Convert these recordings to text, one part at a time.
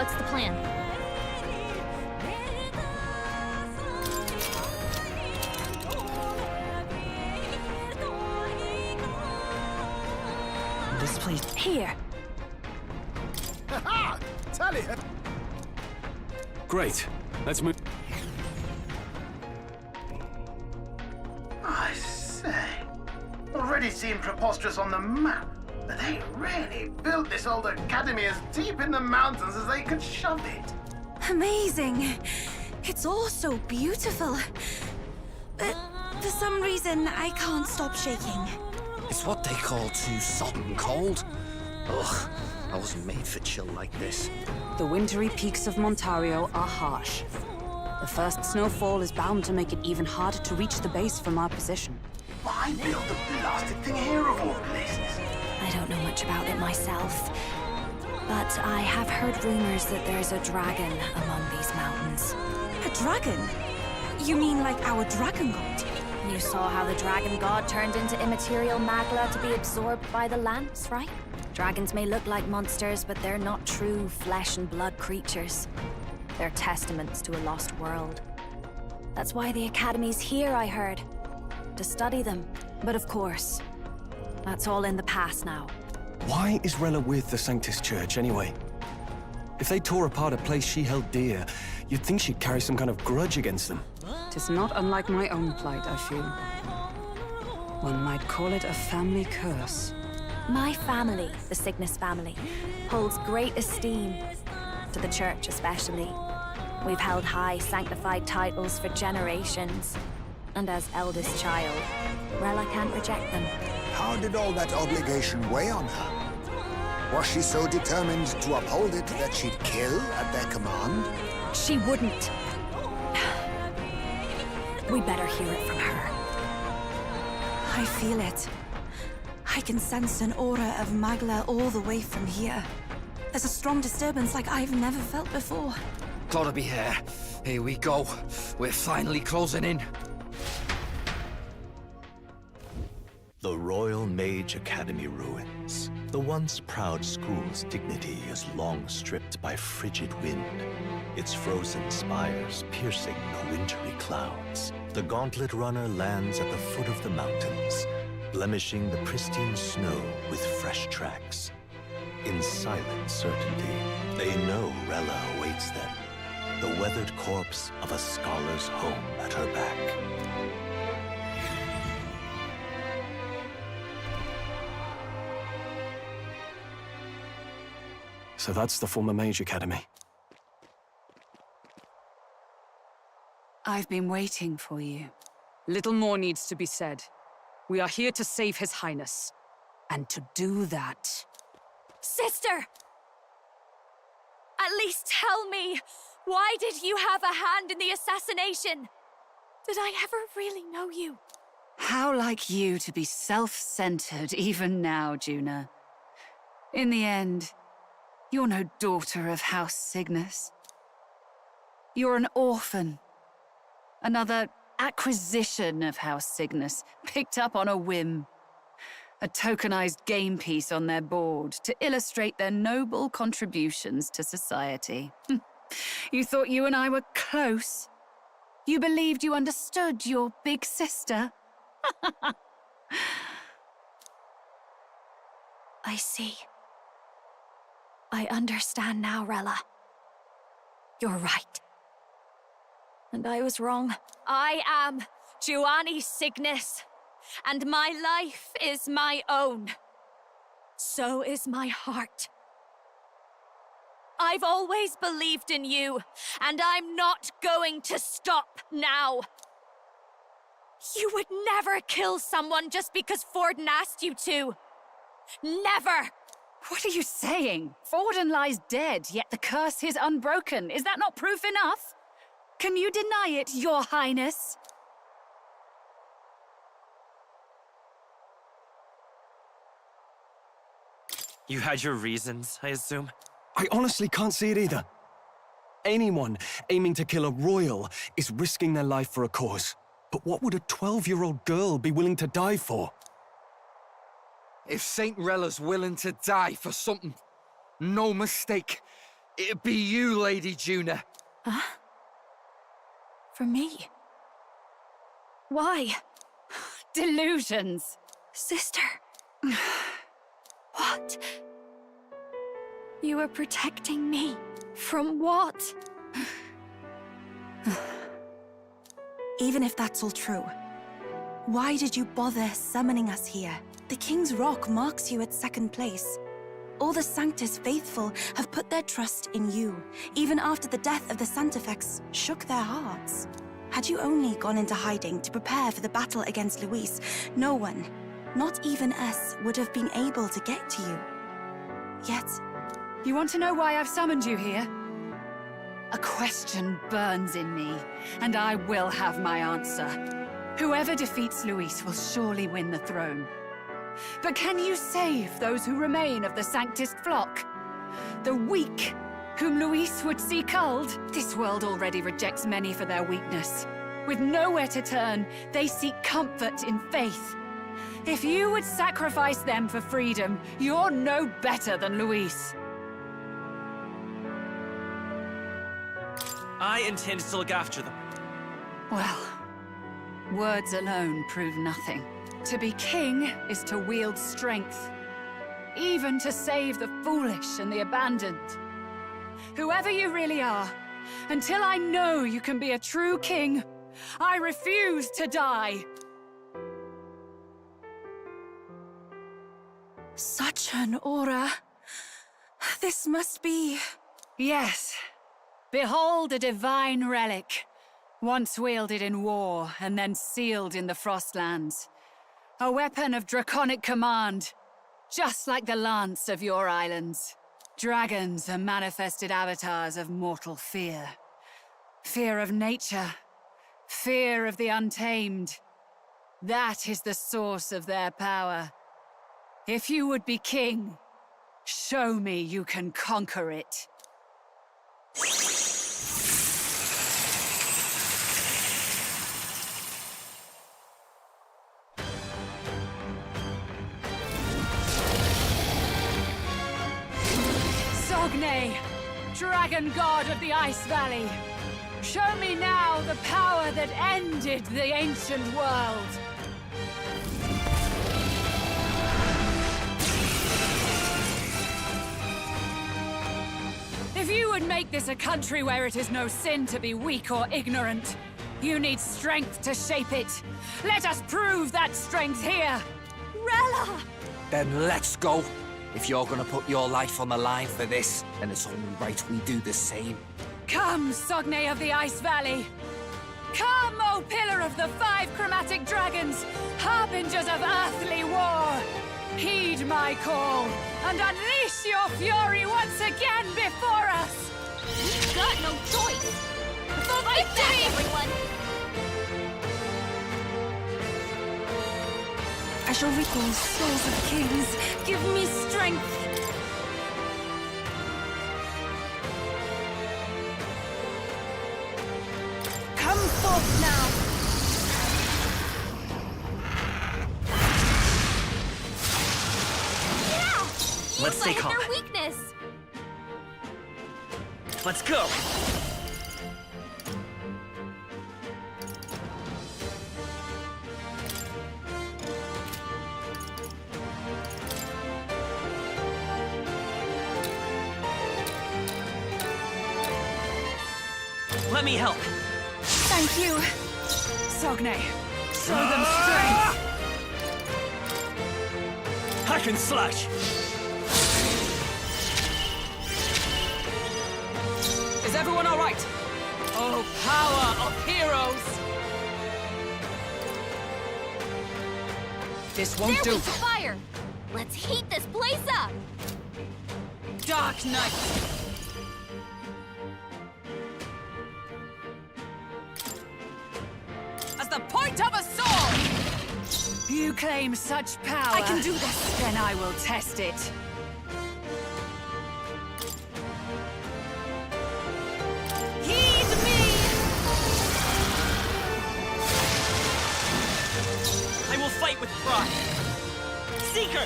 What's the plan? This place... Here. Ha! Tally her. Great. Let's move. I say, already seem preposterous on the map, but they really built this old academy as deep in the mountains as they could shove it. Amazing. It's all so beautiful. But for some reason, I can't stop shaking. It's what they call too sodden cold. Ugh, I wasn't made for chill like this. The wintry peaks of Montario are harsh. The first snowfall is bound to make it even harder to reach the base from our position. Why build the blasted thing here of all places? I don't know much about it myself, but I have heard rumors that there's a dragon among these mountains. A dragon? You mean like our dragon god? You saw how the dragon god turned into immaterial magla to be absorbed by the lance, right? Dragons may look like monsters, but they're not true flesh and blood creatures. They're testaments to a lost world. That's why the Academy's here, I heard. To study them. But of course, that's all in the past now. Why is Rella with the Sanctus Church, anyway? If they tore apart a place she held dear, you'd think she'd carry some kind of grudge against them. Tis not unlike my own plight, I feel. One might call it a family curse. My family, the Cygnus family, holds great esteem, to the Church especially. We've held high sanctified titles for generations, and as eldest child, Rella can't reject them. How did all that obligation weigh on her? Was she so determined to uphold it that she'd kill at their command? She wouldn't. We better hear it from her. I feel it. I can sense an aura of Magla all the way from here. There's a strong disturbance like I've never felt before. Gotta be here. Here we go. We're finally closing in. The Royal Mage Academy ruins. The once proud school's dignity is long stripped by frigid wind, its frozen spires piercing the wintry clouds. The gauntlet runner lands at the foot of the mountains, blemishing the pristine snow with fresh tracks. In silent certainty, they know Rella awaits them, the weathered corpse of a scholar's home at her back. So that's the former Mage Academy. I've been waiting for you. Little more needs to be said. We are here to save His Highness. And to do that... Sister! At least tell me, why did you have a hand in the assassination? Did I ever really know you? How like you to be self-centered even now, Juna. In the end, you're no daughter of House Cygnus. You're an orphan. Another acquisition of House Cygnus, picked up on a whim. A tokenized game piece on their board to illustrate their noble contributions to society. You thought you and I were close? You believed you understood your big sister? I see. I understand now, Rella. You're right. And I was wrong. I am Giovanni Cygnus, and my life is my own. So is my heart. I've always believed in you, and I'm not going to stop now. You would never kill someone just because Forden asked you to. Never! What are you saying? Forden lies dead, yet the curse is unbroken. Is that not proof enough? Can you deny it, Your Highness? You had your reasons, I assume? I honestly can't see it either. Anyone aiming to kill a royal is risking their life for a cause. But what would a 12-year-old girl be willing to die for? If Saint Rella's willing to die for something, no mistake. It'd be you, Lady Juna. For me? Why? Delusions. Sister. What? You were protecting me. From what? Even if that's all true, why did you bother summoning us here? The King's Rock marks you at second place. All the Sanctus faithful have put their trust in you, even after the death of the Santafex shook their hearts. Had you only gone into hiding to prepare for the battle against Luis, no one, not even us, would have been able to get to you. Yet... You want to know why I've summoned you here? A question burns in me, and I will have my answer. Whoever defeats Luis will surely win the throne. But can you save those who remain of the Sanctist flock? The weak, whom Luis would see culled? This world already rejects many for their weakness. With nowhere to turn, they seek comfort in faith. If you would sacrifice them for freedom, you're no better than Luis. I intend to look after them. Well, words alone prove nothing. To be king is to wield strength, even to save the foolish and the abandoned. Whoever you really are, until I know you can be a true king, I refuse to die. Such an aura. This must be... Yes. Behold a divine relic, once wielded in war and then sealed in the Frostlands. A weapon of draconic command, just like the lance of your islands. Dragons are manifested avatars of mortal fear. Fear of nature, fear of the untamed. That is the source of their power. If you would be king, show me you can conquer it. Dragon God of the Ice Valley, show me now the power that ended the ancient world. If you would make this a country where it is no sin to be weak or ignorant, you need strength to shape it. Let us prove that strength here. Rella! Then let's go. If you're gonna put your life on the line for this, then it's only right we do the same. Come, Sogne of the Ice Valley. Come, O Pillar of the 5 Chromatic Dragons, harbingers of earthly war. Heed my call, and unleash your fury once again before us. We've got no choice. Fight back, everyone! I shall recall souls of kings. Give me strength. Come forth now. Yeah! Let's stay calm. Their weakness. Let's go! Let me help. Thank you, Sogne. Show them strength. Hack and slash! Is everyone all right? Oh, power of heroes! This won't They're do. weak to fire. Let's heat this place up. Dark Knight. As the point of a sword! You claim such power. I can do this. Then I will test it. Heed me! I will fight with pride. Seeker!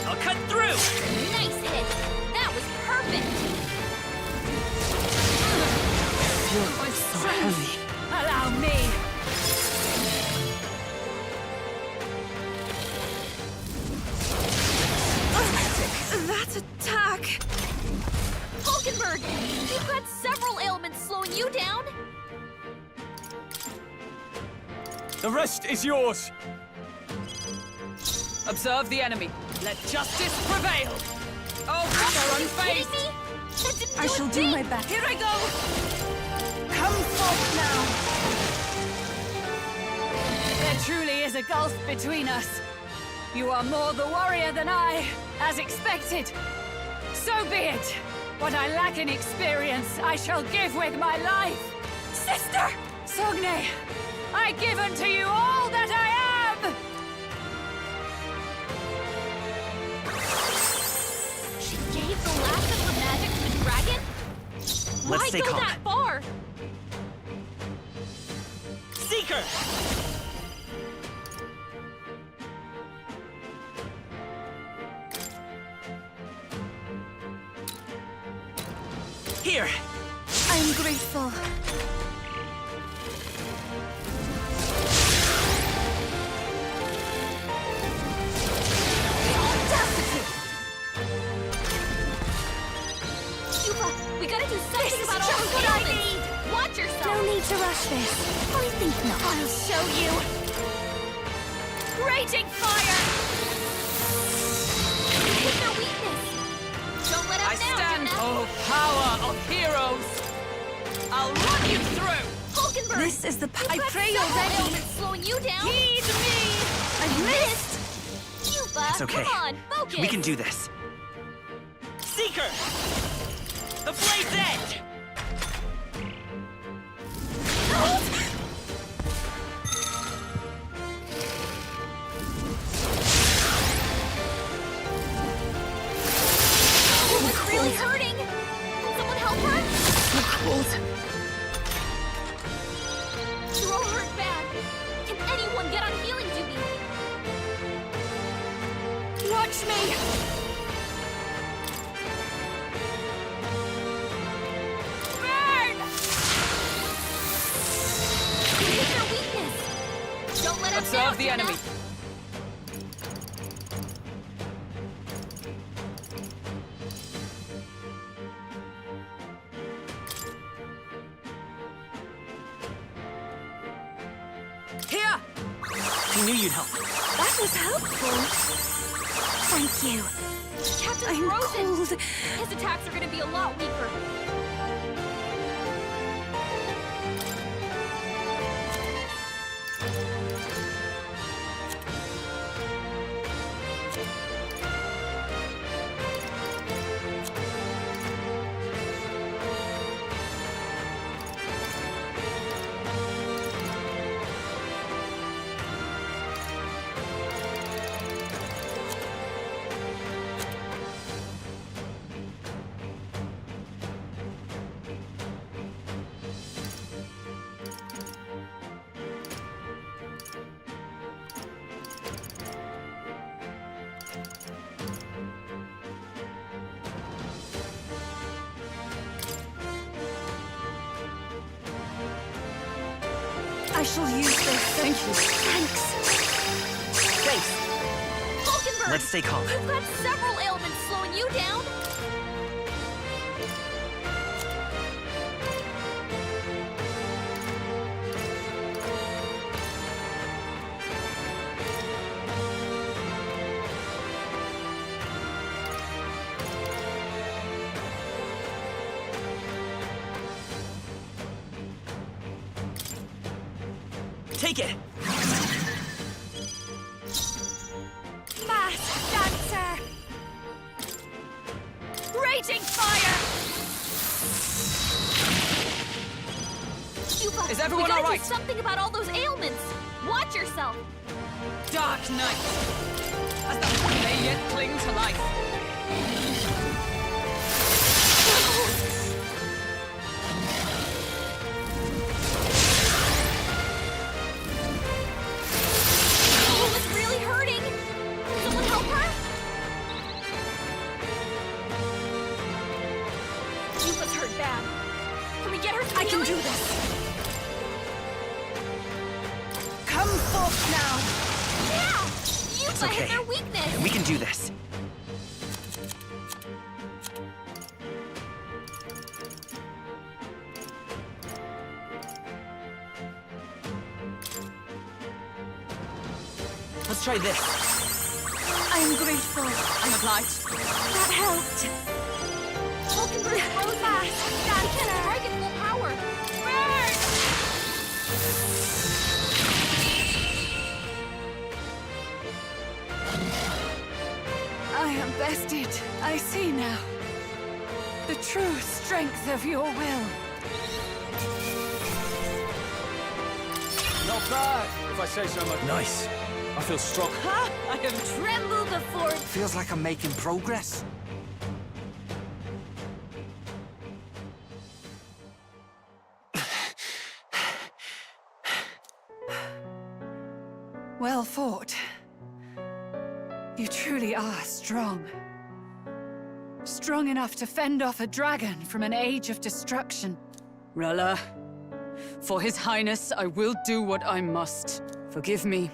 I'll cut through! Nice hit! That was perfect! My strength. Allow me. That attack! Hulkenberg! You've got several ailments slowing you down! The rest is yours. Observe the enemy. Let justice prevail! Oh, they're Are you kidding unfazed! me? That didn't I shall do my best. Here I go! Come forth now! There truly is a gulf between us. You are more the warrior than I, as expected. So be it. What I lack in experience, I shall give with my life. Sister! Sogne, I give unto you all that I am! She gave the last of her magic to the dragon? Why stay go calm. that far? Seeker! Here! I'm grateful. Cuba, we gotta do something about all just those what I ailments! Watch yourself! No need to rush this. I think not. I'll show you! Raging fire! Hit their weakness! Don't let up I now, stand Juna! for power of heroes! I'll run you through! Hulkenberg! This is the I pray already. ailments slowing you down! Heed me! I missed! Cuba, It's okay. come on, focus! We can do this. Seeker! The blade's edge! It's really hurting! Can someone help her? You're all hurt bad. Can anyone get on healing duty? Watch me! Burn! Hit their weakness! Don't let up now, Observe the Juna. enemy. Here! I knew you'd help. That was helpful. Thank you. Captain I'm Frozen! cold. His attacks are gonna be a lot weaker. I shall use this. Thank you. Thanks. Thanks. Hulkenberg! Let's stay calm. You've got several ailments slowing you down. Take it! Mass Dancer! Raging fire! Cuba, Is everyone we gotta all right? do something about all those ailments. Watch yourself. Dark night! As the may yet cling to life. Oh, it's really hurting. Can someone help her? You're I can do this. Come forth now. Yeah! You It's might okay. hit their weakness! We can do this. Let's try this. I'm grateful. I'm obliged. That helped. Hulkenberg froze fast! He can't strike at full power! Burn! I am bested. I see now. The true strength of your will. Not bad, if I say so much. Nice. I feel strong. Ha! I have trembled before it. Feels like I'm making progress. Well fought. You truly are strong. Strong enough to fend off a dragon from an age of destruction. Rella, for His Highness, I will do what I must. Forgive me.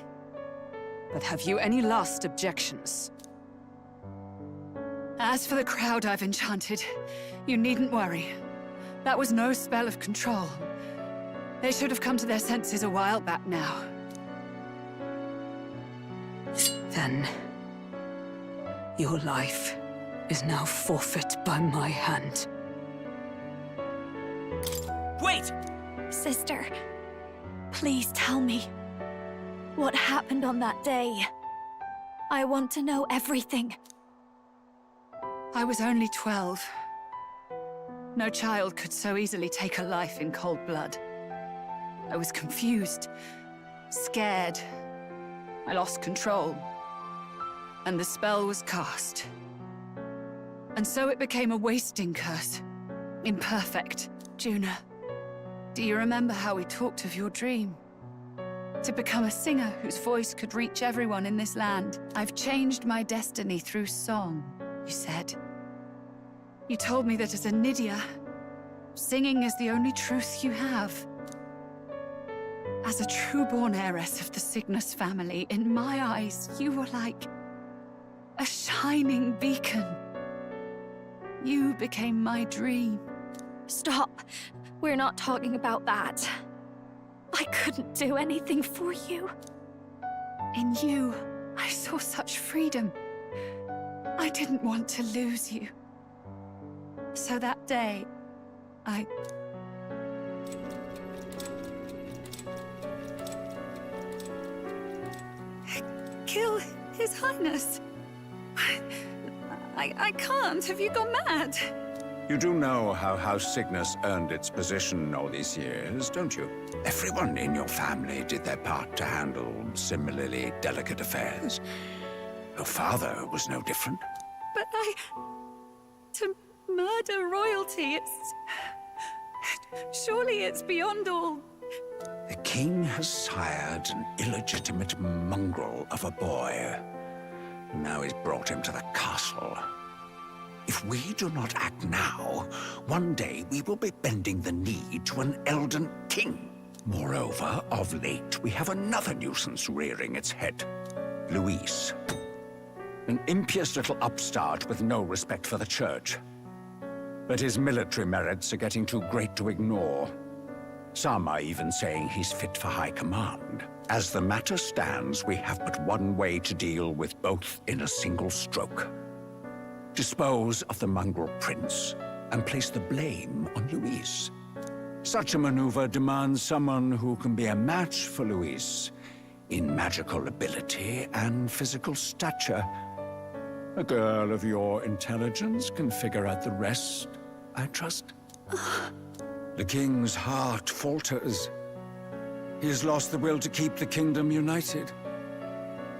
But have you any last objections? As for the crowd I've enchanted, you needn't worry. That was no spell of control. They should have come to their senses a while back now. Then, your life is now forfeit by my hand. Wait! Sister, please tell me. What happened on that day? I want to know everything. I was only 12. No child could so easily take a life in cold blood. I was confused, scared. I lost control. And the spell was cast. And so it became a wasting curse. Imperfect. Juna, do you remember how we talked of your dream? To become a singer whose voice could reach everyone in this land. I've changed my destiny through song, you said. You told me that as a Nydia, singing is the only truth you have. As a true-born heiress of the Cygnus family, in my eyes, you were like a shining beacon. You became my dream. Stop. We're not talking about that. I couldn't do anything for you. In you, I saw such freedom. I didn't want to lose you. So that day, I... kill His Highness. I can't. Have you gone mad? You do know how House Cygnus earned its position all these years, don't you? Everyone in your family did their part to handle similarly delicate affairs. Your father was no different. But to murder royalty, surely it's beyond all... The king has sired an illegitimate mongrel of a boy. Now he's brought him to the castle. If we do not act now, one day we will be bending the knee to an Elden king. Moreover, of late, we have another nuisance rearing its head. Luis. An impious little upstart with no respect for the church. But his military merits are getting too great to ignore. Some are even saying he's fit for high command. As the matter stands, we have but one way to deal with both in a single stroke. Dispose of the mongrel prince and place the blame on Luis. Such a maneuver demands someone who can be a match for Luis in magical ability and physical stature. A girl of your intelligence can figure out the rest, I trust. The king's heart falters. He has lost the will to keep the kingdom united.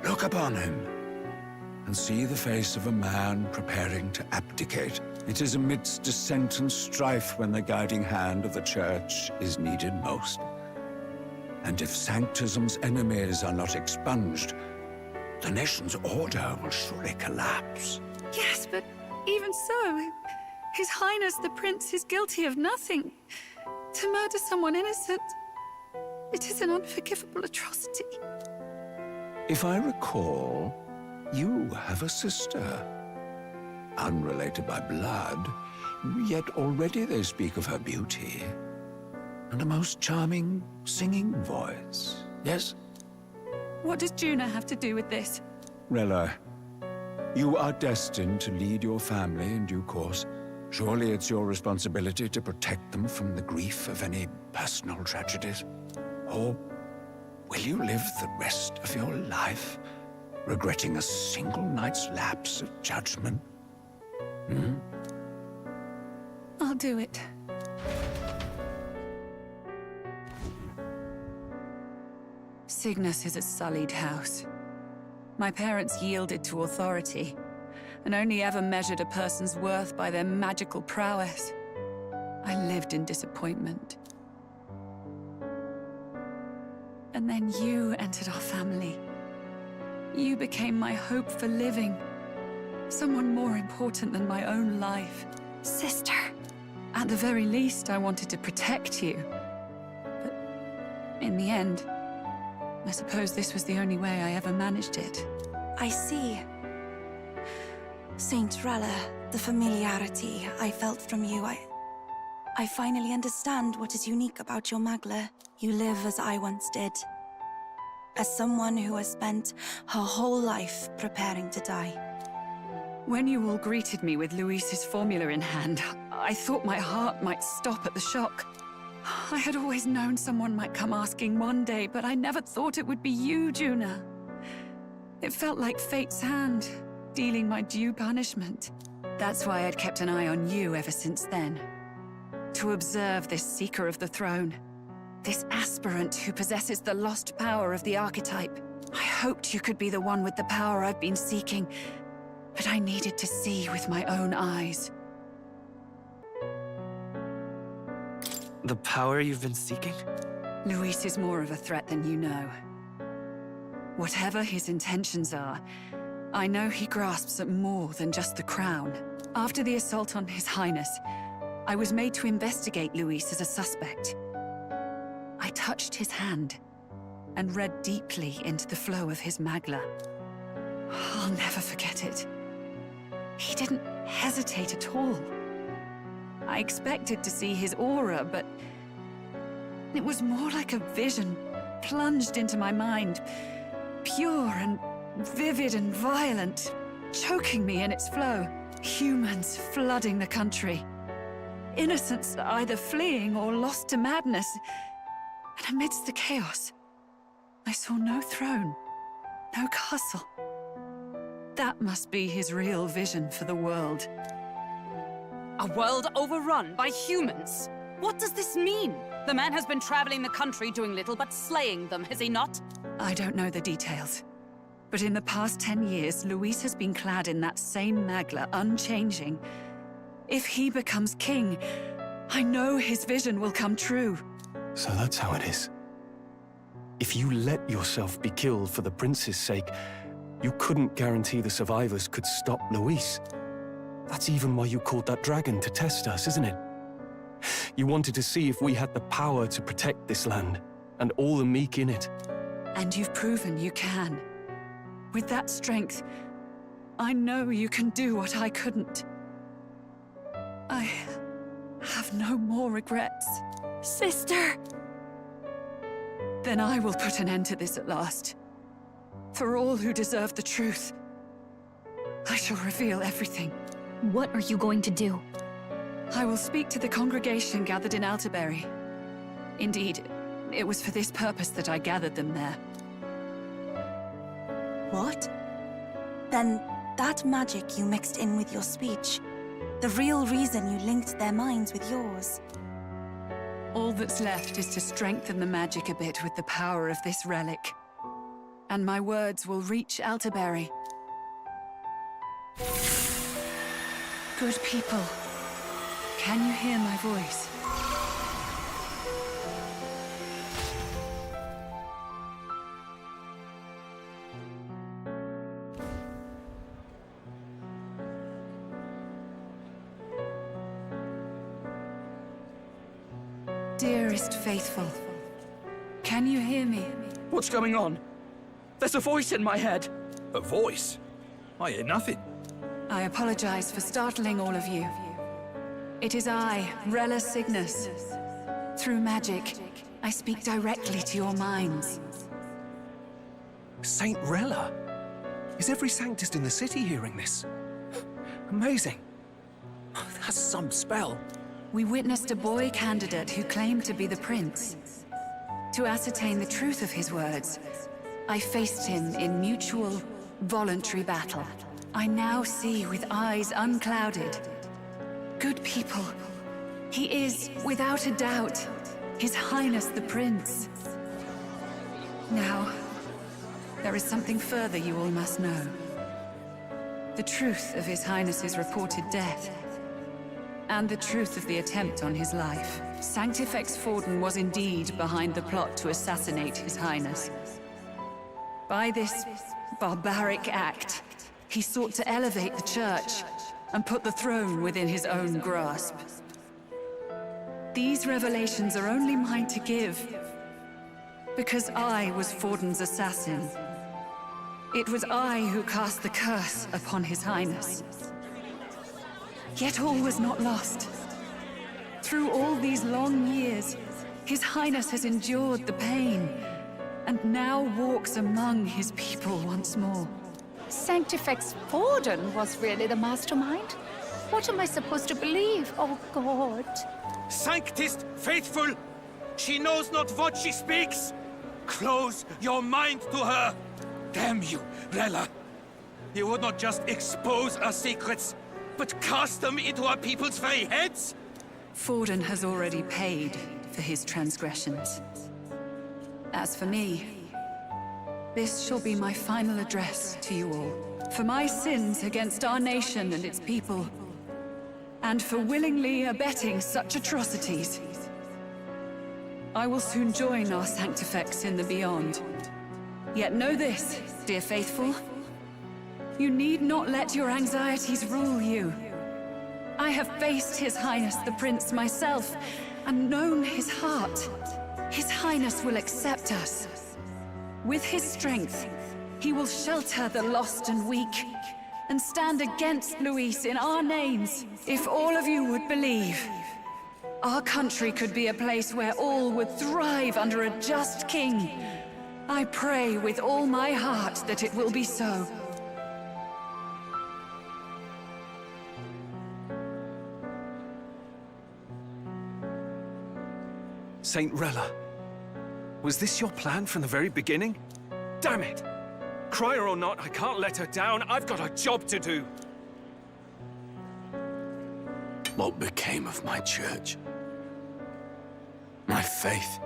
Look upon him and see the face of a man preparing to abdicate. It is amidst dissent and strife when the guiding hand of the church is needed most. And if Sanctism's enemies are not expunged, the nation's order will surely collapse. Yes, but even so, His Highness the Prince is guilty of nothing. To murder someone innocent, it is an unforgivable atrocity. If I recall, you have a sister. Unrelated by blood, yet already they speak of her beauty. And a most charming singing voice, yes? What does Juna have to do with this? Rella, you are destined to lead your family in due course. Surely it's your responsibility to protect them from the grief of any personal tragedies. Or will you live the rest of your life regretting a single night's lapse of judgment? I'll do it. Cygnus is a sullied house. My parents yielded to authority, and only ever measured a person's worth by their magical prowess. I lived in disappointment. And then you entered our family. You became my hope for living. Someone more important than my own life. Sister. At the very least, I wanted to protect you. But in the end, I suppose this was the only way I ever managed it. I see. Saint Rella, the familiarity I felt from you, I finally understand what is unique about your Magla. You live as I once did. As someone who has spent her whole life preparing to die. When you all greeted me with Luis's formula in hand, I thought my heart might stop at the shock. I had always known someone might come asking one day, but I never thought it would be you, Juna. It felt like fate's hand, dealing my due punishment. That's why I'd kept an eye on you ever since then. To observe this seeker of the throne. This aspirant who possesses the lost power of the archetype. I hoped you could be the one with the power I've been seeking, but I needed to see with my own eyes. The power you've been seeking? Luis is more of a threat than you know. Whatever his intentions are, I know he grasps at more than just the crown. After the assault on His Highness, I was made to investigate Luis as a suspect. I touched his hand and read deeply into the flow of his Magla. I'll never forget it. He didn't hesitate at all. I expected to see his aura, but it was more like a vision plunged into my mind, pure and vivid and violent, choking me in its flow. Humans flooding the country. Innocents either fleeing or lost to madness. And amidst the chaos, I saw no throne, no castle. That must be his real vision for the world. A world overrun by humans? What does this mean? The man has been traveling the country doing little but slaying them, has he not? I don't know the details. But in the past 10 years, Luis has been clad in that same Magla, unchanging. If he becomes king, I know his vision will come true. So that's how it is. If you let yourself be killed for the prince's sake, you couldn't guarantee the survivors could stop Luis. That's even why you called that dragon to test us, isn't it? You wanted to see if we had the power to protect this land, and all the meek in it. And you've proven you can. With that strength, I know you can do what I couldn't. I have no more regrets. Sister! Then I will put an end to this at last. For all who deserve the truth, I shall reveal everything. What are you going to do? I will speak to the congregation gathered in Altaberry. Indeed, it was for this purpose that I gathered them there. What? Then that magic you mixed in with your speech, the real reason you linked their minds with yours. All that's left is to strengthen the magic a bit with the power of this relic. And my words will reach Altaberry. Good people, can you hear my voice? Dearest faithful, can you hear me? What's going on? There's a voice in my head. A voice? I hear nothing. I apologize for startling all of you. It is I, Rella Cygnus. Through magic, I speak directly to your minds. Saint Rella? Is every Sanctist in the city hearing this? Amazing. That's some spell. We witnessed a boy candidate who claimed to be the prince. To ascertain the truth of his words, I faced him in mutual, voluntary battle. I now see with eyes unclouded. Good people. He is, without a doubt, His Highness the Prince. Now, there is something further you all must know. The truth of His Highness's reported death, and the truth of the attempt on his life. Sanctifex Forden was indeed behind the plot to assassinate His Highness. By this barbaric act, he sought to elevate the Church and put the throne within his own grasp. These revelations are only mine to give, because I was Forden's assassin. It was I who cast the curse upon His Highness. Yet all was not lost. Through all these long years, His Highness has endured the pain, and now walks among his people once more. Sanctifex Forden was really the mastermind? What am I supposed to believe? Oh, God. Sanctist faithful! She knows not what she speaks! Close your mind to her! Damn you, Rella! You would not just expose our secrets, but cast them into our people's very heads? Forden has already paid for his transgressions. As for me, this shall be my final address to you all. For my sins against our nation and its people, and for willingly abetting such atrocities, I will soon join our Sanctifex in the beyond. Yet know this, dear faithful, you need not let your anxieties rule you. I have faced His Highness the Prince myself, and known his heart. His Highness will accept us. With his strength, he will shelter the lost and weak, and stand against Luis in our names. If all of you would believe, our country could be a place where all would thrive under a just king. I pray with all my heart that it will be so. Saint Rella, was this your plan from the very beginning? Damn it! Crier or not, I can't let her down. I've got a job to do. What became of my church? My faith?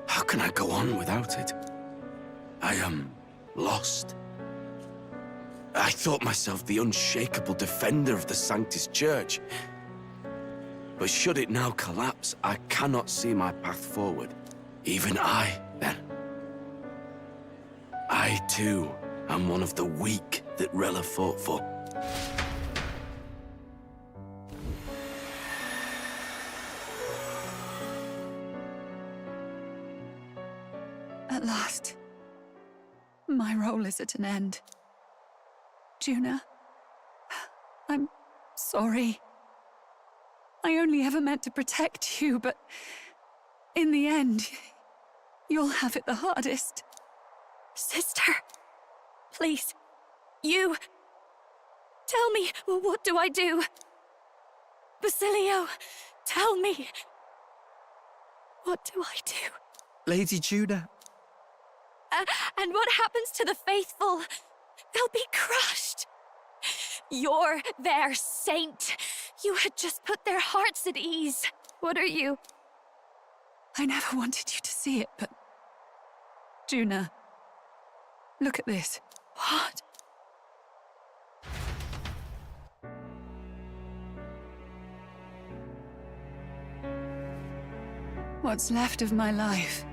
How can I go on without it? I am lost. I thought myself the unshakable defender of the Sanctist Church. But should it now collapse, I cannot see my path forward. Even I, then. I, too, am one of the weak that Rella fought for. At last, my role is at an end. Juna, I'm sorry. I only ever meant to protect you, but in the end, you'll have it the hardest. Sister, please, you... Tell me, what do I do? Basilio, tell me. What do I do? Lady Juna. And what happens to the faithful? They'll be crushed. You're their saint. You had just put their hearts at ease. What are you? I never wanted you to see it, but... Juna, look at this. What? What's left of my life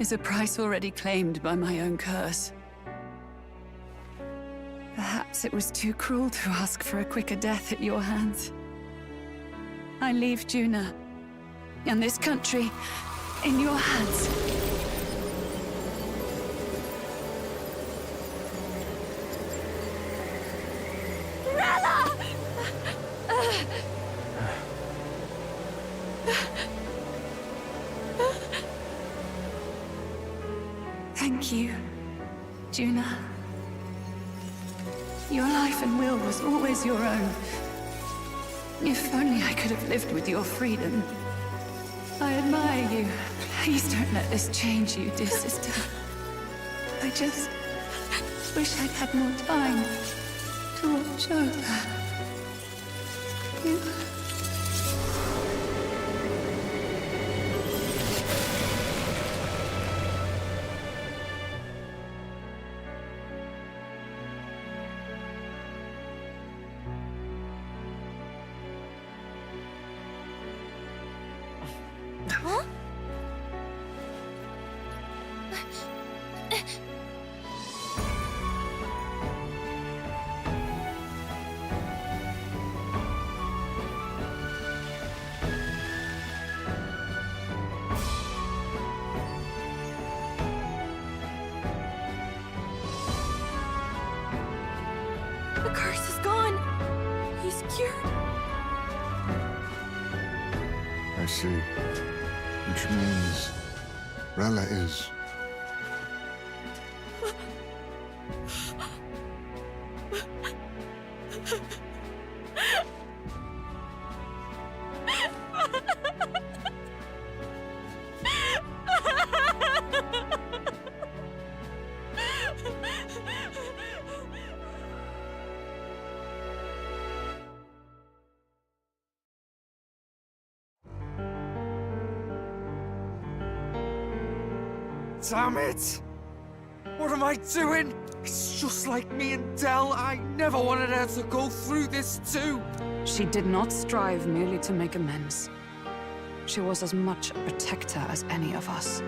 is a price already claimed by my own curse. Perhaps it was too cruel to ask for a quicker death at your hands. I leave Juna, and this country in your hands. Thank you, Juna. Your life and will was always your own. If only I could have lived with your freedom. I admire you. Please don't let this change you, dear sister. I just wish I'd had more time to watch over you. The curse is gone. He's cured. I see. Which means Rella is... Damn it! What am I doing? It's just like me and Dell. I never wanted her to go through this too. She did not strive merely to make amends. She was as much a protector as any of us.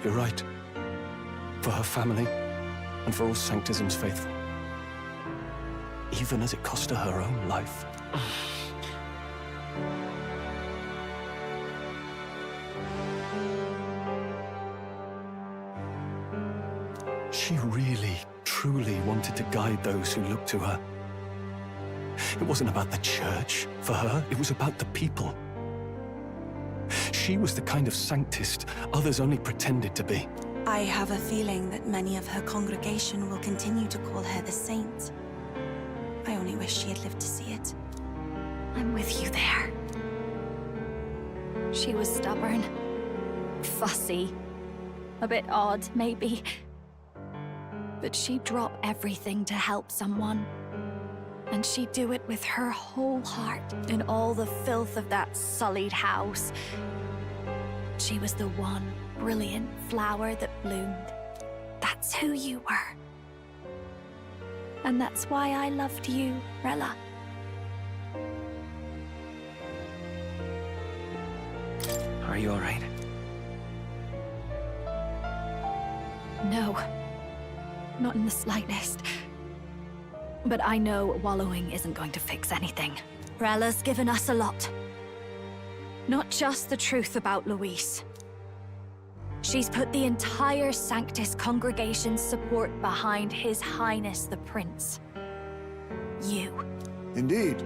You're right. For her family, and for all Sanctism's faithful. Even as it cost her her own life. She really, truly wanted to guide those who looked to her. It wasn't about the church for her, it was about the people. She was the kind of Sanctist others only pretended to be. I have a feeling that many of her congregation will continue to call her the saint. I only wish she had lived to see it. I'm with you there. She was stubborn, fussy, a bit odd, maybe. But she'd drop everything to help someone. And she'd do it with her whole heart in all the filth of that sullied house. She was the one brilliant flower that bloomed. That's who you were. And that's why I loved you, Rella. Are you all right? No. Not in the slightest. But I know wallowing isn't going to fix anything. Rella's given us a lot. Not just the truth about Luis. She's put the entire Sanctus congregation's support behind His Highness the Prince. You. Indeed.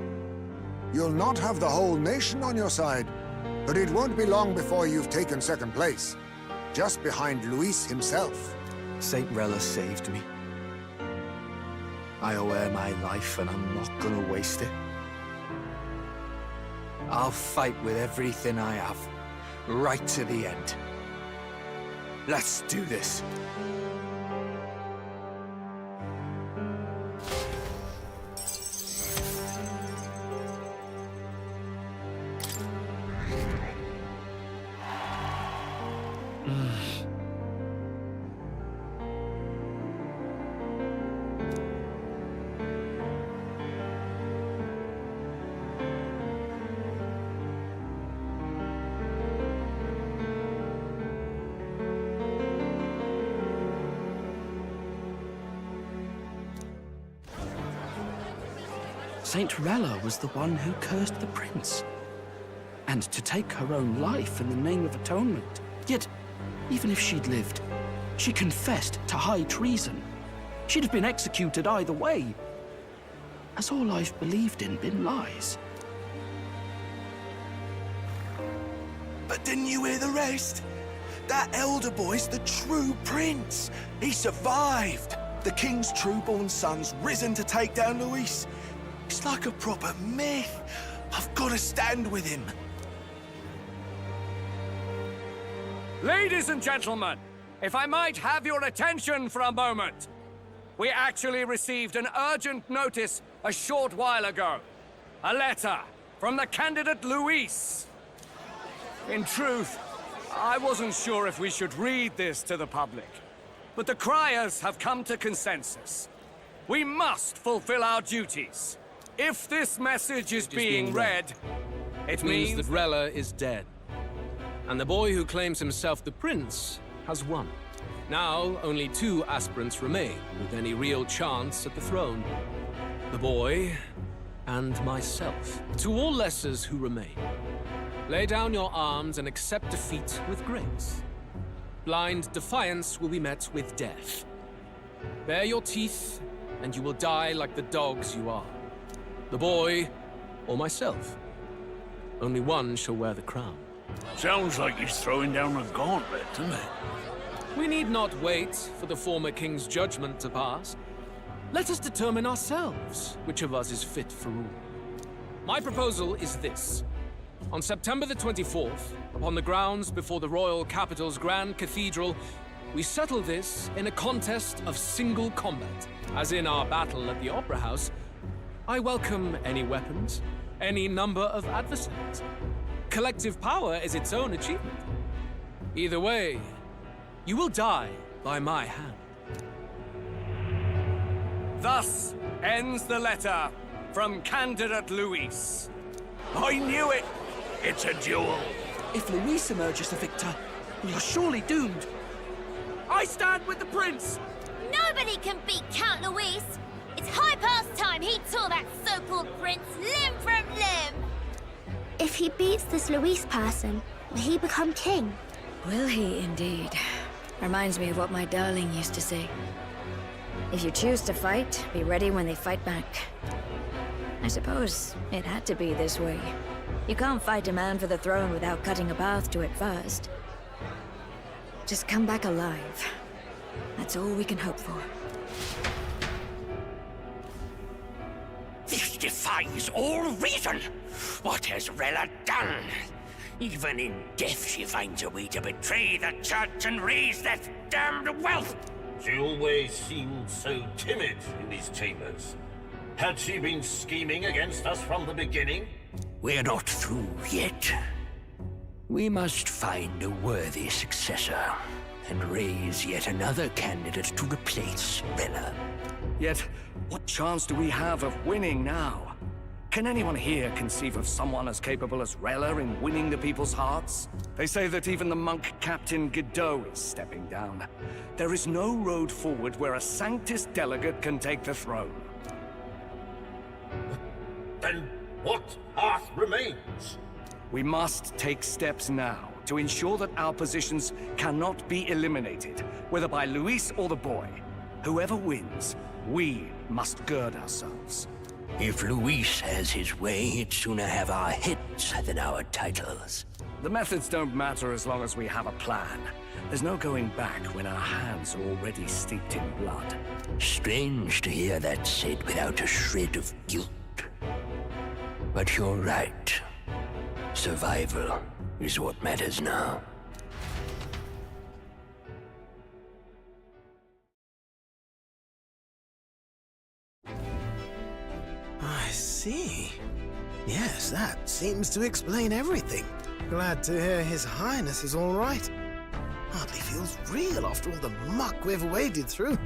You'll not have the whole nation on your side, but it won't be long before you've taken second place. Just behind Luis himself. Saint Rella saved me. I owe her my life and I'm not gonna waste it. I'll fight with everything I have, right to the end. Let's do this. Saint Rella was the one who cursed the prince. and to take her own life in the name of atonement. Yet, even if she'd lived, she confessed to high treason. She'd have been executed either way. Has all I've believed in been lies? But didn't you hear the rest? That elder boy's the true prince. He survived. The king's true-born son's risen to take down Luis. It's like a proper myth. I've got to stand with him. Ladies and gentlemen, if I might have your attention for a moment. We actually received an urgent notice a short while ago. A letter from the candidate Luis. In truth, I wasn't sure if we should read this to the public, but the criers have come to consensus. We must fulfill our duties. If this message is being read, it means that Rella is dead. And the boy who claims himself the prince has won. Now, only 2 aspirants remain with any real chance at the throne. The boy and myself. To all lessers who remain, lay down your arms and accept defeat with grace. Blind defiance will be met with death. Bare your teeth, and you will die like the dogs you are. The boy, or myself. Only one shall wear the crown. Sounds like he's throwing down a gauntlet, doesn't it? We need not wait for the former king's judgment to pass. Let us determine ourselves which of us is fit for rule. My proposal is this. On September the 24th, upon the grounds before the royal capital's grand cathedral, we settle this in a contest of single combat. As in our battle at the Opera House, I welcome any weapons, any number of adversaries. Collective power is its own achievement. Either way, you will die by my hand. Thus ends the letter from candidate Luis. I knew it! It's a duel. If Luis emerges the victor, we are surely doomed. I stand with the prince! Nobody can beat Count Luis! It's high past time he tore that so-called prince limb from limb! If he beats this Luis person, will he become king? Will he indeed? Reminds me of what my darling used to say. If you choose to fight, be ready when they fight back. I suppose it had to be this way. You can't fight a man for the throne without cutting a path to it first. Just come back alive. That's all we can hope for. This defies all reason. What has Rella done? Even in death, she finds a way to betray the church and raise that damned wealth. She always seemed so timid in these chambers. Had she been scheming against us from the beginning? We're not through yet. We must find a worthy successor and raise yet another candidate to replace Rella. Yet, what chance do we have of winning now? Can anyone here conceive of someone as capable as Rella in winning the people's hearts? They say that even the monk Captain Godot is stepping down. There is no road forward where a Sanctus delegate can take the throne. Then what path remains? We must take steps now to ensure that our positions cannot be eliminated, whether by Luis or the boy. Whoever wins, we must gird ourselves. If Luis has his way, he'd sooner have our heads than our titles. The methods don't matter as long as we have a plan. There's no going back when our hands are already steeped in blood. Strange to hear that said without a shred of guilt. But you're right. Survival is what matters now. I see. Yes, that seems to explain everything. Glad to hear His Highness is all right. Hardly feels real after all the muck we've waded through.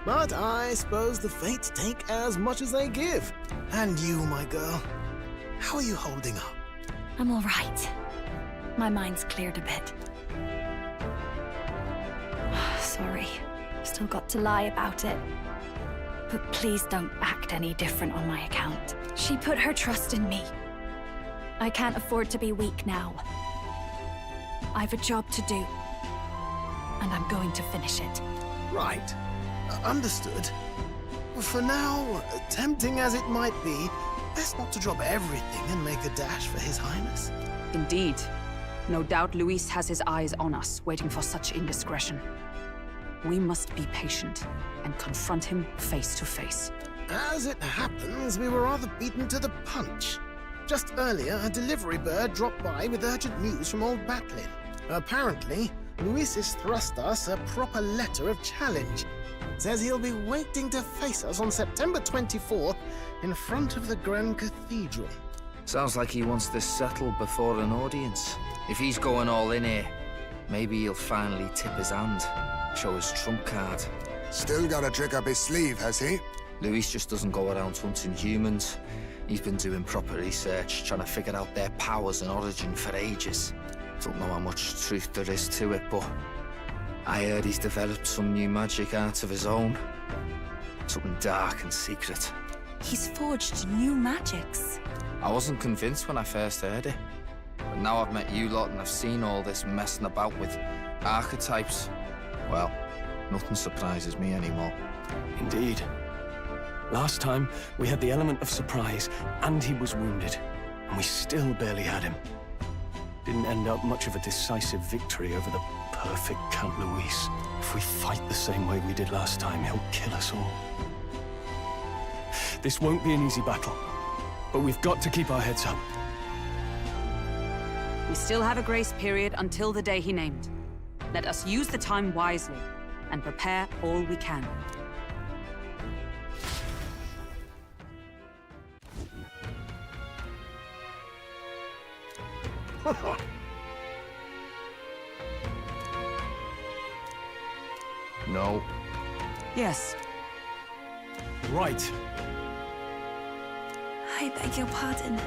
But I suppose the fates take as much as they give. And you, my girl, how are you holding up? I'm all right. My mind's cleared a bit. Sorry. Still got to lie about it. But please don't act any different on my account. She put her trust in me. I can't afford to be weak now. I've a job to do, and I'm going to finish it. Right. Understood. For now, tempting as it might be, best not to drop everything and make a dash for His Highness. Indeed. No doubt Luis has his eyes on us, waiting for such indiscretion. We must be patient and confront him face to face. As it happens, we were rather beaten to the punch. Just earlier, a delivery bird dropped by with urgent news from Old Batlin. Apparently, Luis has thrust us a proper letter of challenge. Says he'll be waiting to face us on September 24th in front of the Grand Cathedral. Sounds like he wants this settled before an audience. If he's going all in here, maybe he'll finally tip his hand, show his trump card. Still got a trick up his sleeve, has he? Luis just doesn't go around hunting humans. He's been doing proper research, trying to figure out their powers and origin for ages. Don't know how much truth there is to it, but I heard he's developed some new magic art of his own. Something dark and secret. He's forged new magics. I wasn't convinced when I first heard it. But now I've met you lot and I've seen all this messing about with archetypes. Well, nothing surprises me anymore. Indeed. Last time, we had the element of surprise, and he was wounded. And we still barely had him. Didn't end up much of a decisive victory over the perfect Count Luis. If we fight the same way we did last time, he'll kill us all. This won't be an easy battle, but we've got to keep our heads up. We still have a grace period until the day he named. Let us use the time wisely and prepare all we can. No. Yes. Right. I beg your pardon.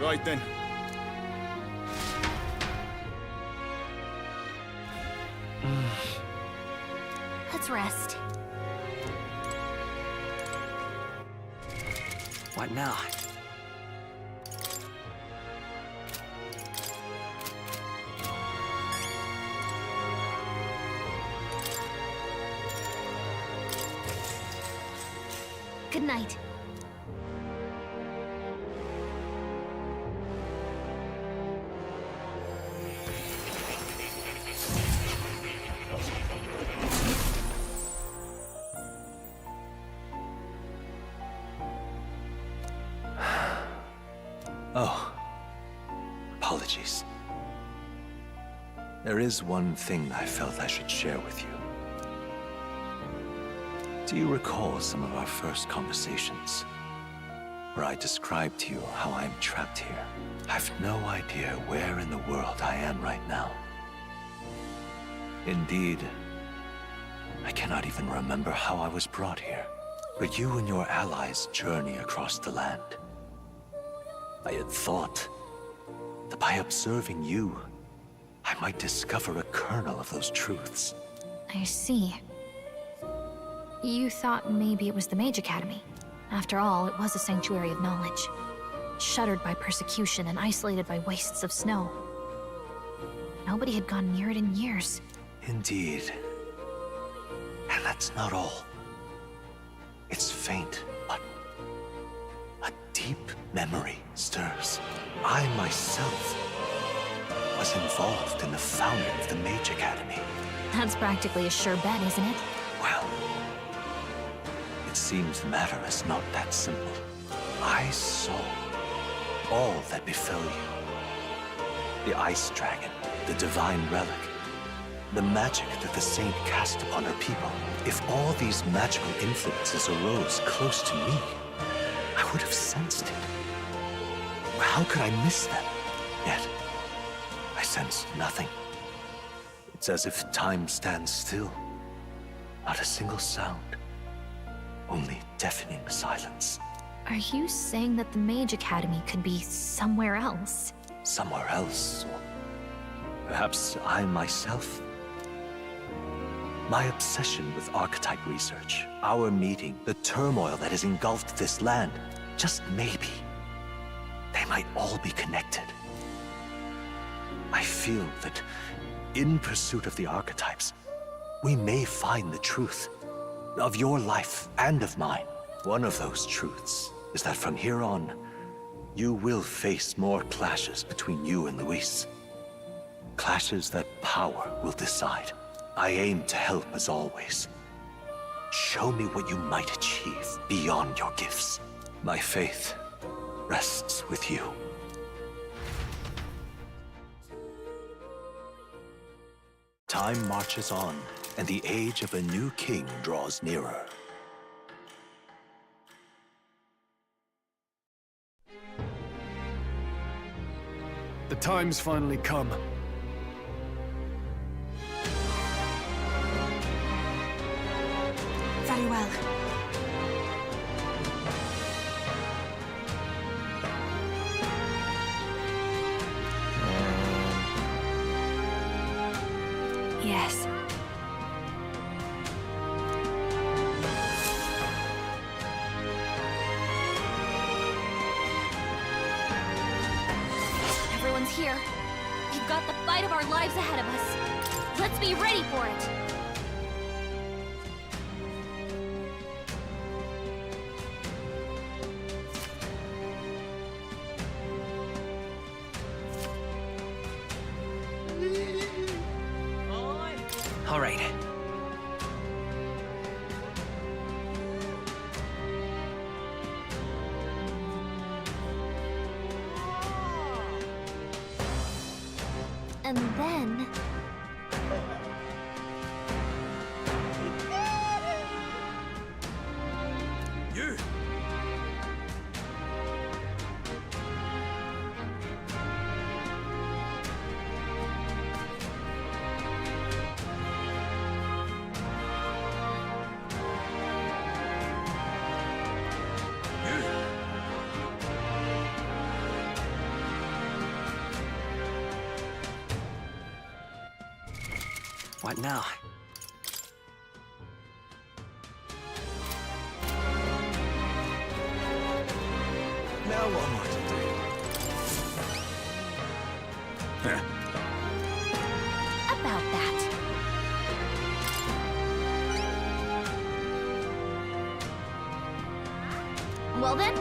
Right then. Let's rest. What now? Good night. Oh, apologies. There is one thing I felt I should share with you. Do you recall some of our first conversations, where I described to you how I'm trapped here? I've no idea where in the world I am right now. Indeed, I cannot even remember how I was brought here. But you and your allies journey across the land. I had thought that by observing you, I might discover a kernel of those truths. I see. You thought maybe it was the Mage Academy. After all, it was a sanctuary of knowledge. Shuttered by persecution and isolated by wastes of snow. Nobody had gone near it in years. Indeed. And that's not all. It's faint, but a deep memory stirs. I myself was involved in the founding of the Mage Academy. That's practically a sure bet, isn't it? Well, it seems the matter is not that simple. I saw all that befell you. The Ice Dragon, the Divine Relic, the magic that the Saint cast upon her people. If all these magical influences arose close to me, I would have sensed it. How could I miss them? Yet, I sensed nothing. It's as if time stands still. Not a single sound. Only deafening silence. Are you saying that the Mage Academy could be somewhere else? Somewhere else. Or perhaps I myself My obsession with archetype research, our meeting, the turmoil that has engulfed this land, just maybe, they might all be connected. I feel that in pursuit of the archetypes, we may find the truth of your life and of mine. One of those truths is that from here on, you will face more clashes between you and Luis. Clashes that power will decide. I aim to help as always. Show me what you might achieve beyond your gifts. My faith rests with you. Time marches on, and the age of a new king draws nearer. The time's finally come. Very well. Yes. Everyone's here. We've got the fight of our lives ahead of us. Let's be ready for it. All right. And then... You! What now? Now what am I to do? About that. Well then...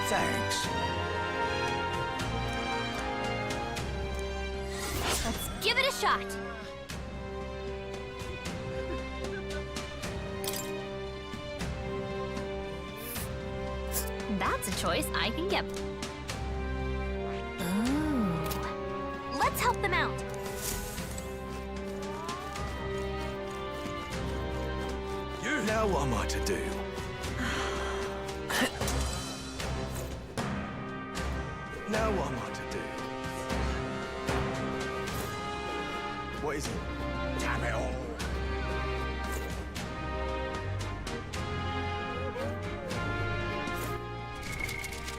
Thanks. Let's give it a shot. That's a choice I can get. Ooh. Let's help them out. You! Now what am I to do? Now what am I to do? What is it? Damn it all!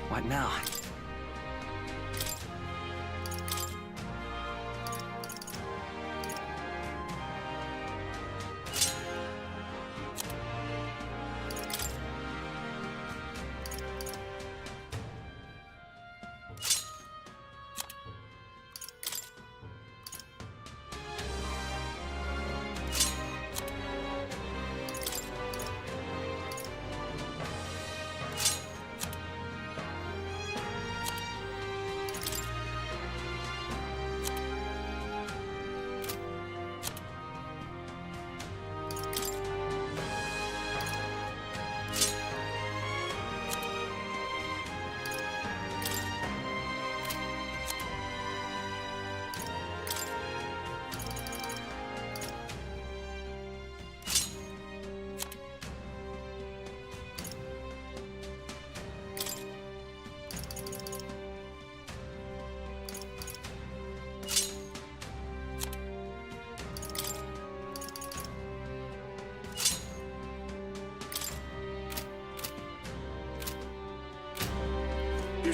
What now?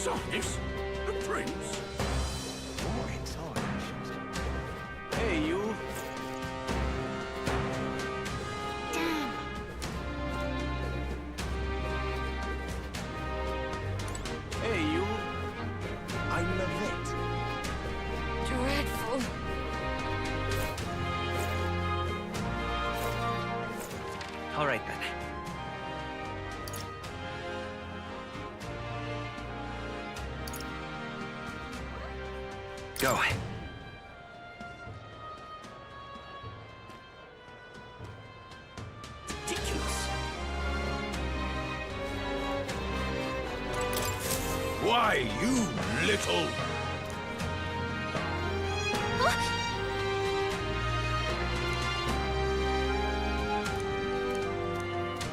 Is on this the prince? More interrogations. Hey, you. Damn. Hey, you. I love it. Dreadful. All right, then. Go. Ridiculous. Why, you little...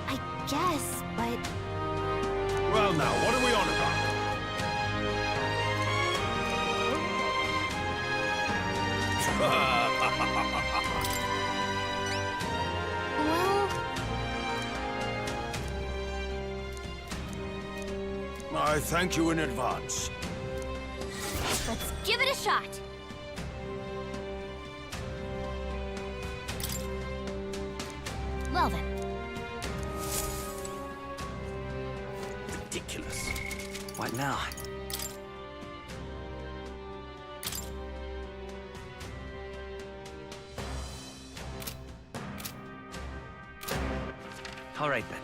I guess, but Well now, what are we on about? well, I thank you in advance. let's give it a shot. Well then. Ridiculous. What now? All right, then.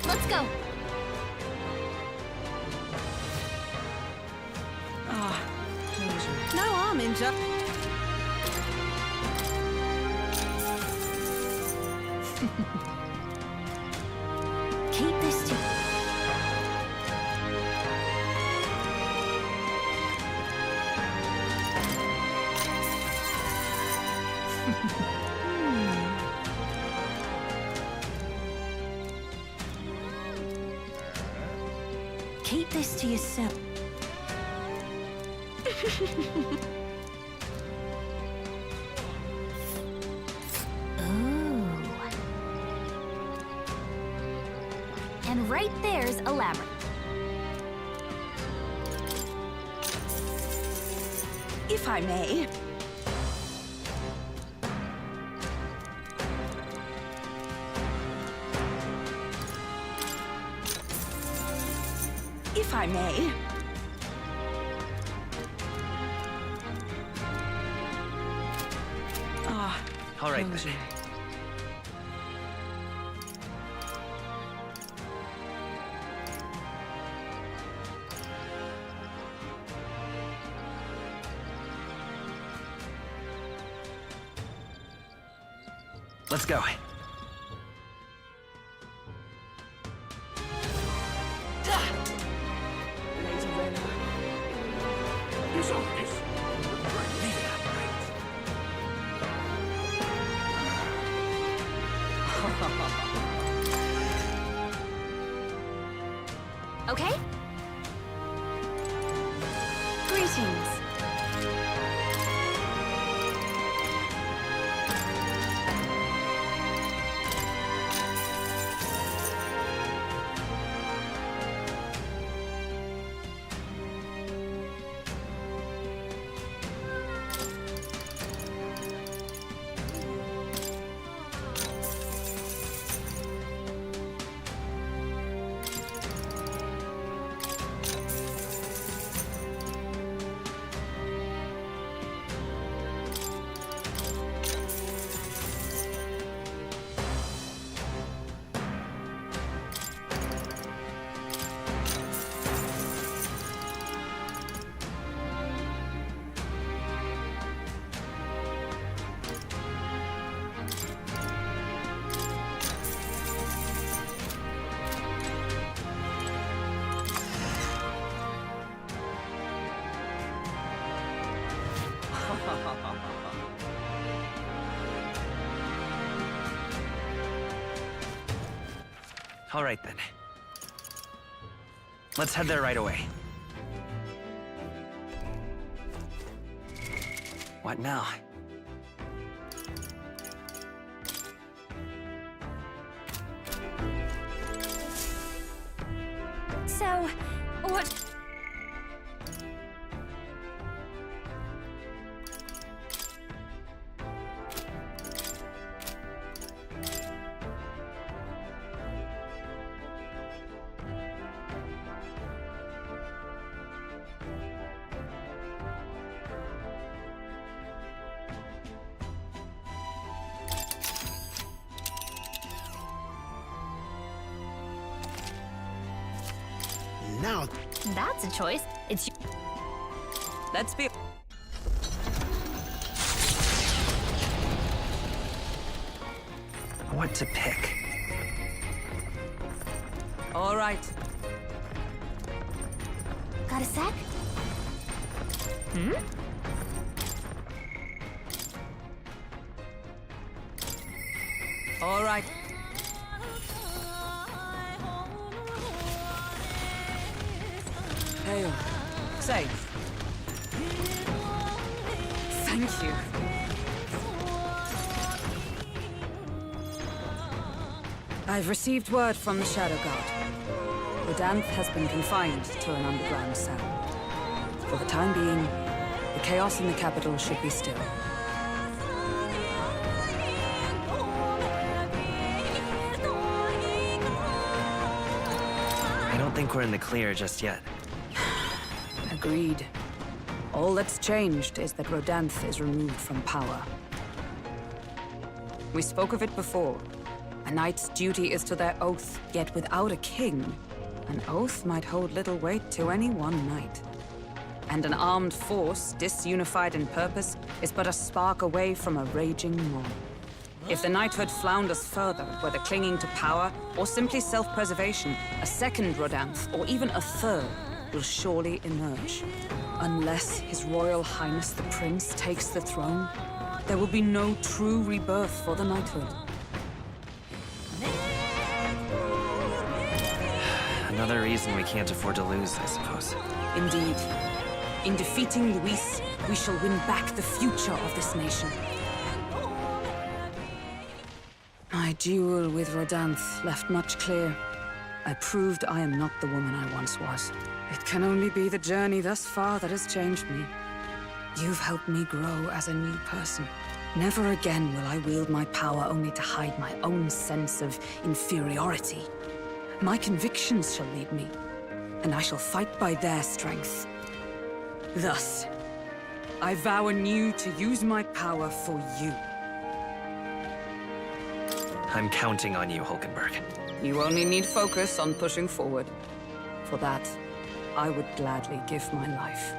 Let's go. Ah, no harm in just... Keep this to... Keep this to yourself. Ooh. And right there's a labyrinth. If I may. If I may. Ah, All right, closure. then. Let's go. Is on this the prince? Okay? Greetings. All right then. Let's head there right away. What now? So, what? Now, That's a choice. It's. Let's be. What to pick? All right. Got a sec? Hmm? All right. Hail. Say. Thank you. I've received word from the Shadow Guard. Rodanth has been confined to an underground cell. For the time being, the chaos in the capital should be still. I don't think we're in the clear just yet. Agreed. All that's changed is that Rodanth is removed from power. We spoke of it before. A knight's duty is to their oath, yet without a king, an oath might hold little weight to any one knight. And an armed force, disunified in purpose, is but a spark away from a raging mob. If the knighthood flounders further, whether clinging to power or simply self-preservation, a second Rodanth, or even a third, will surely emerge. Unless His Royal Highness the Prince takes the throne, there will be no true rebirth for the knighthood. Another reason we can't afford to lose, I suppose. Indeed. In defeating Luis, we shall win back the future of this nation. My duel with Rodanth left much clear. I proved I am not the woman I once was. It can only be the journey thus far that has changed me. You've helped me grow as a new person. Never again will I wield my power only to hide my own sense of inferiority. My convictions shall lead me, and I shall fight by their strength. Thus, I vow anew to use my power for you. I'm counting on you, Hulkenberg. You only need focus on pushing forward. For that, I would gladly give my life.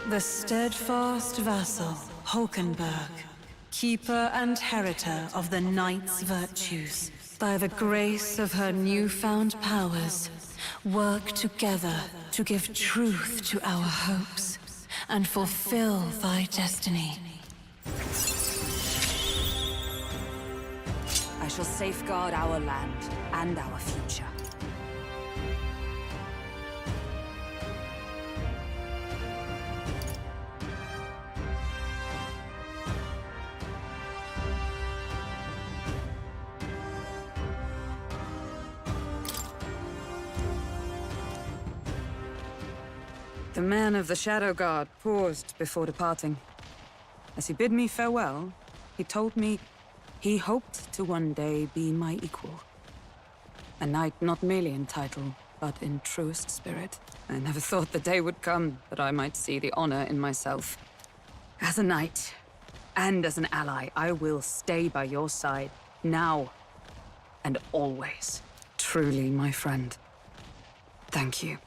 The steadfast vassal, Hulkenberg, keeper and heritor of the knight's virtues, by the grace of her newfound powers, work together to give truth to our hopes and fulfill thy destiny. I shall safeguard our land and our future. The man of the Shadow Guard paused before departing. As he bid me farewell, he told me he hoped to one day be my equal. A knight not merely in title, but in truest spirit. I never thought the day would come that I might see the honor in myself. As a knight, and as an ally, I will stay by your side, now and always. Truly, my friend. Thank you.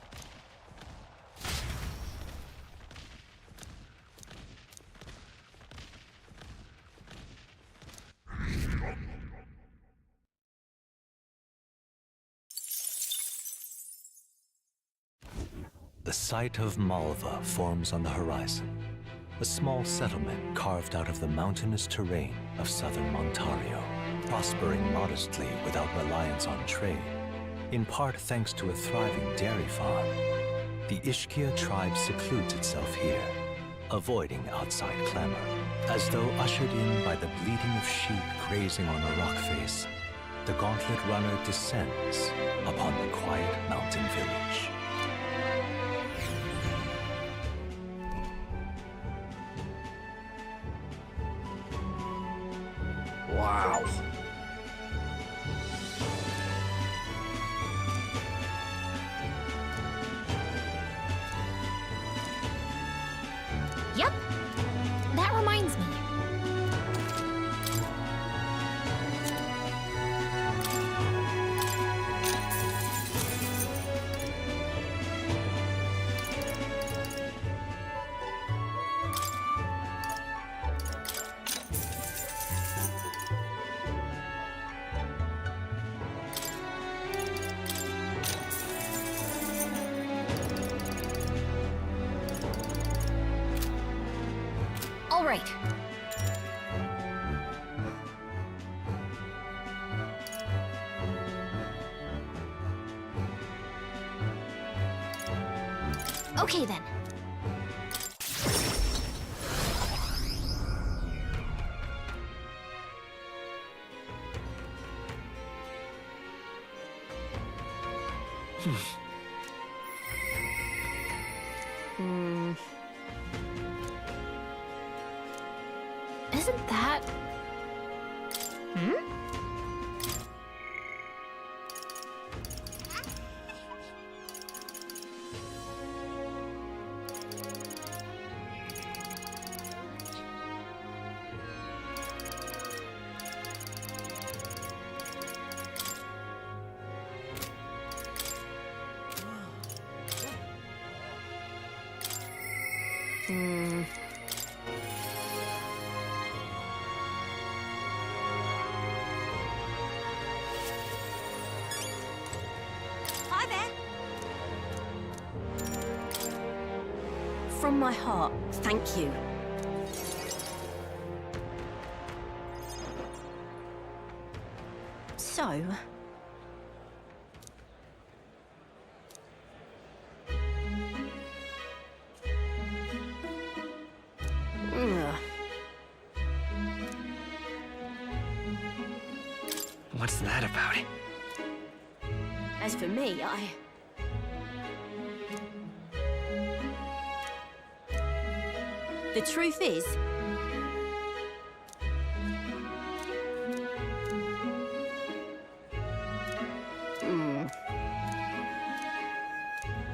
The sight of Malva forms on the horizon. a small settlement carved out of the mountainous terrain of southern Ontario, prospering modestly without reliance on trade, in part thanks to a thriving dairy farm. The Ishkia tribe secludes itself here, avoiding outside clamor, as though ushered in by the bleating of sheep grazing on a rock face. The gauntlet runner descends upon the quiet mountain village. Wow. Yep. That reminds me. All right. Okay then. Isn't that... Hi there. From my heart, thank you. So... What's that about? As for me, The truth is...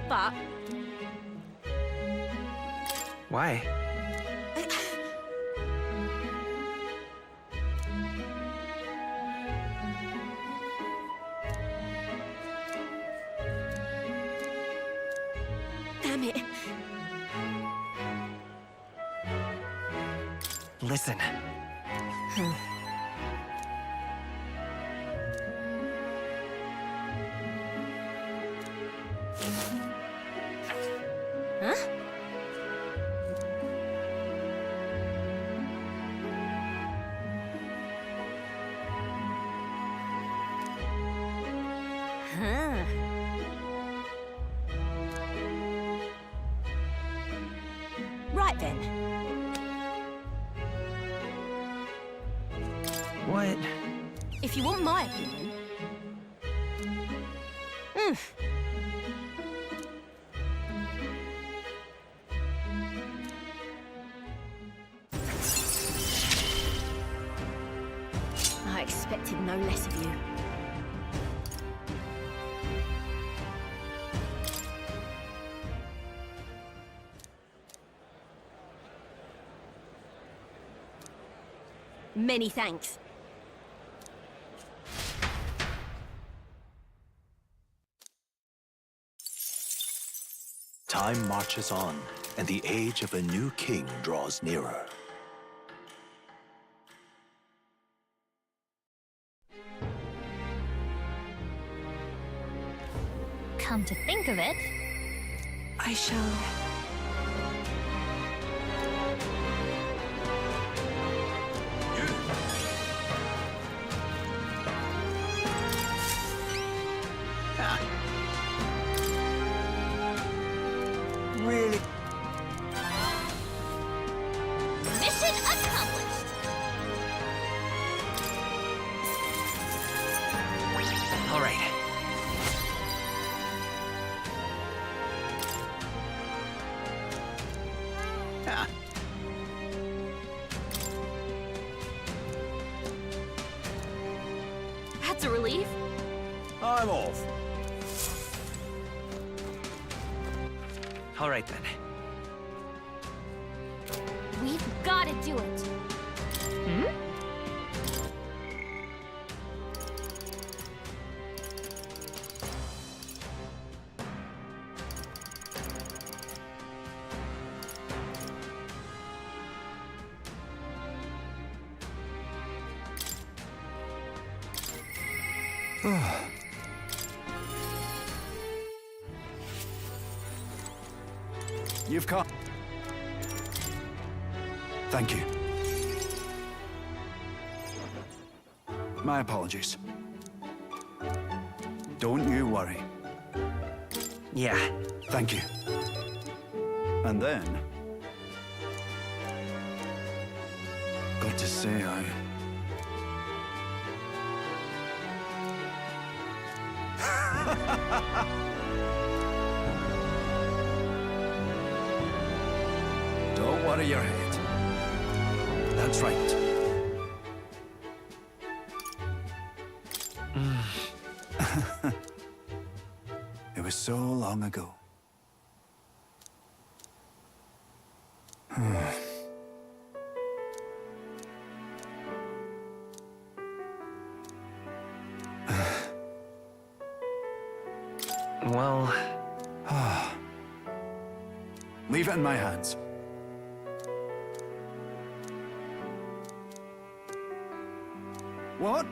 But... Why? Damn it. Listen. Huh? Huh. Right then. What? If you want my opinion... I expected no less of you. Many thanks. Time marches on, and the age of a new king draws nearer. Come to think of it, I shall... That's a relief. I'm off. All right then. We've got to do it. Hmm? You've come. Thank you. My apologies. Don't you worry. Yeah. Thank you. And then... got to say Don't worry your head. That's right. It was so long ago. Well... Leave it in my hands. What?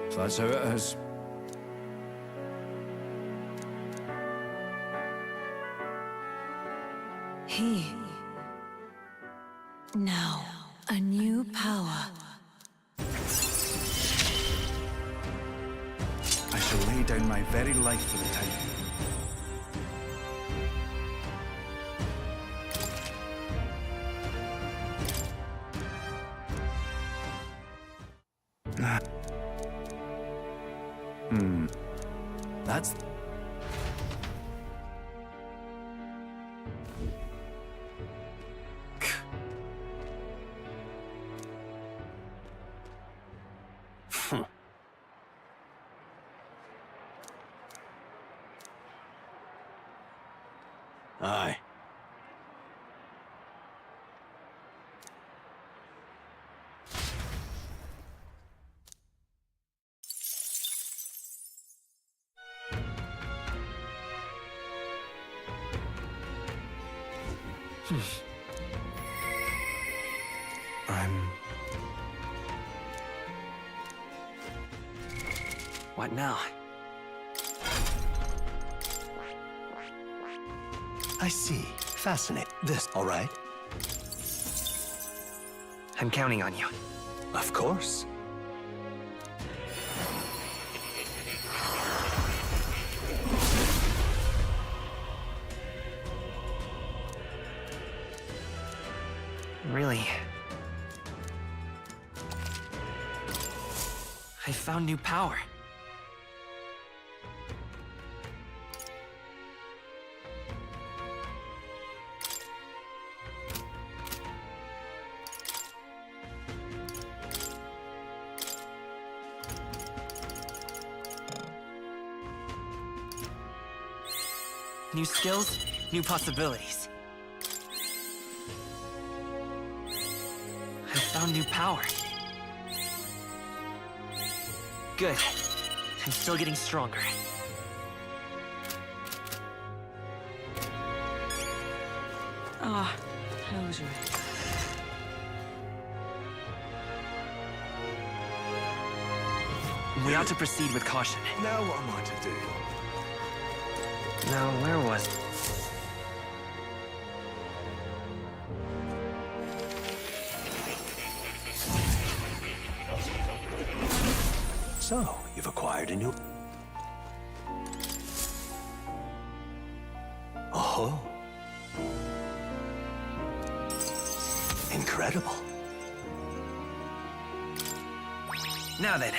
So that's how it is. He. Now, a new power. I shall lay down my very life for the time. That's... Aye. What now? I see. Fascinating. This, all right? I'm counting on you. Of course. Really? I found new power. New skills, new possibilities. I found new power. Good. I'm still getting stronger. Ah, closure. We ought to proceed with caution. Now what am I to do? Now, where was it? So, you've acquired a new... Oh. Incredible. Now then.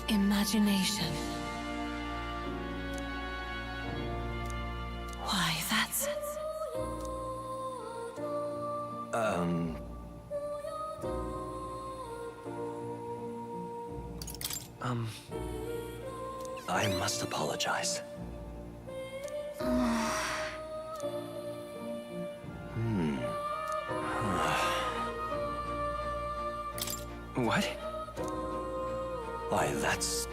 Imagination. Why, that's... I must apologize. What? Why, that's...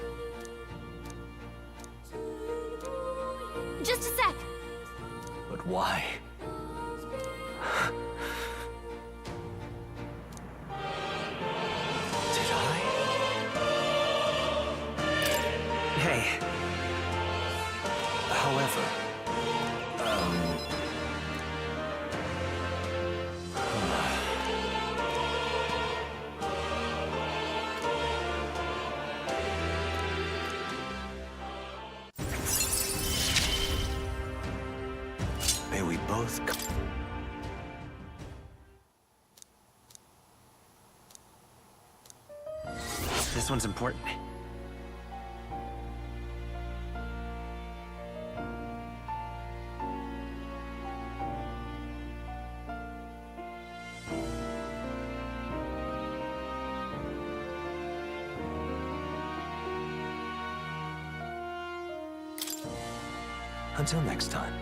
Just a sec. But why? Did I? Hey. However, may we both This one's important. Until next time.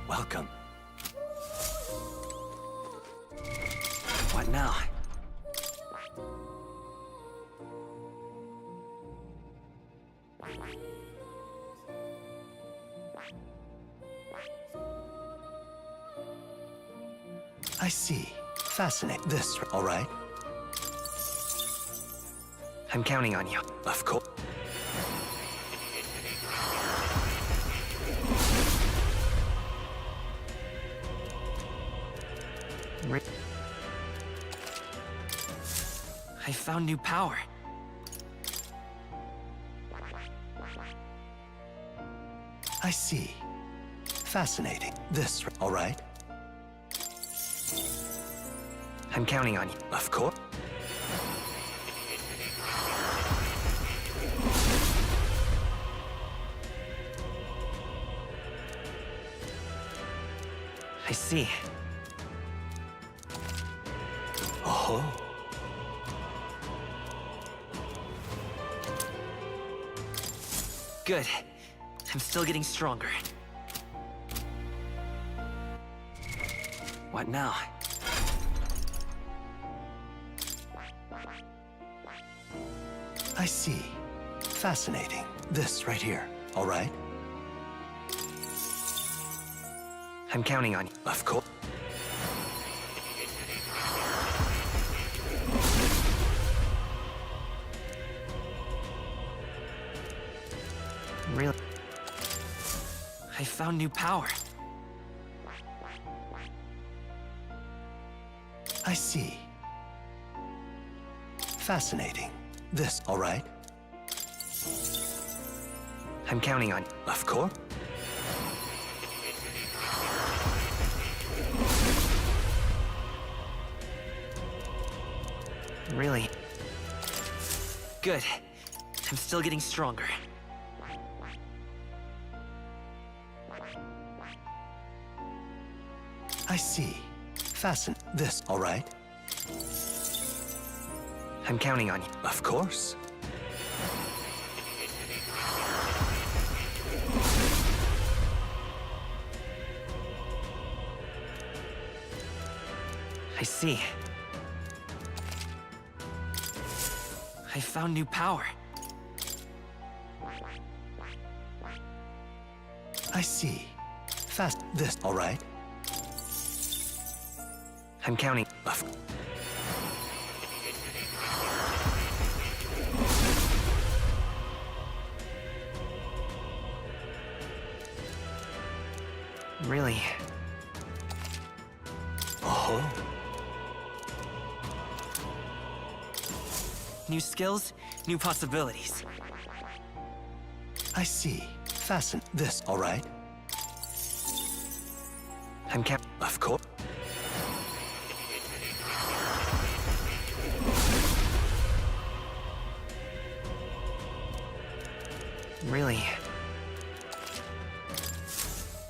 Welcome. What now? I see. Fascinating. This, all right? I'm counting on you. Of course. I found new power. I see. Fascinating. This, all right? I'm counting on you. Of course. I see. Oh. Good. I'm still getting stronger. What now? I see. Fascinating. This right here, all right? I'm counting on you. Of course. Really? I found new power. I see. Fascinating. This, all right? I'm counting on you. Of course. Really? Good. I'm still getting stronger. I see. Fasten this, all right? I'm counting on you. Of course. I see. I found new power. I see. Fast this, all right? I'm counting. Really? Oh. New skills, new possibilities. I see. Fasten this, all right? I'm counting. Of course. Really?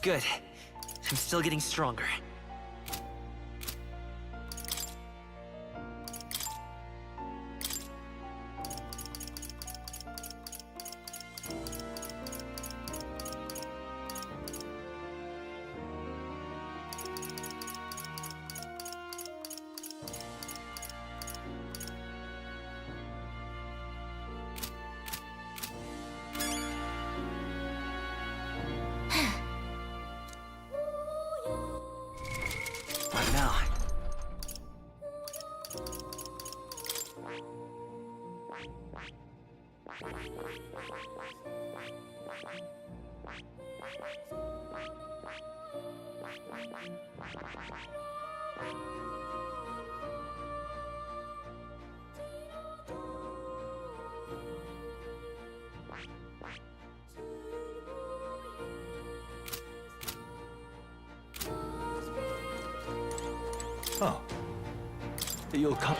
Good. I'm still getting stronger. now. Oh. You'll come.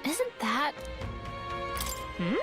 Isn't that... Hmm?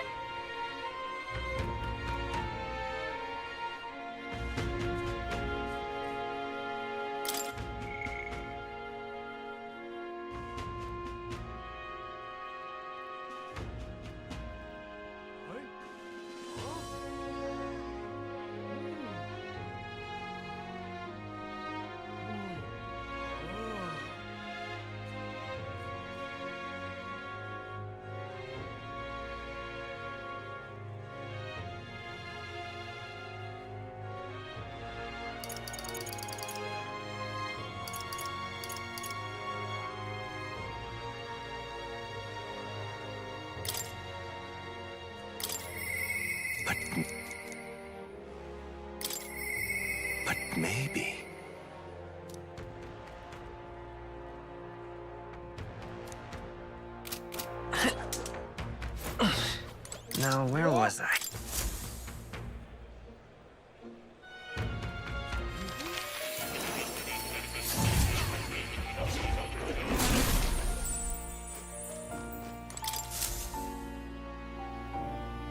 But maybe. Now, where was I?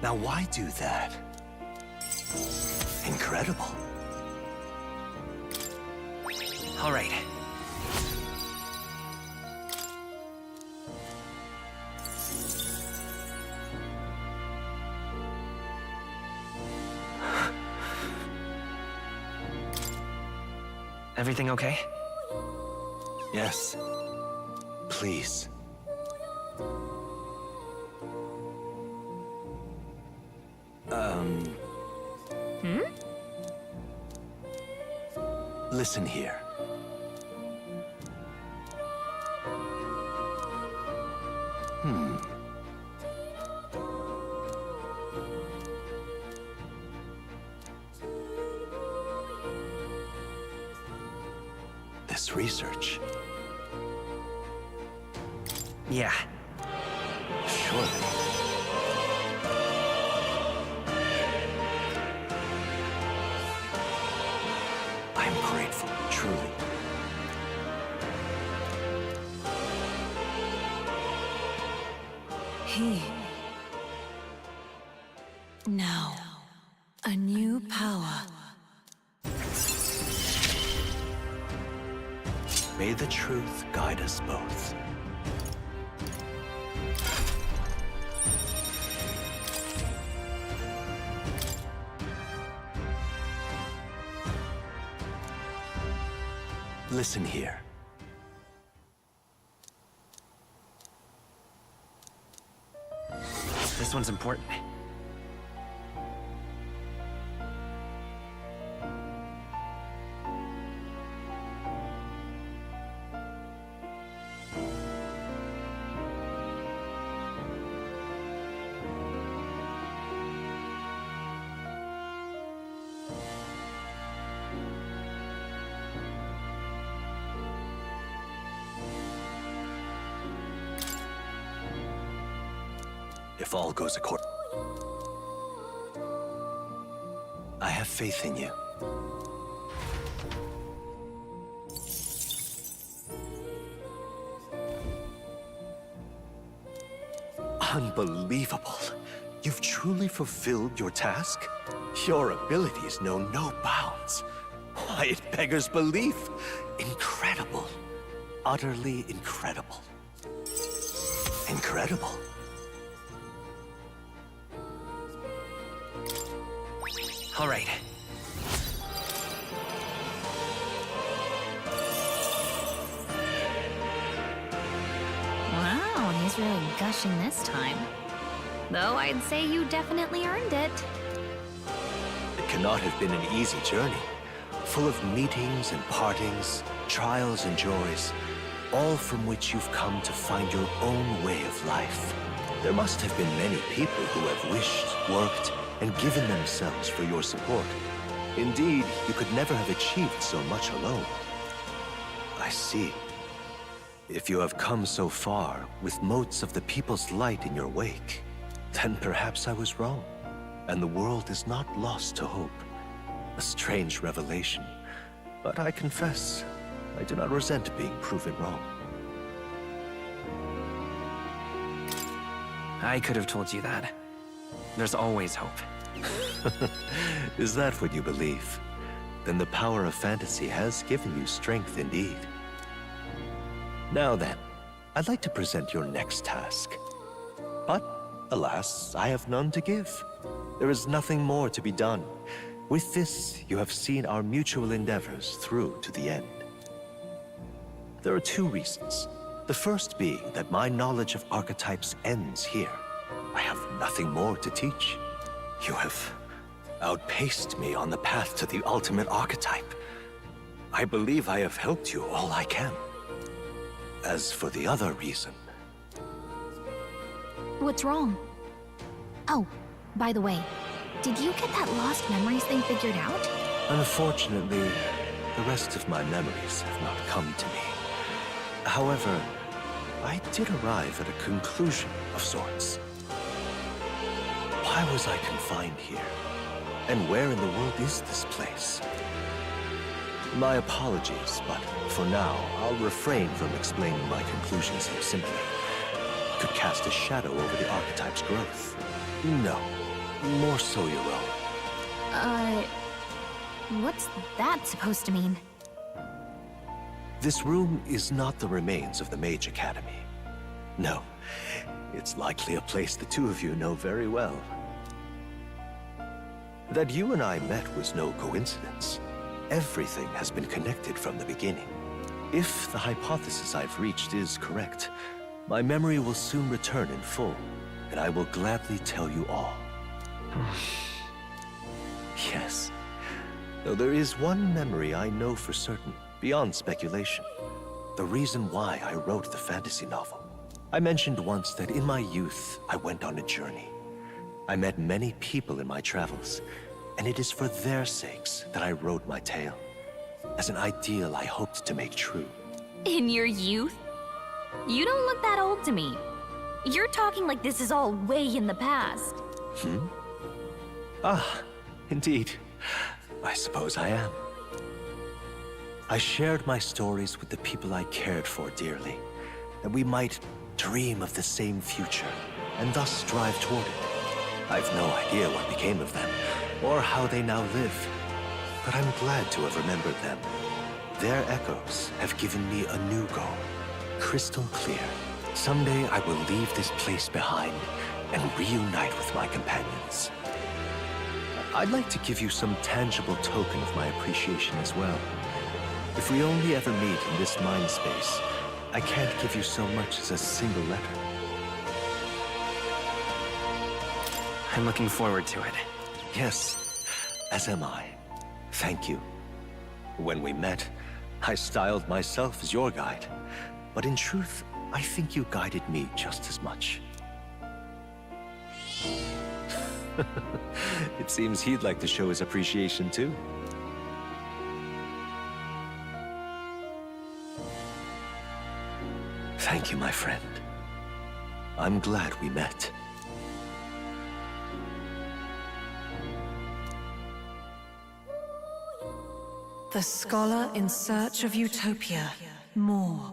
Now, why do that? Incredible. All right. Everything okay? Yes. Please. Hmm? Listen here. This research. Yeah. Surely. I'm grateful, truly. Now, a new power. May the truth guide us both. Listen here. This one's important. If all goes according, I have faith in you. Unbelievable. You've truly fulfilled your task? Your abilities know no bounds. Why, it beggars belief. Incredible. Utterly incredible. Incredible. All right. Wow, he's really gushing this time. Though I'd say you definitely earned it. cannot have been an easy journey, full of meetings and partings, trials and joys, all from which you've come to find your own way of life. There must have been many people who have wished, worked, and given themselves for your support. Indeed, you could never have achieved so much alone. I see. If you have come so far with motes of the people's light in your wake, then perhaps I was wrong, and the world is not lost to hope. A strange revelation, but I confess, I do not resent being proven wrong. I could have told you that. There's always hope. Is that what you believe? Then the power of fantasy has given you strength indeed. Now then, I'd like to present your next task. But, alas, I have none to give. There is nothing more to be done. With this, you have seen our mutual endeavors through to the end. There are two reasons. The first being that my knowledge of archetypes ends here. I have nothing more to teach. You have outpaced me on the path to the ultimate archetype. I believe I have helped you all I can. As for the other reason... What's wrong? Oh, by the way, did you get that lost memories thing figured out? Unfortunately, the rest of my memories have not come to me. However, I did arrive at a conclusion of sorts. Why was I confined here? And where in the world is this place? My apologies, but for now, I'll refrain from explaining my conclusion so simply. It could cast a shadow over the archetype's growth. No, more so your own. What's that supposed to mean? This room is not the remains of the Mage Academy. No, it's likely a place the two of you know very well. That you and I met was no coincidence. Everything has been connected from the beginning. If the hypothesis I've reached is correct, my memory will soon return in full, and I will gladly tell you all. Yes, though there is one memory I know for certain, beyond speculation. The reason why I wrote the fantasy novel. I mentioned once that in my youth, I went on a journey. I met many people in my travels, and it is for their sakes that I wrote my tale, as an ideal I hoped to make true. In your youth? You don't look that old to me. You're talking like this is all way in the past. Ah, indeed. I suppose I am. I shared my stories with the people I cared for dearly, that we might dream of the same future, and thus strive toward it. I've no idea what became of them, or how they now live, but I'm glad to have remembered them. Their echoes have given me a new goal, crystal clear. Someday I will leave this place behind and reunite with my companions. I'd like to give you some tangible token of my appreciation as well. If we only ever meet in this mind space, I can't give you so much as a single letter. I'm looking forward to it. Yes, as am I. Thank you. When we met, I styled myself as your guide, but in truth, I think you guided me just as much. It seems he'd like to show his appreciation too. Thank you, my friend. I'm glad we met. The scholar in search of utopia, more,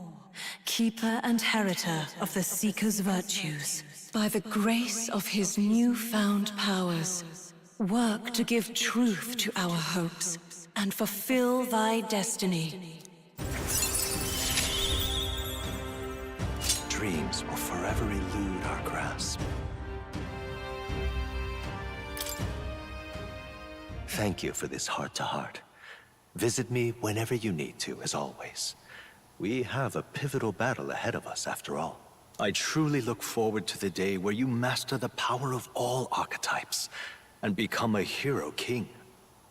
keeper and heriter of the seeker's virtues. By the grace of his newfound powers, work to give truth to our hopes and fulfill thy destiny. Dreams will forever elude our grasp. Thank you for this heart-to-heart. Visit me whenever you need to, as always. We have a pivotal battle ahead of us, after all. I truly look forward to the day where you master the power of all archetypes and become a hero king.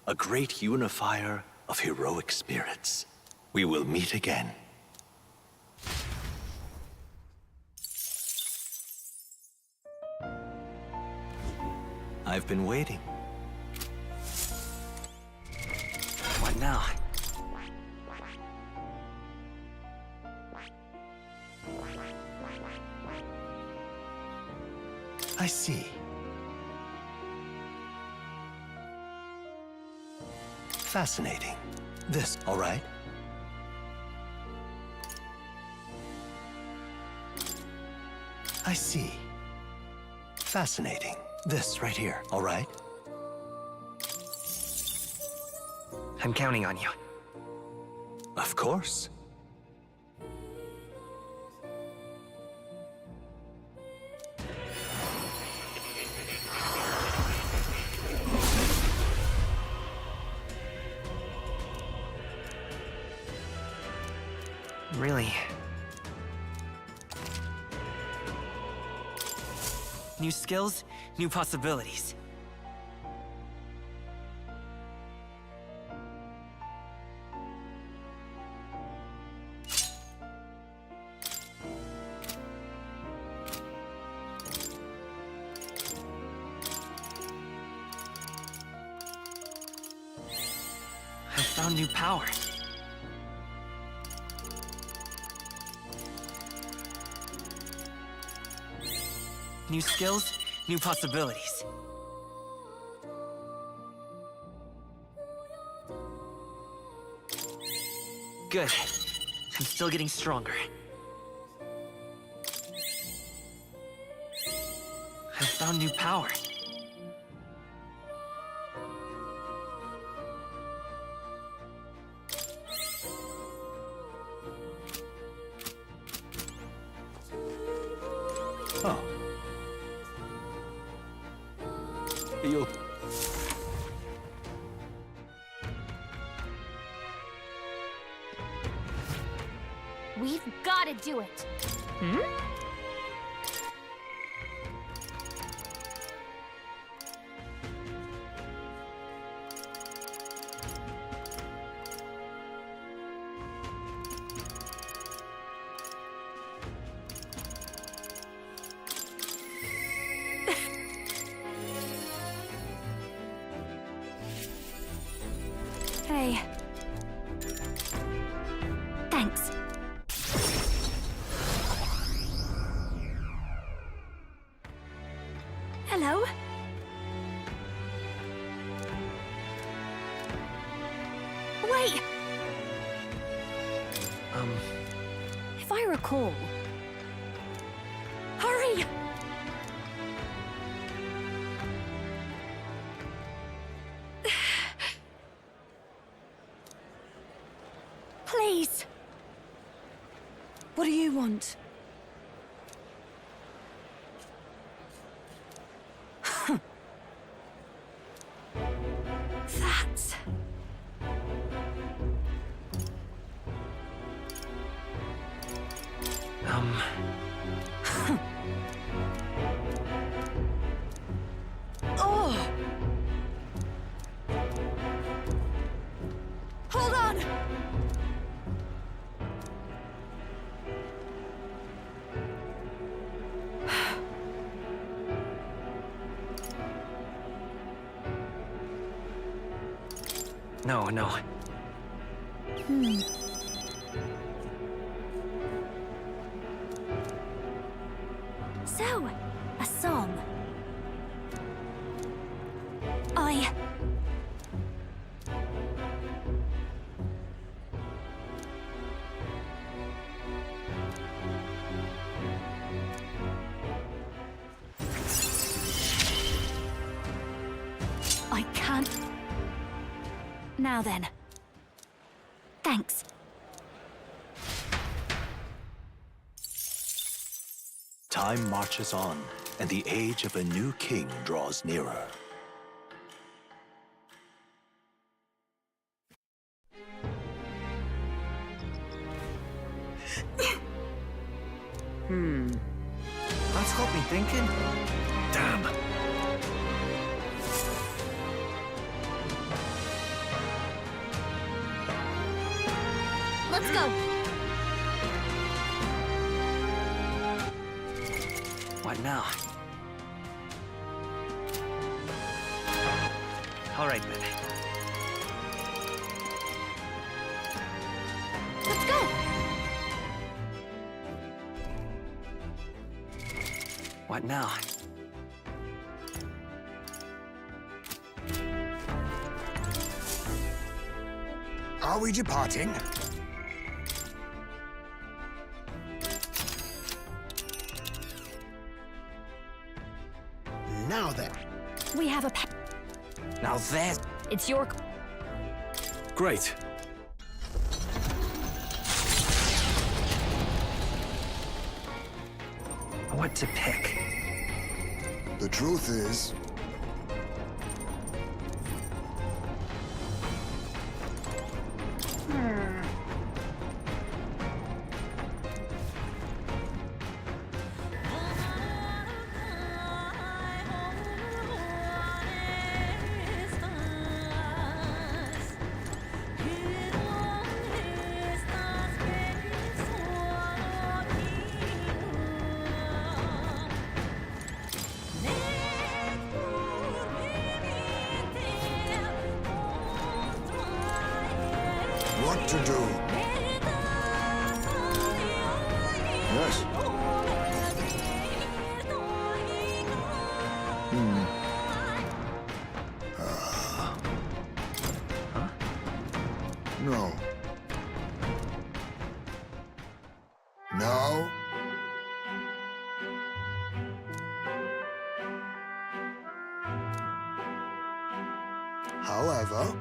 a great unifier of heroic spirits. We will meet again. I've been waiting. What now? I see. Fascinating. This, all right? I see. Fascinating. This right here, all right? I'm counting on you. Of course. Really? New skills, new possibilities. I found new power. New skills, new possibilities. Good. I'm still getting stronger. I found new power. Oh. You... We've got to do it. Hmm? Hey. Thanks. Hello? Wait! If I recall... Hurry! Please! What do you want? That's... Oh! Hold on! No, no. So, a song. I can't... Now then. Thanks. Time marches on, and the age of a new king draws nearer. That's got me thinking. Damn. Let's go. What now? All right, then. Let's go. What now? Are we departing? Now then. We have a Now there's... It's your... Great. What to pick? The truth is, what to do? Yes. No. No. However,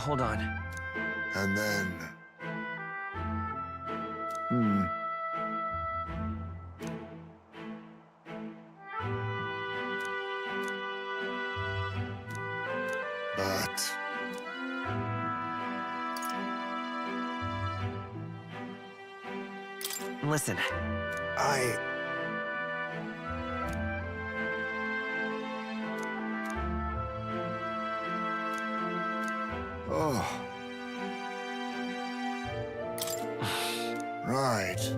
Hold on. and then... But... Listen. Oh. Right.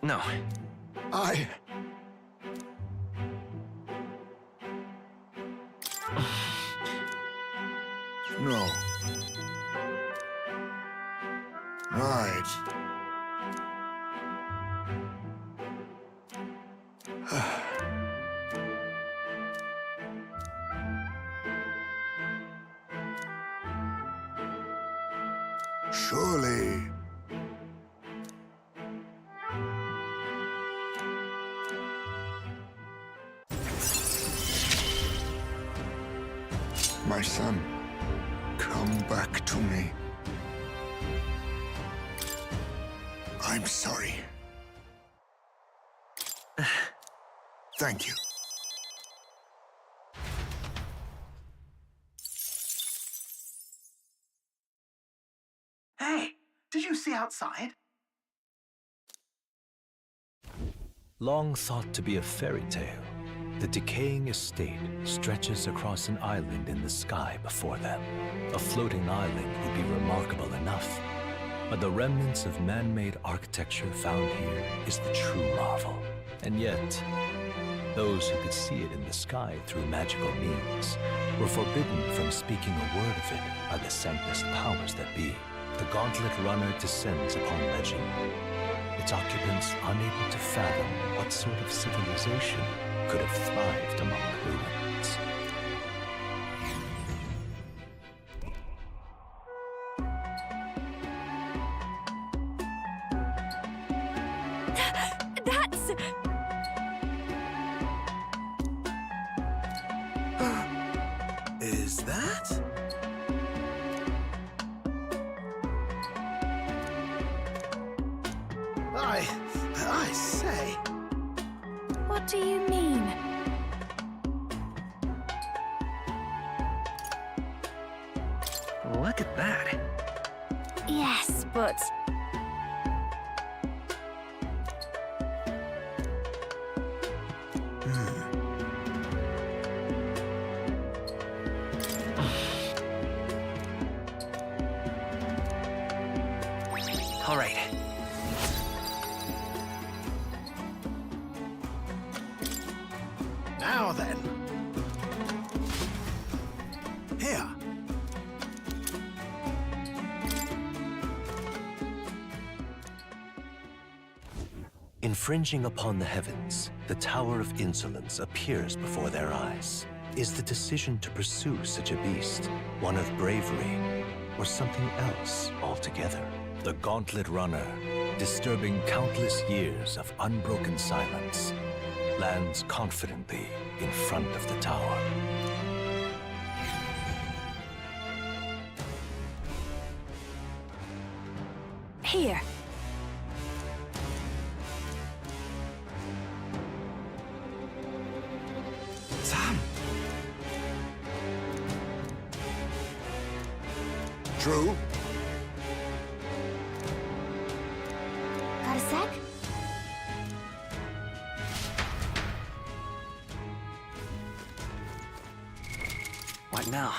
No. No. Right. Surely. My son, come back to me. I'm sorry. Thank you. Hey, did you see outside? Long thought to be a fairy tale, the decaying estate stretches across an island in the sky before them. A floating island would be remarkable enough, but the remnants of man-made architecture found here is the true marvel. And yet, those who could see it in the sky through magical means were forbidden from speaking a word of it by the sanctest powers that be. The gauntlet runner descends upon legend, its occupants unable to fathom what sort of civilization could have thrived among ruins. That's... Is that? I say. What do you mean? Look at that. Yes, but... All right. Now then. Here. Infringing upon the heavens, the Tower of Insolence appears before their eyes. Is the decision to pursue such a beast one of bravery, or something else altogether? The Gauntlet Runner, disturbing countless years of unbroken silence, lands confidently in front of the tower. Here. Sam. True. Got a sec? What now?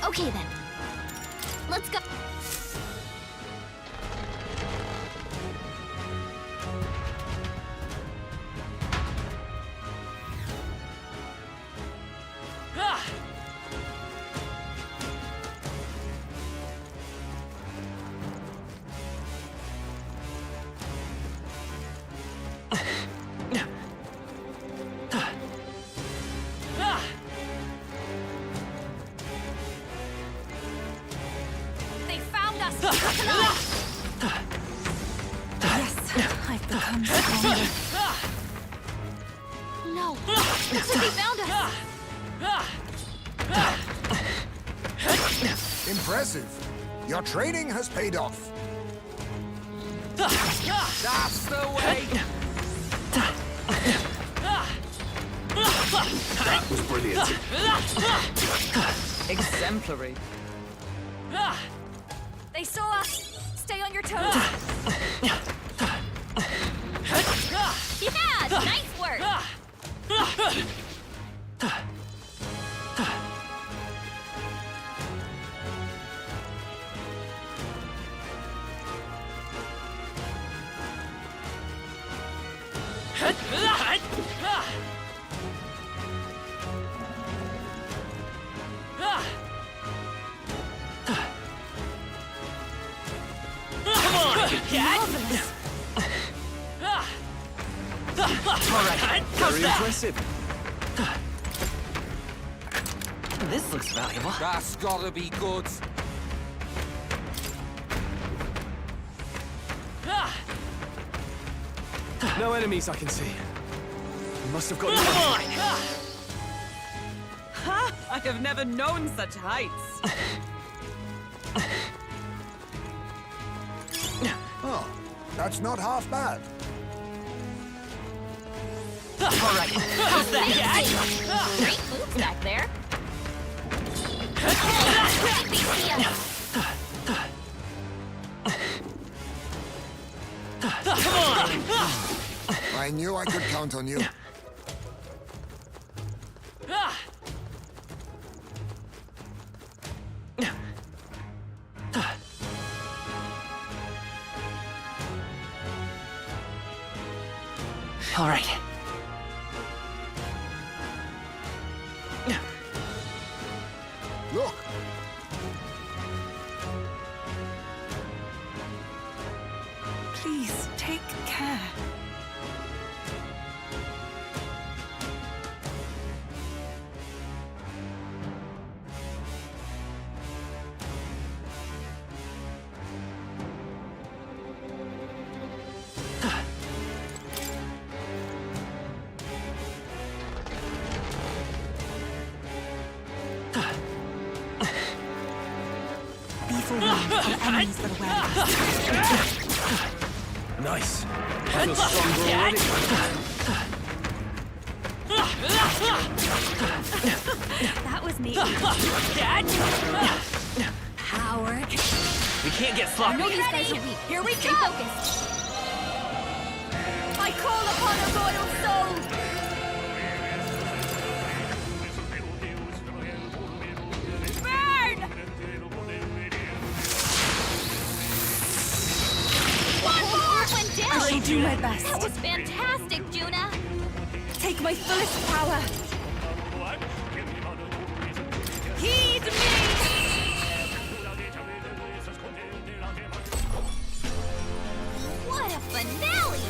Okay then. Let's go. I've become stronger. No! Looks like they found us! Impressive. Your training has paid off. That's the way! That was brilliant. Exemplary. They saw us! Stay on your toes! Yeah! Nice work! Very impressive. This looks valuable. That's gotta be good. No enemies I can see. You must have got... Ha! I have never known such heights. Oh, that's not half bad. All right. How's that? Great moves back there. Come on! I knew I could count on you. All right. Look. Please, take care. over our enemies that are wearing us. Nice. I feel stronger already. That was neat. Howard. We can't get sloppy. I know these guys are weak. Here we go. Focused. I call upon a royal soul. Burn! One more went down. I shall do my best. That was fantastic, Juna. Take my fullest power. Heed me. What a finale!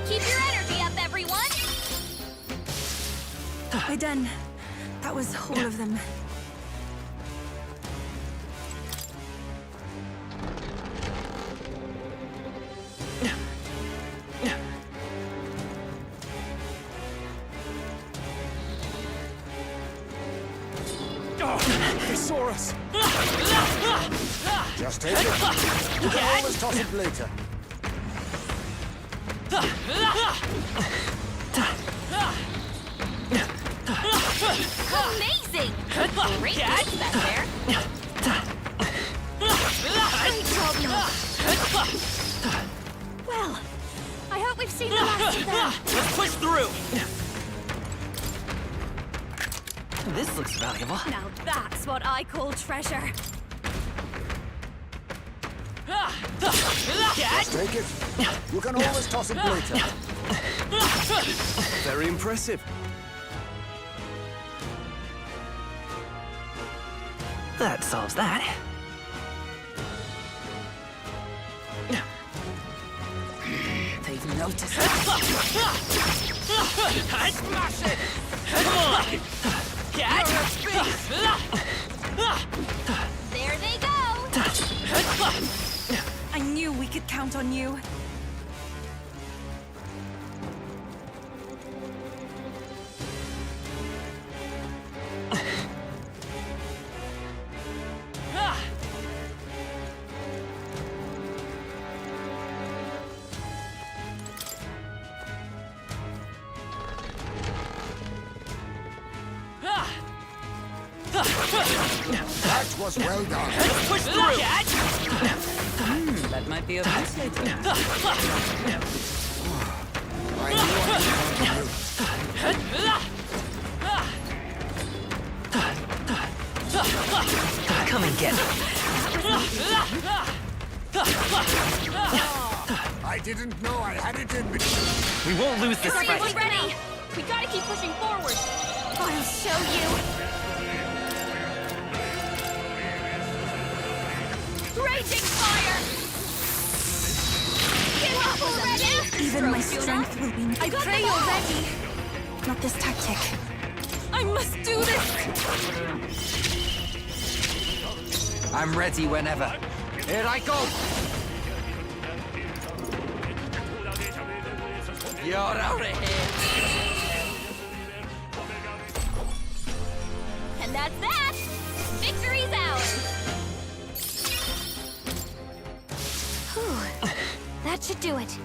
Keep your energy up, everyone! We're done. That was all of them. They saw us. Just take it. You can always toss it later. Amazing! Great move back there. Great job, Noah. Well, I hope we've seen the last of them. Let's push through. This looks valuable. Now that's what I call treasure. Just take it. You can always toss it later. Very impressive. That solves that. They've noticed. Smash it! Come on! Get There they go! I knew we could count on you. That was well done. push through! That might be of use later. I knew I Come and get me. I didn't know I had it in me. We won't lose this fight. Everyone ready! We gotta keep pushing forward. I'll show you. Raging fire! Get up already! Even my strength will be... I pray you're ready. Not this tactic. I must do this! I'm ready whenever. Here I go! You're out of here! And that's that! Victory's ours! Whew. That should do it.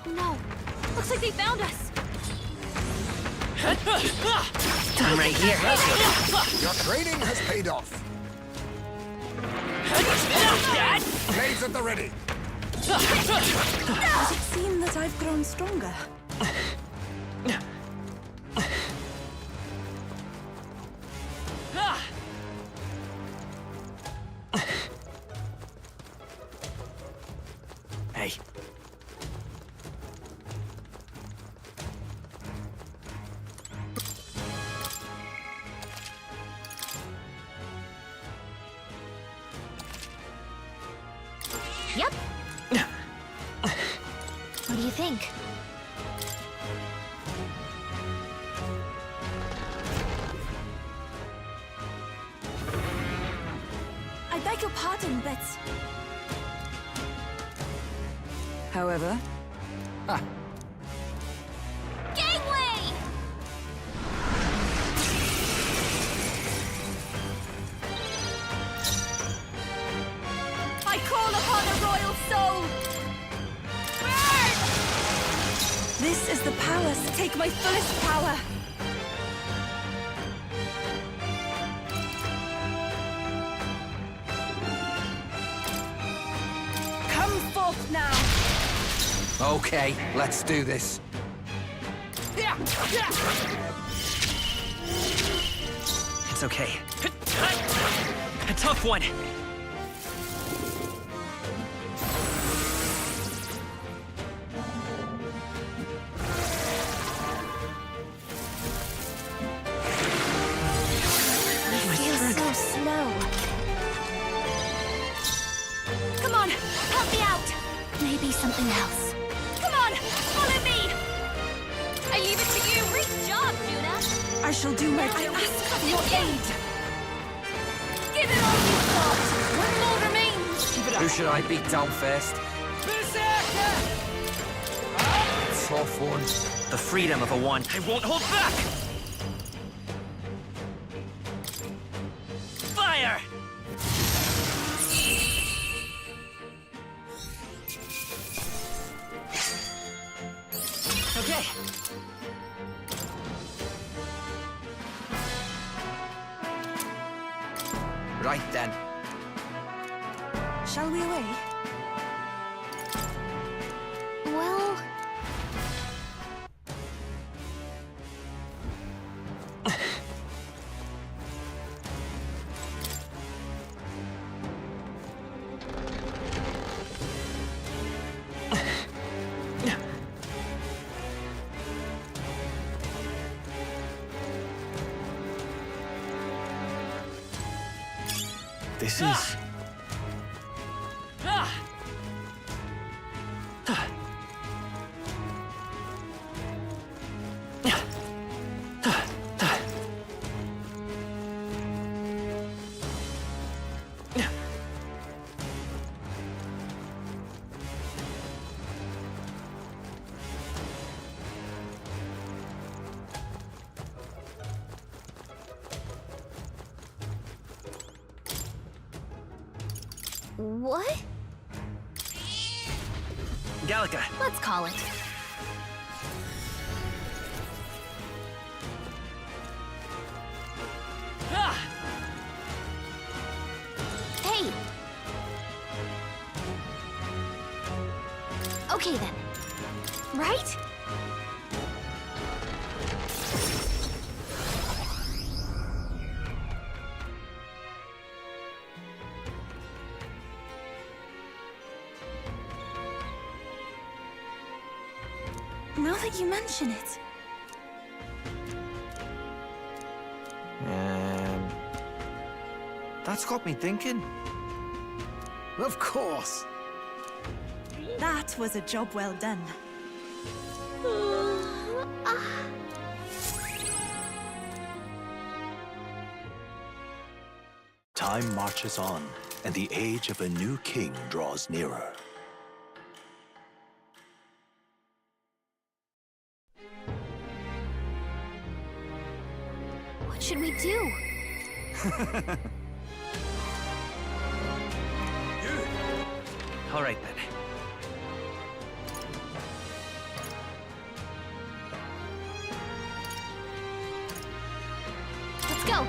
Oh no! Looks like they found us! I'm right here. Your training has paid off. Blades at the ready. Does it seem that I've grown stronger? Hey. Yep. What do you think? your pardon, but... However... Gangway! I call upon a royal soul! Burn! This is the palace. Take my fullest power. Come forth now. Okay, let's do this. It's okay. A tough one. So slow. Come on, help me out. Maybe something else. Come on, follow me. I leave it to you. Great job, Juna. I shall do my... I ask for your aid. Give it all you've got. One more remains. Who should I beat down first? Tough one. The freedom of a one. I won't hold back! Fire! Okay. Right then. Shall we away? Well... This is... What? Gallica. Let's call it. Hey! Okay then. Right? Now that you mention it. That's got me thinking. Of course. That was a job well done. Time marches on, and the age of a new king draws nearer. What should we do? All right then. Let's go.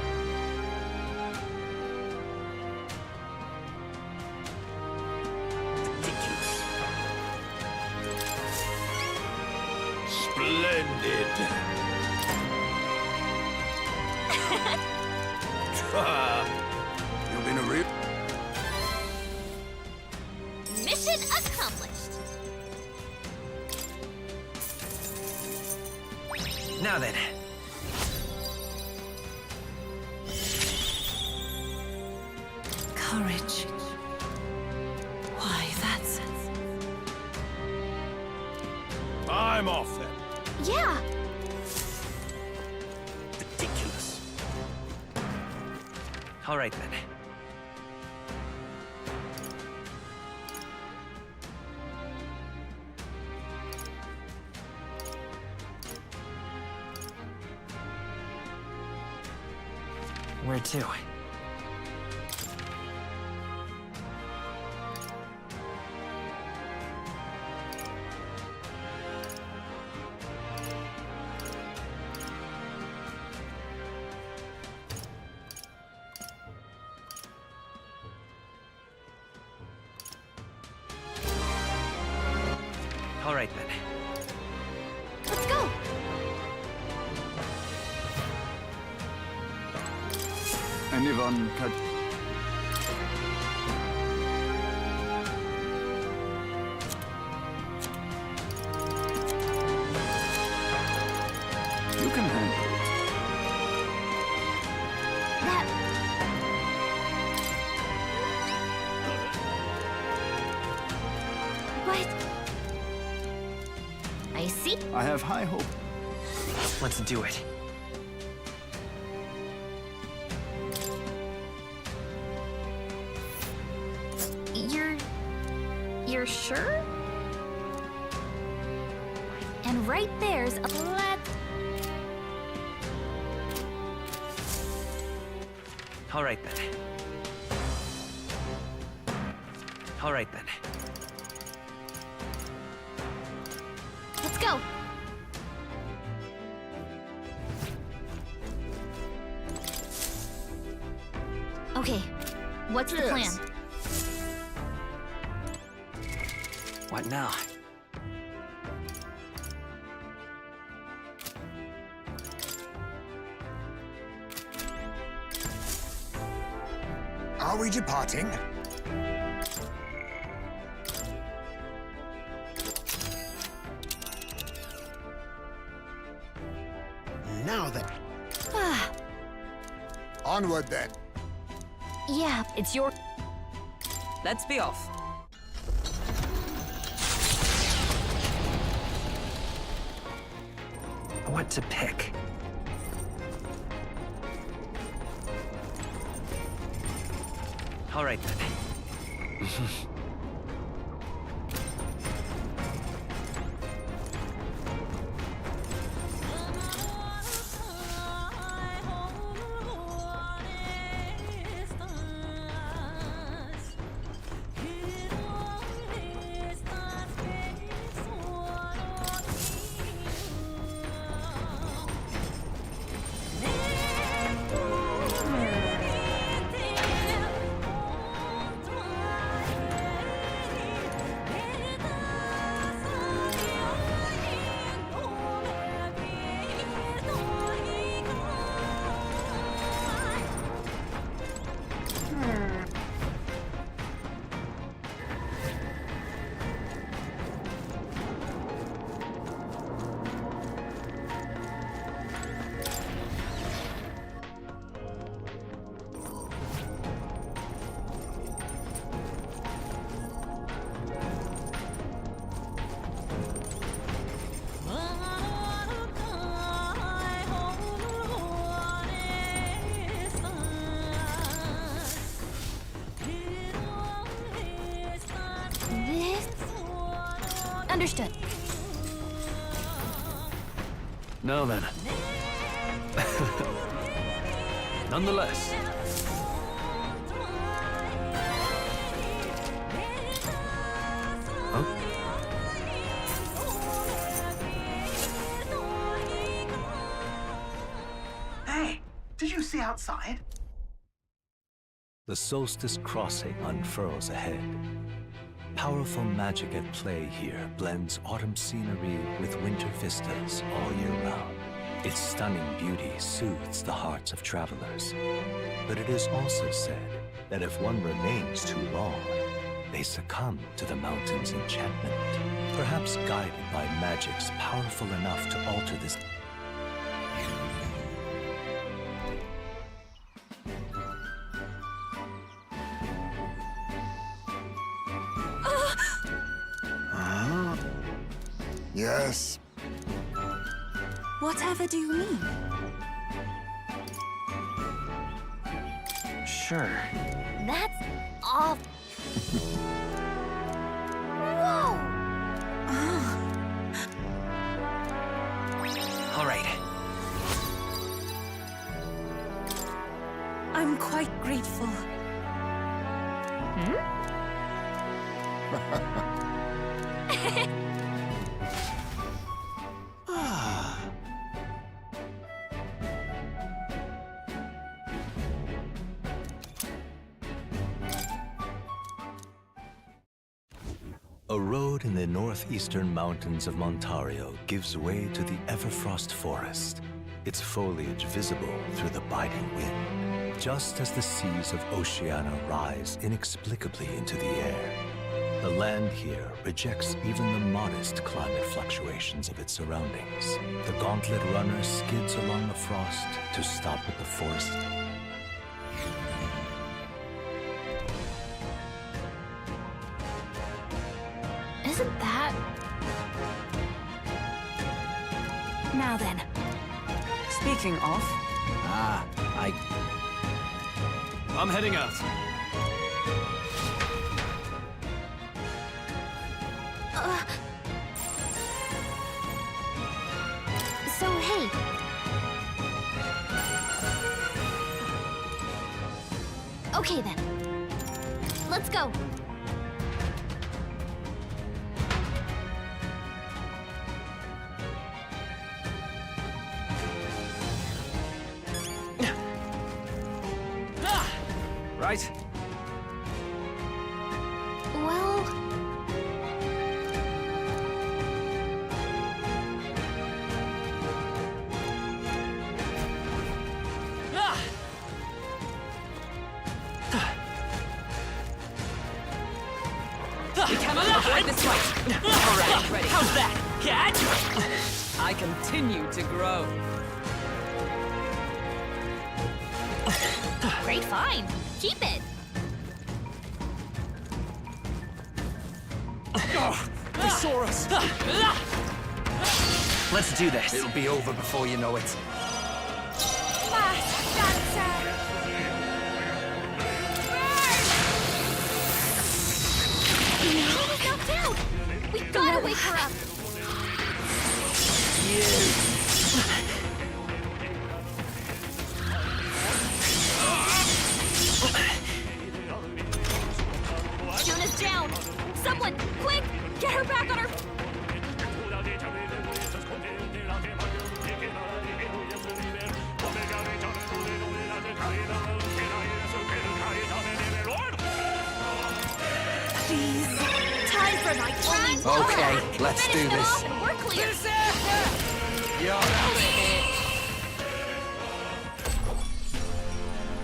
Splendid. You've been a real... Mission accomplished. Now then. Courage. Why, that's... I'm off then. Yeah. Ridiculous. All right then. Where to? All right then. Let's go! Anyone could... You can handle it. That... What? I see. I have high hope. Let's do it. You're sure? And right there's a All right then. All right then. Let's go. Okay, what's the plan? What now? Are we departing? Now then. Onward then. Yeah, It's your... Let's be off. What to pick? All right then. Understood. Now then. Nonetheless. Huh? Hey, did you see outside? The solstice crossing unfurls ahead. Powerful magic at play here blends autumn scenery with winter vistas all year round. Its stunning beauty soothes the hearts of travelers. But it is also said that if one remains too long, they succumb to the mountain's enchantment, perhaps guided by magics powerful enough to alter this. Yes. Whatever do you mean? Sure. That's off. Whoa! All right. I'm quite grateful. A road in the northeastern mountains of Montario gives way to the Everfrost Forest, its foliage visible through the biting wind, just as the seas of Oceania rise inexplicably into the air. The land here rejects even the modest climate fluctuations of its surroundings. The gauntlet runner skids along the frost to stop at the forest. Isn't that... Now then. Speaking of... I'm heading out. So, hey. Okay then. Let's go. Right? Well... We cannot avoid this fight. All right, ready. How's that? Cat? I continue to grow. Great find. Keep it. They saw us! Let's do this. It'll be over before you know it. Fast dancer. She was knocked out. We gotta wake her up. Juna's down. Someone, quick, get her back on her. Please. Time for my time. Okay, let's do this. We're clear.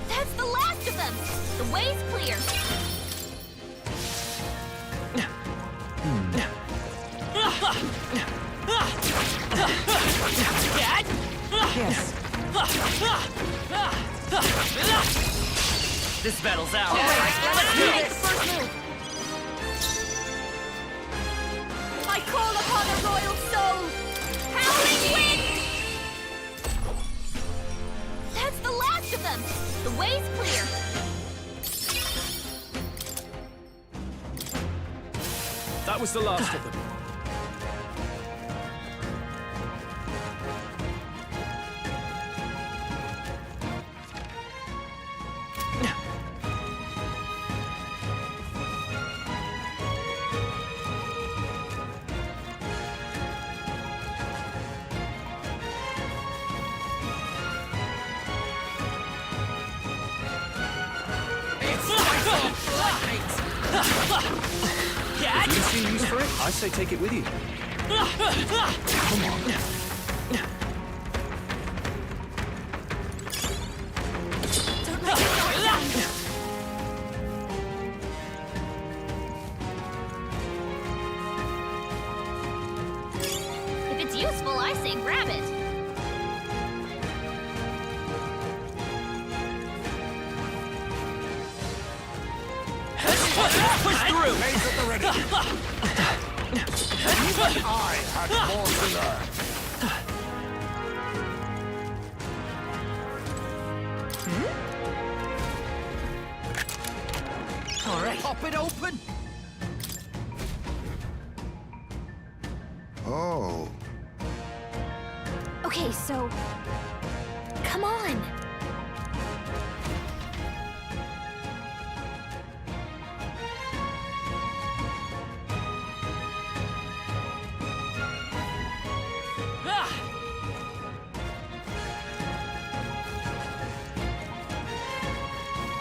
That's the last of them. The way's clear. Dad? Yes. This battle's ours. Let's do this. First move. I call upon a royal soul. Howling wind. That's the last of them. The way's clear. That was the last of them. If you see use for it, I say take it with you. Come on. If it's useful, I say grab it. Push through! Maids at the ready. Even I had more to learn. All right. Pop it open! Oh. Okay, so... Come on.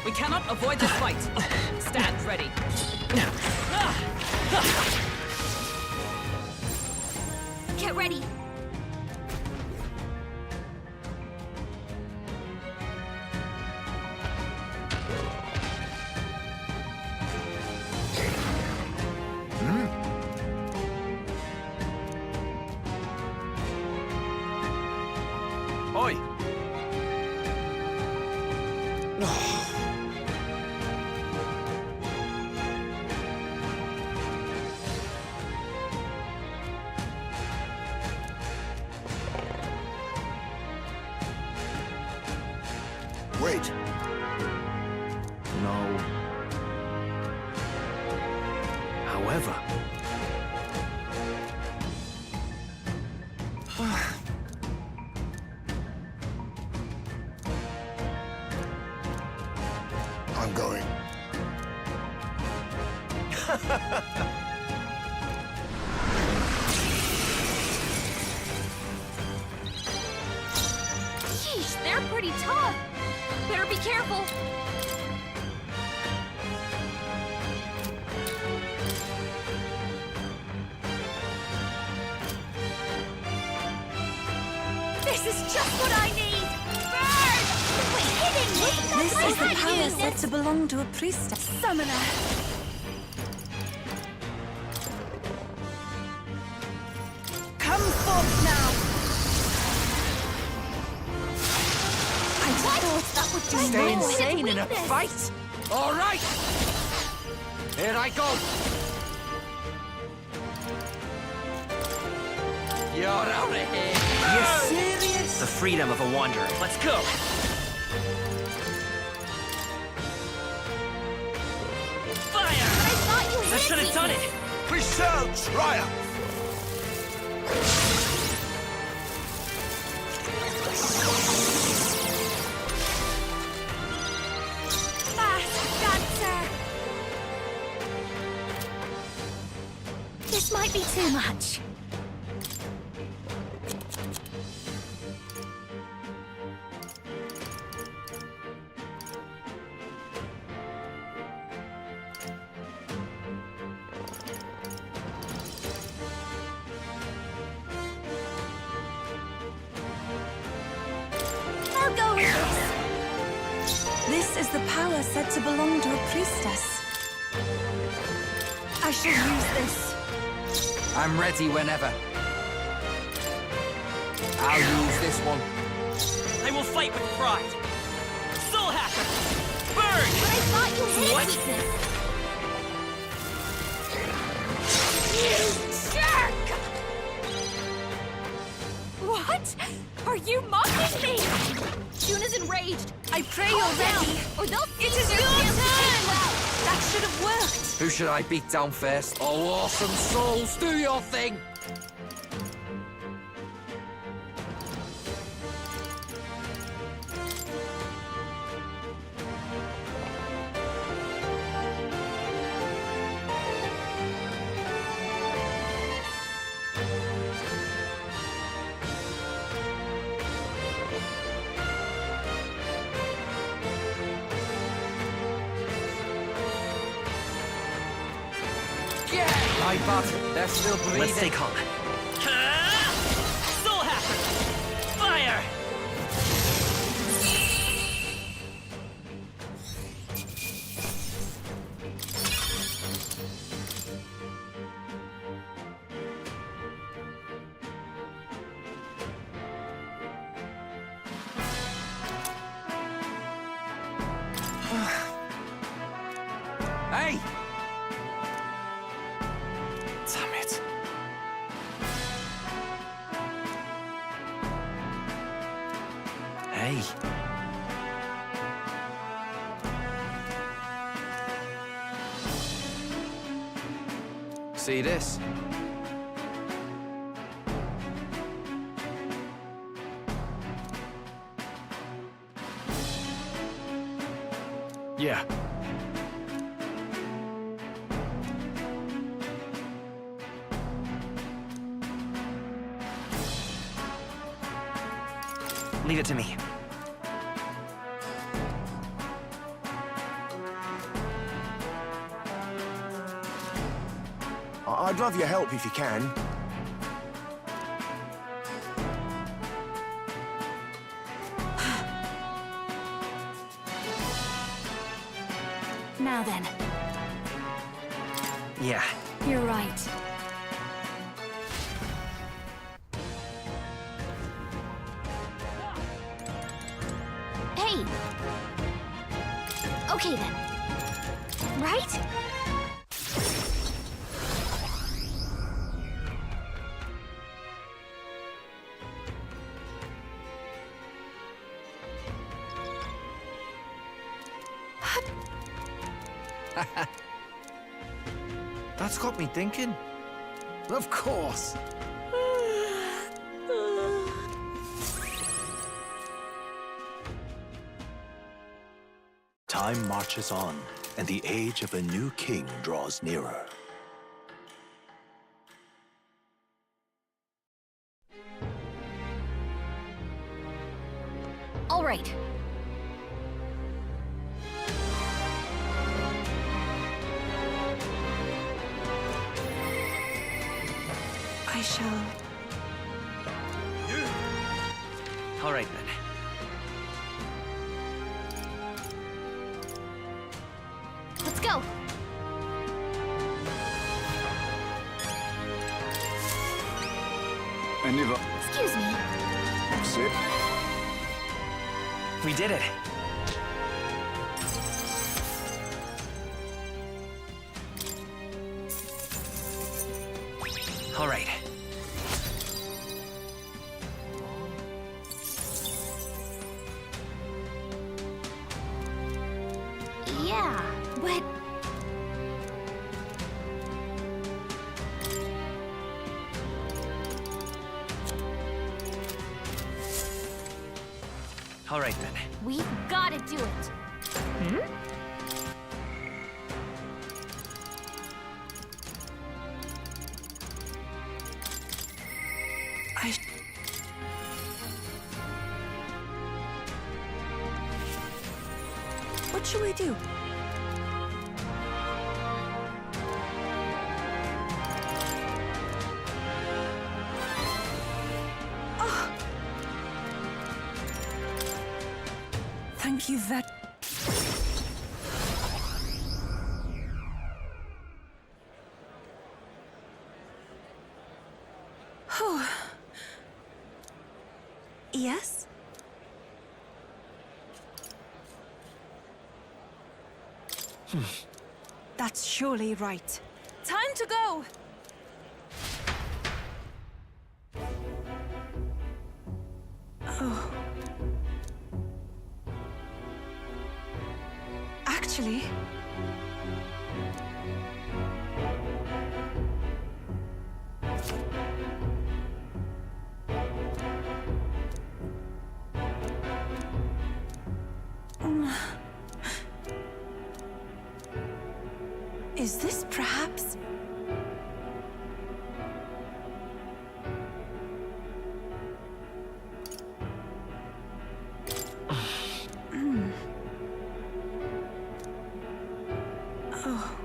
We cannot avoid this fight. Stand ready. Get ready. Oi! Wait. No. However... I'm going. Yeesh, they're pretty tough. Better be careful. This is just what I need. Burn! Quit hitting me! This is the power said to belong to a priestess. Summoner. Come forth now. I thought that would do Stay more. insane in a fight? All right! Here I go! You're out of here! You serious? The freedom of a wanderer. Let's go! Fire! I thought you That hit should have me. done it! We shall triumph! Fast dancer. This might be too much. I'll go with this. This is the power said to belong to a priestess. I shall use this. I'm ready whenever. I'll use this one. I will fight with pride! Soul Hacker! Burn! But I thought you hit What? weakness. You jerk! What? Are you mocking me? Yuna's enraged. I pray you're ready, or they'll see it is your turn. That should have worked. Who should I beat down first? Oh, awesome souls, do your thing! My bad, they're still bleeding. Let's stay calm. Soul Hacker! Fire! Hey! Damn it. Hey. See this? Yeah. Leave it to me. I'd love your help if you can. Now then. Yeah. You're right. Hey! Okay then. Right? That's got me thinking. Of course. Time marches on, and the age of a new king draws nearer. All right. I shall... All right, then. Let's go. Excuse me. Sit. We did it. All right. Yeah, but... All right, then. We've gotta do it. Hmm? What should we do? Oh. Thank you very... Oh. Yes? That's surely right. Time to go! Oh. Actually... Is this perhaps... Oh.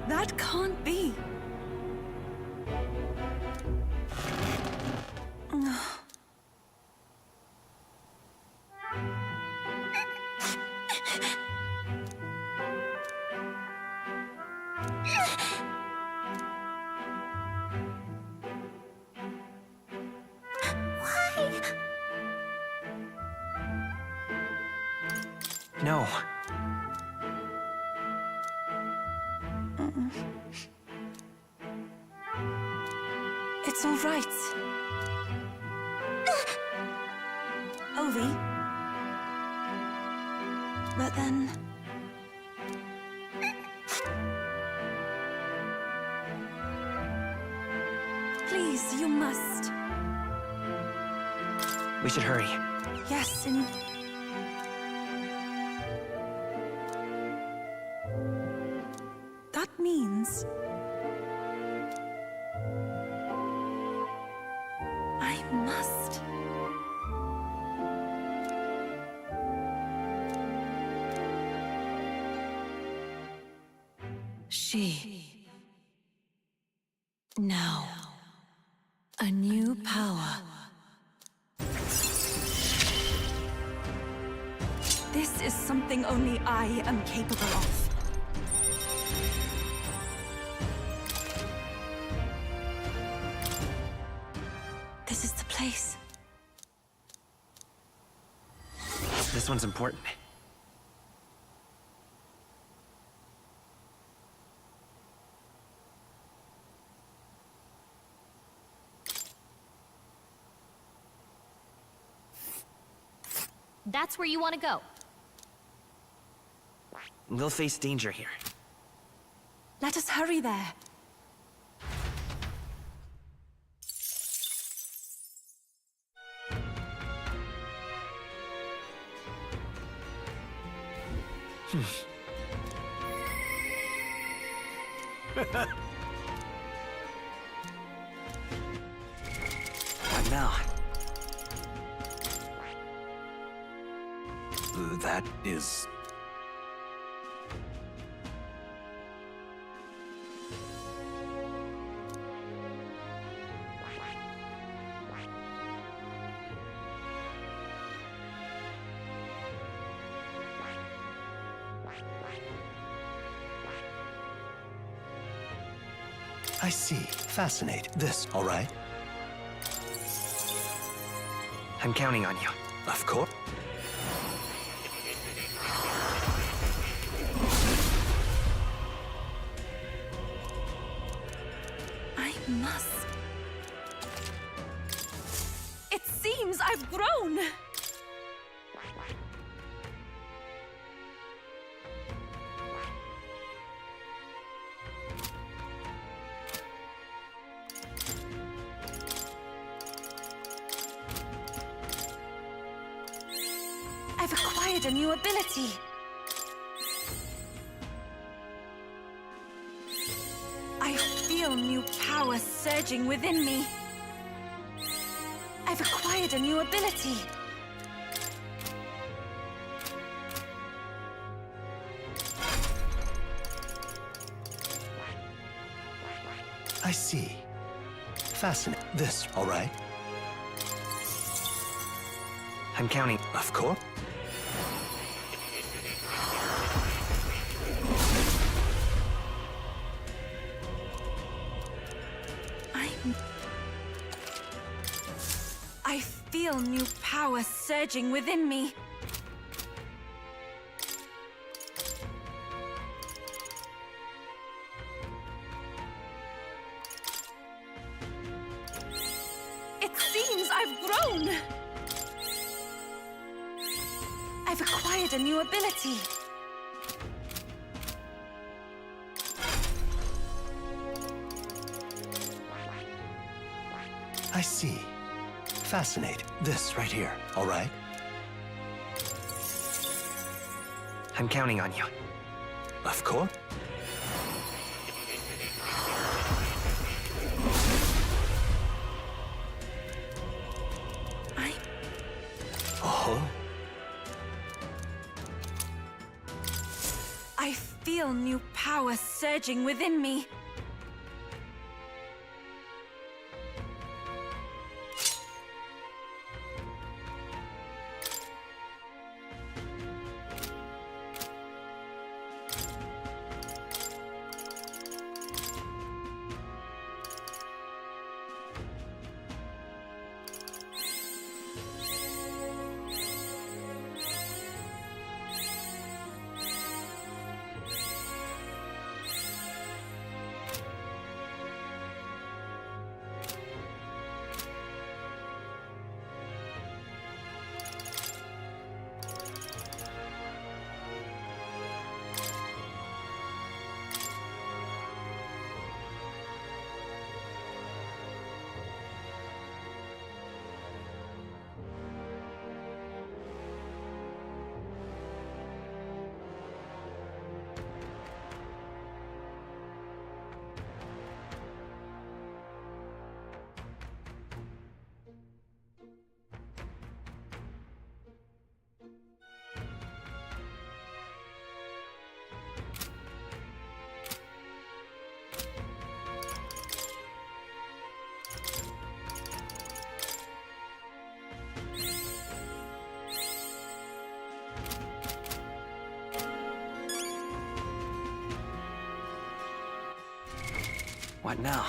That can't be. No. It's all right. Ovi. But then... Please, you must. We should hurry. Yes, and... That means... I must. She Now, a new power. This is something only I am capable of. This is the place. This one's important. That's where you want to go. We'll face danger here. Let us hurry there. What now? That is... I see. Fascinate. This, all right? I'm counting on you. Of course. I must. It seems I've grown. I've acquired a new ability. I feel new power surging within me. I've acquired a new ability. I see. Fascinate. This, all right? I'm counting. Of course. I feel new power surging within me. It seems I've grown. I've acquired a new ability. I see. Fascinate. This right here, all right? I'm counting on you. Of course. I feel new power surging within me. What now?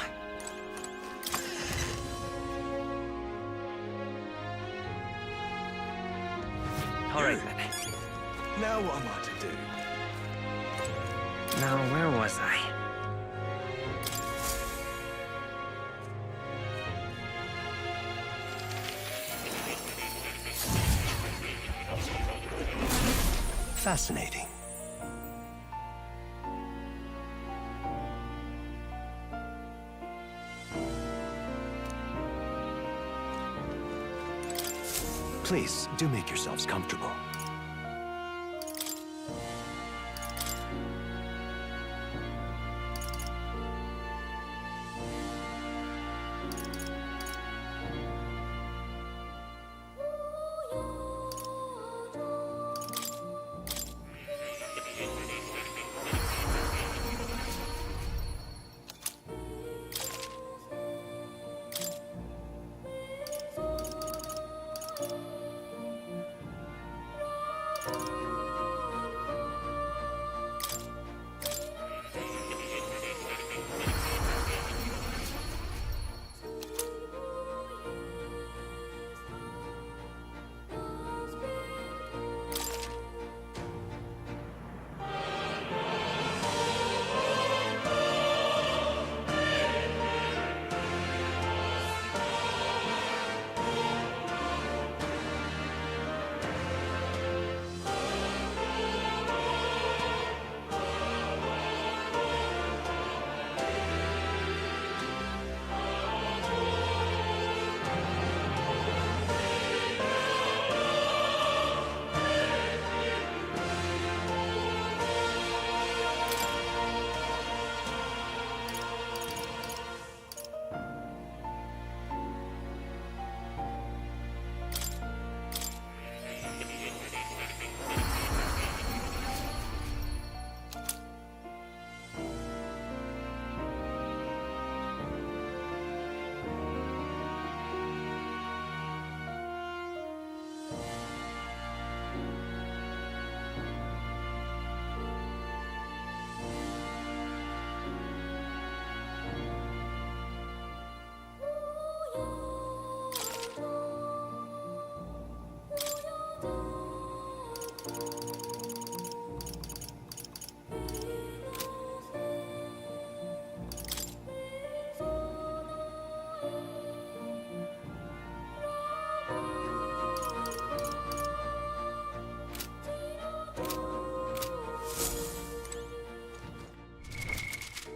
All right, then. Now what am I to do? Now, where was I? Fascinating. Please, do make yourselves comfortable.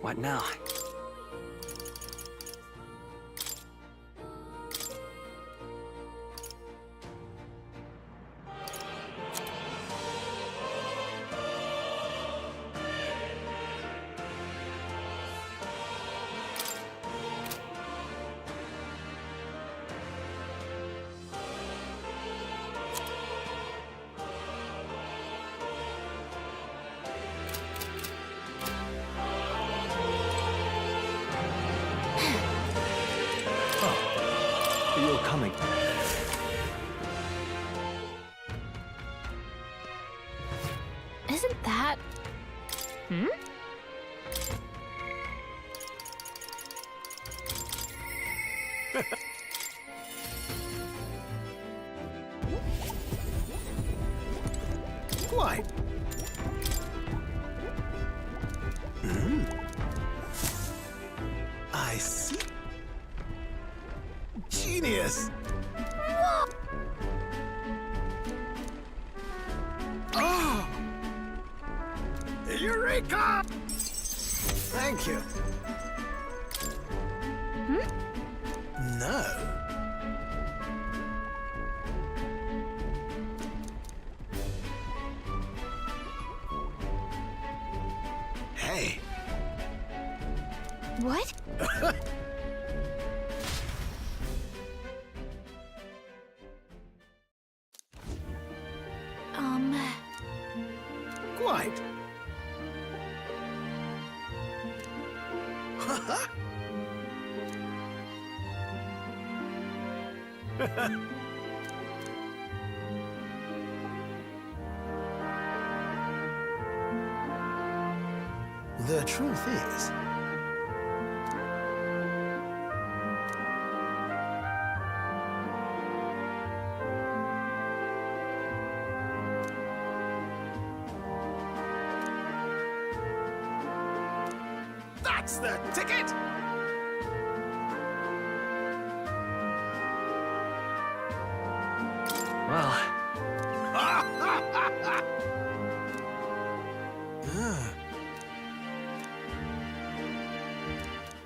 What now? You're coming. Isn't that... Hmm? Quite. I see. Genius! Oh! Eureka! Thank you. No. Hey. What? Quite. The truth is, That's the ticket! Well,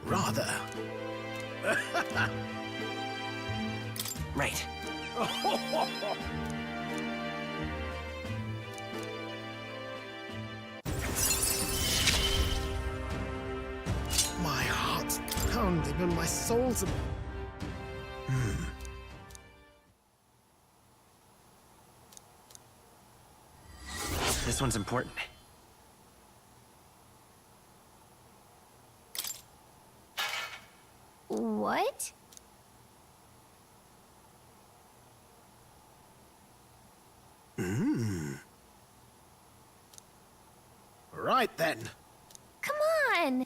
Rather. right. My heart's pounding and my soul's... This one's important. What? Right then. Come on!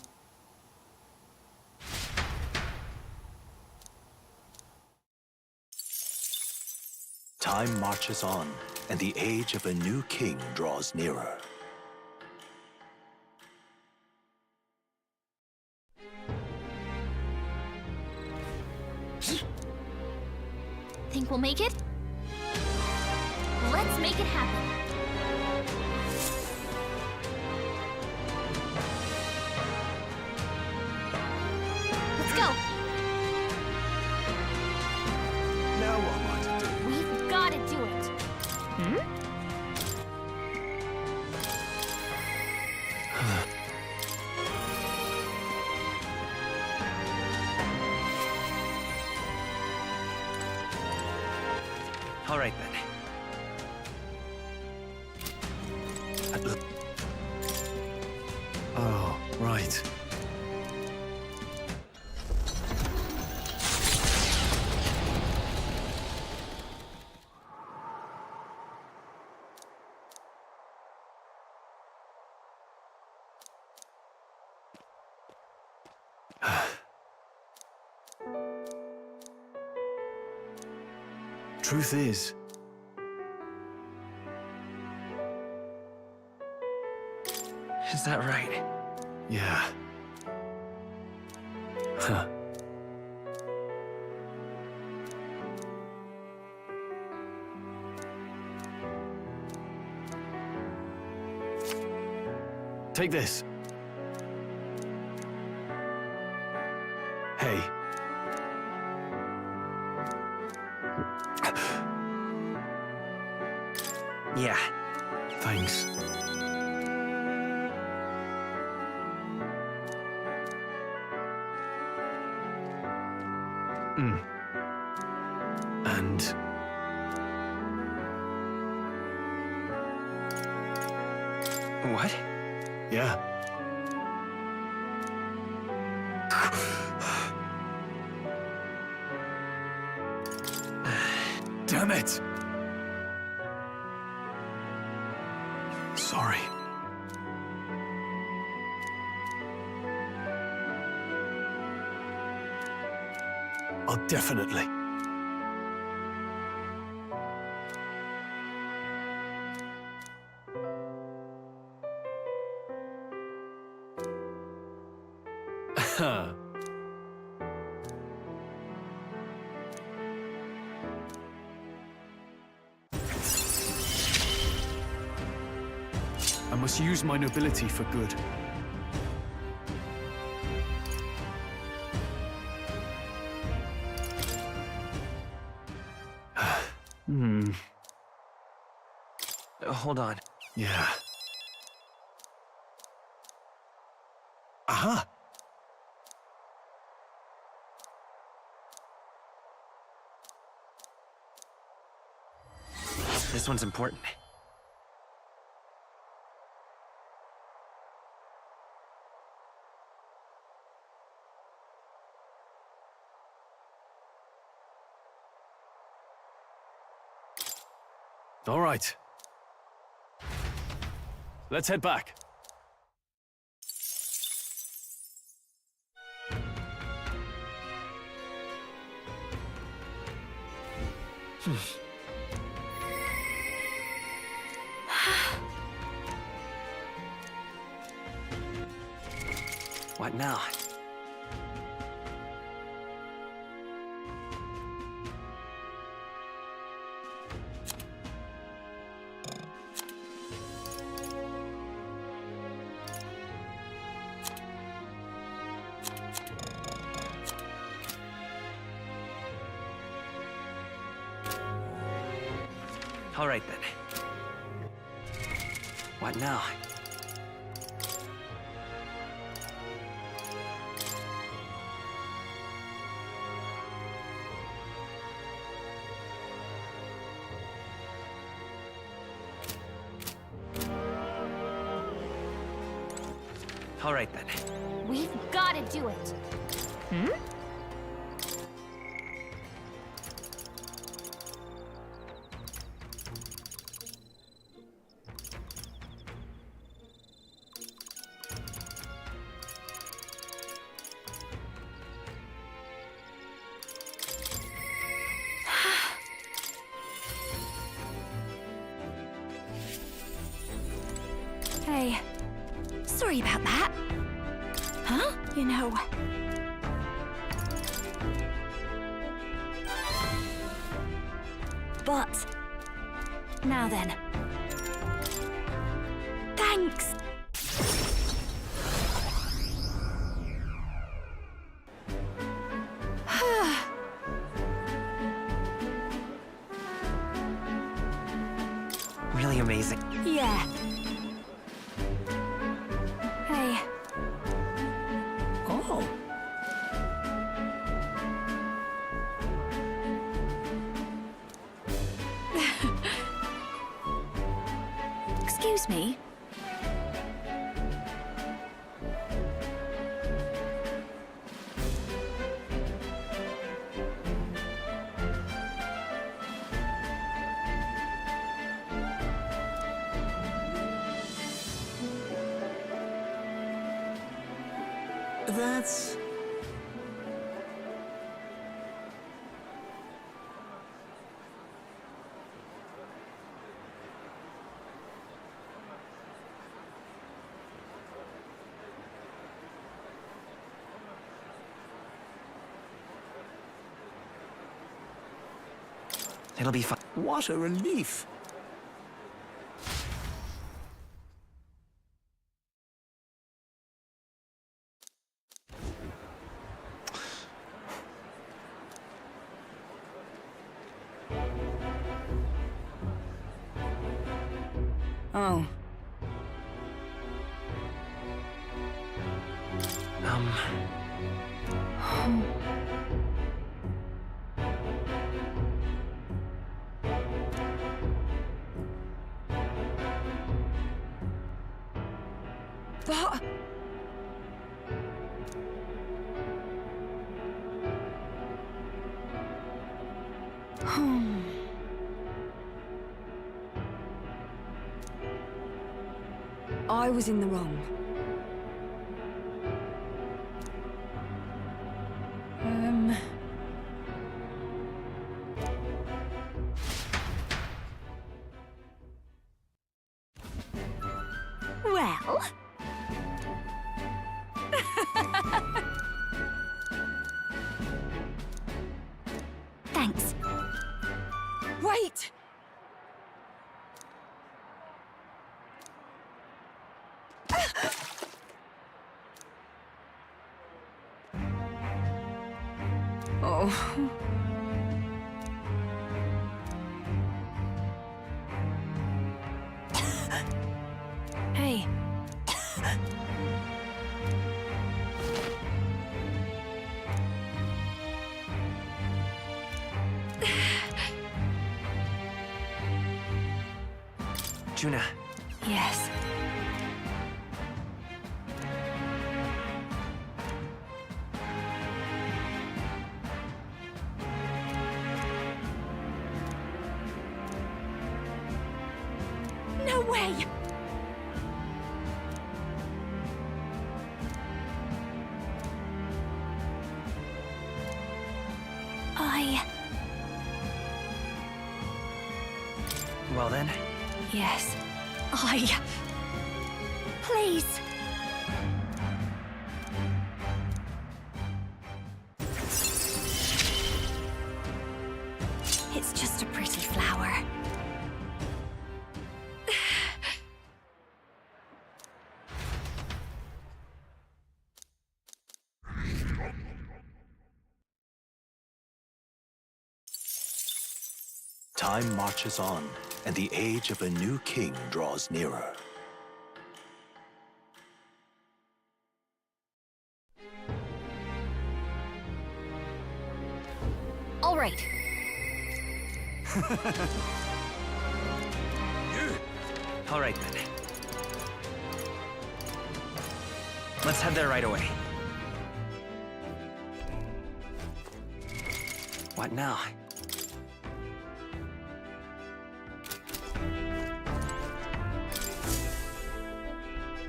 Time marches on, and the age of a new king draws nearer. Think we'll make it? Let's make it happen. Let's go! Now what am I to do? We've got to do it. All right, then. Oh, right. Truth is, is that right? yeah. Huh. Take this. Hey. Yeah. Thanks. And... What? yeah. Damn it! Sorry. I'll definitely. I must use my nobility for good. Hold on. Yeah. Aha! This one's important. All right. Let's head back. What now? All right, then. What now? All right, then. We've got to do it. Hmm? Hey, sorry about that. Huh? You know... But... Now then. Thanks! Really amazing. Yeah. Hey. Oh. Excuse me? That's... It'll be fun. What a relief. Oh. But... I was in the wrong. Well... Thanks. Wait! Oh. Hey. Juna. Yes. No way! Well then. Yes. Please. It's just a pretty flower. Time marches on, and the age of a new king draws nearer. All right. All right, then. Let's head there right away. What now?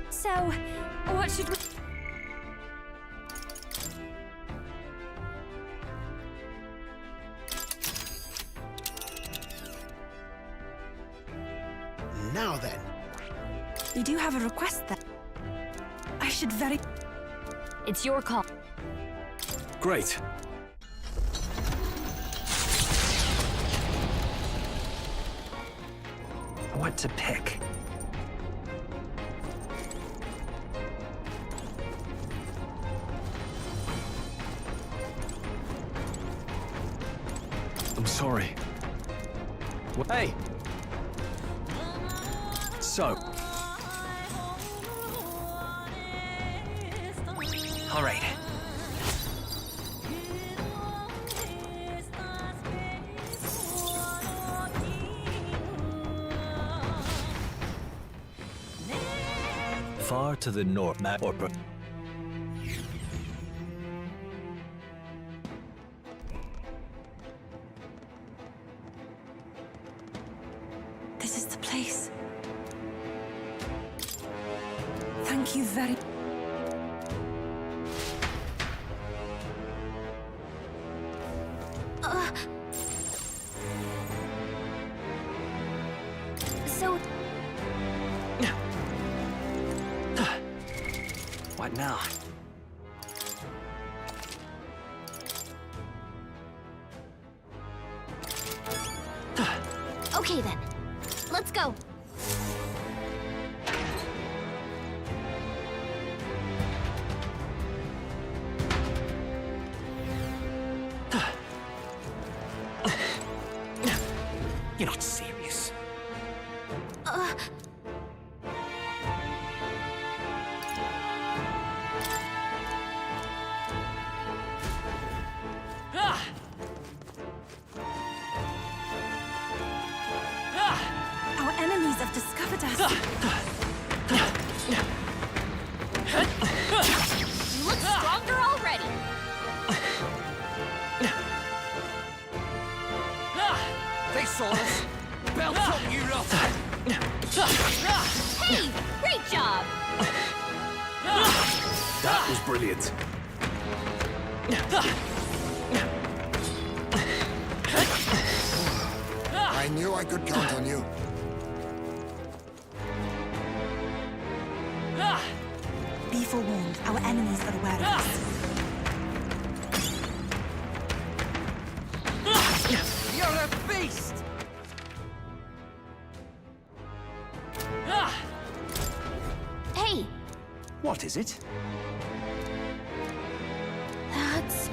So, what should we... Now then. We do have a request then. I should very... It's your call. Great. What to pick? I'm sorry. Hey! So, all right. Far to the north, This is the place. Thank you very... So... What now? Okay then. Let's go. You're not serious. Our enemies have discovered us. You look stronger already. They saw us. Belt up, you lot. Hey, great job. that was brilliant. I knew I could count on you. Be forewarned, our enemies are aware of us. You're a beast! Hey! What is it? That's...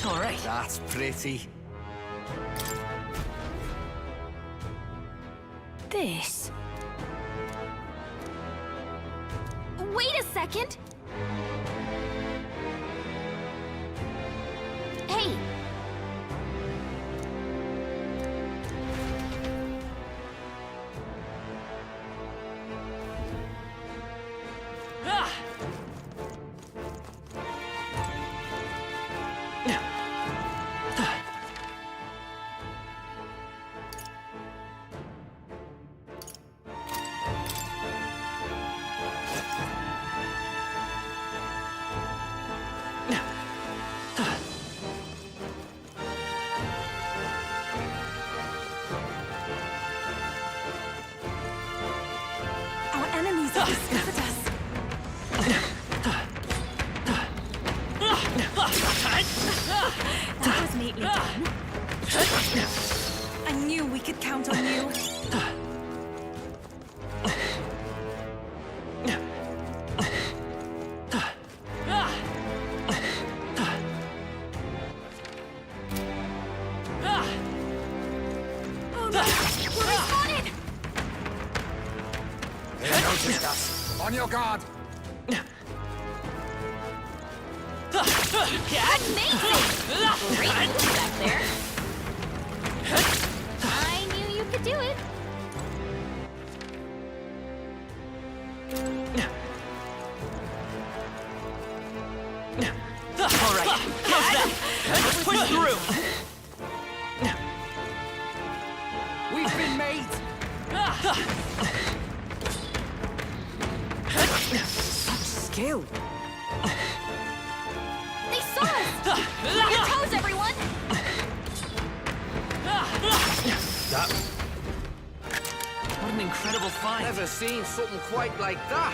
All right. That's pretty. This. Wait a second! Hey! Our enemies have discovered us. That was neatly done. I knew we could count on you. Oh no! We're respawning! They noticed us. On your guard. Amazing! Great move back there. I knew you could do it. All right. How's that? Let's push through. We've been made. Such skill. They saw us! On your toes, everyone! That. What an incredible find. Never seen something quite like that.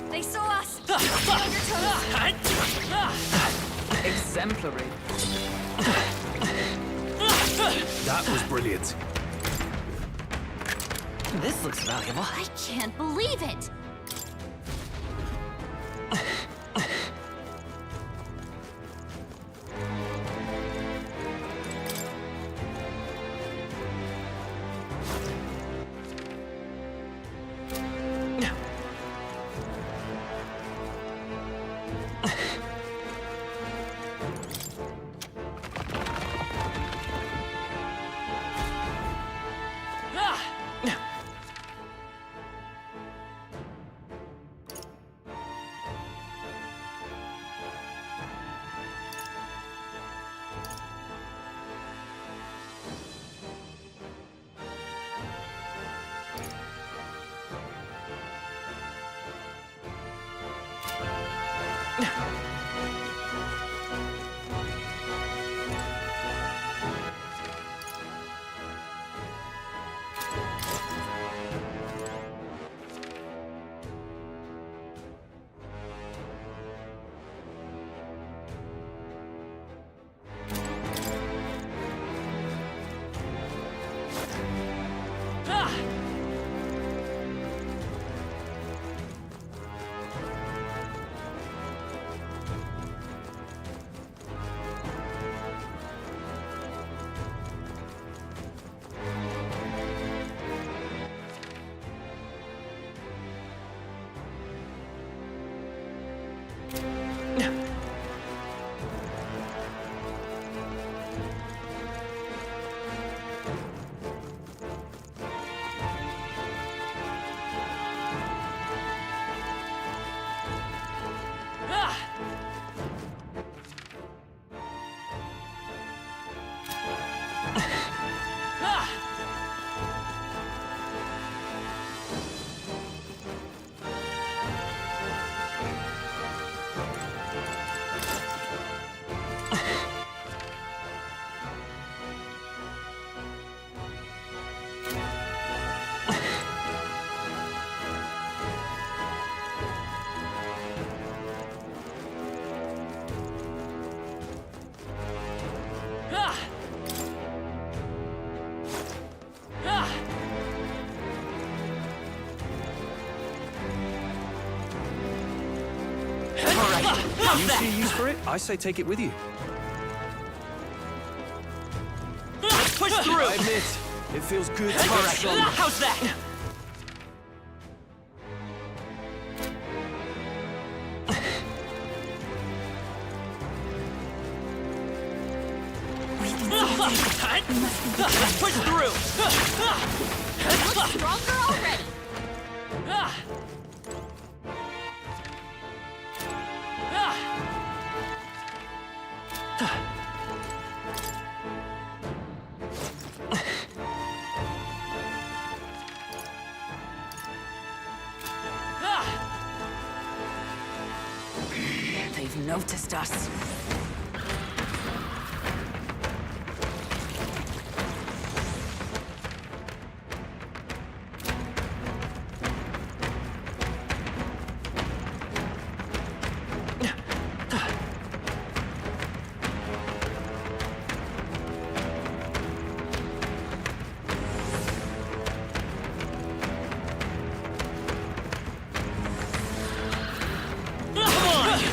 They saw us! On your toes! Exemplary. That was brilliant. This looks valuable. I can't believe it! You see a use for it? I say take it with you. Push through! I admit, it feels good to All get right, stronger. how's that? Push through! Looks stronger already. They've noticed us.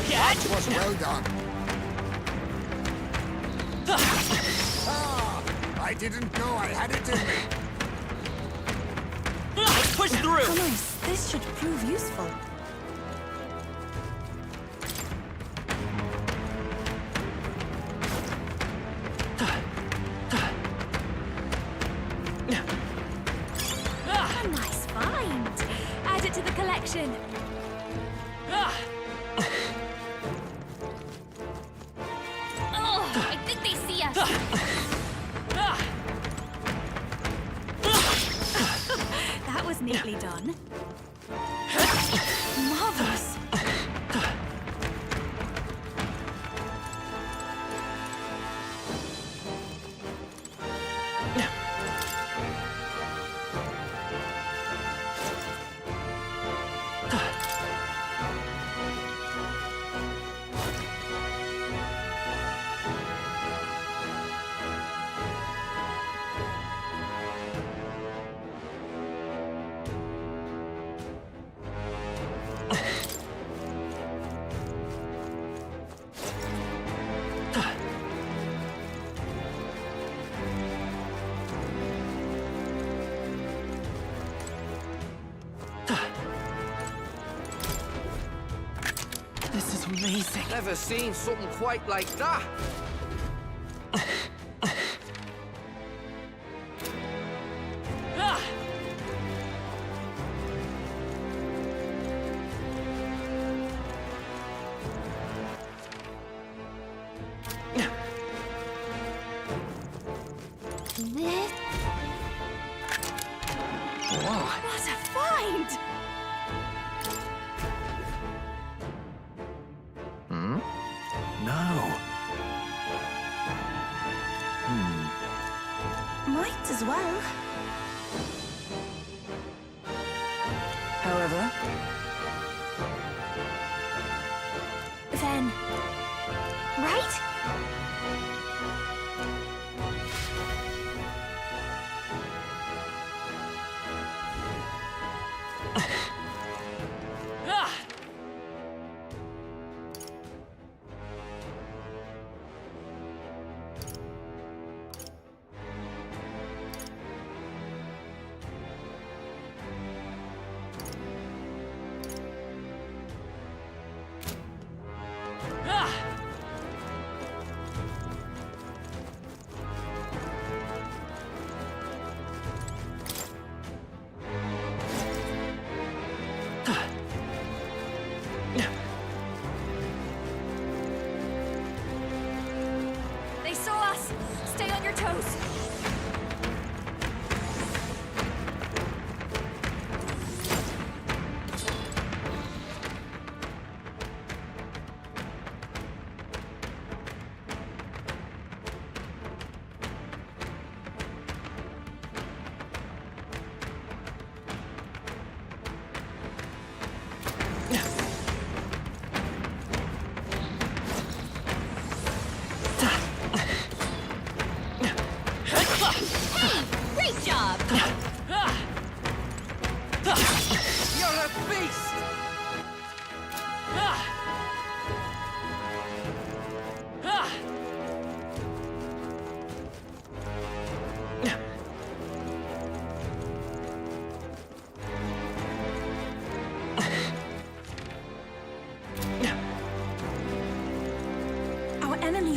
That was well done. I didn't know I had it in me. Push through! Nice. This should prove useful. A nice find. Add it to the collection. Oh, I think they see us. That was neatly done. Marvelous. This is amazing. Never seen something quite like that. This... Whoa. What a find! No. Might as well. However, Then... Right?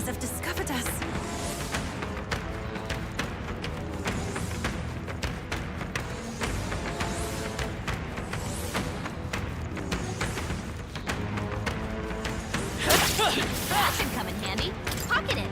have discovered us. That should come in handy. Pocket it.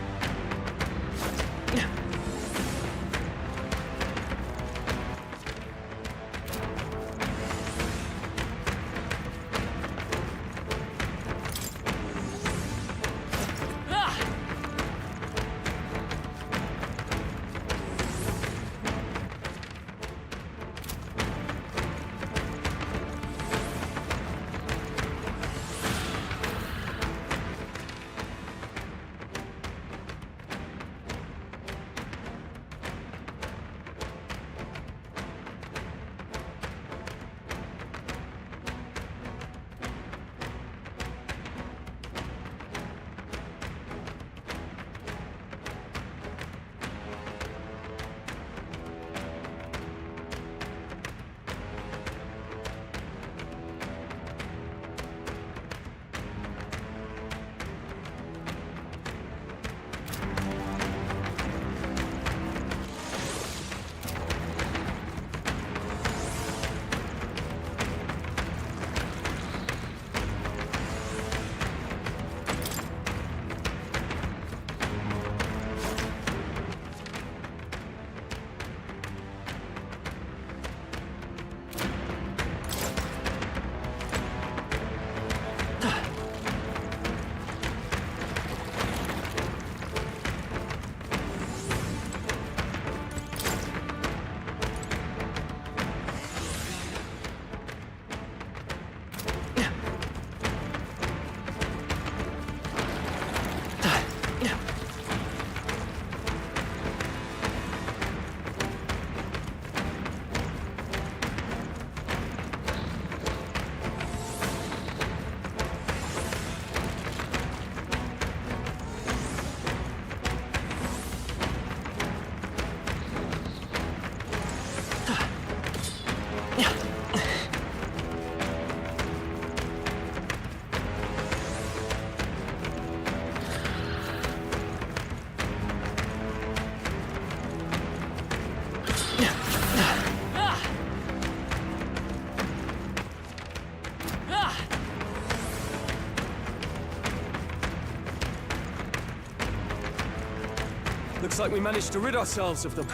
Looks like we managed to rid ourselves of them.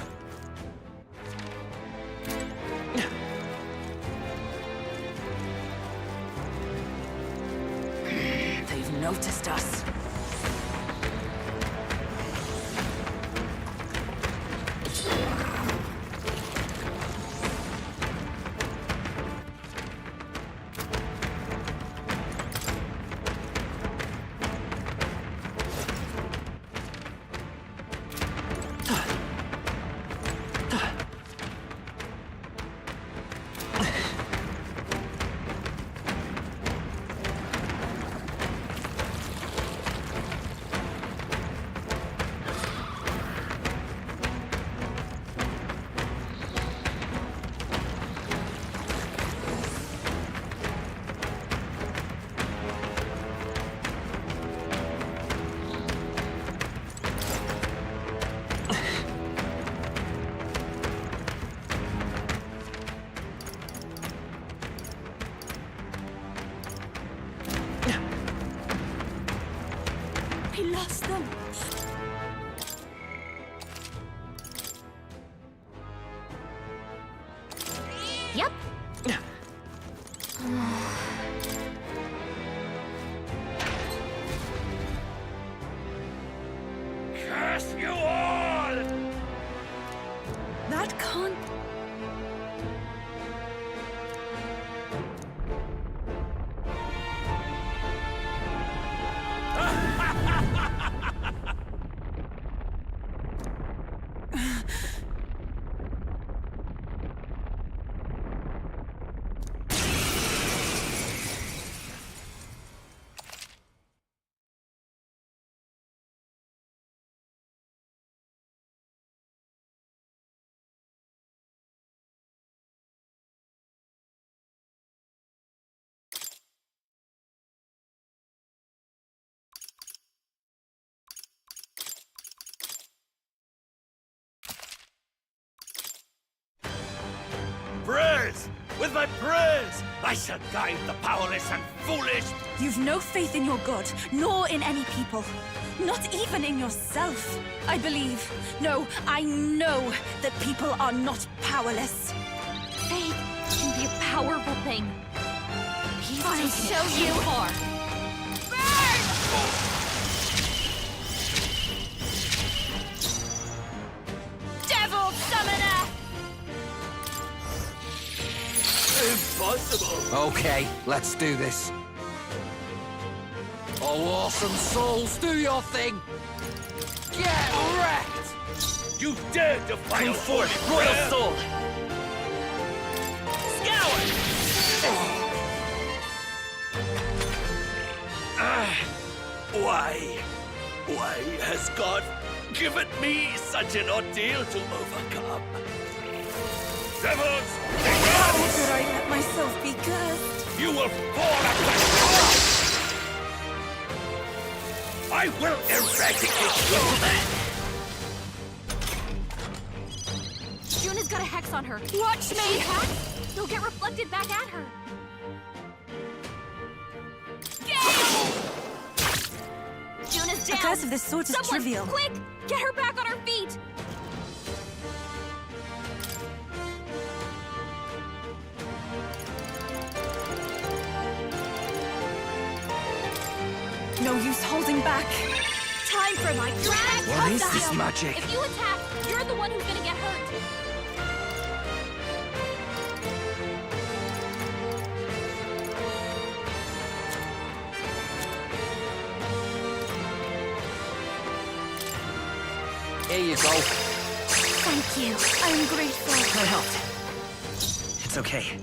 They've noticed us. We lost them. Yep. Curse you all! That can't... deserves my praise! I shall guide the powerless and foolish! You've no faith in your god, nor in any people. Not even in yourself. I believe, no, I know that people are not powerless. Faith can be a powerful thing. I'll show you. Devil Summoner! Impossible! Okay, let's do this. Oh, awesome souls, do your thing! Get wrecked! You dare defy Come forth, Royal Soul! Scour! Why has God given me such an ordeal to overcome? Devils, How could I let myself be cursed? you will fall at my cost! I will eradicate you! Juna's got a hex on her. Watch me! Hacks? They'll get reflected back at her. Juna's down! A curse of this sort is Someone, trivial. Quick! Get her back on her feet! No use holding back. Time for my drag! What is this magic? If you attack, you're the one who's gonna get hurt. Here you go. Thank you. I'm grateful. That helped. It's okay.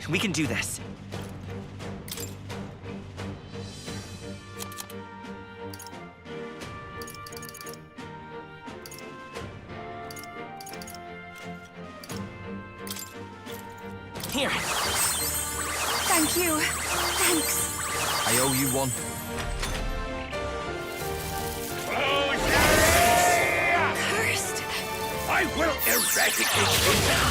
We can do this. Here. Thank you. Thanks. I owe you one. Cursed. I will eradicate you now!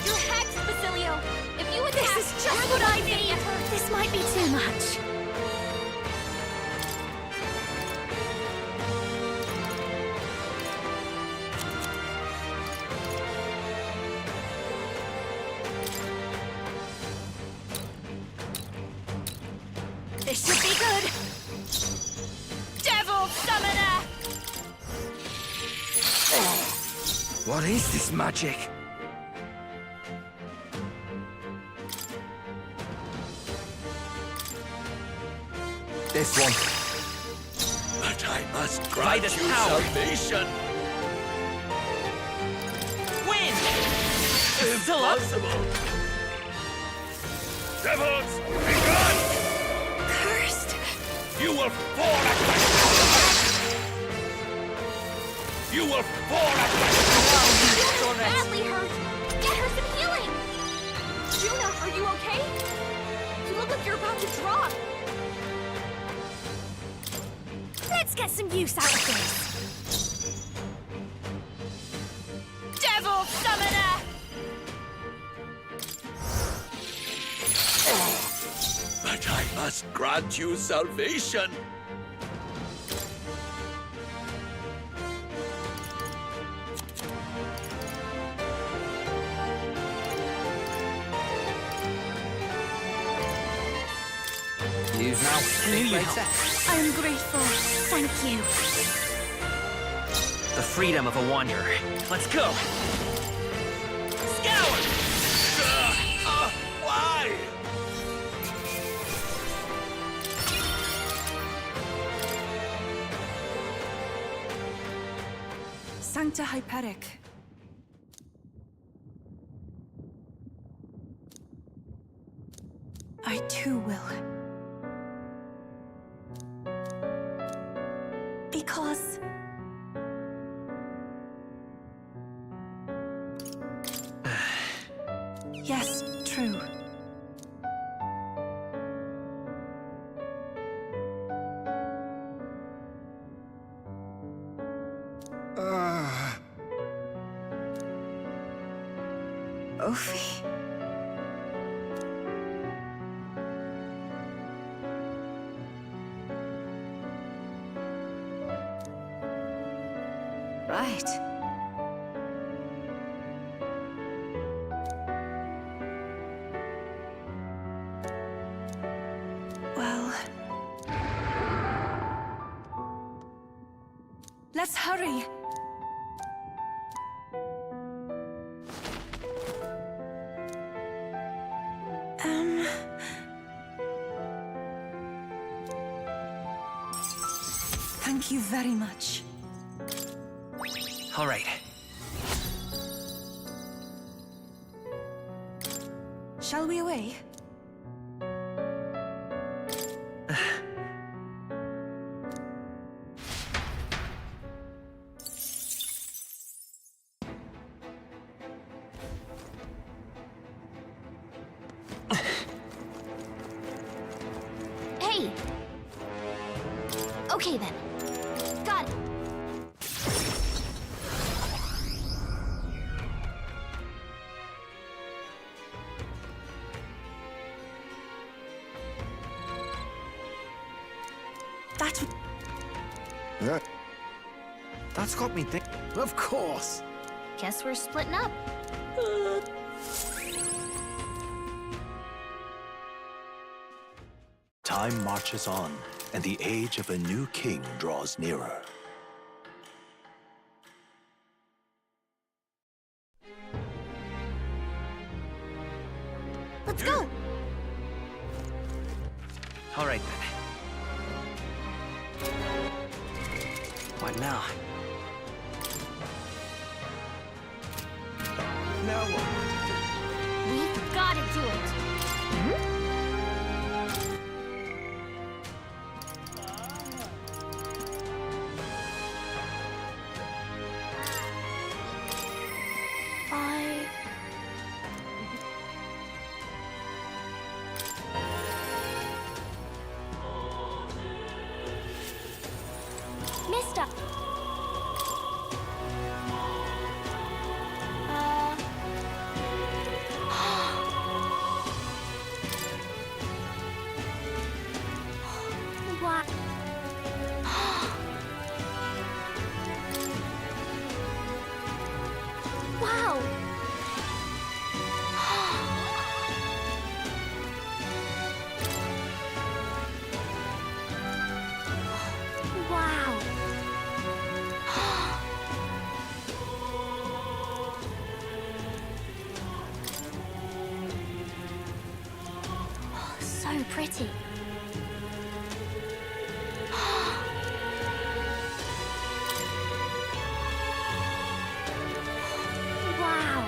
You're hexed, Basilio! If you attack, This is just what I need! This might be too much. This should be good. Devil Summoner! What is this magic? This one. But I must By grant this you power. salvation! Win! Still up? Impossible! Devils, be gone! Cursed. You will fall at my cost! You will fall at my Juna's badly hurt! Get her some healing! Juna, are you okay? You look like you're about to drop. Let's get some use out of this. Devil Summoner! But I must grant you salvation! Use now. Think later. I'm grateful. Thank you. The freedom of a wanderer. Let's go! Scour! Why? Sancta Hyperic. I too will. Because... yes, true. trophy. Right. Well... Let's hurry! Thank you very much. All right. Shall we away? Hey! Okay then. Got it. That's got me thinking. Of course. Guess we're splitting up. Time marches on, and the age of a new king draws nearer. Let's go! All right, then. What now? Now what? We've gotta do it. Mister. What? Wow. Wow. So pretty. Wow.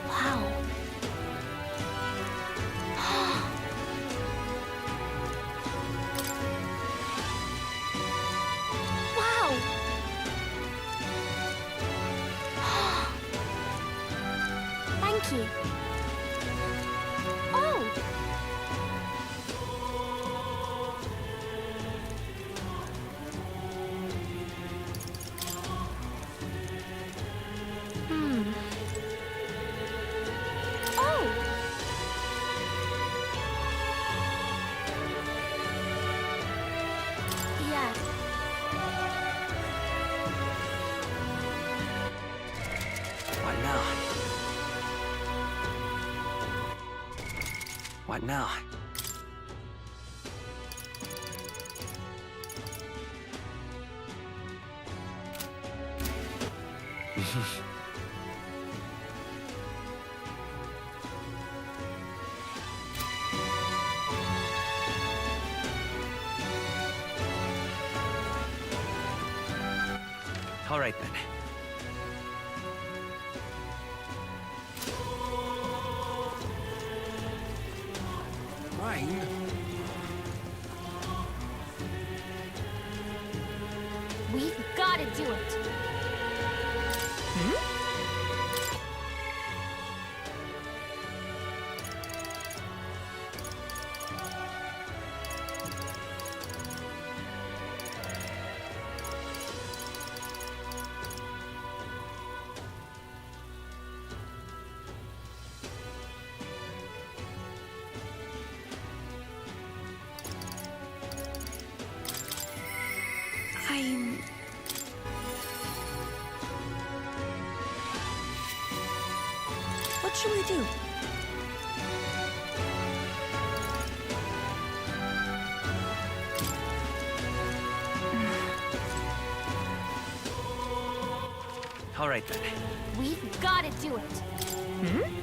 Wow. Wow. Thank you. Oh. Oh. Yeah. What now? What now? All right, then. Rain? We've gotta do it. Hmm? What should we do? All right, then. We've got to do it. Hmm?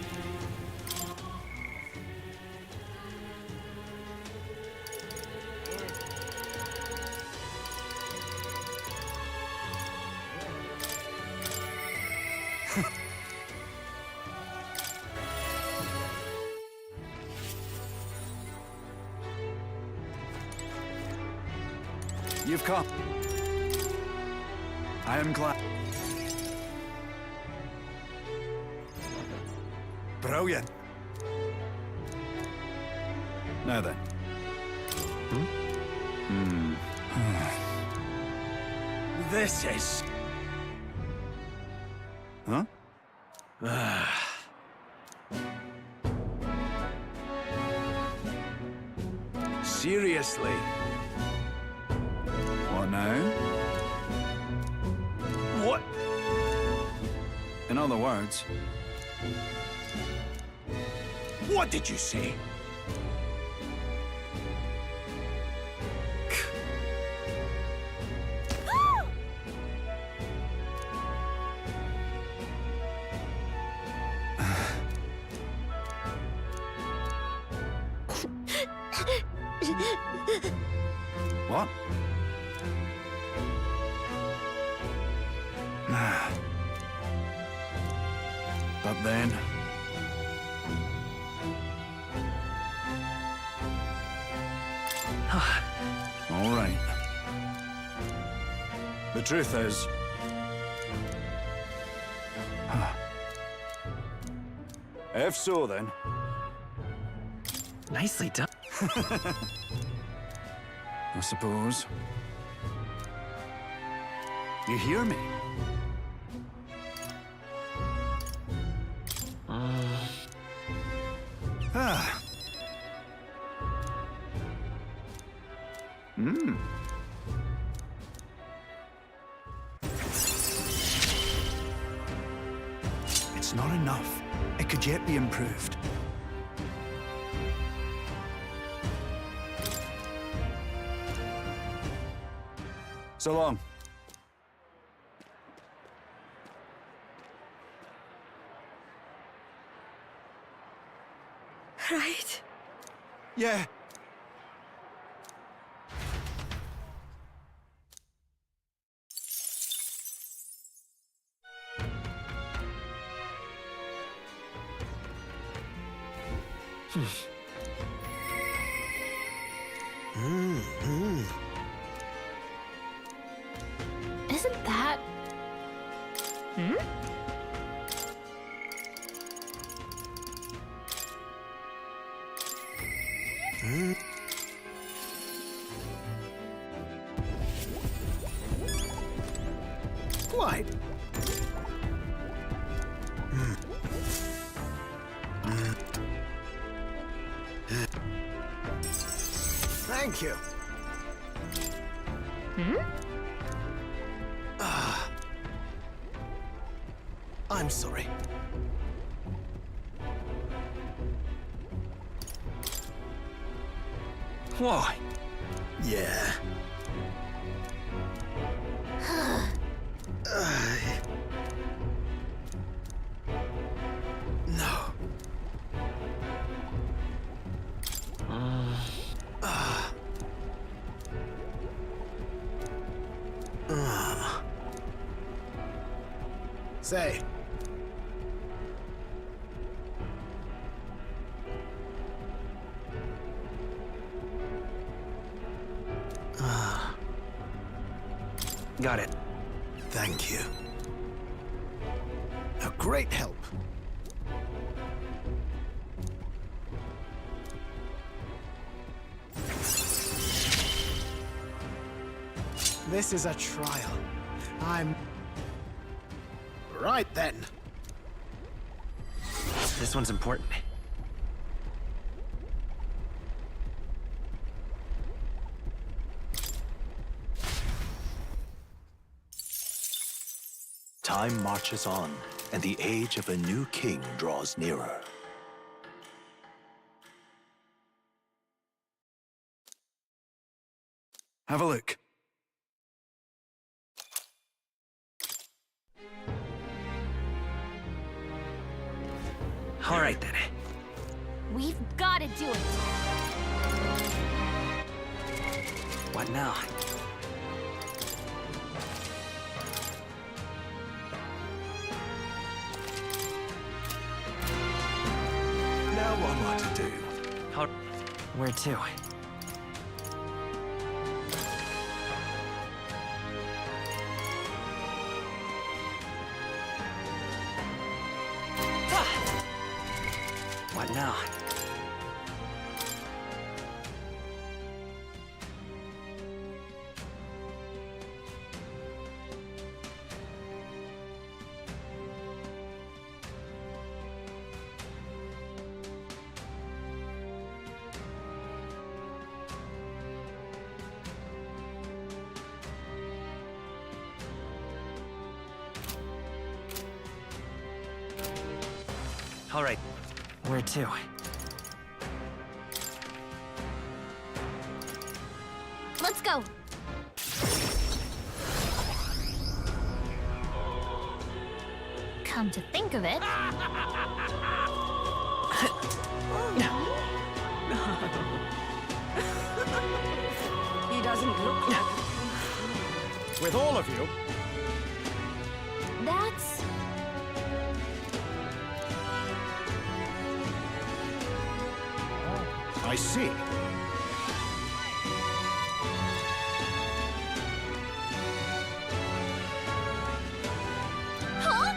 You've come. I am glad. Brilliant. Now then. This is... Huh? Seriously? What now? What? In other words, What did you say? what? But then... All right. The truth is... If so, then... Nicely done. I suppose... You hear me? Ah. It's not enough. It could yet be improved. So long. Right? Yeah. Isn't that... Hmm? Quite. Thank you. I'm sorry. Why? Yeah. No. Say. Got it. Thank you. A great help. This is a trial. I'm... Right then. This one's important. Time marches on, and the age of a new king draws nearer. Have a look. All right, then. We've got to do it. What now? Now what am I to do? Where to? What now? All right. Where to? Let's go. Come to think of it. He doesn't look like... With all of you, That's... I see. Huh?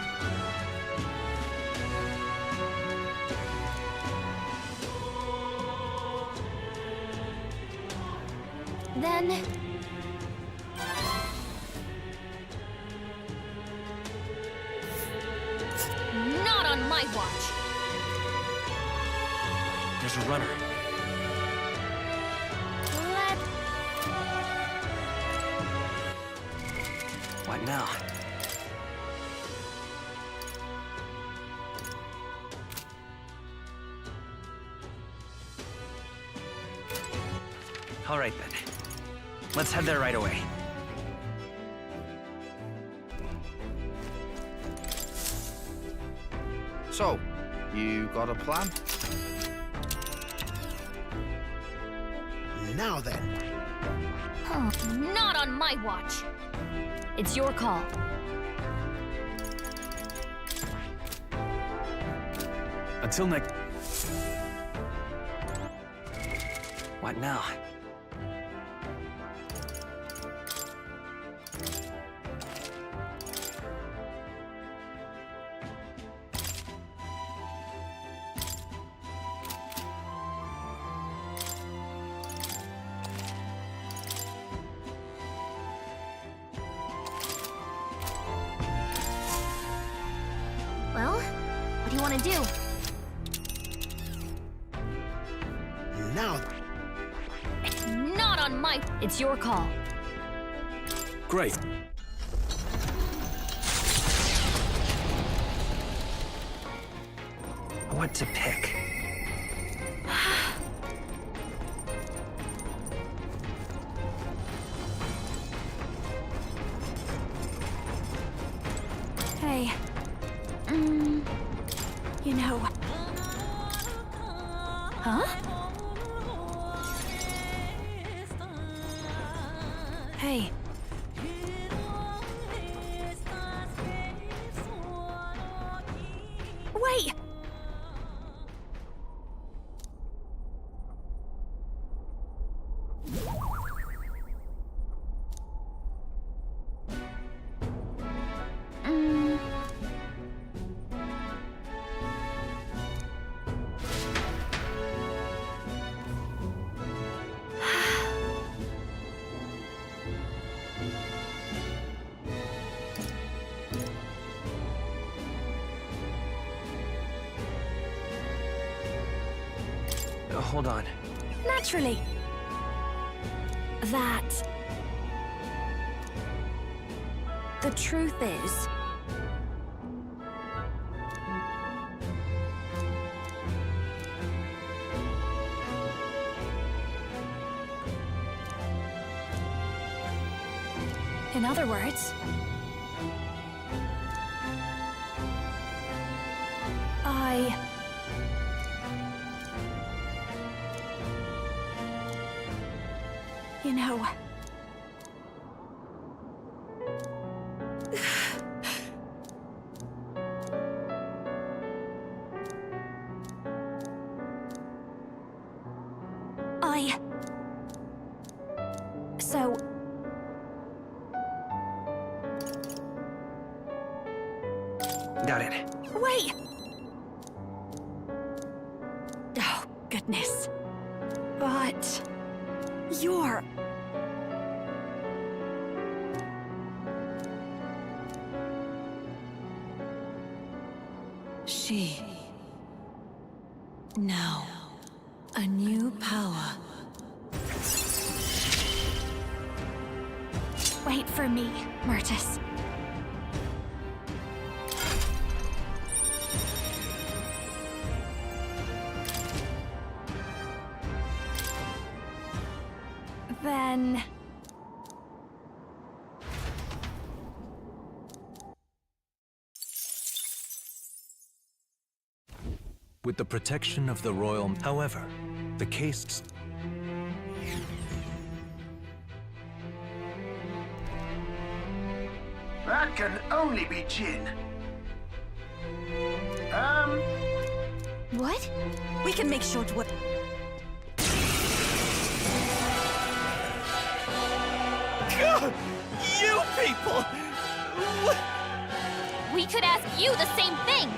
Then... Not on my watch. There's a runner. What now? All right, then. Let's head there right away. So, you got a plan? Now then. Huh. Not on my watch. It's your call. Until next... What now? Well, what do you want to do? Now. Not on my... It's your call. Great. What to pick? Hey. You know... Huh? Hey. Wait! Hold on. Naturally. That... The truth is... In other words, you know... So... Got it. Wait! Oh, goodness. But... you're... She... Now, a new power. Wait for me, Myrtis. Then... With the protection of the royal... However, the case... That can only be Jin. What? We can make sure to... God, you people! We could ask you the same thing!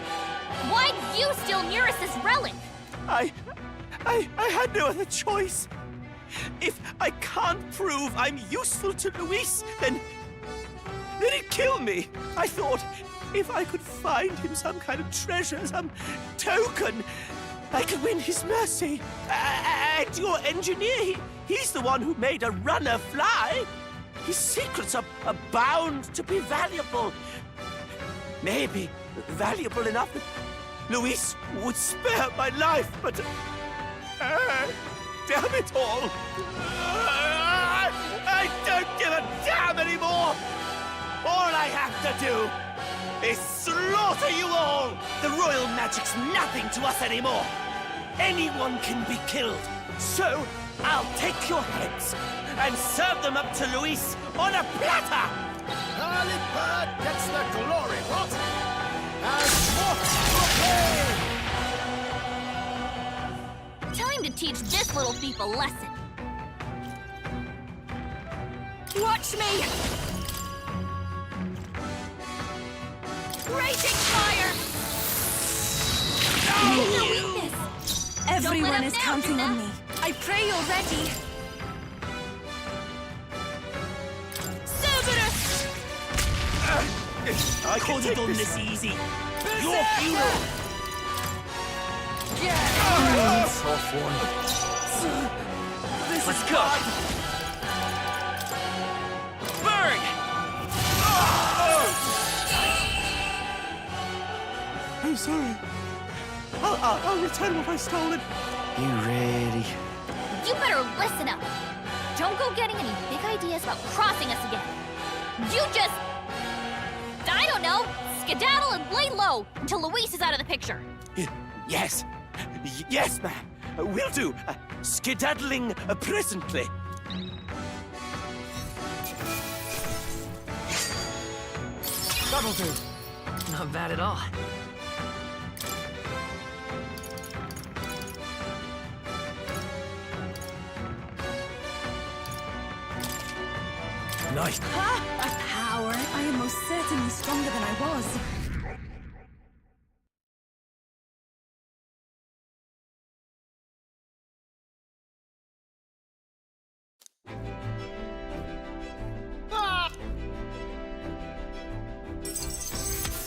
Why'd you steal Neris's relic? I had no other choice. If I can't prove I'm useful to Luis, then he'd kill me. I thought if I could find him some kind of treasure, some token, I could win his mercy. And your engineer, he's the one who made a runner fly. His secrets are bound to be valuable. Maybe valuable enough that Luis would spare my life, but... damn it all! I don't give a damn anymore! All I have to do is slaughter you all! The royal magic's nothing to us anymore! Anyone can be killed, so I'll take your heads and serve them up to Luis on a platter! Early bird gets the glory, what? Time to teach this little thief a lesson. Watch me! Raging fire! No weakness! Everyone is counting on me. I pray you're ready. Cerberus! I could have done this easy. Your funeral! Tough one. Let's go! Burn! I'm sorry. I'll return what I stolen. You ready? You better listen up. Don't go getting any big ideas about crossing us again. You just... I don't know. Skedaddle and lay low until Luis is out of the picture. Yes. Yes, ma'am. Will do. Skedaddling presently. That'll do. Not bad at all. Nice. Ha! A power. I am most certainly stronger than I was.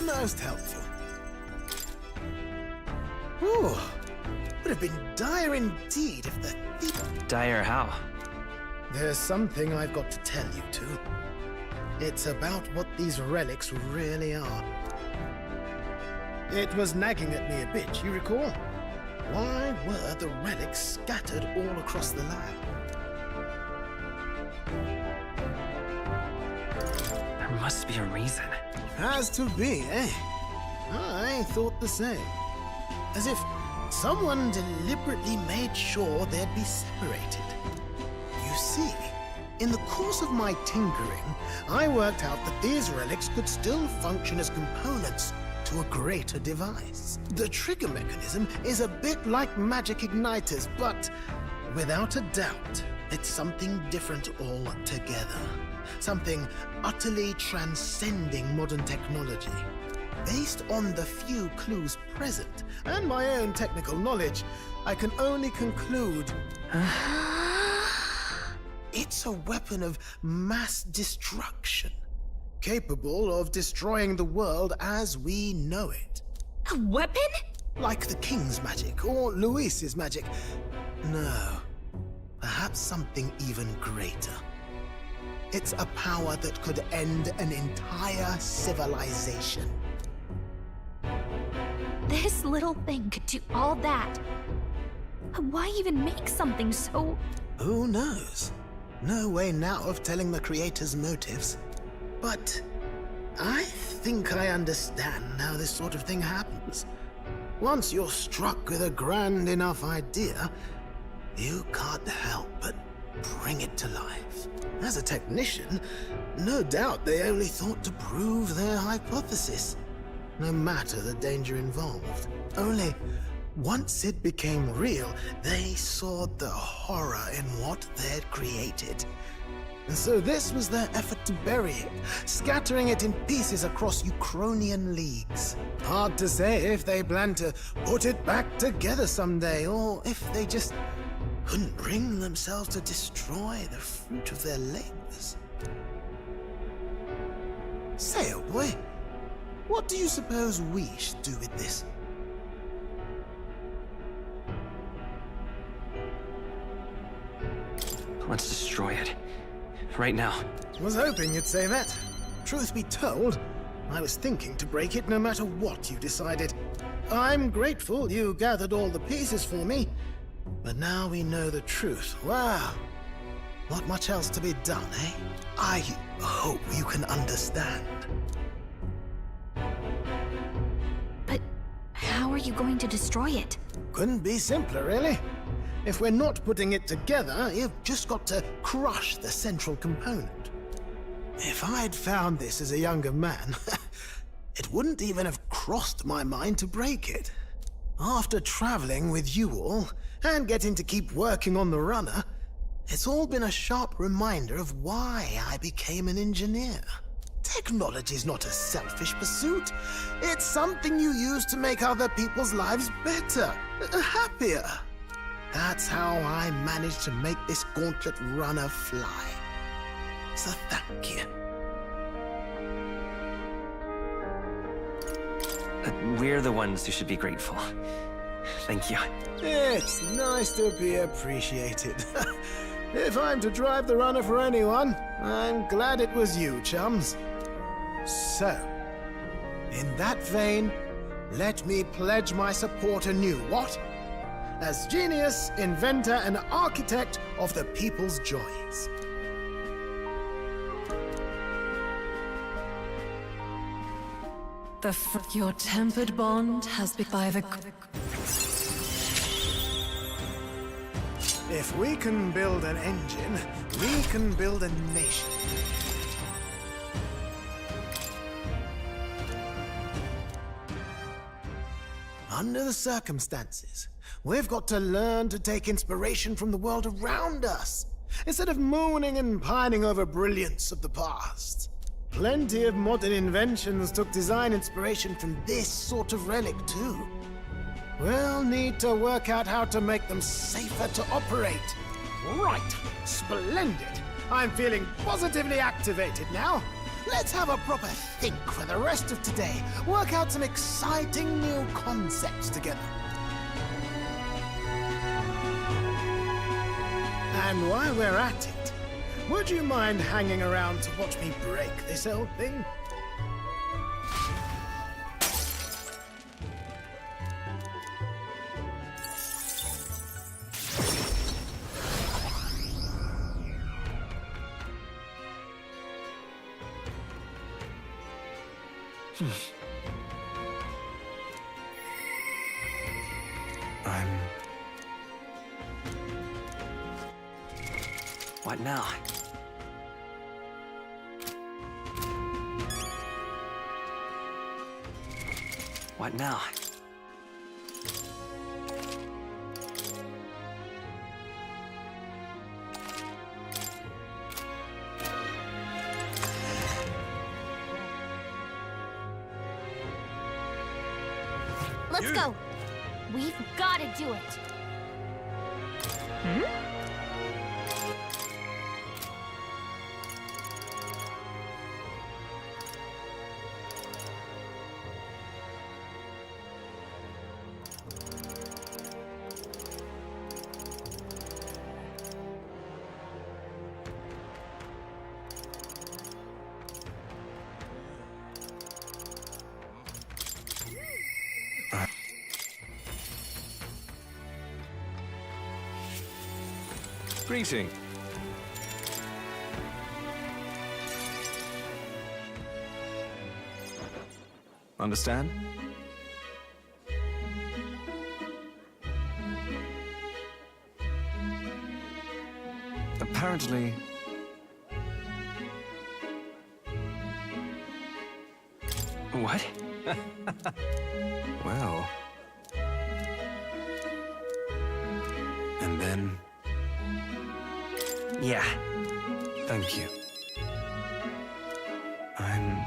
Most helpful. Ooh, would have been dire indeed if the thief... Dire how? There's something I've got to tell you two. It's about what these relics really are. It was nagging at me a bit, you recall? Why were the relics scattered all across the land? must be a reason. Has to be, eh? I thought the same. As if someone deliberately made sure they'd be separated. You see, in the course of my tinkering, I worked out that these relics could still function as components to a greater device. The trigger mechanism is a bit like magic igniters, but without a doubt, it's something different altogether. Something utterly transcending modern technology. Based on the few clues present and my own technical knowledge, I can only conclude it's a weapon of mass destruction, capable of destroying the world as we know it. A weapon? Like the King's magic or Luis's magic. No, perhaps something even greater. It's a power that could end an entire civilization. This little thing could do all that. Why even make something so... Who knows? No way now of telling the creator's motives. But I think I understand how this sort of thing happens. Once you're struck with a grand enough idea, you can't help but bring it to life. As a technician, no doubt they only thought to prove their hypothesis, no matter the danger involved. Only once it became real, they saw the horror in what they'd created. And so this was their effort to bury it, scattering it in pieces across Ukrainian leagues. Hard to say if they plan to put it back together someday, or if they just couldn't bring themselves to destroy the fruit of their labors. Say, old boy, what do you suppose we should do with this? Let's destroy it. Right now. Was hoping you'd say that. Truth be told, I was thinking to break it no matter what you decided. I'm grateful you gathered all the pieces for me, but now we know the truth. Wow. Not much else to be done, eh? I hope you can understand. But how are you going to destroy it? Couldn't be simpler, really. If we're not putting it together, you've just got to crush the central component. If I'd found this as a younger man, it wouldn't even have crossed my mind to break it. After traveling with you all, and getting to keep working on the runner, it's all been a sharp reminder of why I became an engineer. Technology's not a selfish pursuit. It's something you use to make other people's lives better, happier. That's how I managed to make this gauntlet runner fly. So thank you. We're the ones who should be grateful. Thank you. It's nice to be appreciated. If I'm to drive the runner for anyone, I'm glad it was you, chums. So, in that vein, let me pledge my support anew, what? As genius, inventor, and architect of the people's joys. Your tempered bond has been by the... If we can build an engine, we can build a nation. Under the circumstances, we've got to learn to take inspiration from the world around us, instead of mooning and pining over brilliance of the past. Plenty of modern inventions took design inspiration from this sort of relic, too. We'll need to work out how to make them safer to operate. Right, splendid. I'm feeling positively activated now. Let's have a proper think for the rest of today. Work out some exciting new concepts together. And while we're at it, would you mind hanging around to watch me break this old thing? What now? What now? Let's go. We've got to do it. Greeting. Understand? Apparently... What? Well... And then... Yeah. Thank you. I'm...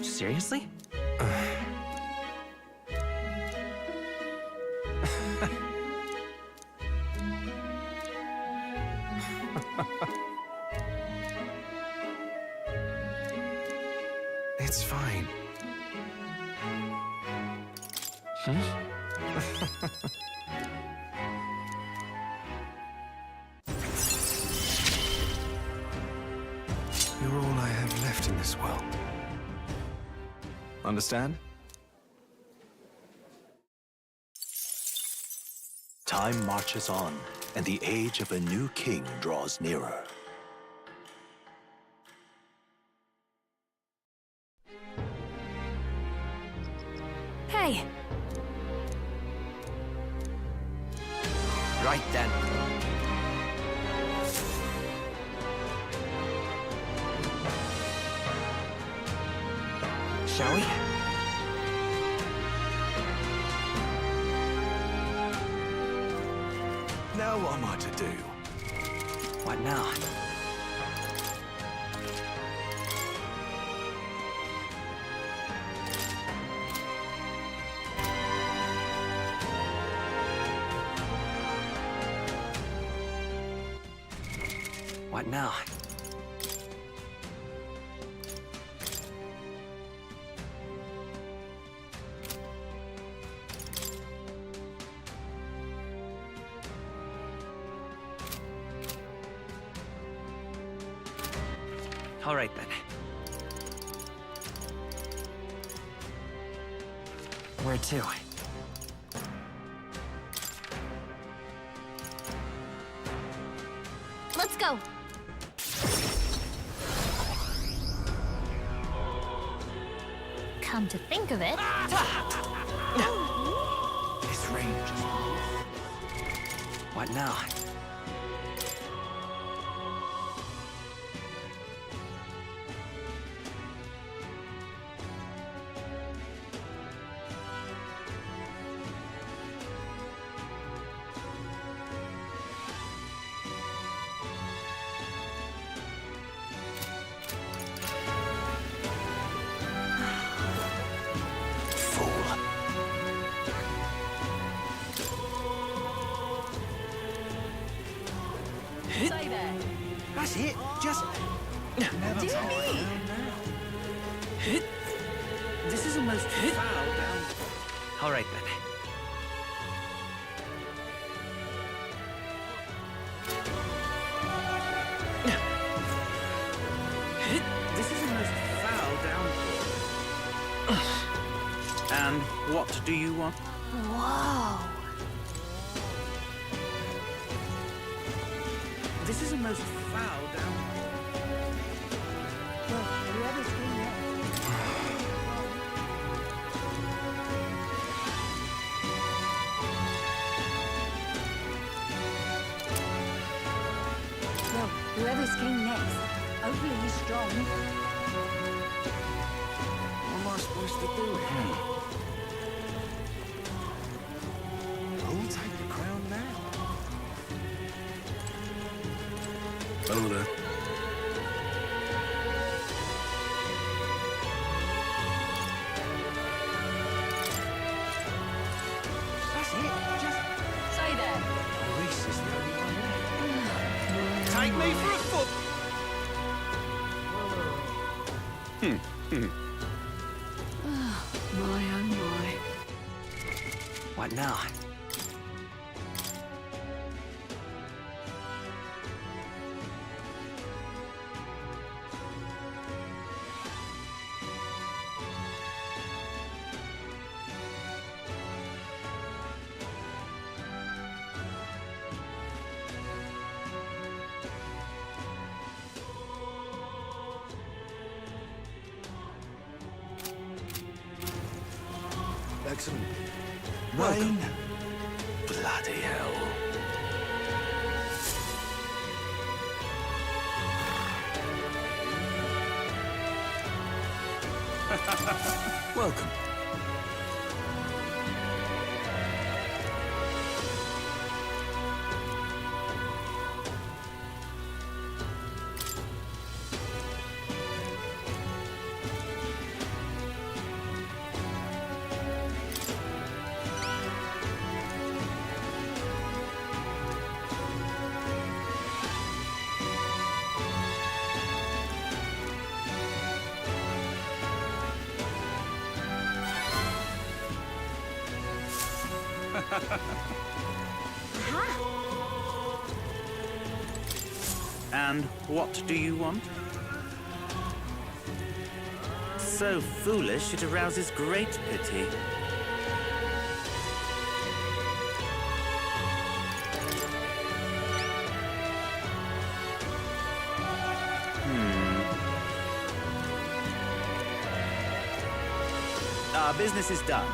Seriously? It's fine. You're all I have left in this world. Understand? Time marches on, and the age of a new king draws nearer. Hey! Right then. Shall we? Now what am I to do? What now? What now? All right, then. Where to? Let's go. Come to think of it... This range. What now? That's it. Just... Dear me! This is almost foul down. All right, then. This is almost foul down. And what do you want? Whoa. This is a most foul down. Well, whoever's in Whoever's king next, hopefully he's strong. What am I supposed to do here? Who'll take the crown now? Order. That's it. Just stay there. Luis is the only one left. Take me for a foot. My oh my. What now? Excellent. Rain? Bloody hell. Welcome. And what do you want? So foolish it arouses great pity. Our business is done.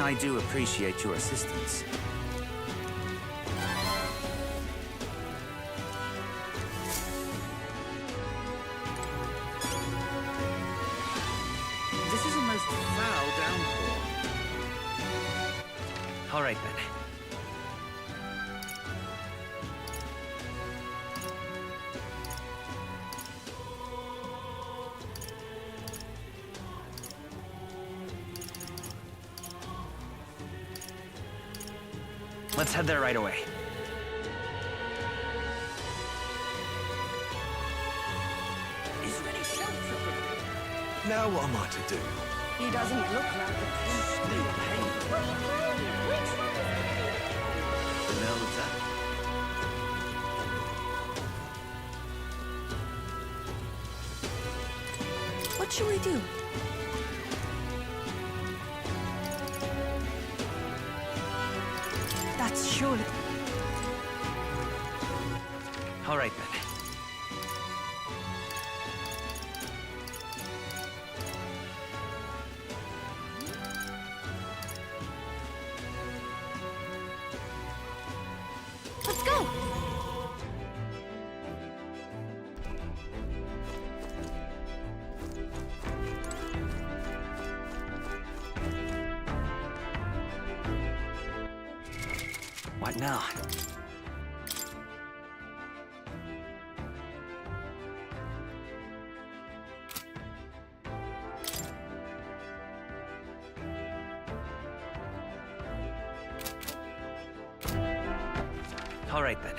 I do appreciate your assistance. This is a most foul downpour. All right, then. Let's head there right away. Is there any shelter for me? Now what am I to do? He doesn't look like a prince. What are you playing? Which one is The nose up. What should we do? That's surely... All right, then. Let's go! What now? All right, then.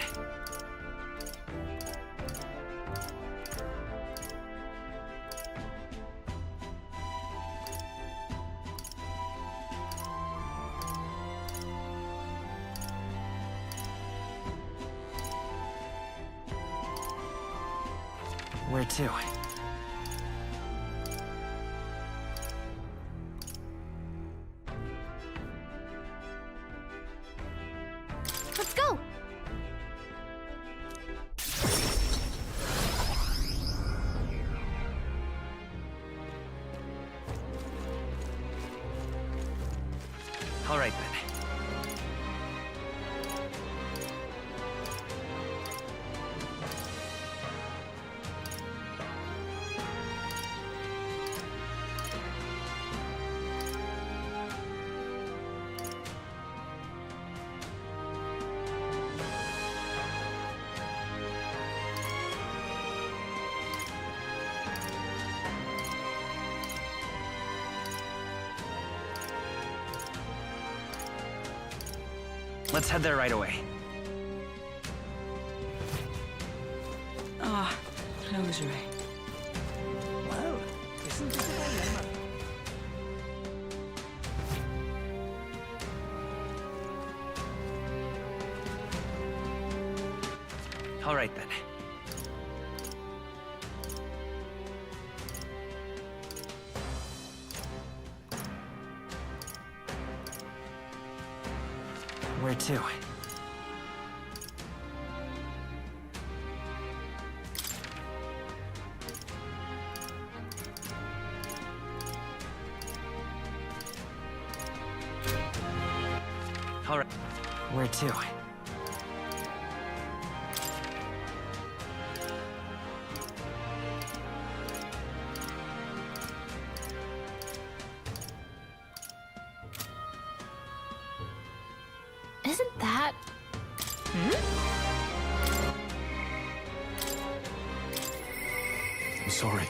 Where to? Let's go! All right, then. Let's head there right away. Ah, closure. Well, isn't it a dilemma? All right then. Where to? All right. Where to? Isn't that... I'm sorry.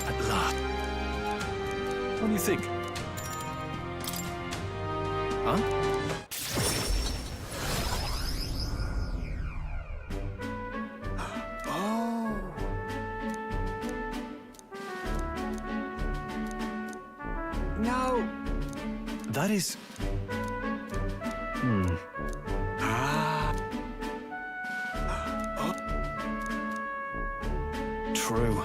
At last. What do you think? Huh? No! That is... True.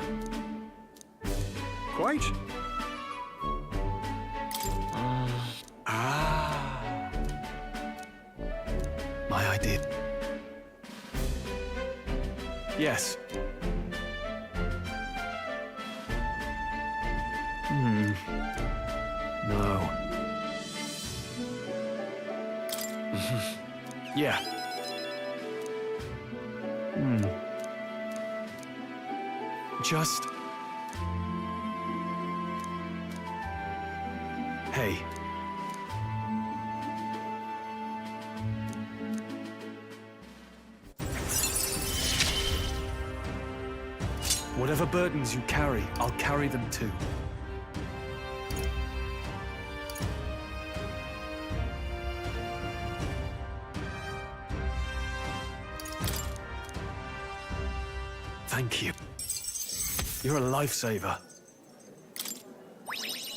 Quite. My idea. Yes. No. Yeah. Just... Hey. Whatever burdens you carry, I'll carry them too. Thank you. You're a lifesaver.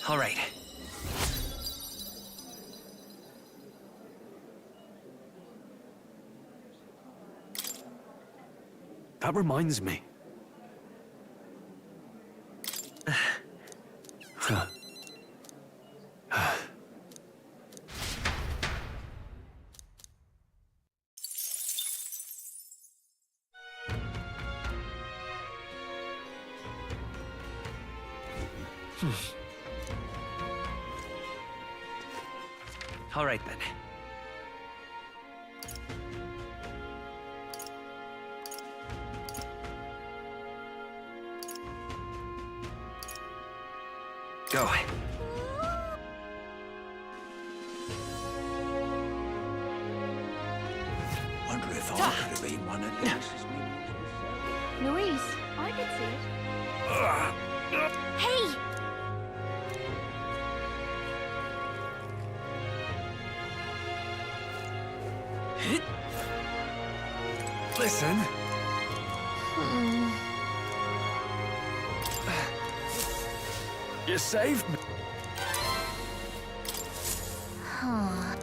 All right. That reminds me. All right then. Go. Wonder if I could have been one of Luis's minions. Luis, I could see it. Hey! Listen. You saved me. Huh.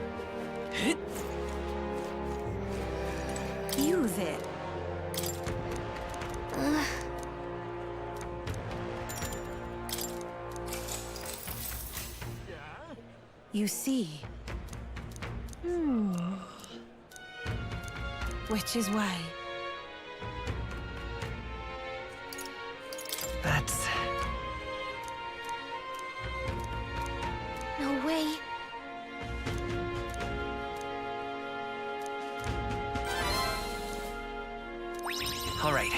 You there. You see. Which is way? That's... No way. All right.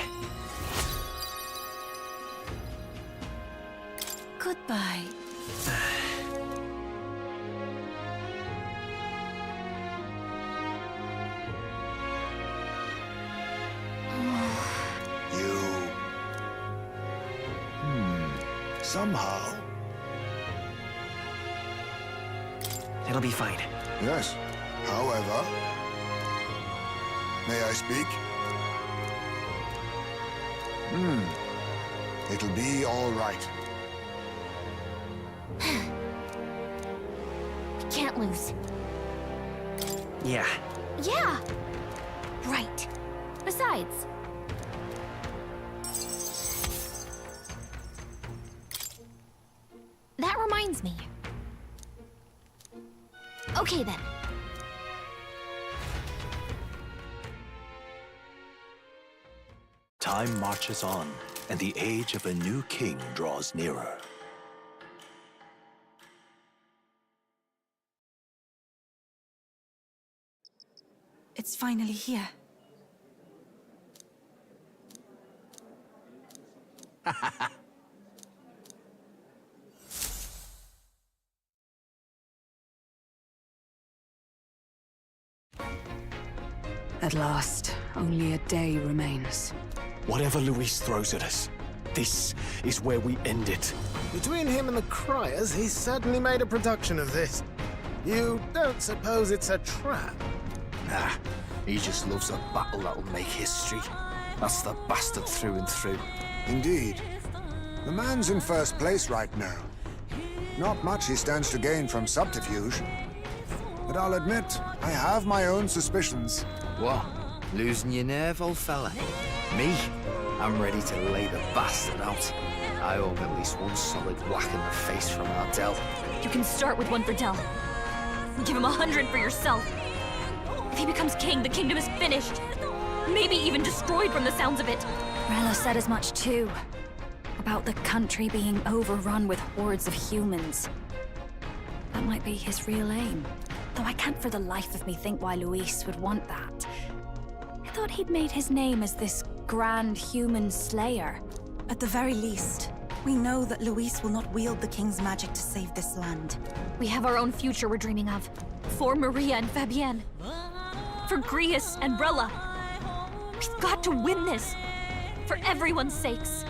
Goodbye. Somehow. It'll be fine. Yes. However... May I speak? It'll be all right. Can't lose. Yeah. Yeah! Right. Besides... That reminds me. Okay then. Time marches on, and the age of a new king draws nearer. It's finally here. At last, only a day remains. Whatever Luis throws at us, this is where we end it. Between him and the Criers, he's certainly made a production of this. You don't suppose it's a trap? Nah, he just loves a battle that'll make history. That's the bastard through and through. Indeed. The man's in first place right now. Not much he stands to gain from subterfuge. But I'll admit, I have my own suspicions. What? Losing your nerve, old fella? Me? I'm ready to lay the bastard out. I owe him at least one solid whack in the face from Ardell. You can start with one for Dell. Give him 100 for yourself. If he becomes king, the kingdom is finished. Maybe even destroyed from the sounds of it. Rella said as much too. About the country being overrun with hordes of humans. That might be his real aim. Though I can't for the life of me think why Luis would want that. I thought he'd made his name as this grand human slayer. At the very least, we know that Luis will not wield the king's magic to save this land. We have our own future we're dreaming of. For Maria and Fabienne. For Grius and Rella. We've got to win this. For everyone's sakes.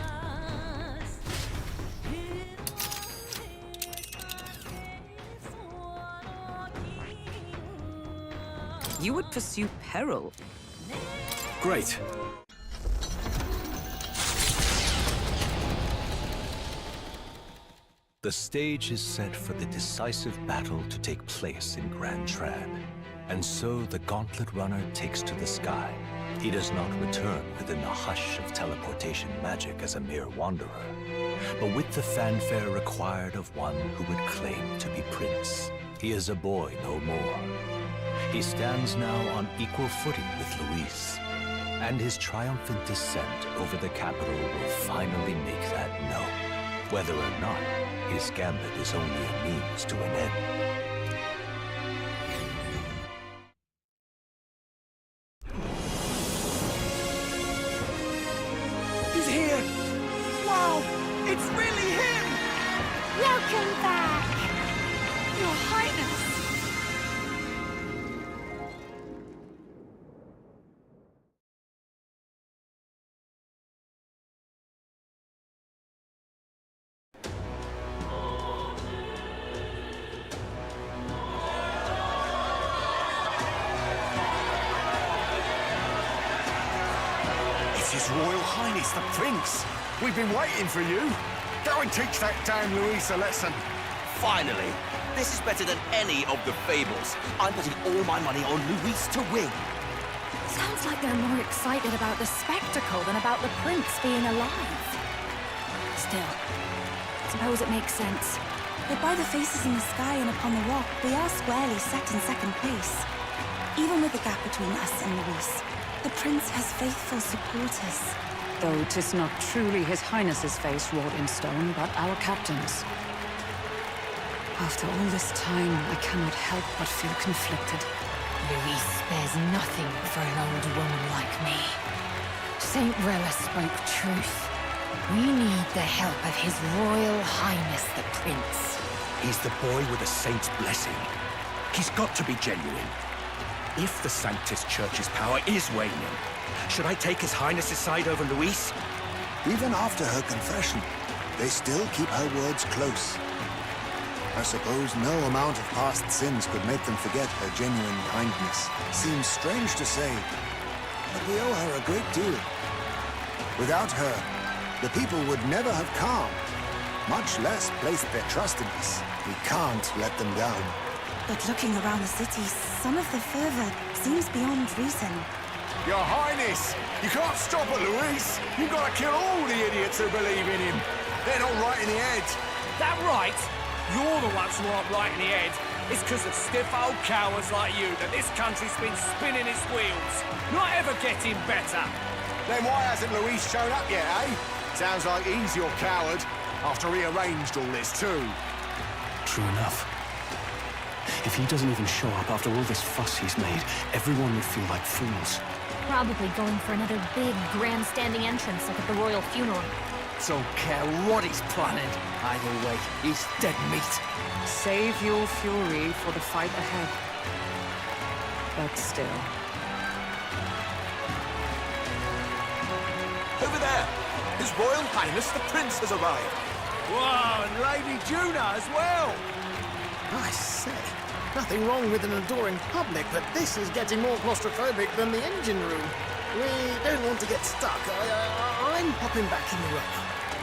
You would pursue peril. Great. The stage is set for the decisive battle to take place in Grand Trad. And so the Gauntlet Runner takes to the sky. He does not return within the hush of teleportation magic as a mere wanderer, but with the fanfare required of one who would claim to be prince. He is a boy no more. He stands now on equal footing with Luis, and his triumphant descent over the capital will finally make that known, whether or not his gambit is only a means to an end. He's here! Wow! It's really him! Welcome back! Your Highness! His Royal Highness, the Prince! We've been waiting for you! Go and teach that damn Luis a lesson! Finally! This is better than any of the fables. I'm putting all my money on Luis to win. Sounds like they're more excited about the spectacle than about the prince being alive. Still, suppose it makes sense. But by the faces in the sky and upon the rock, we are squarely set in second place. Even with the gap between us and Luis, the prince has faithful supporters. Though 'tis not truly His Highness's face wrought in stone, but our captain's. After all this time, I cannot help but feel conflicted. Luis spares nothing for an old woman like me. Saint Rella spoke truth. We need the help of His Royal Highness the Prince. He's the boy with a saint's blessing. He's got to be genuine. If the Sanctus Church's power is waning, should I take His Highness's side over Luis? Even after her confession, they still keep her words close. I suppose no amount of past sins could make them forget her genuine kindness. Seems strange to say, but we owe her a great deal. Without her, the people would never have calmed, much less placed their trust in us. We can't let them down. But looking around the city, some of the fervor seems beyond reason. Your Highness, you can't stop it, Luis. You've got to kill all the idiots who believe in him. They're not right in the head. That right? You're the ones who aren't right in the head. It's because of stiff old cowards like you that this country's been spinning its wheels. Not ever getting better. Then why hasn't Luis shown up yet, eh? Sounds like he's your coward, after he arranged all this too. True enough. If he doesn't even show up after all this fuss he's made, everyone would feel like fools. Probably going for another big, grandstanding entrance like at the royal funeral. Don't care what he's planning. Either way, he's dead meat. Save your fury for the fight ahead. But still. Over there! His Royal Highness the Prince has arrived. Wow, and Lady Juna as well! I say, nothing wrong with an adoring public, but this is getting more claustrophobic than the engine room. We don't want to get stuck. I'm popping back in the room.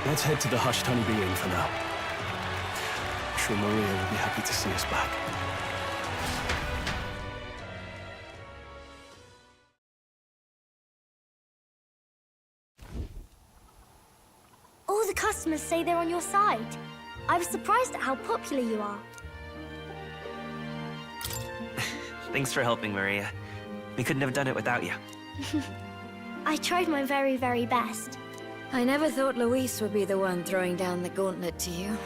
Let's head to the Hushed Honeybee Inn for now. I'm sure Maria will be happy to see us back. All the customers say they're on your side. I was surprised at how popular you are. Thanks for helping, Maria. We couldn't have done it without you. I tried my very, very best. I never thought Luis would be the one throwing down the gauntlet to you.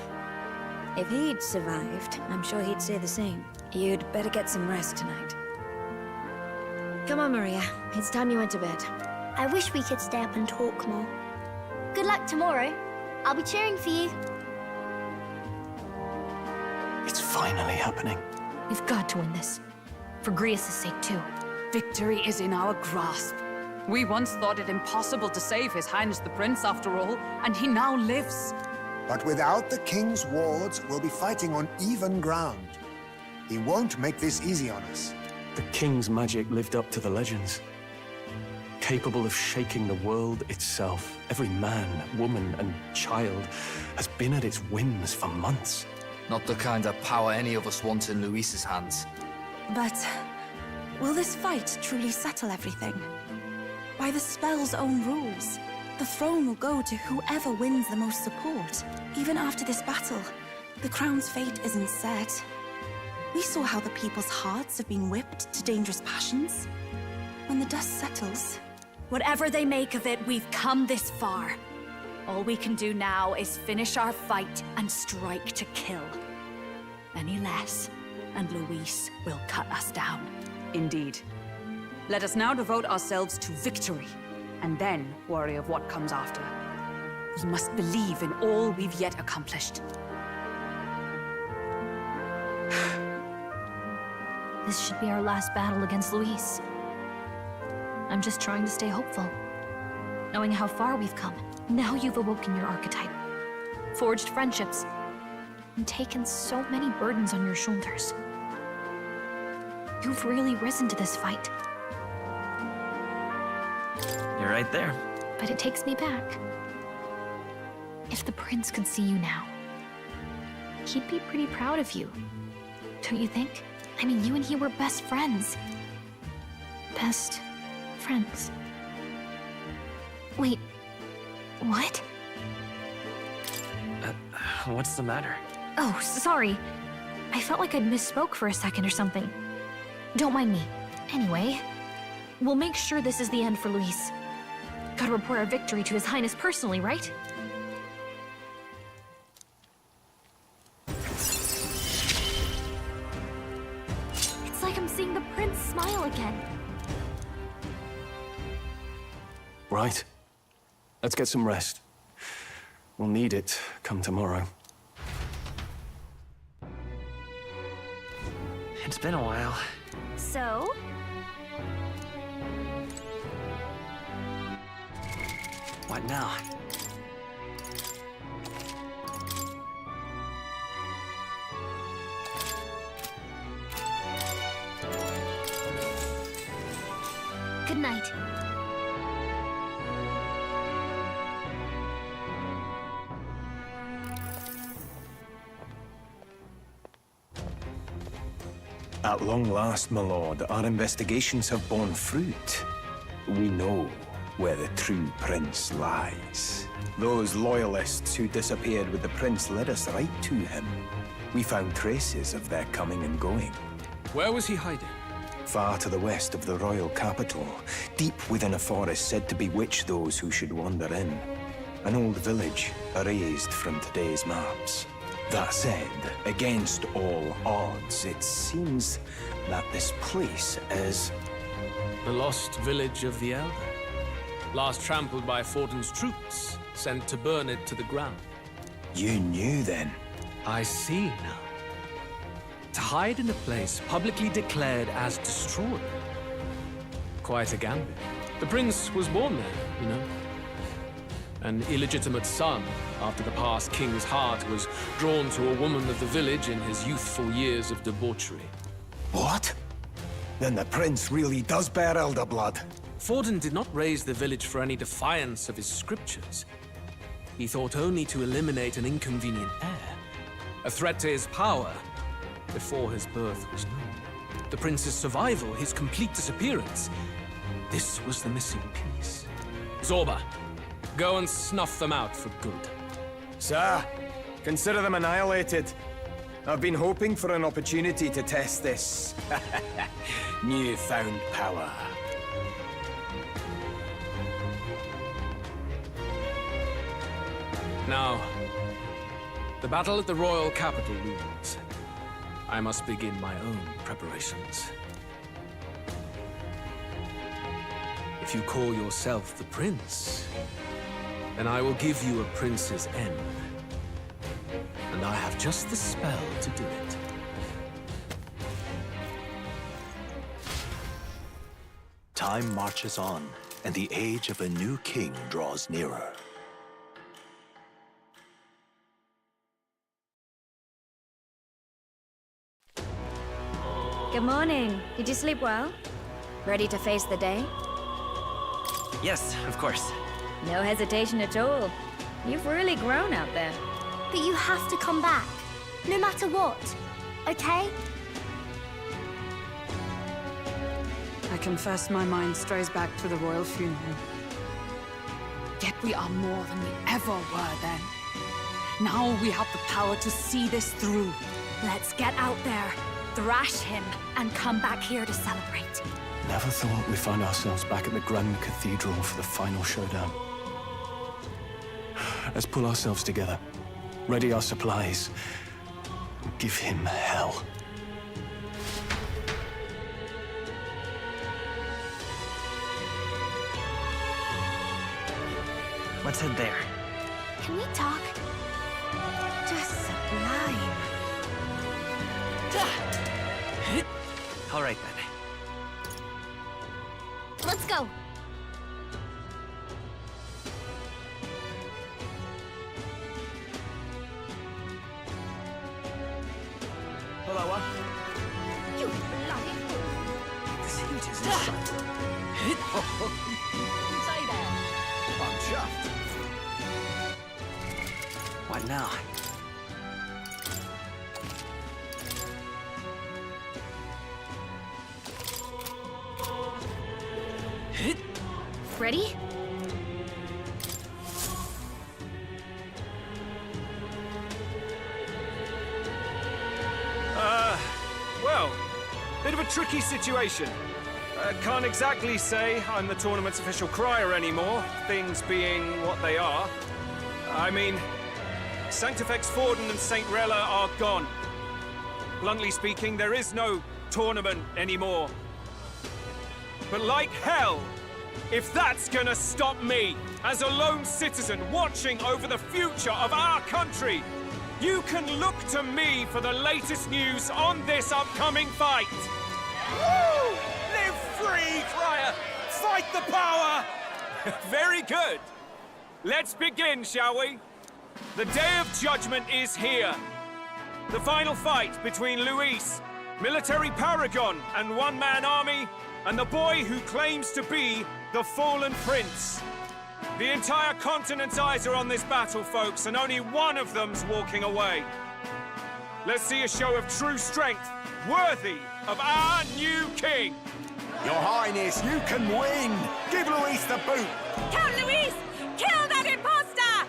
If he'd survived, I'm sure he'd say the same. You'd better get some rest tonight. Come on, Maria. It's time you went to bed. I wish we could stay up and talk more. Good luck tomorrow. I'll be cheering for you. It's finally happening. You've got to win this. For Grius' sake, too. Victory is in our grasp. We once thought it impossible to save His Highness the Prince, after all, and he now lives. But without the king's wards, we'll be fighting on even ground. He won't make this easy on us. The king's magic lived up to the legends. Capable of shaking the world itself. Every man, woman, and child has been at its whims for months. Not the kind of power any of us want in Luis's hands. But will this fight truly settle everything? By the spell's own rules, the throne will go to whoever wins the most support. Even after this battle, the crown's fate isn't set. We saw how the people's hearts have been whipped to dangerous passions. When the dust settles... Whatever they make of it, we've come this far. All we can do now is finish our fight and strike to kill. Any less, and Luis will cut us down. Indeed. Let us now devote ourselves to victory, and then worry of what comes after. We must believe in all we've yet accomplished. This should be our last battle against Luis. I'm just trying to stay hopeful. Knowing how far we've come, now you've awoken your archetype. Forged friendships. And taken so many burdens on your shoulders. You've really risen to this fight. You're right there. But it takes me back. If the prince could see you now, he'd be pretty proud of you. Don't you think? I mean, you and he were best friends. Best friends. Wait, what? What's the matter? Oh, sorry. I felt like I'd misspoke for a second or something. Don't mind me. Anyway, we'll make sure this is the end for Luis. Gotta report our victory to His Highness personally, right? It's like I'm seeing the prince smile again. Right. Let's get some rest. We'll need it come tomorrow. It's been a while. So? What now? Good night. At long last, my lord, our investigations have borne fruit. We know where the true prince lies. Those loyalists who disappeared with the prince led us right to him. We found traces of their coming and going. Where was he hiding? Far to the west of the royal capital, deep within a forest said to bewitch those who should wander in. An old village erased from today's maps. That said, against all odds, it seems that this place is... The lost village of the Elder. Last trampled by Fortin's troops, sent to burn it to the ground. You knew then? I see now. To hide in a place publicly declared as destroyed. Quite a gambit. The prince was born there, you know. An illegitimate son, after the past king's heart was drawn to a woman of the village in his youthful years of debauchery. What? Then the prince really does bear elder blood. Fortin did not raise the village for any defiance of his scriptures. He thought only to eliminate an inconvenient heir, a threat to his power, before his birth was known. The prince's survival, his complete disappearance, this was the missing piece. Zorba, go and snuff them out for good. Sir, consider them annihilated. I've been hoping for an opportunity to test this newfound power. Now, the battle at the royal capital looms. I must begin my own preparations. If you call yourself the prince, then I will give you a prince's end. And I have just the spell to do it. Time marches on, and the age of a new king draws nearer. Good morning. Did you sleep well? Ready to face the day? Yes, of course. No hesitation at all. You've really grown out there. But you have to come back, no matter what, okay? I confess my mind strays back to the royal funeral. Yet we are more than we ever were then. Now we have the power to see this through. Let's get out there, thrash him, and come back here to celebrate. Never thought we'd find ourselves back at the Grand Cathedral for the final showdown. Let's pull ourselves together, ready our supplies, and give him hell. Let's head there. Can we talk? Just sublime. All right, then. Let's go. Hello, You bloody fool. This heat is insufferable. Say that. I'm chuffed. What now? Ready? Well, bit of a tricky situation. Can't exactly say I'm the tournament's official crier anymore, things being what they are. I mean, Sanctifex Forden and St. Rella are gone. Bluntly speaking, there is no tournament anymore. But like hell, if that's gonna stop me, as a lone citizen watching over the future of our country, you can look to me for the latest news on this upcoming fight. Woo! Live free, Crier! Fight the power! Very good. Let's begin, shall we? The Day of Judgment is here. The final fight between Luis, military paragon and one-man army, and the boy who claims to be the fallen prince. The entire continent's eyes are on this battle, folks, and only one of them's walking away. Let's see a show of true strength, worthy of our new king. Your Highness, you can win! Give Luis the boot! Count Luis! Kill that imposter!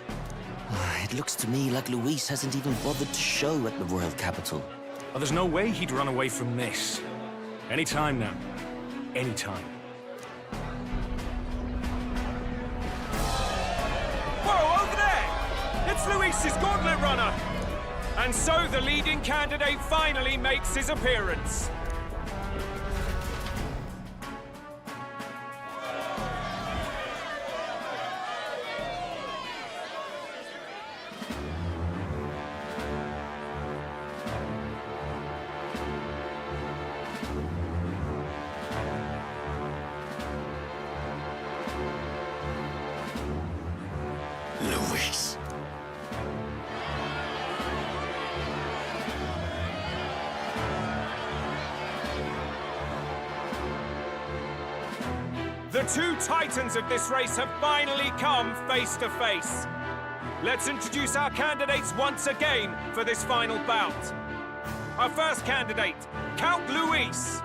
It looks to me like Luis hasn't even bothered to show at the royal capital. Well, there's no way he'd run away from this. Any time now. Any time. Whoa, over there! It's Luis's gauntlet runner! And so the leading candidate finally makes his appearance. Luis. The two titans of this race have finally come face to face. Let's introduce our candidates once again for this final bout. Our first candidate, Count Luis.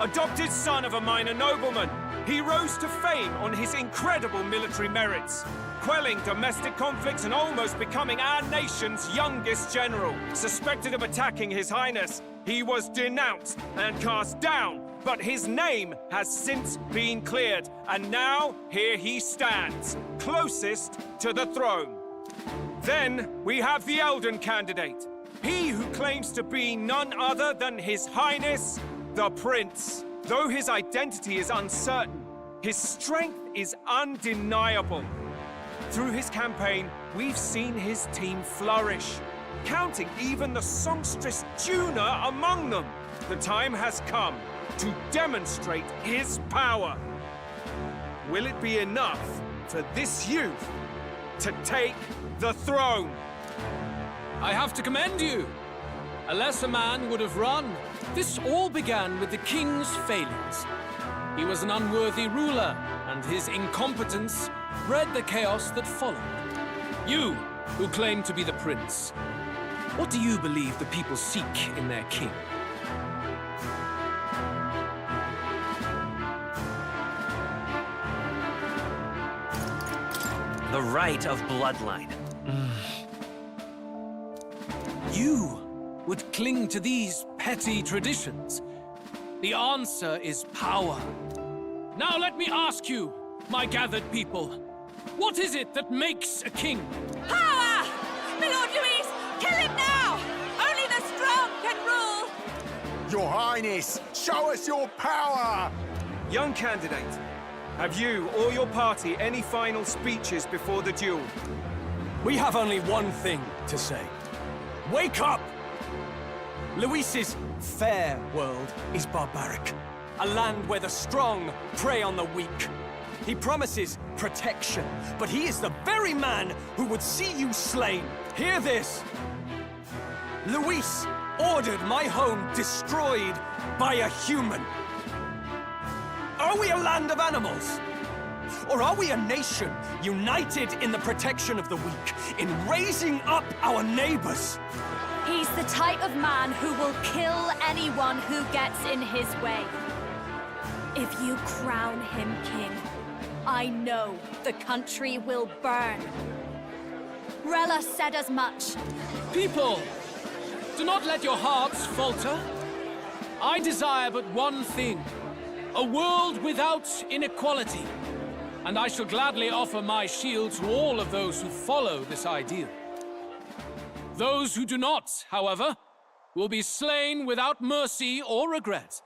Adopted son of a minor nobleman, he rose to fame on his incredible military merits, quelling domestic conflicts and almost becoming our nation's youngest general. Suspected of attacking His Highness, he was denounced and cast down, but his name has since been cleared, and now here he stands, closest to the throne. Then we have the Elden candidate, he who claims to be none other than His Highness, the Prince. Though his identity is uncertain, his strength is undeniable. Through his campaign, we've seen his team flourish, counting even the songstress Juna among them. The time has come to demonstrate his power. Will it be enough for this youth to take the throne? I have to commend you. A lesser man would have run. This all began with the king's failures. He was an unworthy ruler, and his incompetence bred the chaos that followed. You, who claim to be the prince, what do you believe the people seek in their king? The right of bloodline. You would cling to these petty traditions. The answer is power. Now let me ask you, my gathered people, what is it that makes a king? Power! My Lord Luis, kill him now! Only the strong can rule! Your Highness, show us your power! Young candidate, have you or your party any final speeches before the duel? We have only one thing to say. Wake up! Luis's fair world is barbaric. A land where the strong prey on the weak. He promises protection, but he is the very man who would see you slain. Hear this! Luis ordered my home destroyed by a human. Are we a land of animals? Or are we a nation united in the protection of the weak, in raising up our neighbors? He's the type of man who will kill anyone who gets in his way. If you crown him king, I know the country will burn. Rella said as much. People, do not let your hearts falter. I desire but one thing, a world without inequality. And I shall gladly offer my shield to all of those who follow this ideal. Those who do not, however, will be slain without mercy or regret.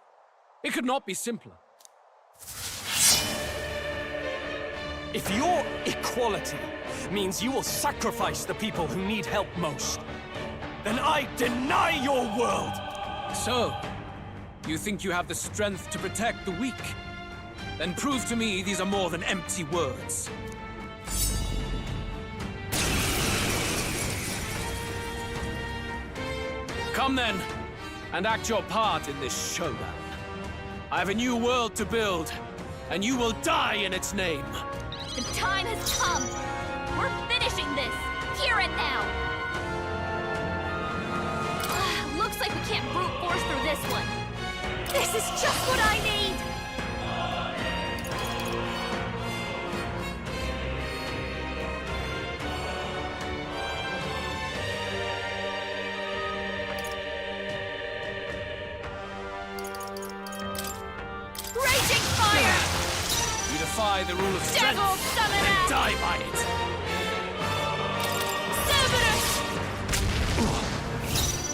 It could not be simpler. If your equality means you will sacrifice the people who need help most, then I deny your world! So, you think you have the strength to protect the weak? Then prove to me these are more than empty words. Come then, and act your part in this showdown. I have a new world to build, and you will die in its name. The time has come. We're finishing this, here and now. Looks like we can't brute force through this one. This is just what I need! Raging fire! You defy the rule of strength, Devil summon then out! die by it. Cerberus!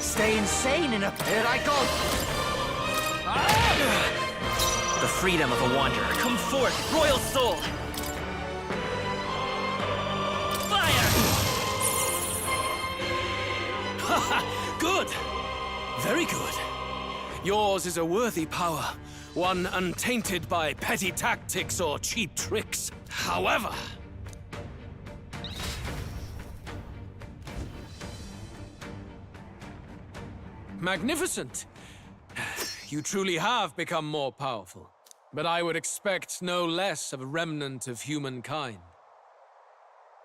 Stay insane and up here I go! The freedom of a wanderer. Come forth, royal soul! Fire! Good. Very good. Yours is a worthy power, one untainted by petty tactics or cheap tricks. However, magnificent. You truly have become more powerful, but I would expect no less of a remnant of humankind.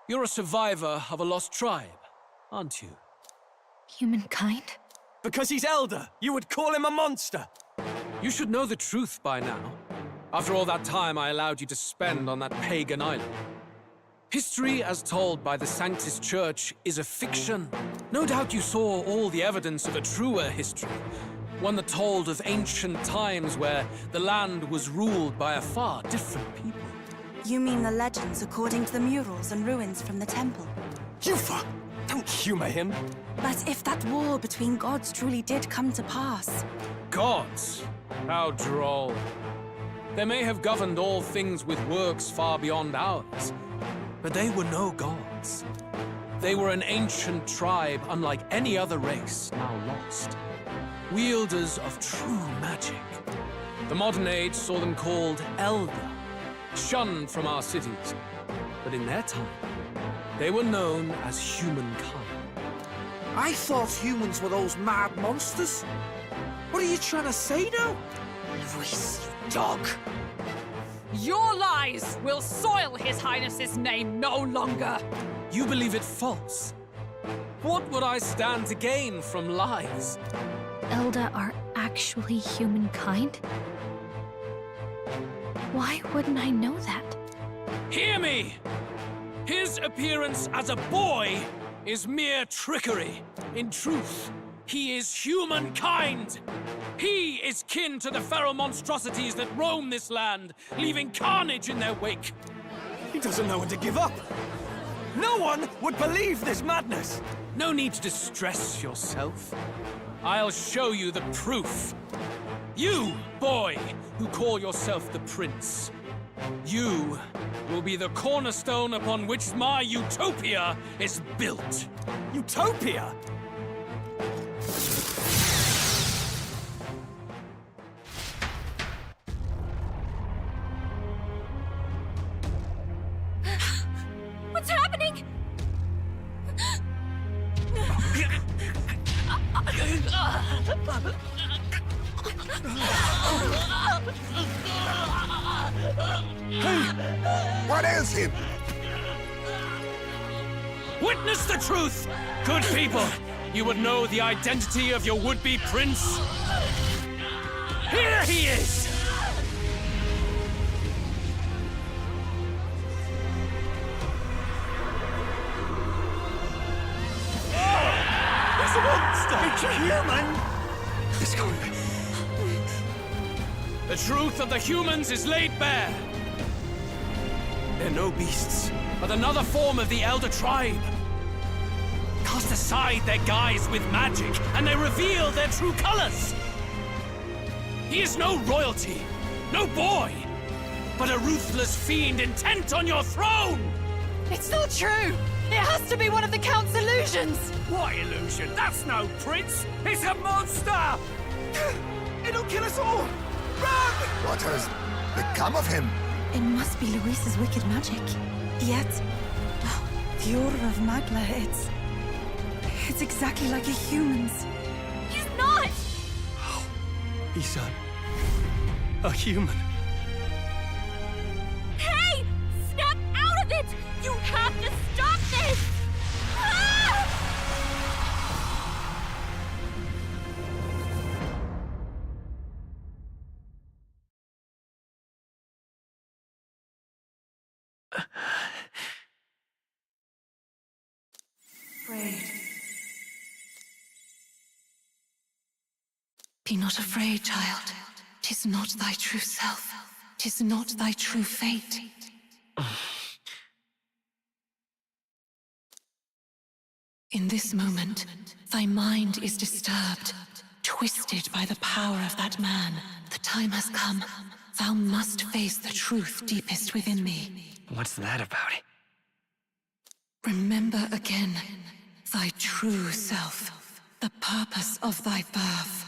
You're a survivor of a lost tribe, aren't you? Humankind? Because he's elder, you would call him a monster. You should know the truth by now. After all that time I allowed you to spend on that pagan island. History as told by the Sanctus Church is a fiction. No doubt you saw all the evidence of a truer history. One that told of ancient times where the land was ruled by a far different people. You mean the legends according to the murals and ruins from the temple? Yufa! Don't humor him. But if that war between gods truly did come to pass... Gods? How droll. They may have governed all things with works far beyond ours, but they were no gods. They were an ancient tribe unlike any other race now lost. Wielders of true magic. The modern age saw them called Elder, shunned from our cities. But in their time, they were known as humankind. I thought humans were those mad monsters. What are you trying to say now? Luis, dog. Your lies will soil His Highness's name no longer. You believe it false? What would I stand to gain from lies? Elda are actually humankind? Why wouldn't I know that? Hear me! His appearance as a boy is mere trickery. In truth, he is humankind. He is kin to the feral monstrosities that roam this land, leaving carnage in their wake. He doesn't know when to give up. No one would believe this madness. No need to distress yourself. I'll show you the proof. You, boy, who call yourself the prince. You will be the cornerstone upon which my utopia is built. Utopia? What's happening? What ails him? Witness the truth! Good people, you would know the identity of your would-be prince. Here he is! He's a monster! It's a human! It's going. The truth of the humans is laid bare. They're no beasts, but another form of the Elder Tribe. Cast aside their guise with magic, and they reveal their true colors. He is no royalty, no boy, but a ruthless fiend intent on your throne! It's not true! It has to be one of the Count's illusions! What illusion? That's no prince! It's a monster! It'll kill us all! Run! What has become of him? It must be Luis's wicked magic. Yet, the Order of Magla, it's exactly like a human's. He's not! He's A human. Hey! Snap out of it! You have to stop this! Ah! Afraid. Be not afraid, child. 'Tis not thy true self. 'Tis not thy true fate. In this moment, thy mind is disturbed, twisted by the power of that man. The time has come. Thou must face the truth deepest within thee. What's that about? Remember again thy true self, the purpose of thy birth.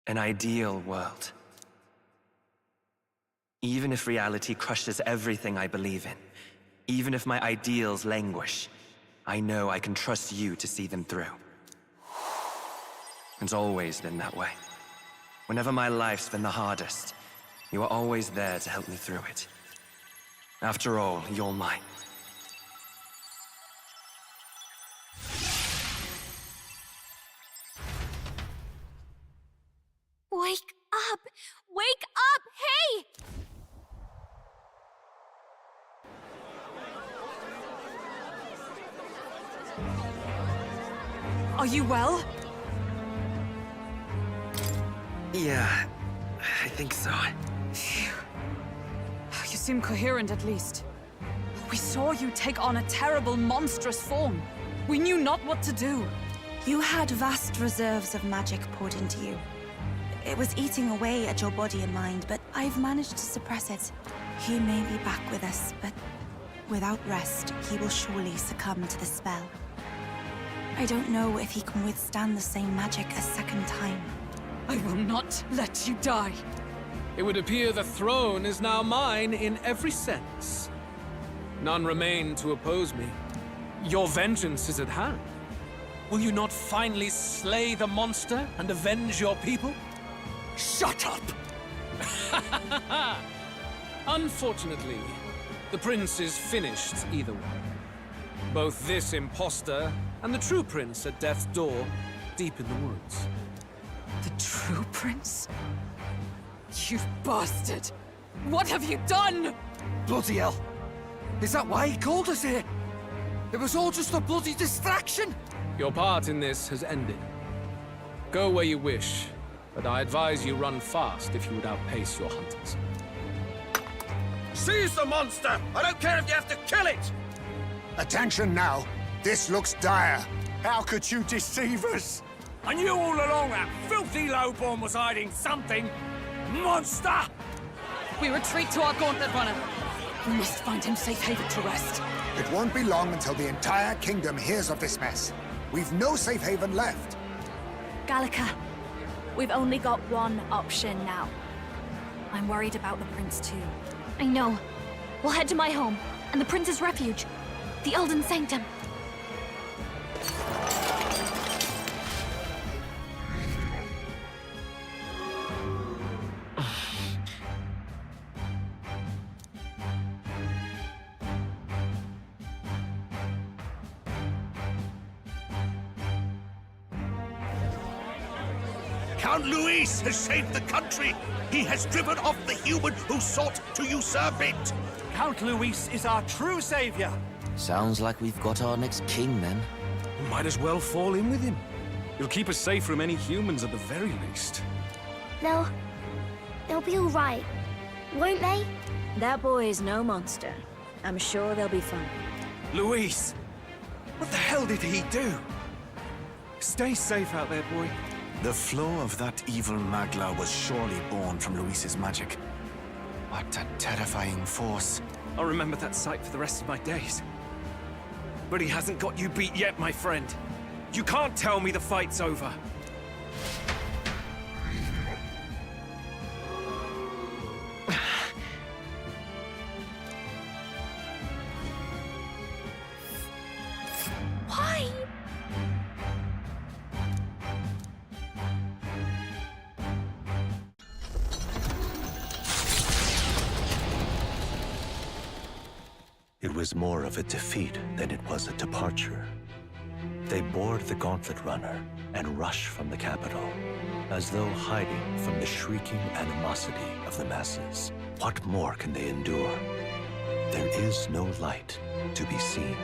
An ideal world. Even if reality crushes everything I believe in, even if my ideals languish, I know I can trust you to see them through. It's always been that way. Whenever my life's been the hardest, you are always there to help me through it. After all, you're mine. Wake up! Wake up! Hey! Are you well? Yeah, I think so. Phew. You seem coherent, at least. We saw you take on a terrible, monstrous form. We knew not what to do. You had vast reserves of magic poured into you. It was eating away at your body and mind, but I've managed to suppress it. He may be back with us, but without rest, he will surely succumb to the spell. I don't know if he can withstand the same magic a second time. I will not let you die. It would appear the throne is now mine in every sense. None remain to oppose me. Your vengeance is at hand. Will you not finally slay the monster and avenge your people? Shut up! Unfortunately, the prince is finished either way. Both this imposter and the true prince at death's door, deep in the woods. The true prince? You bastard! What have you done? Bloody hell! Is that why he called us here? It was all just a bloody distraction! Your part in this has ended. Go where you wish, but I advise you run fast if you would outpace your hunters. Seize the monster! I don't care if you have to kill it! Attention now. This looks dire. How could you deceive us? I knew all along that filthy lowborn was hiding something! Monster! We retreat to our gauntlet runner. We must find him safe haven to rest. It won't be long until the entire kingdom hears of this mess. We've no safe haven left. Gallica, we've only got one option now. I'm worried about the prince too. I know. We'll head to my home, and the prince's refuge. The Elden Sanctum. Count Luis has saved the country. He has driven off the human who sought to usurp it. Count Luis is our true savior. Sounds like we've got our next king, then. Might as well fall in with him. He'll keep us safe from any humans at the very least. They'll be all right, won't they? That boy is no monster. I'm sure they'll be fine. Luis! What the hell did he do? Stay safe out there, boy. The flow of that evil Magla was surely born from Luis's magic. What a terrifying force. I'll remember that sight for the rest of my days. But he hasn't got you beat yet, my friend. You can't tell me the fight's over. It was more of a defeat than it was a departure. They board the gauntlet runner and rush from the capital, as though hiding from the shrieking animosity of the masses. What more can they endure? There is no light to be seen.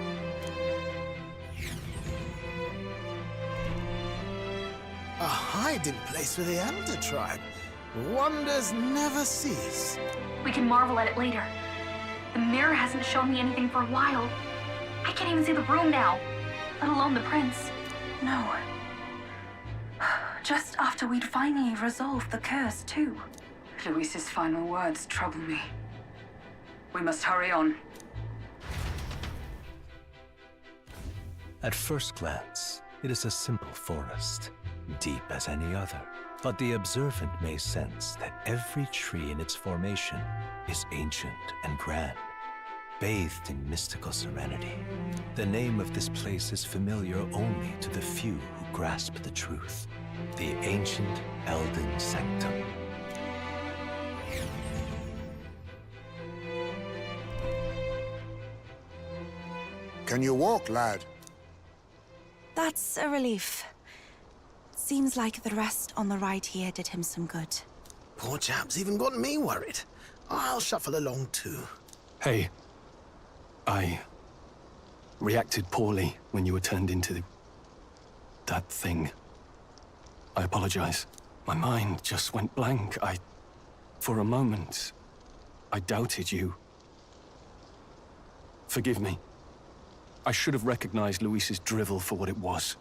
A hiding place for the Elder Tribe. Wonders never cease. We can marvel at it later. The mirror hasn't shown me anything for a while. I can't even see the room now, let alone the prince. No. Just after we'd finally resolved the curse, too. Luis's final words trouble me. We must hurry on. At first glance, it is a simple forest, deep as any other. But the observant may sense that every tree in its formation is ancient and grand, bathed in mystical serenity. The name of this place is familiar only to the few who grasp the truth. The ancient Elden Sanctum. Can you walk, lad? That's a relief. Seems like the rest on the ride here did him some good. Poor chap's even got me worried. I'll shuffle along too. Hey, I reacted poorly when you were turned into that thing. I apologize. My mind just went blank. For a moment, I doubted you. Forgive me. I should have recognized Luis's drivel for what it was.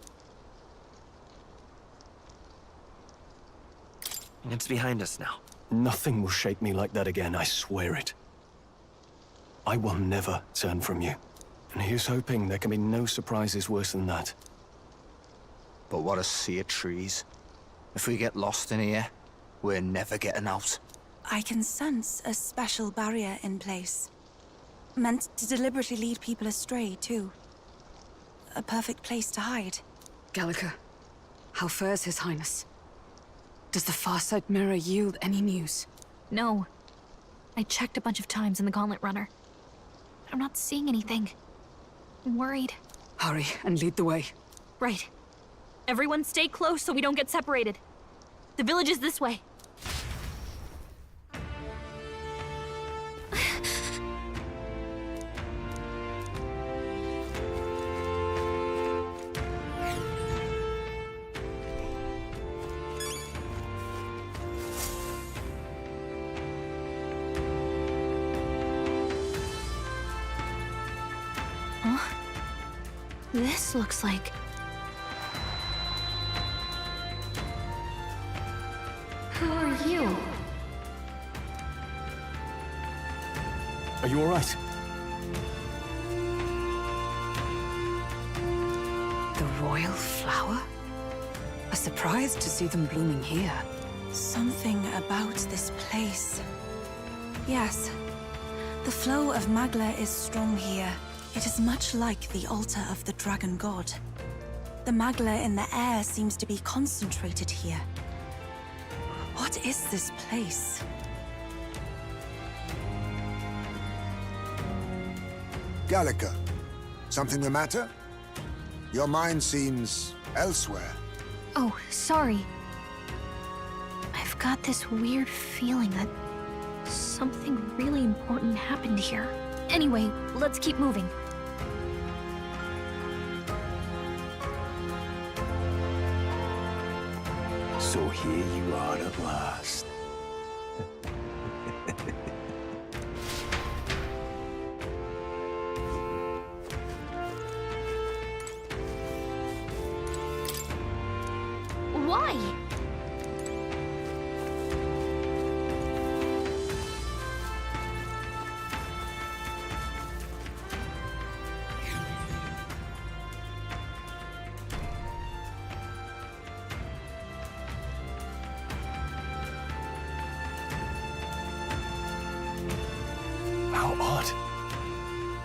It's behind us now. Nothing will shake me like that again, I swear it. I will never turn from you. And here's hoping there can be no surprises worse than that. But what a sea of trees. If we get lost in here, we're never getting out. I can sense a special barrier in place. Meant to deliberately lead people astray, too. A perfect place to hide. Gallica, how fares His Highness? Does the Farsight mirror yield any news? No. I checked a bunch of times in the gauntlet runner. I'm not seeing anything. I'm worried. Hurry and lead the way. Right. Everyone stay close so we don't get separated. The village is this way. This looks like... Who are you? Are you all right? The royal flower? A surprise to see them blooming here. Something about this place. Yes. The flow of Magla is strong here. It is much like the altar of the dragon god. The Magla in the air seems to be concentrated here. What is this place? Gallica, something the matter? Your mind seems elsewhere. Oh, sorry. I've got this weird feeling that something really important happened here. Anyway, let's keep moving. So here you are at last. Why? How odd.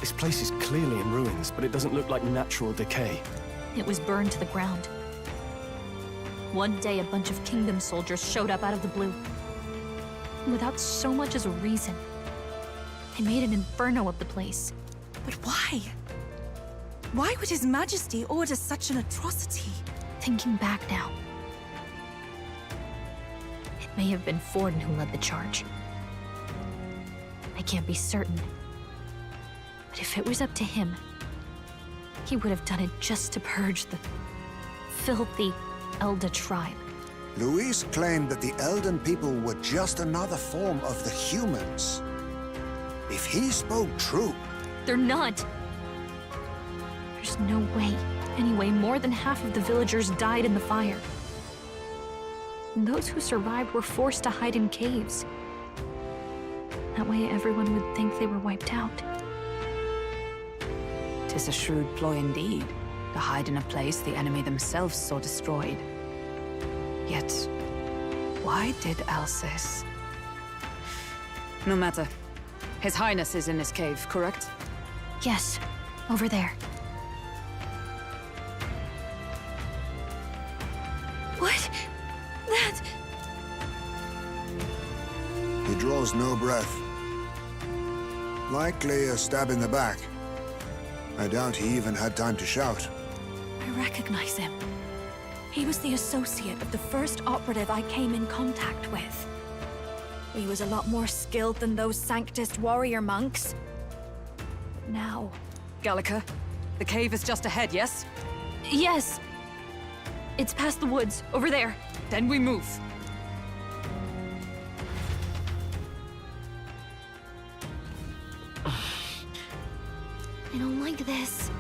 This place is clearly in ruins, but it doesn't look like natural decay. It was burned to the ground. One day, a bunch of kingdom soldiers showed up out of the blue. Without so much as a reason. They made an inferno of the place. But why? Why would His Majesty order such an atrocity? Thinking back now, it may have been Forden who led the charge. I can't be certain. But if it was up to him, he would have done it just to purge the filthy Elda tribe. Luis claimed that the Elden people were just another form of the humans. If he spoke true... They're not. There's no way. Anyway, more than half of the villagers died in the fire. And those who survived were forced to hide in caves. That way everyone would think they were wiped out. 'Tis a shrewd ploy indeed, to hide in a place the enemy themselves saw destroyed. Yet, why did Alsace? No matter. His Highness is in this cave, correct? Yes, over there. What? That... He draws no breath. Likely a stab in the back. I doubt he even had time to shout. I recognize him. He was the associate of the first operative I came in contact with. He was a lot more skilled than those Sanctist warrior monks. Now... Gallica, the cave is just ahead, yes? Yes. It's past the woods, over there. Then we move. I don't like this.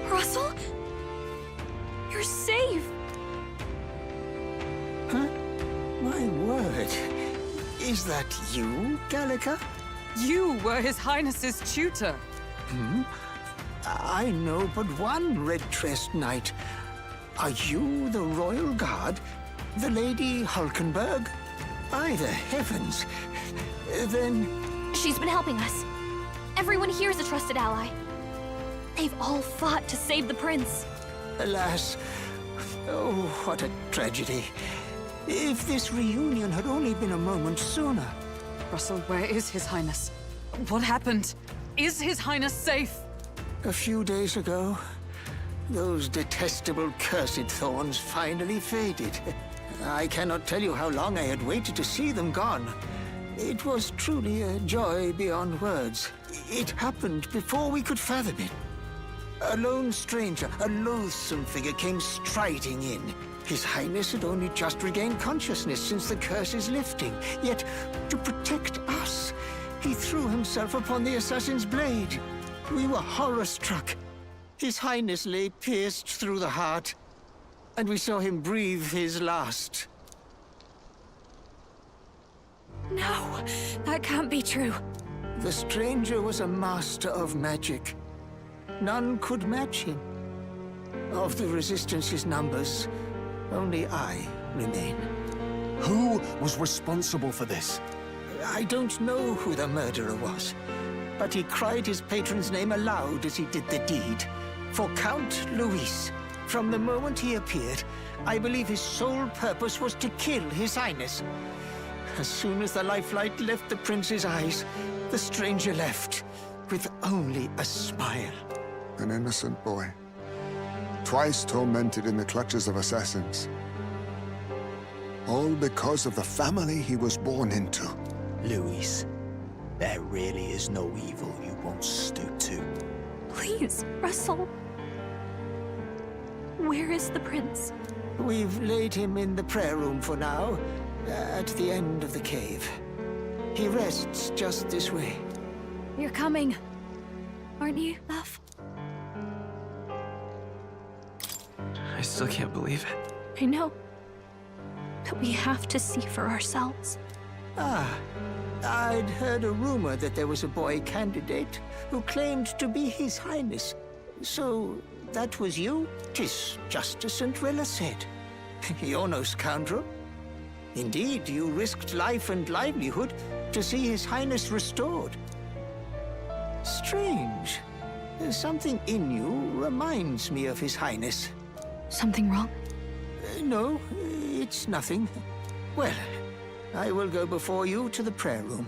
Russell? You're safe! Huh? My word. Is that you, Gallica? You were His Highness's tutor. Hmm? I know but one red-dressed knight. Are you the royal guard? The Lady Hulkenberg? By the heavens. Then... She's been helping us. Everyone here is a trusted ally. They've all fought to save the prince. Alas. Oh, what a tragedy. If this reunion had only been a moment sooner. Russell, where is His Highness? What happened? Is His Highness safe? A few days ago, those detestable cursed thorns finally faded. I cannot tell you how long I had waited to see them gone. It was truly a joy beyond words. It happened before we could fathom it. A lone stranger, a loathsome figure came striding in. His Highness had only just regained consciousness since the curse's lifting. Yet, to protect us, he threw himself upon the assassin's blade. We were horror-struck. His Highness lay pierced through the heart, and we saw him breathe his last. No, that can't be true. The stranger was a master of magic. None could match him. Of the Resistance's numbers, only I remain. Who was responsible for this? I don't know who the murderer was, but he cried his patron's name aloud as he did the deed. For Count Luis, from the moment he appeared, I believe his sole purpose was to kill His Highness. As soon as the lifelight left the prince's eyes, the stranger left, with only a smile. An innocent boy. Twice tormented in the clutches of assassins. All because of the family he was born into. Luis, there really is no evil you won't stoop to. Please, Russell. Where is the prince? We've laid him in the prayer room for now, at the end of the cave. He rests just this way. You're coming, aren't you, love? I still can't believe it. I know. But we have to see for ourselves. Ah, I'd heard a rumor that there was a boy candidate who claimed to be His Highness. So that was you, 'tis just as St. Rilla said. You're no scoundrel. Indeed, you risked life and livelihood to see His Highness restored. Strange. Something in you reminds me of His Highness. Something wrong? No, it's nothing. Well, I will go before you to the prayer room.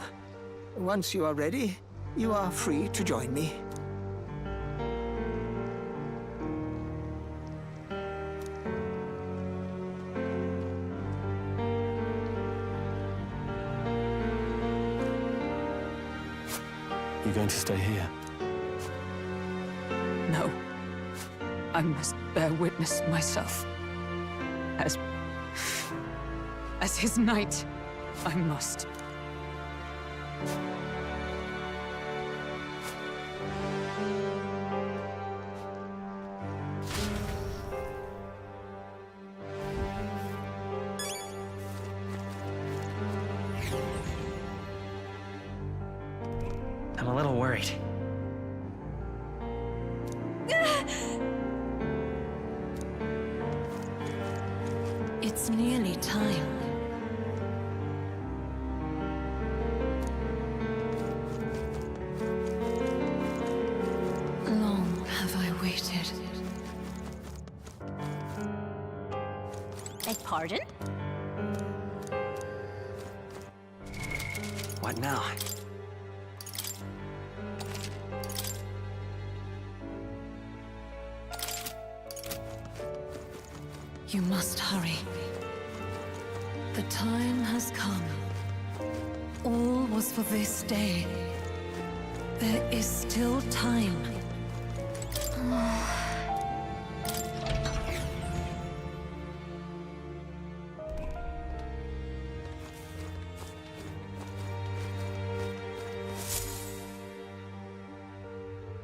Once you are ready, you are free to join me. You're going to stay here? No. I must bear witness myself. As his knight, I must. I'm a little worried. It's nearly time. Long have I waited. Beg pardon? What now? You must hurry. The time has come. All was for this day. There is still time.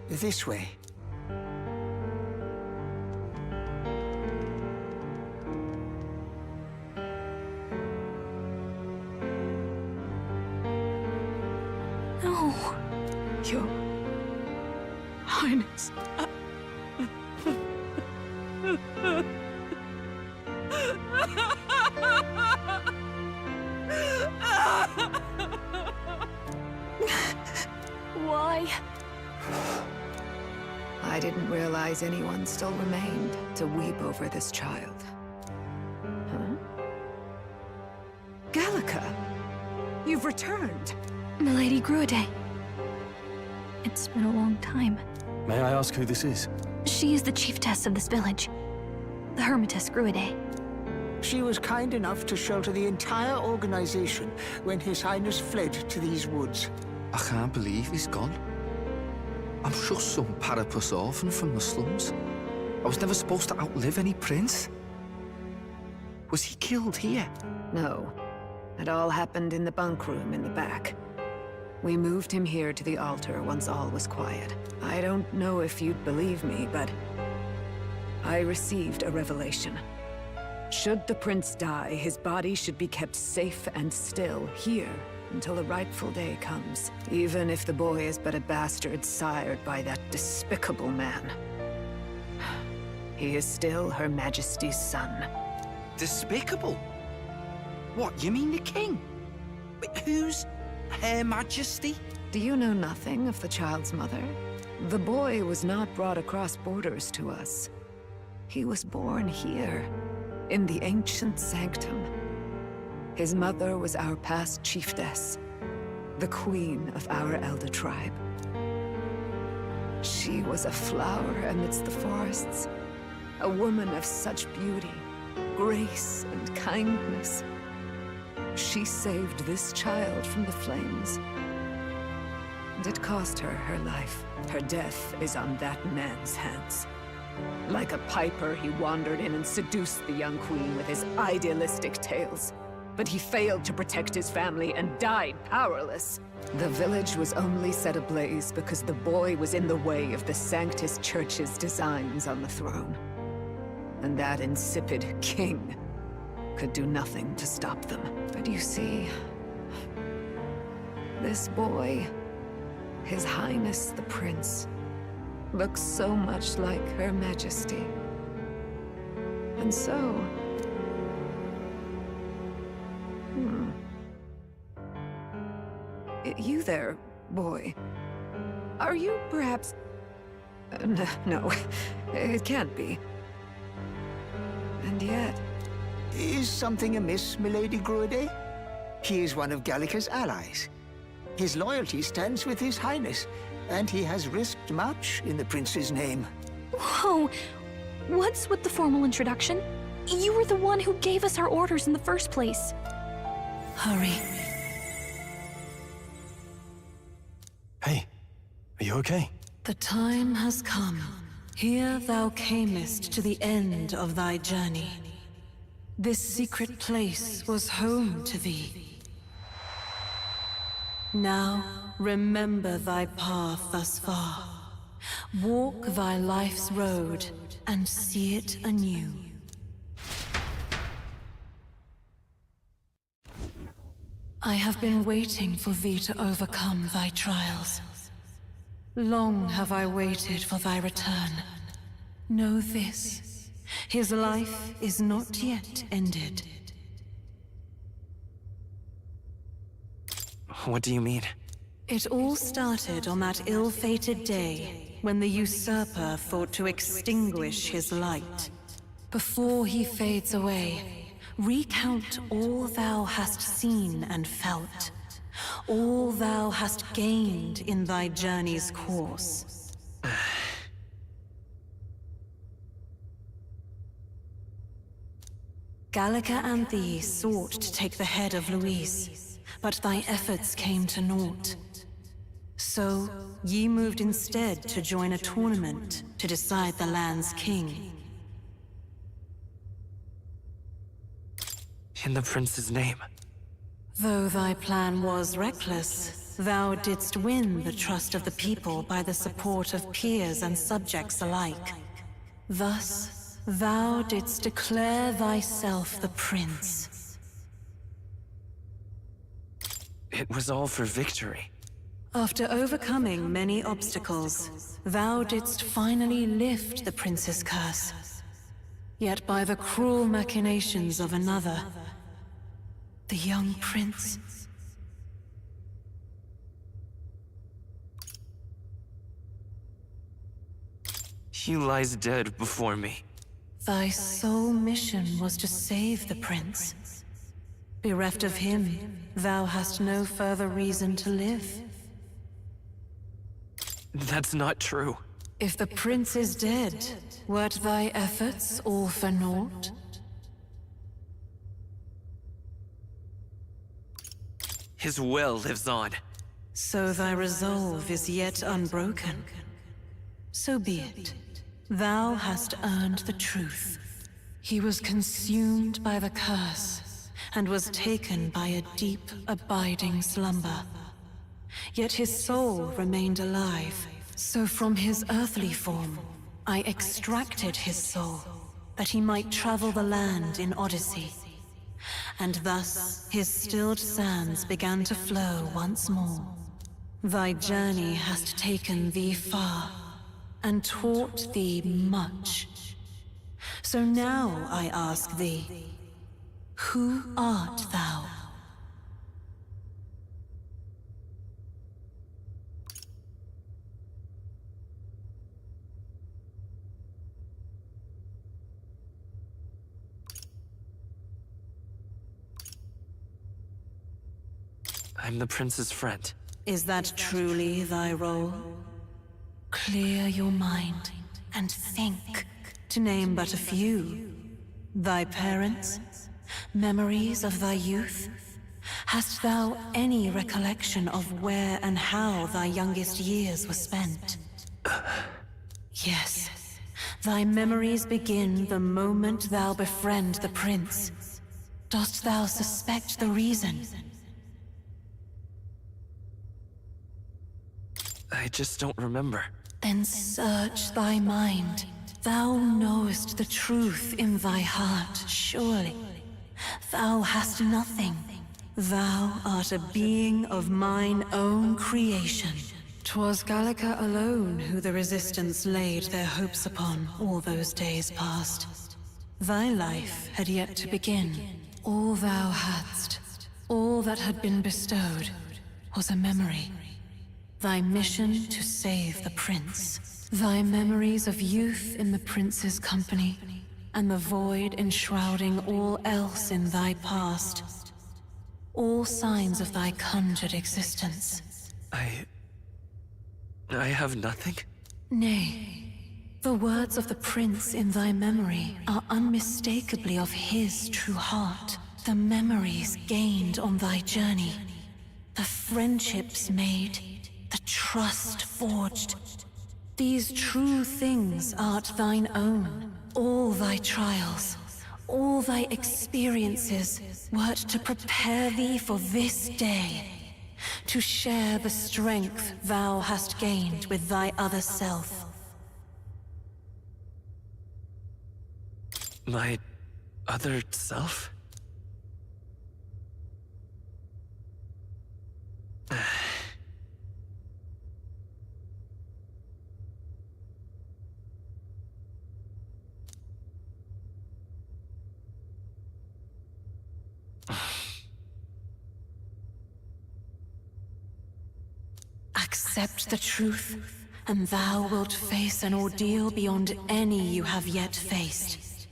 This way. No, Your Highness. Why? I didn't realize anyone still remained to weep over this child. Huh? Gallica! You've returned! Milady Gruidae. It's been a long time. May I ask who this is? She is the chiefess of this village. The Hermitess Gruidae. She was kind enough to shelter the entire organization when His Highness fled to these woods. I can't believe he's gone. I'm just some parapus orphan from the slums. I was never supposed to outlive any prince. Was he killed here? No. It all happened in the bunk room in the back. We moved him here to the altar once all was quiet. I don't know if you'd believe me, but I received a revelation. Should the prince die, his body should be kept safe and still here until the rightful day comes, even if the boy is but a bastard sired by that despicable man. He is still Her Majesty's son. Despicable? What, you mean the king? Wait, who's Her Majesty? Do you know nothing of the child's mother? The boy was not brought across borders to us. He was born here, in the ancient sanctum. His mother was our past chiefess, the queen of our elder tribe. She was a flower amidst the forests, a woman of such beauty, grace, and kindness. She saved this child from the flames, and it cost her her life. Her death is on that man's hands. Like a piper, he wandered in and seduced the young queen with his idealistic tales. But he failed to protect his family and died powerless. The village was only set ablaze because the boy was in the way of the Sanctus Church's designs on the throne. And that insipid king could do nothing to stop them. But you see, this boy, His Highness the Prince, looks so much like Her Majesty. And so... You there, boy. Are you perhaps... no, it can't be. And yet... Is something amiss, Milady Gruede? He is one of Gallica's allies. His loyalty stands with His Highness, and he has risked much in the Prince's name. Whoa! What's with the formal introduction? You were the one who gave us our orders in the first place. Hurry. Hey, are you okay? The time has come. Here thou camest to the end of thy journey. This secret place was home to thee. Now, remember thy path thus far. Walk thy life's road and see it anew. I have been waiting for thee to overcome thy trials. Long have I waited for thy return. Know this, his life is not yet ended. What do you mean? It all started on that ill-fated day when the usurper thought to extinguish his light. Before he fades away, recount all thou hast seen and felt, all thou hast gained in thy journey's course. Gallica and thee sought to take the head of Luis, but thy efforts came to naught. So, ye moved instead to join a tournament to decide the land's king. In the prince's name. Though thy plan was reckless, thou didst win the trust of the people by the support of peers and subjects alike. Thus, thou didst declare thyself the prince. It was all for victory. After overcoming many obstacles, thou didst finally lift the prince's curse. Yet by the cruel machinations of another, the young prince... He lies dead before me. Thy sole mission was to save the prince. Bereft of him, thou hast no further reason to live. That's not true. If the prince is dead, wert thy efforts all for naught? His will lives on. So thy resolve is yet unbroken. So be it. Thou hast earned the truth. He was consumed by the curse, and was taken by a deep, abiding slumber. Yet his soul remained alive, so from his earthly form, I extracted his soul, that he might travel the land in Odyssey. And thus his stilled sands began to flow once more. Thy journey hast taken thee far, and taught thee much. So now I ask thee, who art thou? I'm the prince's friend. Is that truly thy role? Clear your mind and think, to name but a few. Thy parents, memories of thy youth? Hast thou any recollection of where and how thy youngest years were spent? Yes, thy memories begin the moment thou befriend the prince. Dost thou suspect the reason? I just don't remember. Then search thy mind. Thou knowest the truth in thy heart, surely. Thou hast nothing. Thou art a being of mine own creation, 'Twas Gallica alone who the resistance laid their hopes upon all those days past. Thy life had yet to begin. All thou hadst, all that had been bestowed, was a memory. Thy mission to save the prince. Thy memories of youth in the prince's company, and the void enshrouding all else in thy past. All signs of thy conjured existence. I have nothing? Nay, the words of the prince in thy memory are unmistakably of his true heart. The memories gained on thy journey, the friendships made, the trust forged. These true things art thine own. All thy trials, all thy experiences wert to prepare thee for this day, to share the strength thou hast gained with thy other self. My other self? Accept the truth, and thou wilt face an ordeal beyond any you have yet faced.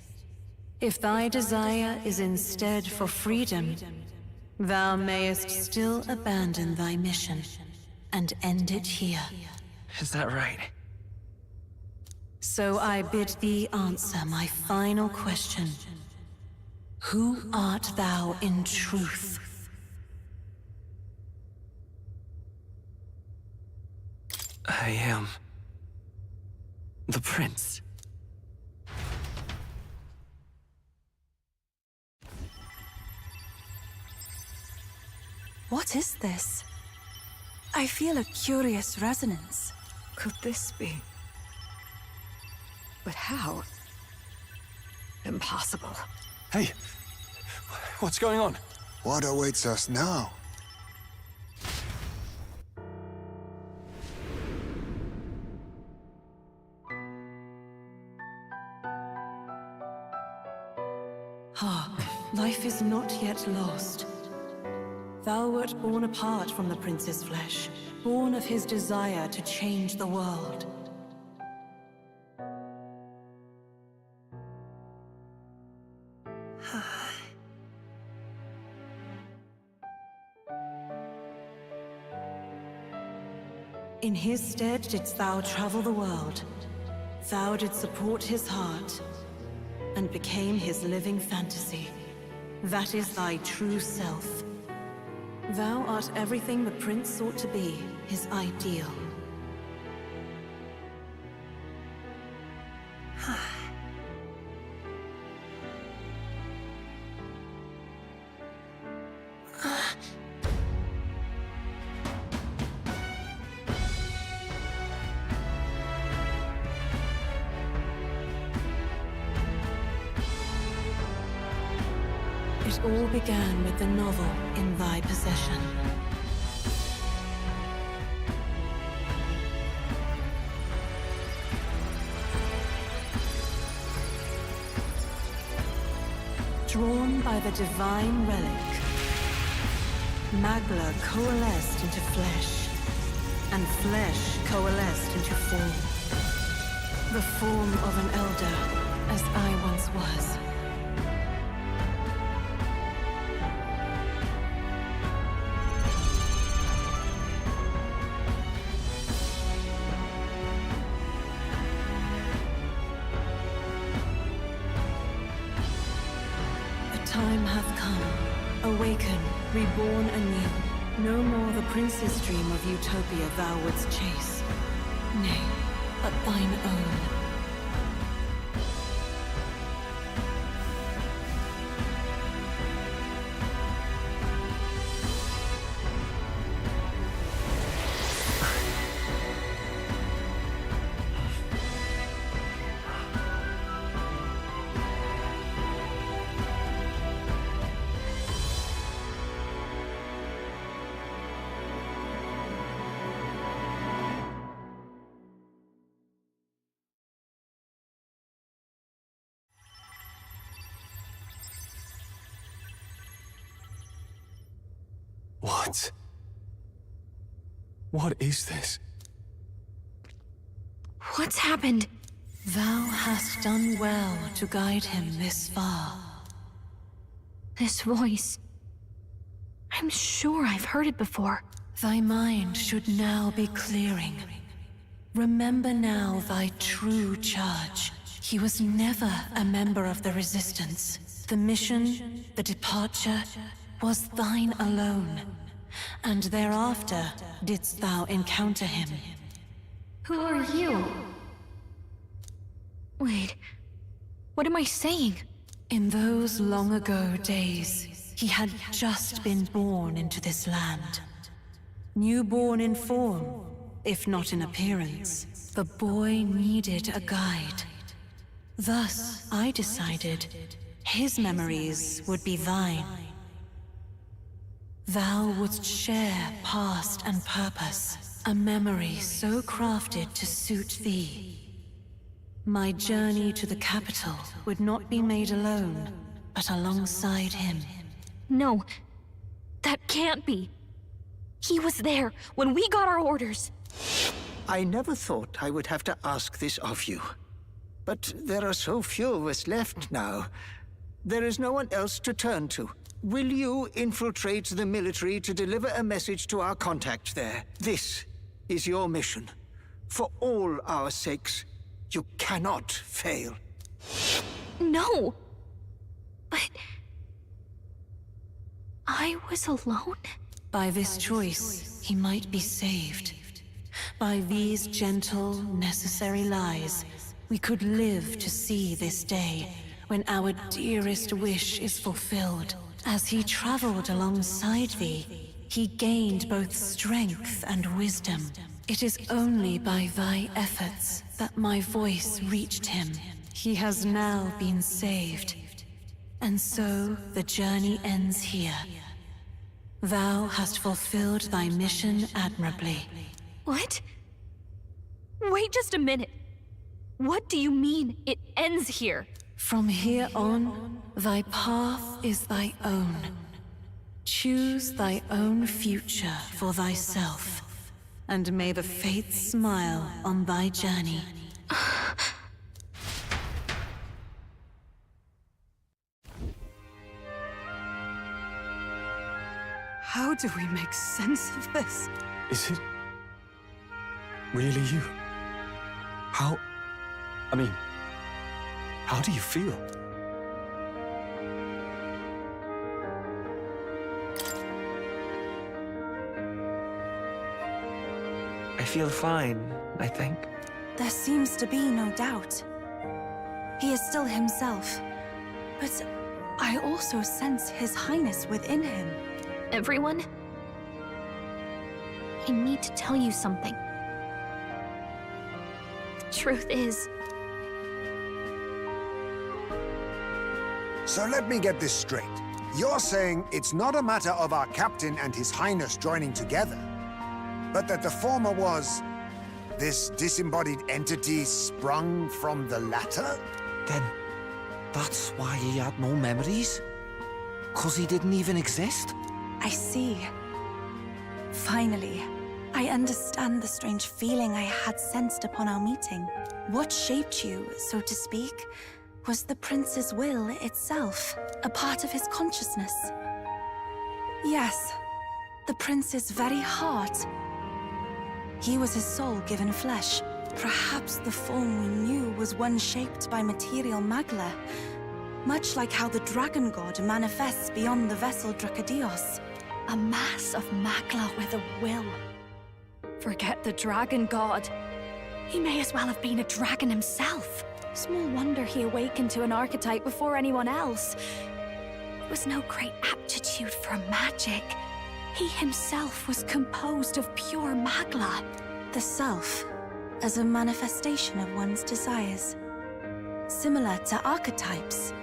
If thy desire is instead for freedom, thou mayest still abandon thy mission and end it here. Is that right? So I bid thee answer my final question. Who art thou in truth? I am the prince. What is this? I feel a curious resonance. Could this be? But how? Impossible. Hey, what's going on? What awaits us now? Hark, life is not yet lost. Thou wert born apart from the prince's flesh, born of his desire to change the world. In his stead didst thou travel the world. Thou didst support his heart, and became his living fantasy. That is thy true self. Thou art everything the prince sought to be, his ideal. It all began with the novel in thy possession. Drawn by the divine relic, Magla coalesced into flesh, and flesh coalesced into form. The form of an elder, as I once was. Time hath come. Awaken, reborn anew. No more the prince's dream of utopia thou wouldst chase. Nay, but thine own. What? What is this? What's happened? Thou hast done well to guide him this far. This voice. I'm sure I've heard it before. Thy mind should now be clearing. Remember now thy true charge. He was never a member of the Resistance. The mission, the departure, was thine alone. And thereafter didst thou encounter him. Who are you? Wait, what am I saying? In those long ago days, he had just been born into this land. Newborn in form, if not in appearance, the boy needed a guide. Thus, I decided his memories would be thine. Thou wouldst share past and purpose, a memory so crafted to suit thee. My journey to the capital would not be made alone, but alongside him. No, that can't be. He was there when we got our orders. I never thought I would have to ask this of you. But there are so few of us left now. There is no one else to turn to. Will you infiltrate the military to deliver a message to our contact there? This is your mission. For all our sakes, you cannot fail. No! But... I was alone? By this choice, he might be saved. By these gentle, necessary lies, we could live to see this day when our dearest wish is fulfilled. As he traveled alongside thee, he gained both strength and wisdom. It is only by thy efforts that my voice reached him. He has now been saved. And so the journey ends here. Thou hast fulfilled thy mission admirably. What? Wait just a minute. What do you mean, it ends here? From here on, thy path is thy own. Choose thy own future for thyself, and may the fates smile on thy journey. How do we make sense of this? Is it really you? How do you feel? I feel fine, I think. There seems to be no doubt. He is still himself. But I also sense His Highness within him. Everyone? I need to tell you something. The truth is... So let me get this straight. You're saying it's not a matter of our captain and His Highness joining together, but that the former was this disembodied entity sprung from the latter? Then that's why he had no memories? 'Cause he didn't even exist? I see. Finally, I understand the strange feeling I had sensed upon our meeting. What shaped you, so to speak, was the prince's will itself, a part of his consciousness. Yes, the prince's very heart. He was his soul given flesh. Perhaps the form we knew was one shaped by material magla, much like how the dragon god manifests beyond the vessel Drakadios. A mass of magla with a will. Forget the dragon god. He may as well have been a dragon himself. Small wonder he awakened to an archetype before anyone else. It was no great aptitude for magic. He himself was composed of pure magla. The self, as a manifestation of one's desires. Similar to archetypes.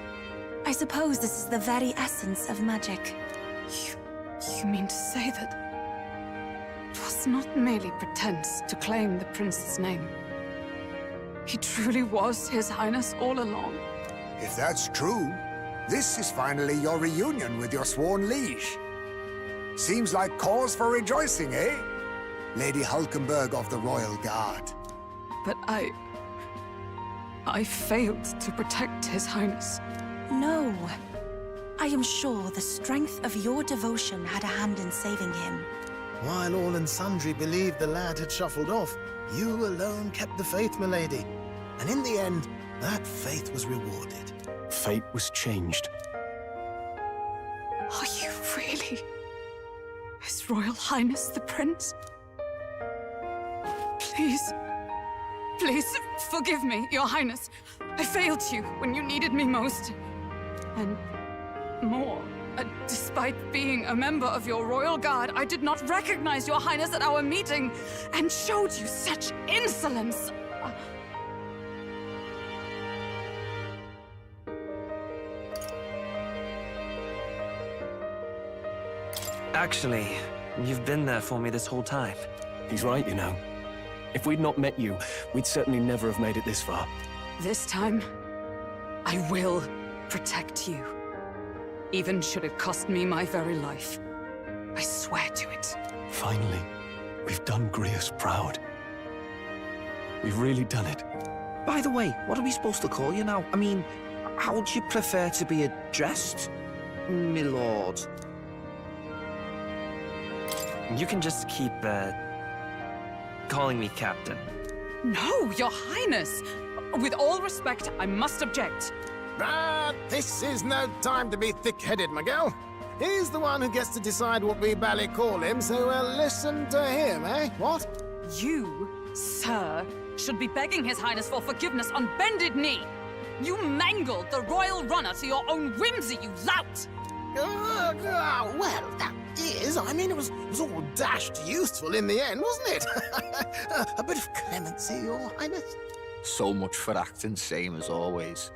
I suppose this is the very essence of magic. You mean to say that it was not merely pretense to claim the prince's name? He truly was His Highness all along. If that's true, this is finally your reunion with your sworn liege. Seems like cause for rejoicing, eh? Lady Hulkenberg of the Royal Guard. But I failed to protect His Highness. No. I am sure the strength of your devotion had a hand in saving him. While all and sundry believed the lad had shuffled off, you alone kept the faith, milady. And in the end, that faith was rewarded. Fate was changed. Are you really His Royal Highness the Prince? Please, please forgive me, Your Highness. I failed you when you needed me most. And more, despite being a member of your Royal Guard, I did not recognize Your Highness at our meeting and showed you such insolence. Actually, you've been there for me this whole time. He's right, you know. If we'd not met you, we'd certainly never have made it this far. This time, I will protect you. Even should it cost me my very life. I swear to it. Finally, we've done Grius proud. We've really done it. By the way, what are we supposed to call you now? I mean, how would you prefer to be addressed, my lord? You can just keep, calling me Captain. No, Your Highness! With all respect, I must object. But this is no time to be thick-headed, Miguel. He's the one who gets to decide what we bally call him, so we'll listen to him, eh? What? You, sir, should be begging His Highness for forgiveness on bended knee. You mangled the royal runner to your own whimsy, you lout! Well, that is, I mean, it was all dashed useful in the end, wasn't it? A bit of clemency, Your Highness. So much for acting same as always.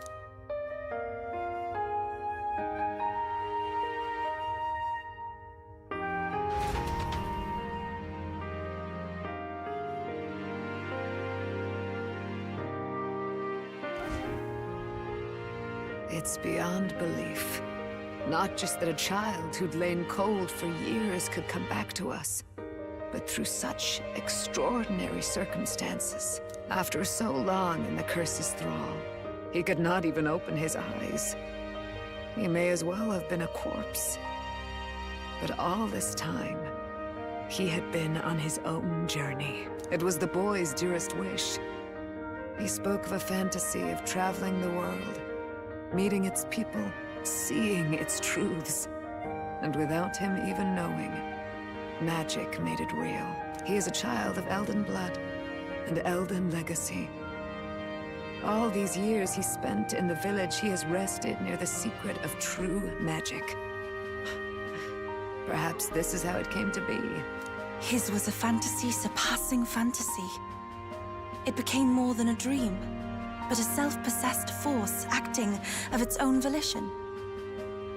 It's beyond belief. Not just that a child who'd lain cold for years could come back to us, but through such extraordinary circumstances. After so long in the curse's thrall, he could not even open his eyes. He may as well have been a corpse. But all this time, he had been on his own journey. It was the boy's dearest wish. He spoke of a fantasy of traveling the world, meeting its people, seeing its truths. And without him even knowing, magic made it real. He is a child of Elden blood and Elden legacy. All these years he spent in the village, he has rested near the secret of true magic. Perhaps this is how it came to be. His was a fantasy surpassing fantasy. It became more than a dream, but a self-possessed force acting of its own volition.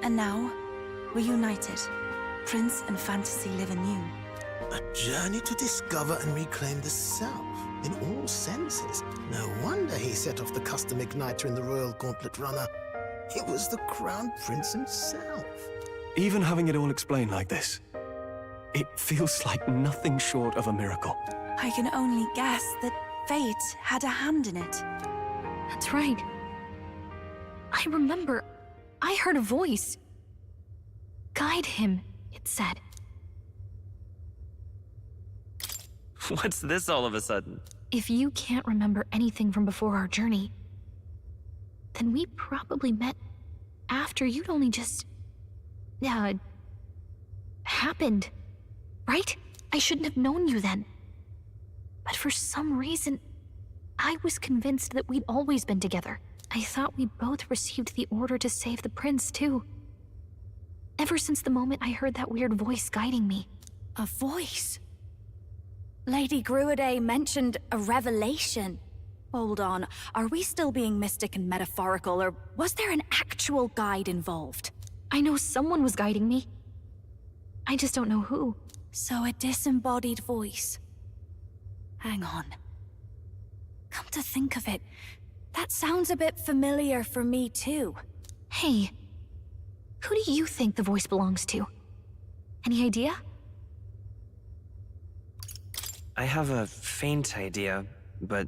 And now, we're united. Prince and fantasy live anew. A journey to discover and reclaim the self, in all senses. No wonder he set off the custom igniter in the Royal Gauntlet Runner. It was the Crown Prince himself. Even having it all explained like this, it feels like nothing short of a miracle. I can only guess that fate had a hand in it. That's right. I remember, I heard a voice. Guide him, it said. What's this all of a sudden? If you can't remember anything from before our journey, then we probably met after you'd only just... happened, right? I shouldn't have known you then. But for some reason, I was convinced that we'd always been together. I thought we'd both received the order to save the prince, too. Ever since the moment I heard that weird voice guiding me. A voice? Lady Gruade mentioned a revelation. Hold on, are we still being mystic and metaphorical, or was there an actual guide involved? I know someone was guiding me. I just don't know who. So a disembodied voice. Hang on. Come to think of it, that sounds a bit familiar for me too. Hey, who do you think the voice belongs to? Any idea? I have a faint idea, but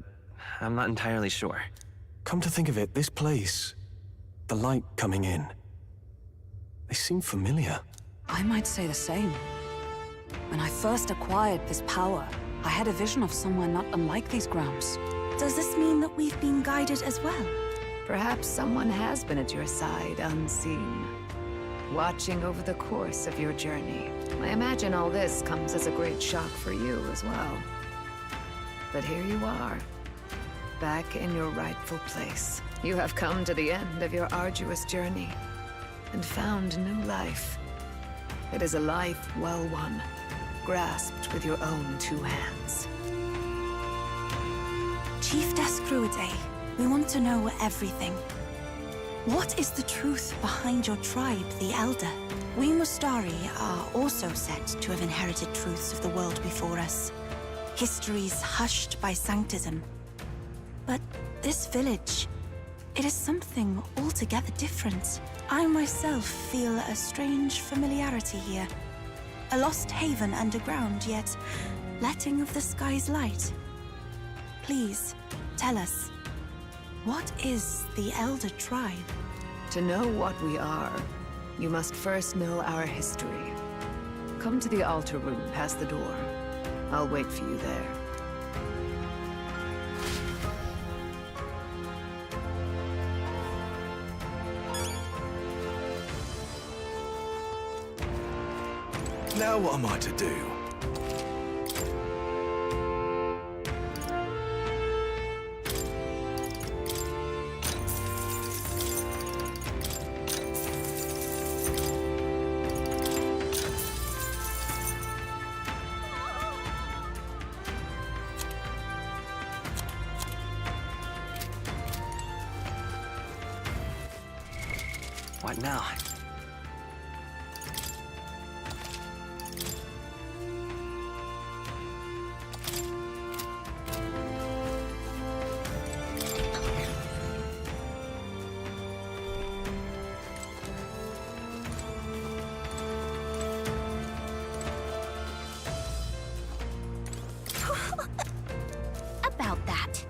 I'm not entirely sure. Come to think of it, this place, the light coming in, they seem familiar. I might say the same. When I first acquired this power, I had a vision of somewhere not unlike these grounds. Does this mean that we've been guided as well? Perhaps someone has been at your side unseen, watching over the course of your journey. I imagine all this comes as a great shock for you as well. But here you are, back in your rightful place. You have come to the end of your arduous journey and found new life. It is a life well won, grasped with your own two hands. Chief Descruide, we want to know everything. What is the truth behind your tribe, the Elder? We Mustari are also said to have inherited truths of the world before us. Histories hushed by sanctism. But this village, it is something altogether different. I myself feel a strange familiarity here. A lost haven underground, yet letting of the sky's light. Please, tell us, what is the Elder Tribe? To know what we are, you must first know our history. Come to the altar room past the door. I'll wait for you there. Now what am I to do? What now? About that.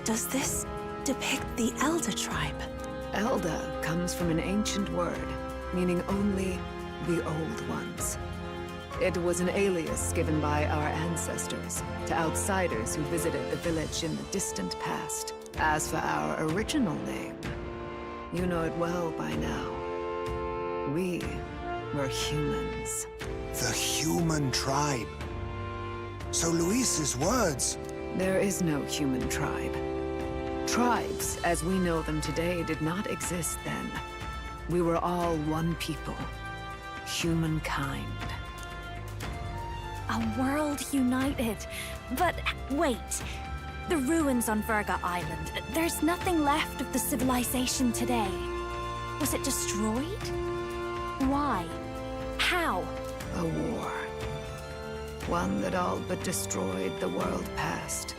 Does this depict the Elder Tribe? Elda comes from an ancient word, meaning only the old ones. It was an alias given by our ancestors to outsiders who visited the village in the distant past. As for our original name, you know it well by now. We were humans. The human tribe. So Luis's words... There is no human tribe. Tribes, as we know them today, did not exist then. We were all one people. Humankind. A world united. But wait. The ruins on Virga Island. There's nothing left of the civilization today. Was it destroyed? Why? How? A war. One that all but destroyed the world past.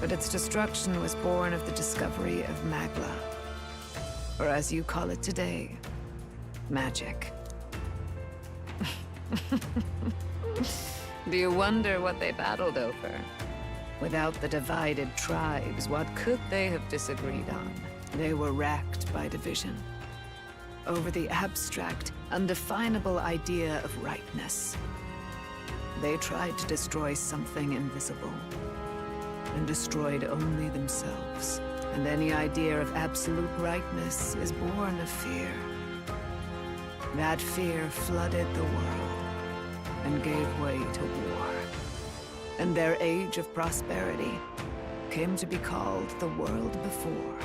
But its destruction was born of the discovery of Magla. Or as you call it today, magic. Do you wonder what they battled over? Without the divided tribes, what could they have disagreed on? They were racked by division. Over the abstract, undefinable idea of rightness. They tried to destroy something invisible, and destroyed only themselves. And any idea of absolute rightness is born of fear. That fear flooded the world, and gave way to war. And their age of prosperity came to be called the world before.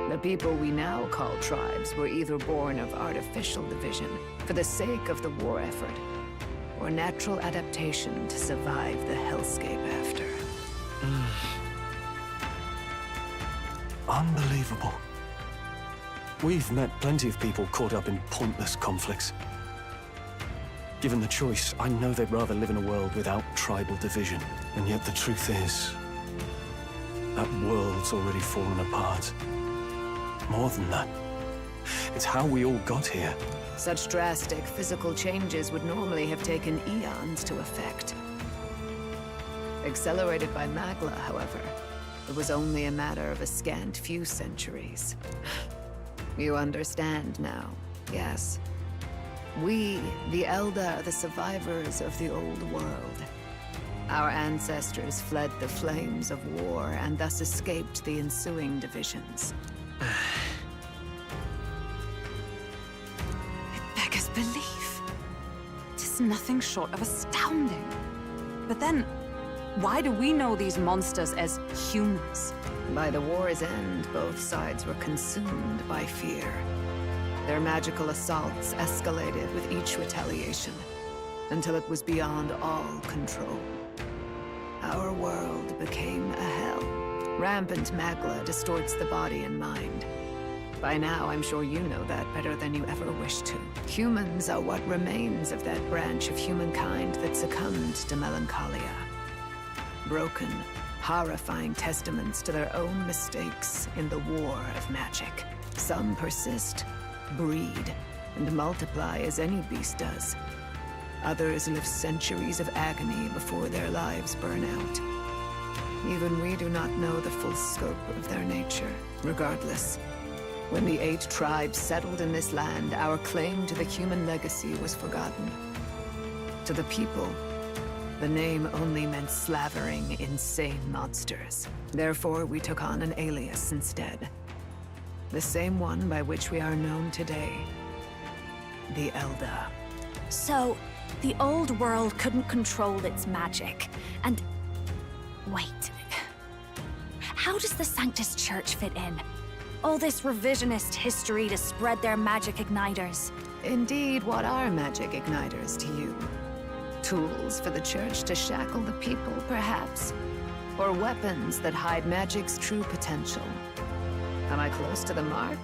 The people we now call tribes were either born of artificial division for the sake of the war effort, or natural adaptation to survive the hellscape after. Unbelievable. We've met plenty of people caught up in pointless conflicts. Given the choice, I know they'd rather live in a world without tribal division. And yet the truth is, that world's already fallen apart. More than that, it's how we all got here. Such drastic physical changes would normally have taken eons to effect. Accelerated by Magla, however, it was only a matter of a scant few centuries. You understand now, yes? We, the Elder, are the survivors of the old world. Our ancestors fled the flames of war and thus escaped the ensuing divisions. It beggars belief. Tis nothing short of astounding. But then, why do we know these monsters as humans? By the war's end, both sides were consumed by fear. Their magical assaults escalated with each retaliation, until it was beyond all control. Our world became a hell. Rampant Magla distorts the body and mind. By now, I'm sure you know that better than you ever wished to. Humans are what remains of that branch of humankind that succumbed to melancholia. Broken, horrifying testaments to their own mistakes in the war of magic. Some persist, breed, and multiply as any beast does. Others live centuries of agony before their lives burn out. Even we do not know the full scope of their nature. Regardless, when the 8 tribes settled in this land, our claim to the human legacy was forgotten. To the people, the name only meant slavering, insane monsters. Therefore, we took on an alias instead. The same one by which we are known today. The Elder. So, the old world couldn't control its magic, and... Wait. How does the Sanctus Church fit in? All this revisionist history to spread their magic igniters. Indeed, what are magic igniters to you? Tools for the Church to shackle the people, perhaps? Or weapons that hide magic's true potential? Am I close to the mark?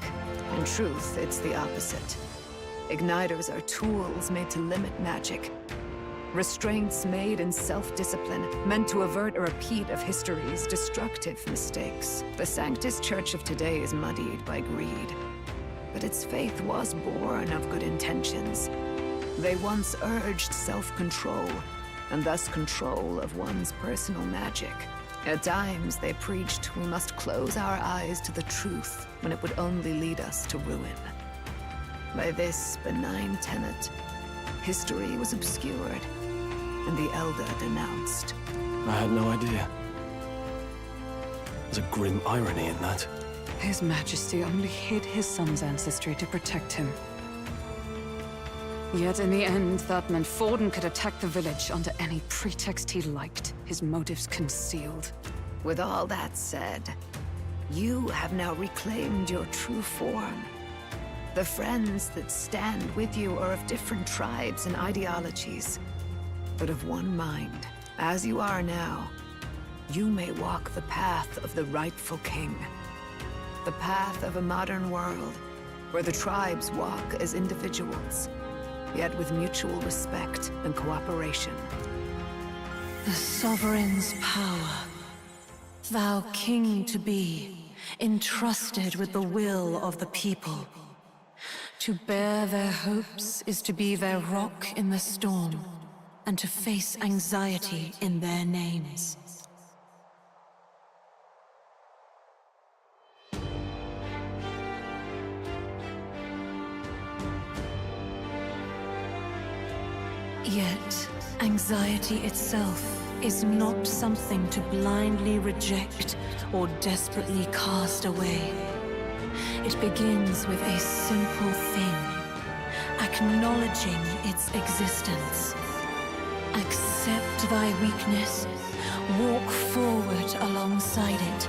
In truth, it's the opposite. Igniters are tools made to limit magic. Restraints made in self-discipline, meant to avert a repeat of history's destructive mistakes. The Sanctus Church of today is muddied by greed. But its faith was born of good intentions. They once urged self-control, and thus control of one's personal magic. At times, they preached we must close our eyes to the truth when it would only lead us to ruin. By this benign tenet, history was obscured, and the Elder denounced. I had no idea. There's a grim irony in that. His Majesty only hid his son's ancestry to protect him. Yet in the end, that meant Forden could attack the village under any pretext he liked, his motives concealed. With all that said, you have now reclaimed your true form. The friends that stand with you are of different tribes and ideologies, but of one mind. As you are now, you may walk the path of the rightful king. The path of a modern world, where the tribes walk as individuals, yet with mutual respect and cooperation. The sovereign's power, thou king to be, entrusted with the will of the people. To bear their hopes is to be their rock in the storm, and to face anxiety in their names. Yet, anxiety itself is not something to blindly reject or desperately cast away. It begins with a simple thing, acknowledging its existence. Accept thy weakness, walk forward alongside it,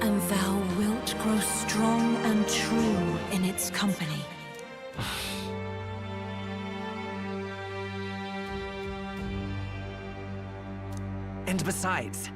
and thou wilt grow strong and true in its company. And besides,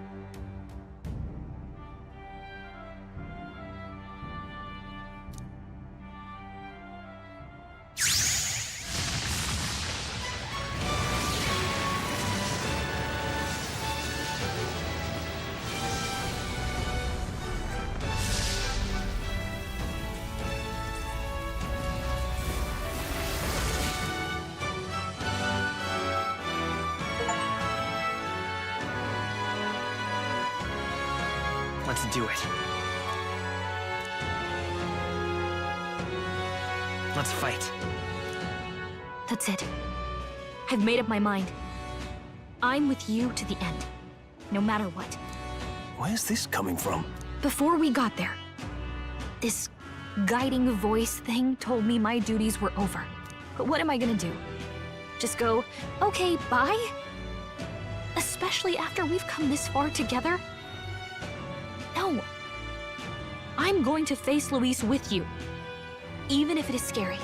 to do it. Let's fight. That's it. I've made up my mind. I'm with you to the end, no matter what. Where's this coming from? Before we got there, this guiding voice thing told me my duties were over. But what am I gonna do? Just go, okay, bye? Especially after we've come this far together? No. I'm going to face Luis with you, even if it is scary.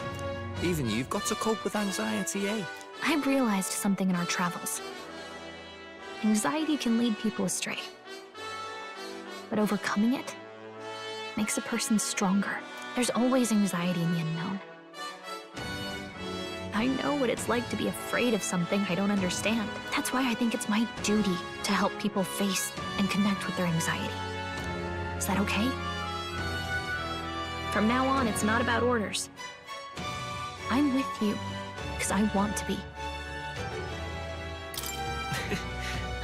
Even you've got to cope with anxiety, eh? I've realized something in our travels. Anxiety can lead people astray. But overcoming it makes a person stronger. There's always anxiety in the unknown. I know what it's like to be afraid of something I don't understand. That's why I think it's my duty to help people face and connect with their anxiety. Is that okay? From now on, it's not about orders. I'm with you because I want to be.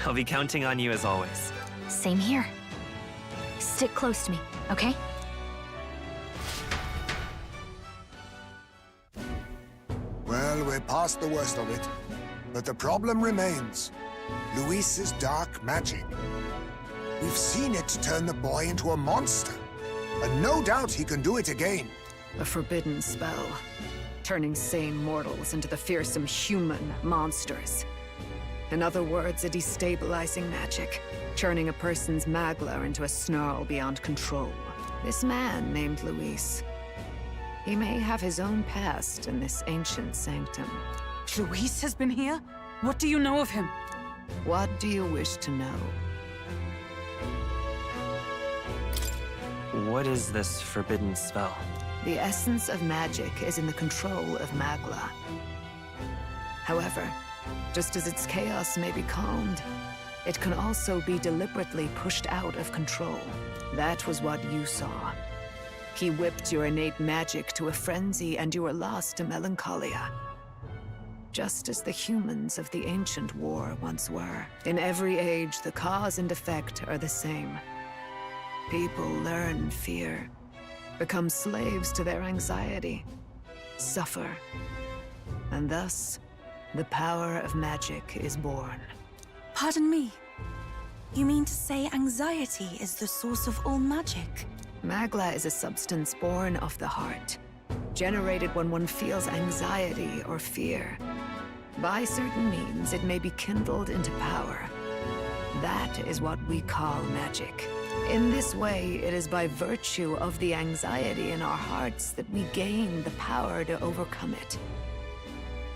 I'll be counting on you as always. Same here. Stick close to me, okay? Well, we're past the worst of it. But the problem remains. Luis's dark magic. We've seen it turn the boy into a monster. And no doubt he can do it again. A forbidden spell, turning sane mortals into the fearsome human monsters. In other words, a destabilizing magic, turning a person's magla into a snarl beyond control. This man named Luis, he may have his own past in this ancient sanctum. Luis has been here? What do you know of him? What do you wish to know? What is this forbidden spell? The essence of magic is in the control of magla. However, just as its chaos may be calmed, it can also be deliberately pushed out of control. That was what you saw. He whipped your innate magic to a frenzy and you were lost to melancholia. Just as the humans of the ancient war once were. In every age, the cause and effect are the same. People learn fear, become slaves to their anxiety, suffer, and thus, the power of magic is born. Pardon me. You mean to say anxiety is the source of all magic? Magla is a substance born of the heart, generated when one feels anxiety or fear. By certain means, it may be kindled into power. That is what we call magic. In this way, it is by virtue of the anxiety in our hearts that we gain the power to overcome it.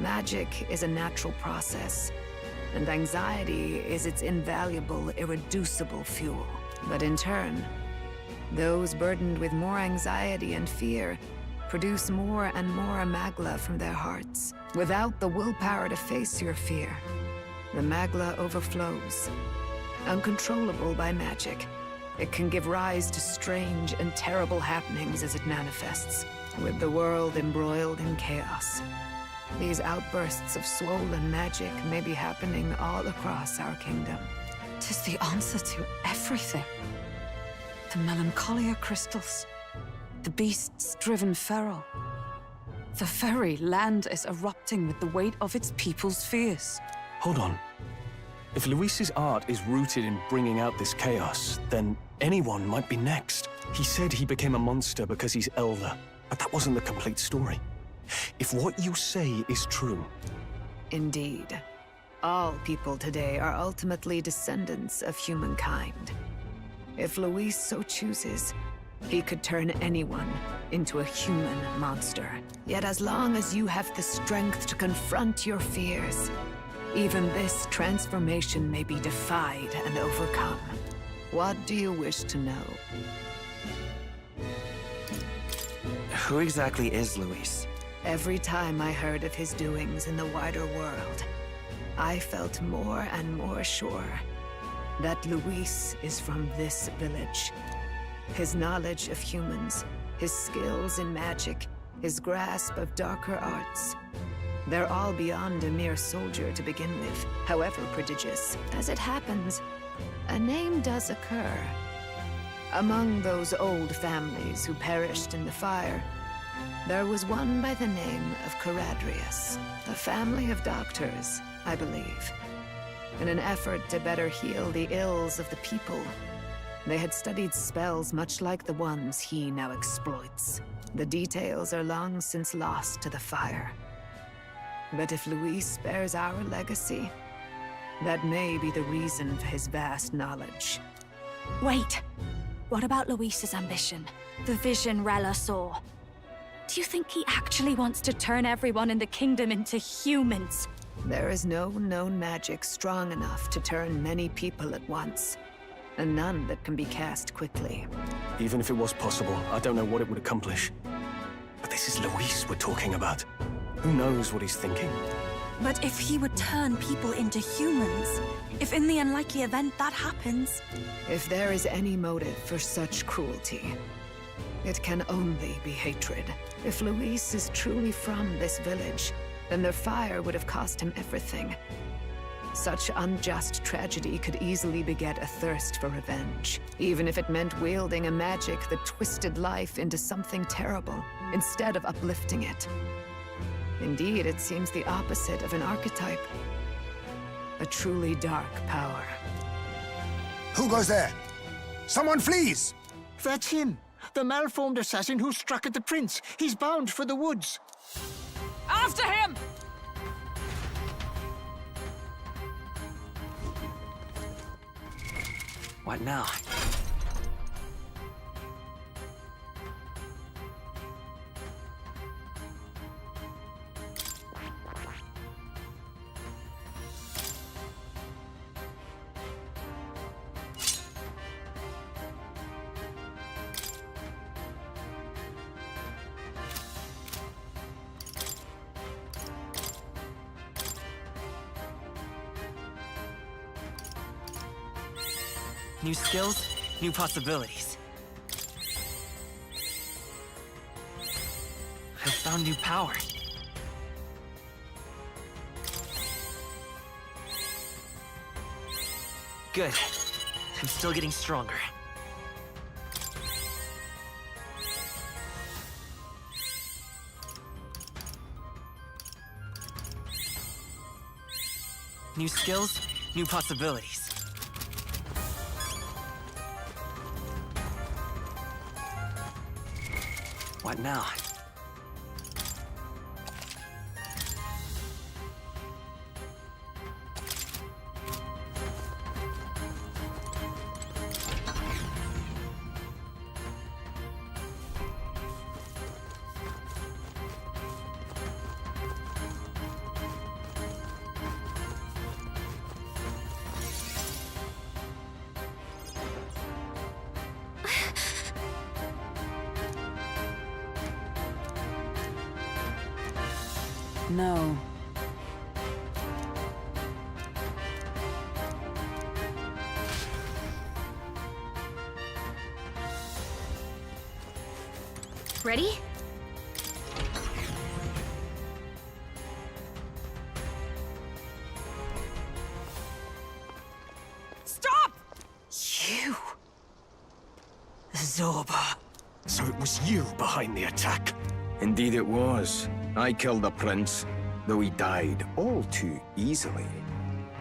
Magic is a natural process, and anxiety is its invaluable, irreducible fuel. But in turn, those burdened with more anxiety and fear produce more and more magla from their hearts. Without the willpower to face your fear, the magla overflows. Uncontrollable by magic, it can give rise to strange and terrible happenings as it manifests, with the world embroiled in chaos. These outbursts of swollen magic may be happening all across our kingdom. 'Tis the answer to everything. The melancholia crystals, the beasts driven feral. The very land is erupting with the weight of its people's fears. Hold on. If Luis's art is rooted in bringing out this chaos, then anyone might be next. He said he became a monster because he's elder, but that wasn't the complete story. If what you say is true... Indeed. All people today are ultimately descendants of humankind. If Luis so chooses, he could turn anyone into a human monster. Yet as long as you have the strength to confront your fears, even this transformation may be defied and overcome. What do you wish to know? Who exactly is Luis? Every time I heard of his doings in the wider world, I felt more and more sure that Luis is from this village. His knowledge of humans, his skills in magic, his grasp of darker arts, they're all beyond a mere soldier to begin with, however prodigious. As it happens, a name does occur. Among those old families who perished in the fire, there was one by the name of Caradrius, a family of doctors, I believe. In an effort to better heal the ills of the people, they had studied spells much like the ones he now exploits. The details are long since lost to the fire. But if Luis bears our legacy, that may be the reason for his vast knowledge. Wait! What about Luis's ambition? The vision Rella saw? Do you think he actually wants to turn everyone in the kingdom into humans? There is no known magic strong enough to turn many people at once, and none that can be cast quickly. Even if it was possible, I don't know what it would accomplish. But this is Luis we're talking about. Who knows what he's thinking? But if he would turn people into humans, if in the unlikely event that happens... If there is any motive for such cruelty, it can only be hatred. If Luis is truly from this village, then their fire would have cost him everything. Such unjust tragedy could easily beget a thirst for revenge, even if it meant wielding a magic that twisted life into something terrible, instead of uplifting it. Indeed, it seems the opposite of an archetype. A truly dark power. Who goes there? Someone flees! That's him! The malformed assassin who struck at the prince. He's bound for the woods. After him! What now? New skills, new possibilities. I found new power. Good. I'm still getting stronger. New skills, new possibilities. What now? No. Ready? Stop! You... Zorba. So it was you behind the attack? Indeed it was. I killed the prince, though he died all too easily.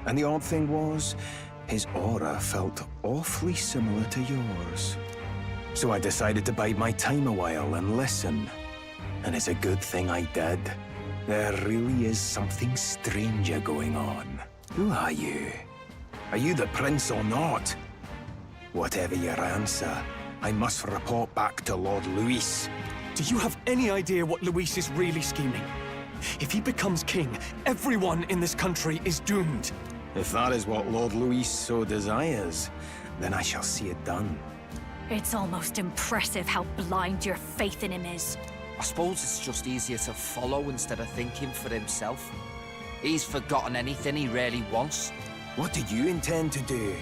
And the odd thing was, his aura felt awfully similar to yours. So I decided to bide my time a while and listen. And it's a good thing I did. There really is something stranger going on. Who are you? Are you the prince or not? Whatever your answer, I must report back to Lord Luis. Do you have any idea what Luis is really scheming? If he becomes king, everyone in this country is doomed. If that is what Lord Luis so desires, then I shall see it done. It's almost impressive how blind your faith in him is. I suppose it's just easier to follow instead of thinking for himself. He's forgotten anything he really wants. What do you intend to do?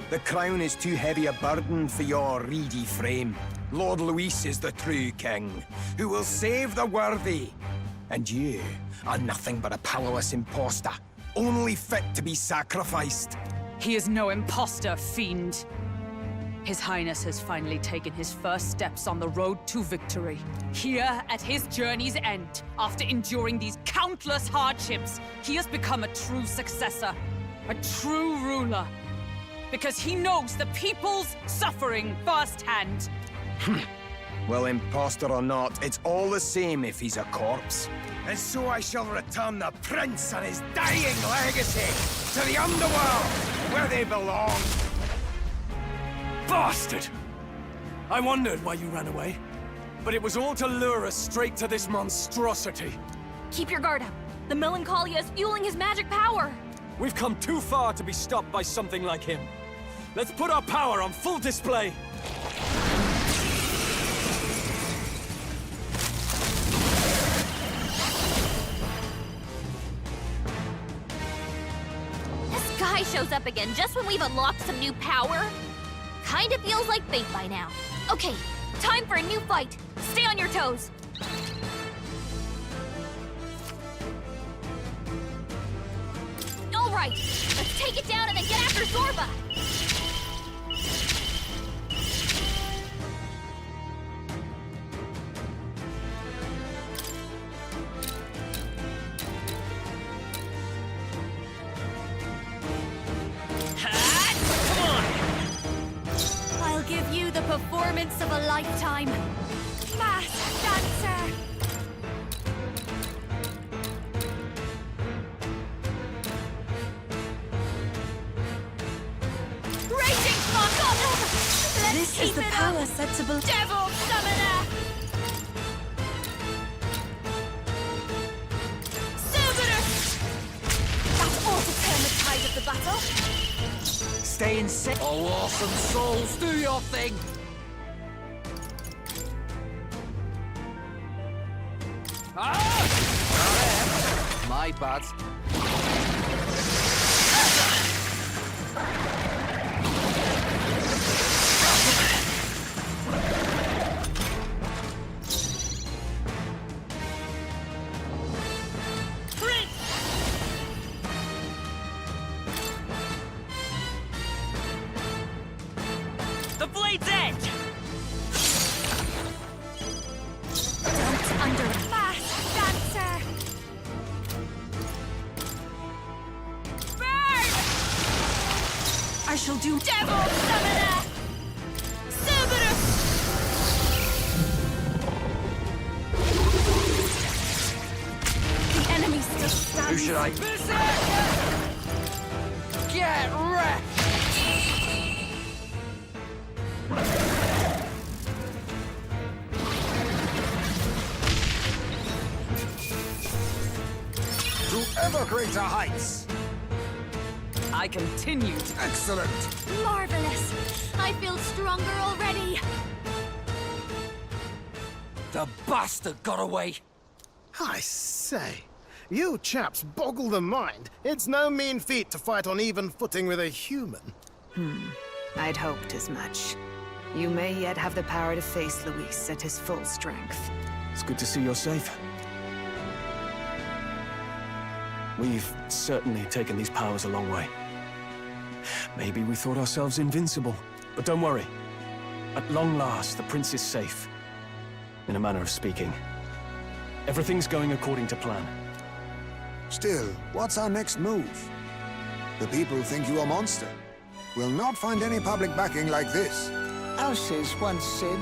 The crown is too heavy a burden for your reedy frame. Lord Luis is the true king, who will save the worthy. And you are nothing but a powerless imposter, only fit to be sacrificed. He is no imposter, fiend. His Highness has finally taken his first steps on the road to victory. Here, at his journey's end, after enduring these countless hardships, he has become a true successor, a true ruler. Because he knows the people's suffering firsthand. Well, imposter or not, it's all the same if he's a corpse. And so I shall return the prince and his dying legacy to the underworld, where they belong. Bastard! I wondered why you ran away, but it was all to lure us straight to this monstrosity. Keep your guard up. The Melancholia is fueling his magic power. We've come too far to be stopped by something like him. Let's put our power on full display. This guy shows up again just when we've unlocked some new power. Kinda feels like fate by now. Okay, time for a new fight. Stay on your toes. All right, let's take it down and then get after Zorba. I'll give you the performance of a lifetime. Fast dancer! Raging Sparkle! This is the power set to build. Devil Summoner! Cerberus! That's all to turn the tide of the battle. Stay in set. Oh, awesome souls, do your thing! Ah! My bad. The blade's edge! Don't under fast dancer! Burn! I shall do. Devil Summoner! Cerberus! The enemy still stands. Who should I? Get wrecked! To ever greater heights. I continue. Excellent. Marvelous! I feel stronger already. The bastard got away. I say, you chaps boggle the mind. It's no mean feat to fight on even footing with a human. I'd hoped as much. You may yet have the power to face Luis at his full strength. It's good to see you're safe. We've certainly taken these powers a long way. Maybe we thought ourselves invincible, but don't worry. At long last, the prince is safe. In a manner of speaking. Everything's going according to plan. Still, what's our next move? The people think you a monster. We'll not find any public backing like this. ASUS once said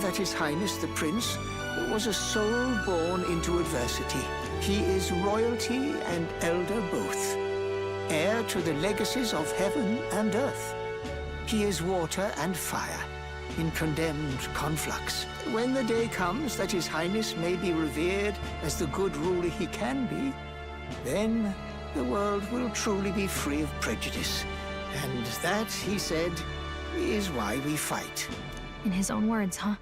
that His Highness the Prince was a soul born into adversity. He is royalty and elder both, heir to the legacies of heaven and earth. He is water and fire, in condemned conflux. When the day comes that His Highness may be revered as the good ruler he can be, then the world will truly be free of prejudice. And that, he said, is why we fight. In his own words, huh?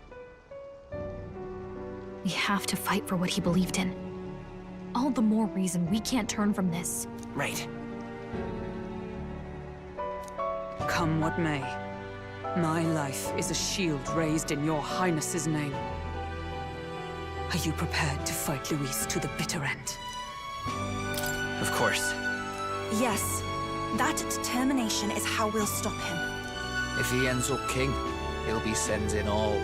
We have to fight for what he believed in. All the more reason we can't turn from this. Right. Come what may, my life is a shield raised in your Highness's name. Are you prepared to fight Luis to the bitter end? Of course. Yes, that determination is how we'll stop him. If he ends up king, he'll be sending all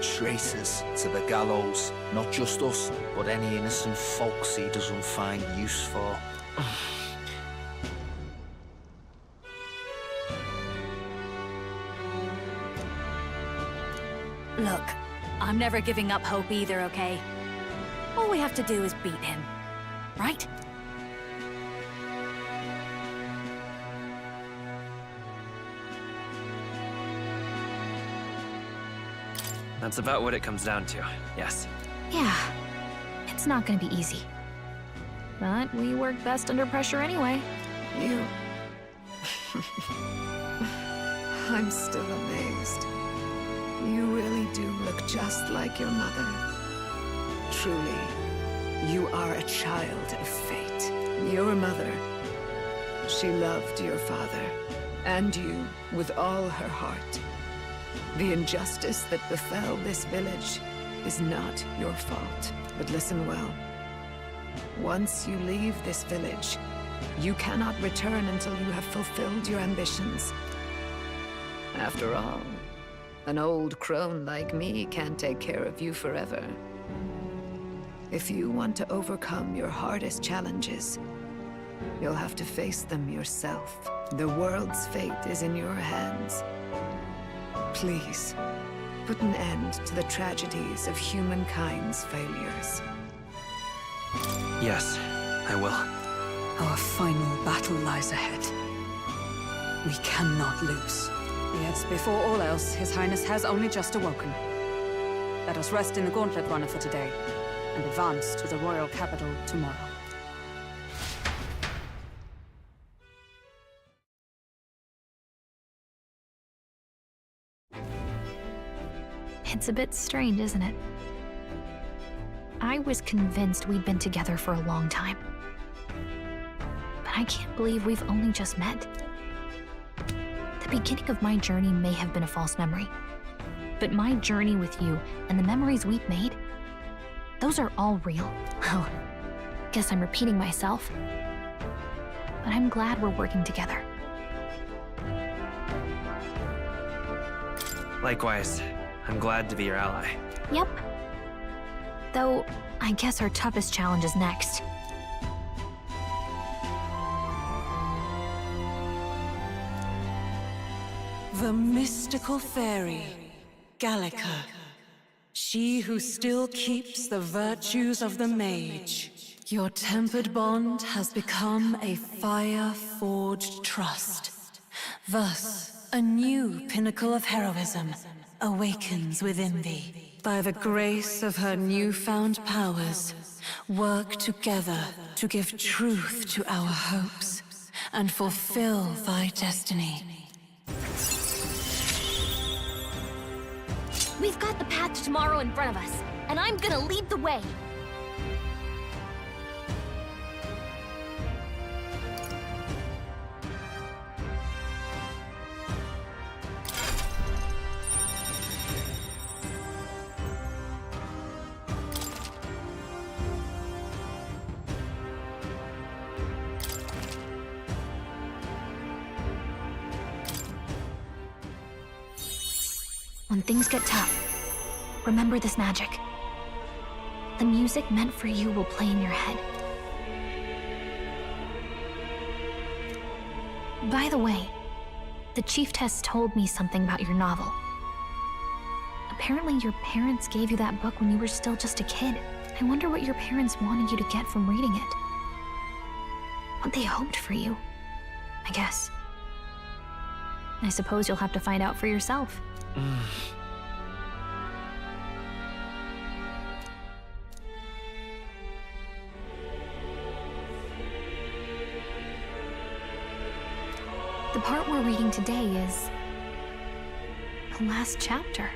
traitors to the gallows. Not just us, but any innocent folks he doesn't find use for. Look, I'm never giving up hope either, okay? All we have to do is beat him, right? That's about what it comes down to, yes. Yeah, it's not gonna be easy. But we work best under pressure anyway. You... I'm still amazed. You really do look just like your mother. Truly, you are a child of fate. Your mother, she loved your father, and you with all her heart. The injustice that befell this village is not your fault. But listen well. Once you leave this village, you cannot return until you have fulfilled your ambitions. After all, an old crone like me can't take care of you forever. If you want to overcome your hardest challenges, you'll have to face them yourself. The world's fate is in your hands. Please, put an end to the tragedies of humankind's failures. Yes, I will. Our final battle lies ahead. We cannot lose. Yet, before all else, His Highness has only just awoken. Let us rest in the Gauntlet Runner for today, and advance to the royal capital tomorrow. It's a bit strange, isn't it? I was convinced we'd been together for a long time. But I can't believe we've only just met. The beginning of my journey may have been a false memory. But my journey with you and the memories we've made, those are all real. Well, guess I'm repeating myself. But I'm glad we're working together. Likewise, I'm glad to be your ally. Yep. Though, I guess our toughest challenge is next. The mystical fairy, Gallica. She who still keeps the virtues of the mage. Your tempered bond has become a fire-forged trust. Thus, a new pinnacle of heroism awakens within thee. By the grace of her newfound powers, work together to give truth to our hopes and fulfill thy destiny. We've got the path to tomorrow in front of us, and I'm gonna lead the way. When things get tough, remember this magic. The music meant for you will play in your head. By the way, the chiefess told me something about your novel. Apparently your parents gave you that book when you were still just a kid. I wonder what your parents wanted you to get from reading it. What they hoped for you, I guess. I suppose you'll have to find out for yourself. The part we're reading today is the last chapter.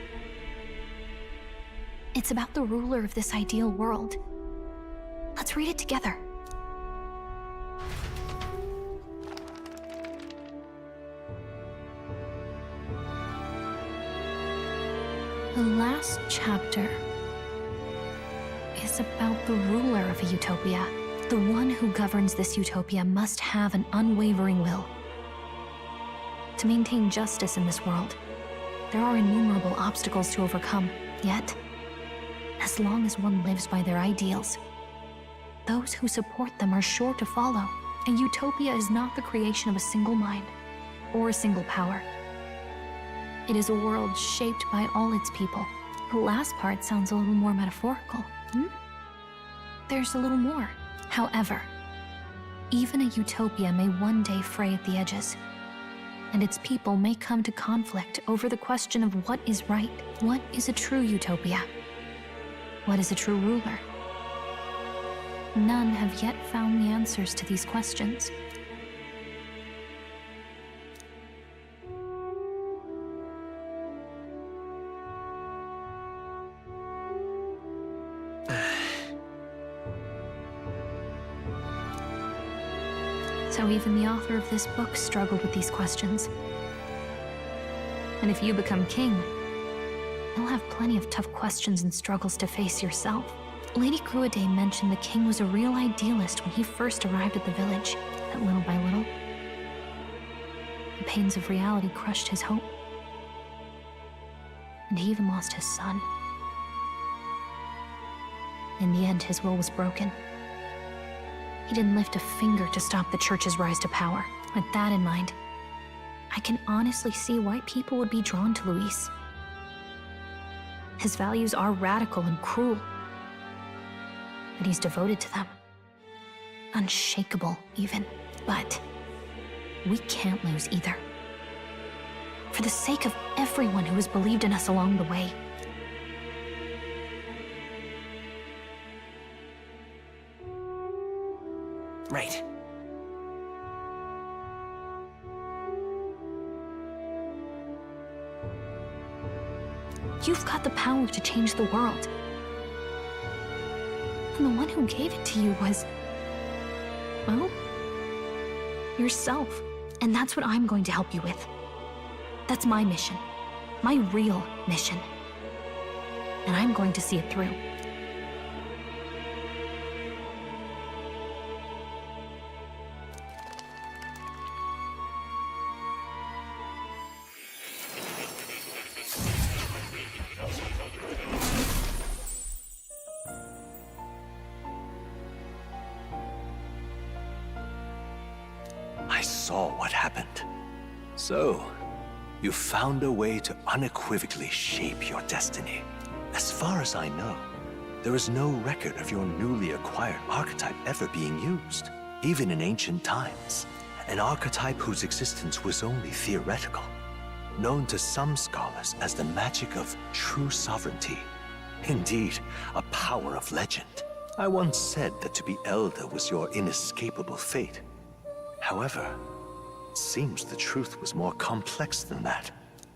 It's about the ruler of this ideal world. Let's read it together. The last chapter is about the ruler of a utopia. The one who governs this utopia must have an unwavering will to maintain justice in this world There are innumerable obstacles to overcome, yet, as long as one lives by their ideals, those who support them are sure to follow. A utopia is not the creation of a single mind or a single power. It is a world shaped by all its people. The last part sounds a little more metaphorical. There's a little more. However, even a utopia may one day fray at the edges, and its people may come to conflict over the question of what is right. What is a true utopia? What is a true ruler? None have yet found the answers to these questions. So even the author of this book struggled with these questions. And if you become king, you'll have plenty of tough questions and struggles to face yourself. Lady Gruaday mentioned the king was a real idealist when he first arrived at the village, that little by little, the pains of reality crushed his hope. And he even lost his son. In the end, his will was broken. He didn't lift a finger to stop the church's rise to power. With that in mind, I can honestly see why people would be drawn to Luis. His values are radical and cruel, but he's devoted to them. Unshakable, even. But we can't lose either. For the sake of everyone who has believed in us along the way. Right. You've got the power to change the world. And the one who gave it to you was, well, yourself. And that's what I'm going to help you with. That's my mission. My real mission. And I'm going to see it through. I saw what happened. So, you found a way to unequivocally shape your destiny. As far as I know, there is no record of your newly acquired archetype ever being used, even in ancient times. An archetype whose existence was only theoretical, known to some scholars as the magic of true sovereignty. Indeed, a power of legend. I once said that to be elder was your inescapable fate. However, it seems the truth was more complex than that.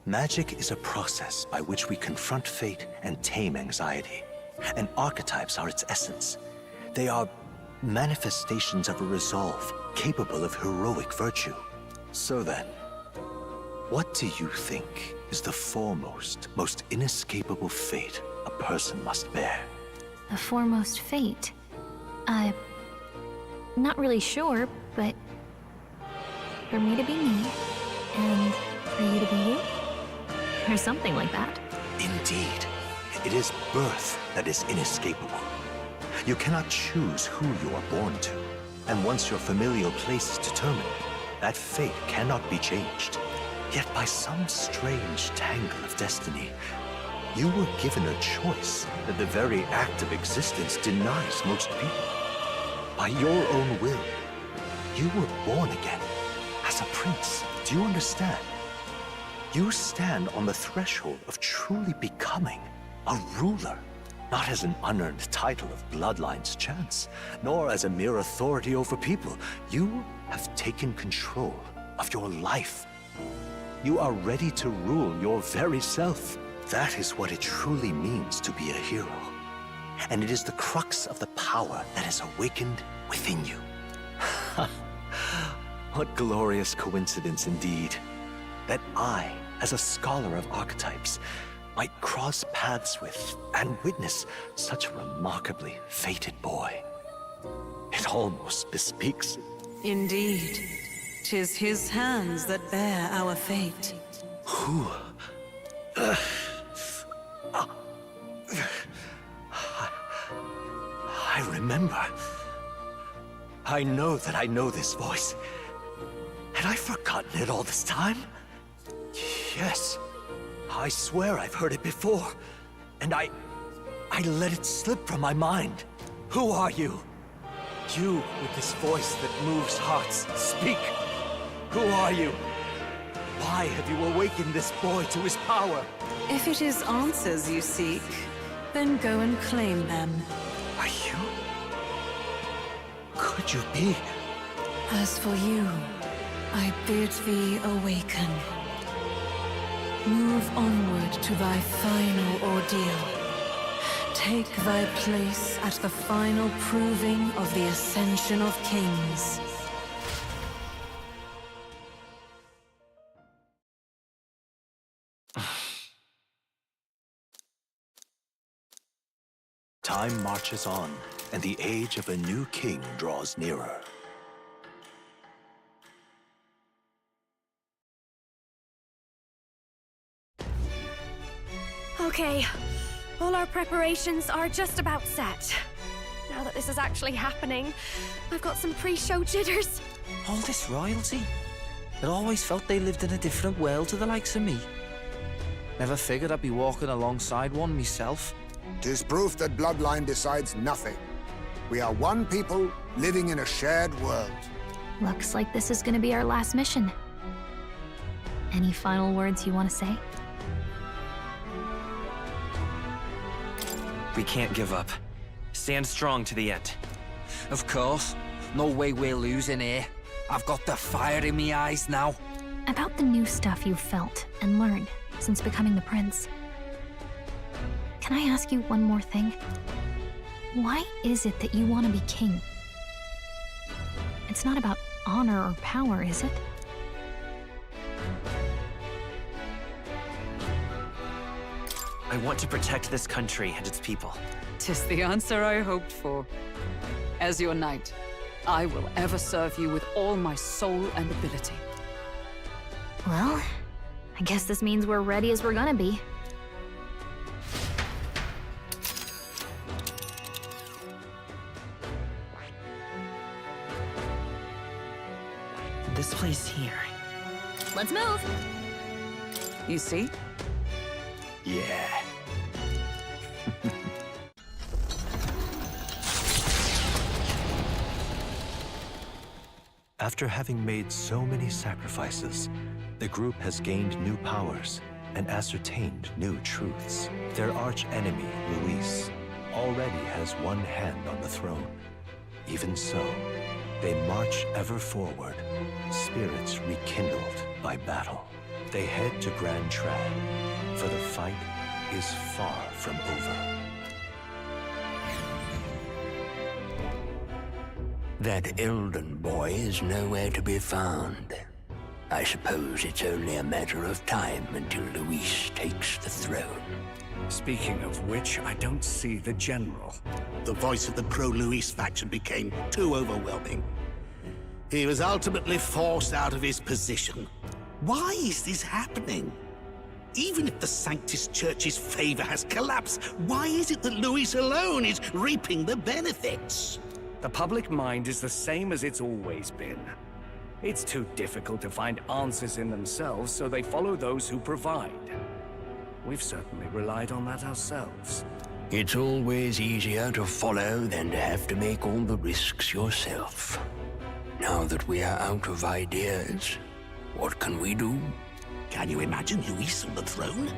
Magic is a process by which we confront fate and tame anxiety. And archetypes are its essence. They are manifestations of a resolve capable of heroic virtue. So then, what do you think is the foremost, most inescapable fate a person must bear? The foremost fate? Not really sure, but for me to be me, and for you to be you? Or something like that. Indeed. It is birth that is inescapable. You cannot choose who you are born to. And once your familial place is determined, that fate cannot be changed. Yet by some strange tangle of destiny, you were given a choice that the very act of existence denies most people. By your own will, you were born again as a prince. Do you understand? You stand on the threshold of truly becoming a ruler, not as an unearned title of bloodline's chance, nor as a mere authority over people. You have taken control of your life. You are ready to rule your very self. That is what it truly means to be a hero. And it is the crux of the power that is awakened within you. What glorious coincidence indeed, that I, as a scholar of archetypes, might cross paths with and witness such a remarkably fated boy. It almost bespeaks it. Indeed, 'tis his hands that bear our fate. Who I remember. I know that I know this voice. Had I forgotten it all this time? Yes. I swear I've heard it before. And I let it slip from my mind. Who are you? You with this voice that moves hearts. Speak. Who are you? Why have you awakened this boy to his power? If it is answers you seek, then go and claim them. Are you? Could you be? As for you, I bid thee awaken. Move onward to thy final ordeal. Take thy place at the final proving of the Ascension of Kings. Time marches on, and the age of a new king draws nearer. Okay, all our preparations are just about set. Now that this is actually happening, I've got some pre-show jitters. All this royalty? I always felt they lived in a different world to the likes of me. Never figured I'd be walking alongside one myself. 'Tis proof that bloodline decides nothing. We are one people living in a shared world. Looks like this is gonna be our last mission. Any final words you want to say? We can't give up. Stand strong to the end. Of course. No way we're losing here. I've got the fire in my eyes now. About the new stuff you've felt and learned since becoming the prince. Can I ask you one more thing? Why is it that you want to be king? It's not about honor or power, is it? I want to protect this country and its people. 'Tis the answer I hoped for. As your knight, I will ever serve you with all my soul and ability. Well, I guess this means we're ready as we're gonna be. This place here. Let's move! You see? Yeah. After having made so many sacrifices, the group has gained new powers and ascertained new truths. Their arch-enemy, Luis, already has one hand on the throne. Even so, they march ever forward, spirits rekindled by battle. They head to Grand Trad, for the fight is far from over. That Elden boy is nowhere to be found. I suppose it's only a matter of time until Luis takes the throne. Speaking of which, I don't see the general. The voice of the pro-Luis faction became too overwhelming. He was ultimately forced out of his position. Why is this happening? Even if the Sanctus Church's favor has collapsed, why is it that Luis alone is reaping the benefits? The public mind is the same as it's always been. It's too difficult to find answers in themselves, so they follow those who provide. We've certainly relied on that ourselves. It's always easier to follow than to have to make all the risks yourself. Now that we are out of ideas, what can we do? Can you imagine Luis on the throne?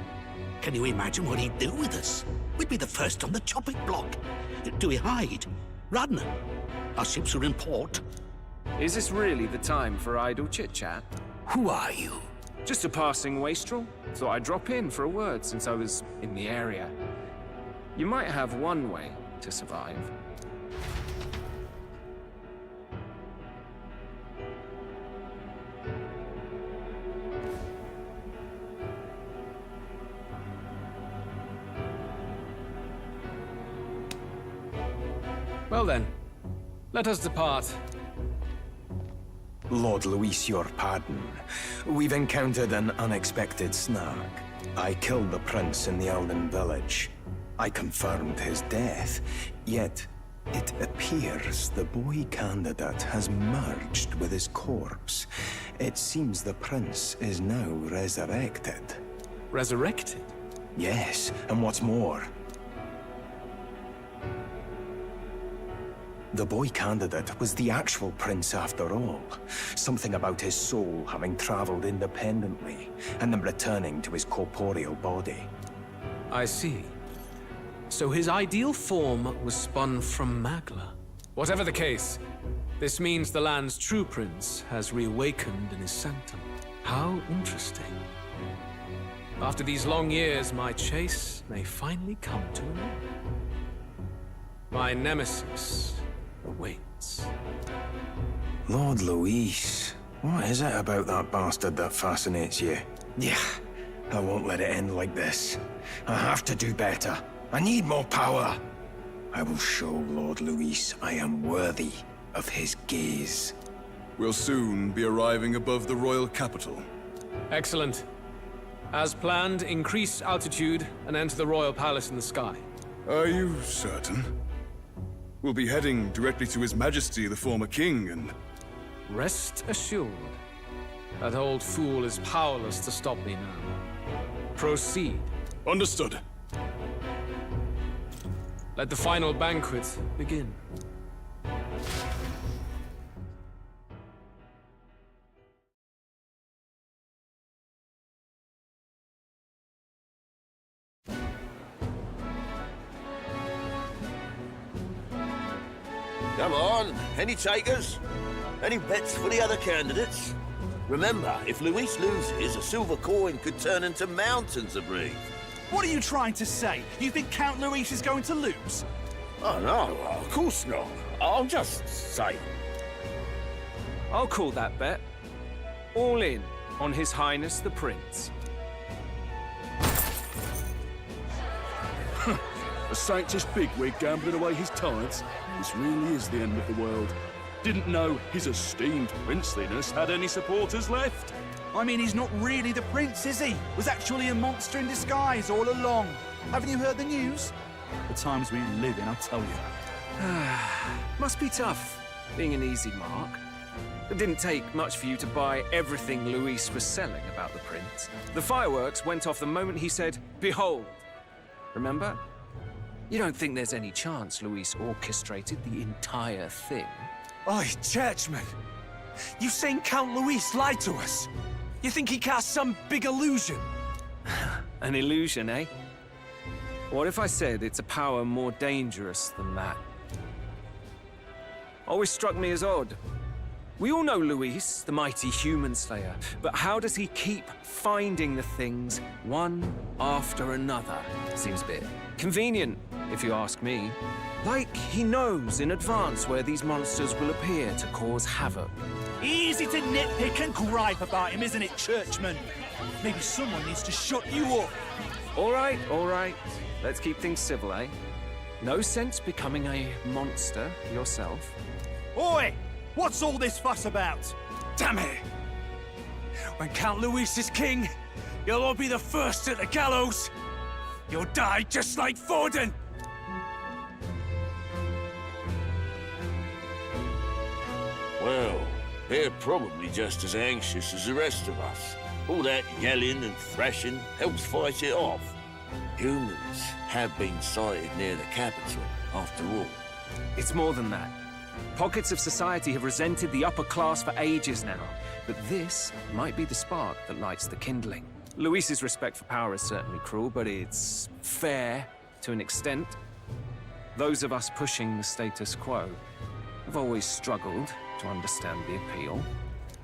Can you imagine what he'd do with us? We'd be the first on the chopping block. Do we hide? Run? Our ships are in port. Is this really the time for idle chit-chat? Who are you? Just a passing wastrel. Thought I'd drop in for a word since I was in the area. You might have one way to survive. Well then, let us depart. Lord Luis, your pardon. We've encountered an unexpected snag. I killed the prince in the Elden village. I confirmed his death, yet it appears the boy candidate has merged with his corpse. It seems the prince is now resurrected. Resurrected? Yes, and what's more, the boy candidate was the actual prince after all. Something about his soul having traveled independently, and then returning to his corporeal body. I see. So his ideal form was spun from Magla. Whatever the case, this means the land's true prince has reawakened in his sanctum. How interesting. After these long years, my chase may finally come to an end. My nemesis awaits. Lord Luis, what is it about that bastard that fascinates you? Yeah, I won't let it end like this. I have to do better. I need more power. I will show Lord Luis I am worthy of his gaze. We'll soon be arriving above the royal capital. Excellent. As planned, increase altitude and enter the royal palace in the sky. Are you certain? We'll be heading directly to His Majesty, the former king, and... Rest assured, that old fool is powerless to stop me now. Proceed. Understood. Let the final banquet begin. Come on, any takers? Any bets for the other candidates? Remember, if Luis loses, a silver coin could turn into mountains of breeze. What are you trying to say? You think Count Luis is going to lose? Oh, no, of course not. I'll just say. I'll call that bet. All in on His Highness the Prince. A Sanctus bigwig gambling away his tithes? This really is the end of the world. Didn't know his esteemed princeliness had any supporters left. I mean, he's not really the prince, is he? Was actually a monster in disguise all along. Haven't you heard the news? The times we live in, I'll tell you. Must be tough, being an easy mark. It didn't take much for you to buy everything Luis was selling about the prince. The fireworks went off the moment he said, "Behold." Remember? You don't think there's any chance Luis orchestrated the entire thing? Oi, churchman! You saying Count Luis lied to us? You think he cast some big illusion? An illusion, eh? What if I said it's a power more dangerous than that? Always struck me as odd. We all know Luis, the mighty human slayer, but how does he keep finding the things one after another? Seems a bit convenient, if you ask me. Like he knows in advance where these monsters will appear to cause havoc. Easy to nitpick and gripe about him, isn't it, churchman? Maybe someone needs to shut you up. All right. Let's keep things civil, eh? No sense becoming a monster yourself. Oi! What's all this fuss about? Damn it! When Count Luis is king, you'll all be the first at the gallows. You'll die just like Forden. Well, they're probably just as anxious as the rest of us. All that yelling and thrashing helps fight it off. Humans have been sighted near the capital, after all. It's more than that. Pockets of society have resented the upper class for ages now, but this might be the spark that lights the kindling. Luis's respect for power is certainly cruel, but it's fair to an extent. Those of us pushing the status quo have always struggled to understand the appeal.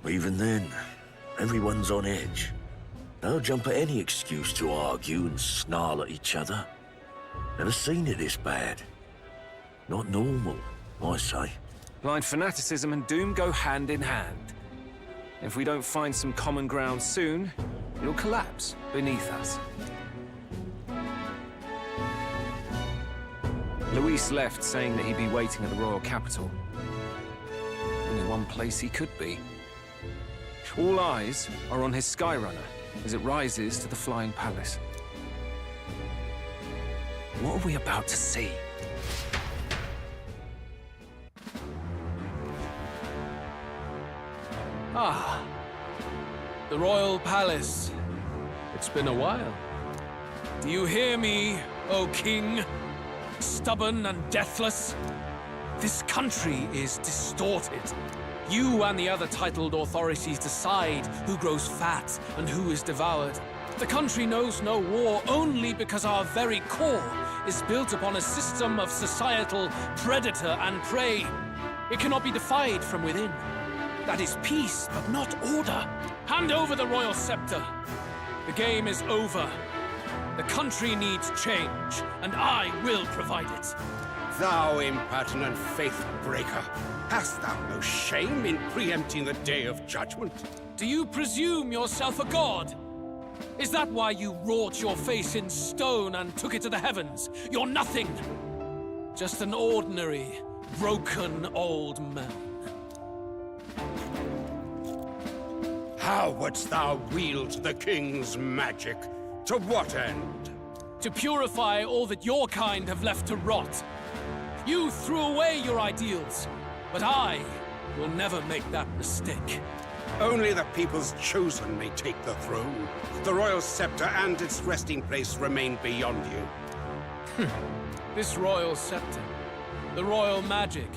Even then, everyone's on edge. They'll jump at any excuse to argue and snarl at each other. Never seen it this bad. Not normal, I say. Blind fanaticism and doom go hand in hand. If we don't find some common ground soon, it'll collapse beneath us. Luis left saying that he'd be waiting at the royal capital. Only one place he could be. All eyes are on his Skyrunner, as it rises to the flying palace. What are we about to see? Ah, the royal palace. It's been a while. Do you hear me, O king? Stubborn and deathless? This country is distorted. You and the other titled authorities decide who grows fat and who is devoured. The country knows no war only because our very core is built upon a system of societal predator and prey. It cannot be defied from within. That is peace, but not order. Hand over the royal scepter. The game is over. The country needs change, and I will provide it. Thou impertinent faith breaker, hast thou no shame in preempting the day of judgment? Do you presume yourself a god? Is that why you wrought your face in stone and took it to the heavens? You're nothing. Just an ordinary, broken old man. How wouldst thou wield the king's magic? To what end? To purify all that your kind have left to rot. You threw away your ideals, but I will never make that mistake. Only the people's chosen may take the throne. The royal scepter and its resting place remain beyond you. This royal scepter, the royal magic.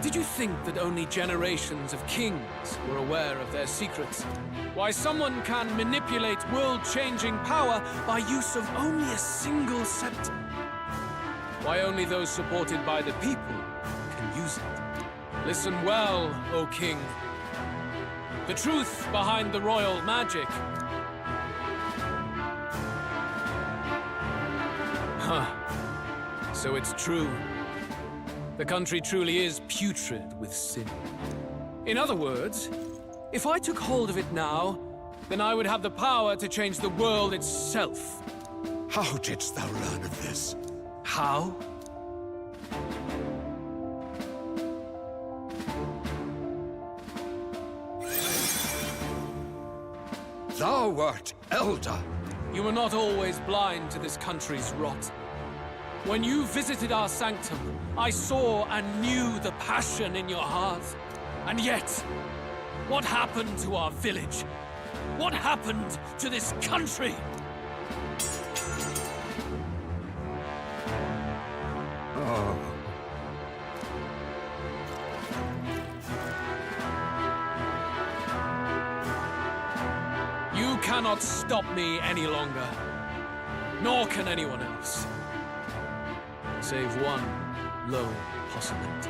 Did you think that only generations of kings were aware of their secrets? Why someone can manipulate world-changing power by use of only a single scepter? Why only those supported by the people can use it? Listen well, O king. The truth behind the royal magic. So it's true. The country truly is putrid with sin. In other words, if I took hold of it now, then I would have the power to change the world itself. How didst thou learn of this? How? Thou wert elder. You were not always blind to this country's rot. When you visited our sanctum, I saw and knew the passion in your heart. And yet, what happened to our village? What happened to this country? Oh. You cannot stop me any longer. Nor can anyone else. Save one low possibility.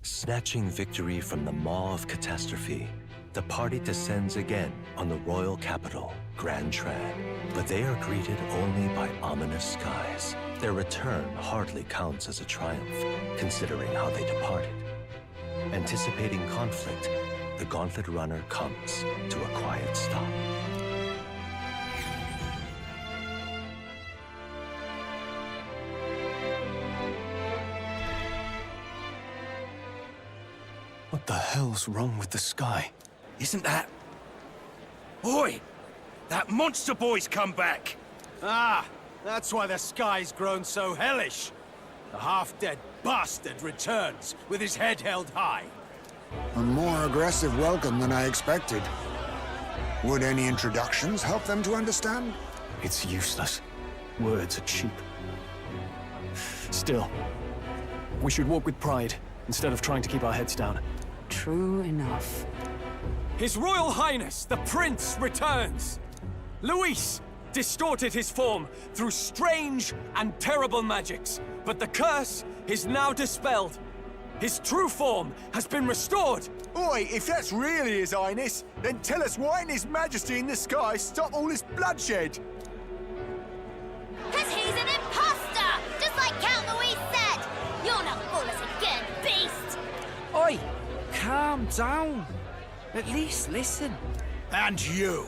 Snatching victory from the maw of catastrophe, the party descends again on the royal capital, Grand Trad. But they are greeted only by ominous skies. Their return hardly counts as a triumph, considering how they departed. Anticipating conflict, the Gauntlet Runner comes to a quiet stop. What the hell's wrong with the sky? Isn't that... Oi! That monster boy's come back! Ah, that's why the sky's grown so hellish. The half-dead bastard returns with his head held high. A more aggressive welcome than I expected. Would any introductions help them to understand? It's useless. Words are cheap. Still, we should walk with pride instead of trying to keep our heads down. True enough. His Royal Highness, the Prince, returns! Luis distorted his form through strange and terrible magics, but the curse is now dispelled. His true form has been restored! Oi, if that's really His Highness, then tell us why didn't His Majesty in the sky stop all this bloodshed? 'Cause he's an imposter! Just like Count Luis said! You'll not fool us again, beast! Oi! Calm down. At least listen. And you!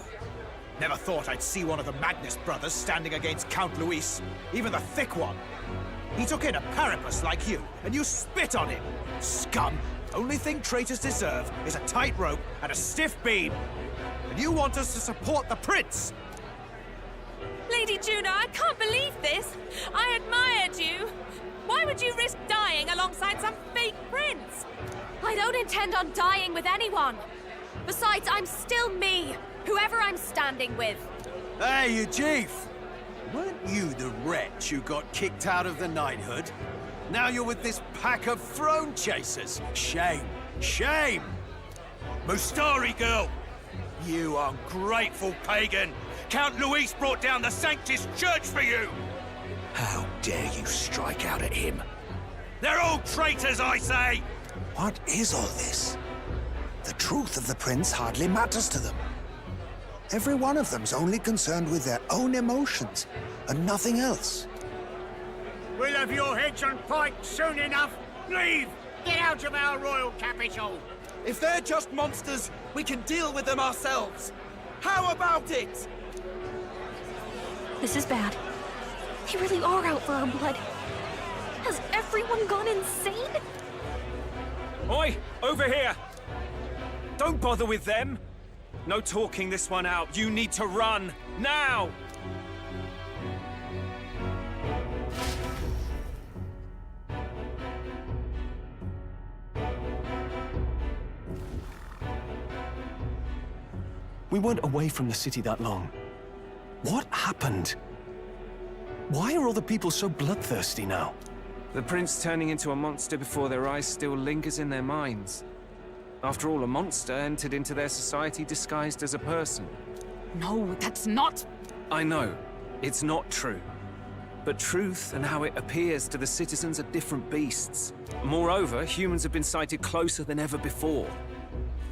Never thought I'd see one of the Magnus brothers standing against Count Luis, even the thick one. He took in a Paripus like you, and you spit on him. Scum! Only thing traitors deserve is a tight rope and a stiff beam. And you want us to support the prince? Lady Juno, I can't believe this. I admired you. Why would you risk dying alongside some fake prince? I don't intend on dying with anyone. Besides, I'm still me, whoever I'm standing with. Hey, you chief! Weren't you the wretch who got kicked out of the knighthood? Now you're with this pack of throne chasers. Shame. Shame! Mustari girl! You ungrateful pagan! Count Luis brought down the Sanctus Church for you! How dare you strike out at him? They're all traitors, I say! What is all this? The truth of the prince hardly matters to them. Every one of them's only concerned with their own emotions, and nothing else. We'll have your heads on pikes soon enough! Leave! Get out of our royal capital! If they're just monsters, we can deal with them ourselves. How about it? This is bad. They really are out for our blood. Has everyone gone insane? Oi! Over here! Don't bother with them! No talking this one out. You need to run! Now! We weren't away from the city that long. What happened? Why are all the people so bloodthirsty now? The prince turning into a monster before their eyes still lingers in their minds. After all, a monster entered into their society disguised as a person. No, that's not... I know. It's not true. But truth and how it appears to the citizens are different beasts. Moreover, humans have been sighted closer than ever before.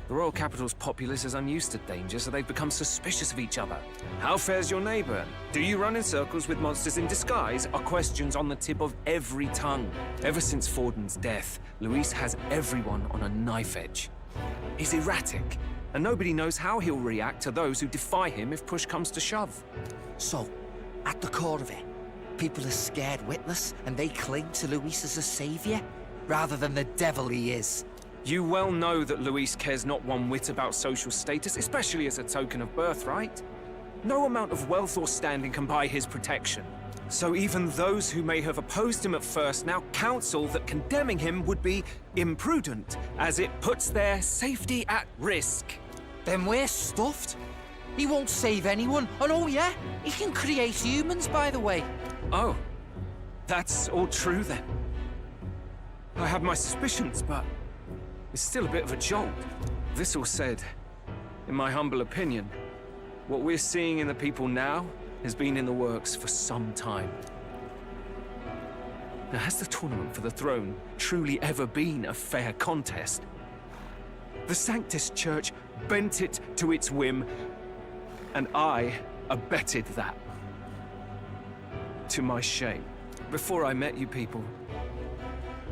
The royal capital's populace is unused to danger, so they've become suspicious of each other. How fares your neighbor? Do you run in circles with monsters in disguise? Are questions on the tip of every tongue. Ever since Forden's death, Luis has everyone on a knife edge. He's erratic, and nobody knows how he'll react to those who defy him if push comes to shove. So, at the core of it, people are scared witless, and they cling to Luis as a savior, rather than the devil he is. You well know that Luis cares not one whit about social status, especially as a token of birthright. No amount of wealth or standing can buy his protection. So even those who may have opposed him at first now counsel that condemning him would be imprudent, as it puts their safety at risk. Then we're stuffed. He won't save anyone. And oh yeah, he can create humans, by the way. Oh, that's all true then. I have my suspicions, but it's still a bit of a jolt. This all said, in my humble opinion, what we're seeing in the people now has been in the works for some time. Now, has the tournament for the throne truly ever been a fair contest? The Sanctus Church bent it to its whim, and I abetted that. To my shame. Before I met you people,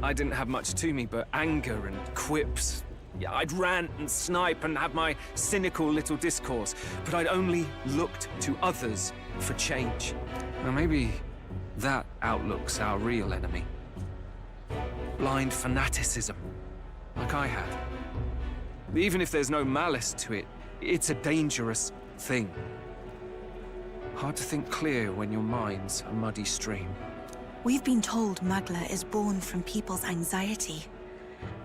I didn't have much to me but anger and quips. Yeah, I'd rant and snipe and have my cynical little discourse, but I'd only looked to others for change. Now maybe that outlook's our real enemy. Blind fanaticism, like I had. Even if there's no malice to it, it's a dangerous thing. Hard to think clear when your mind's a muddy stream. We've been told Magla is born from people's anxiety.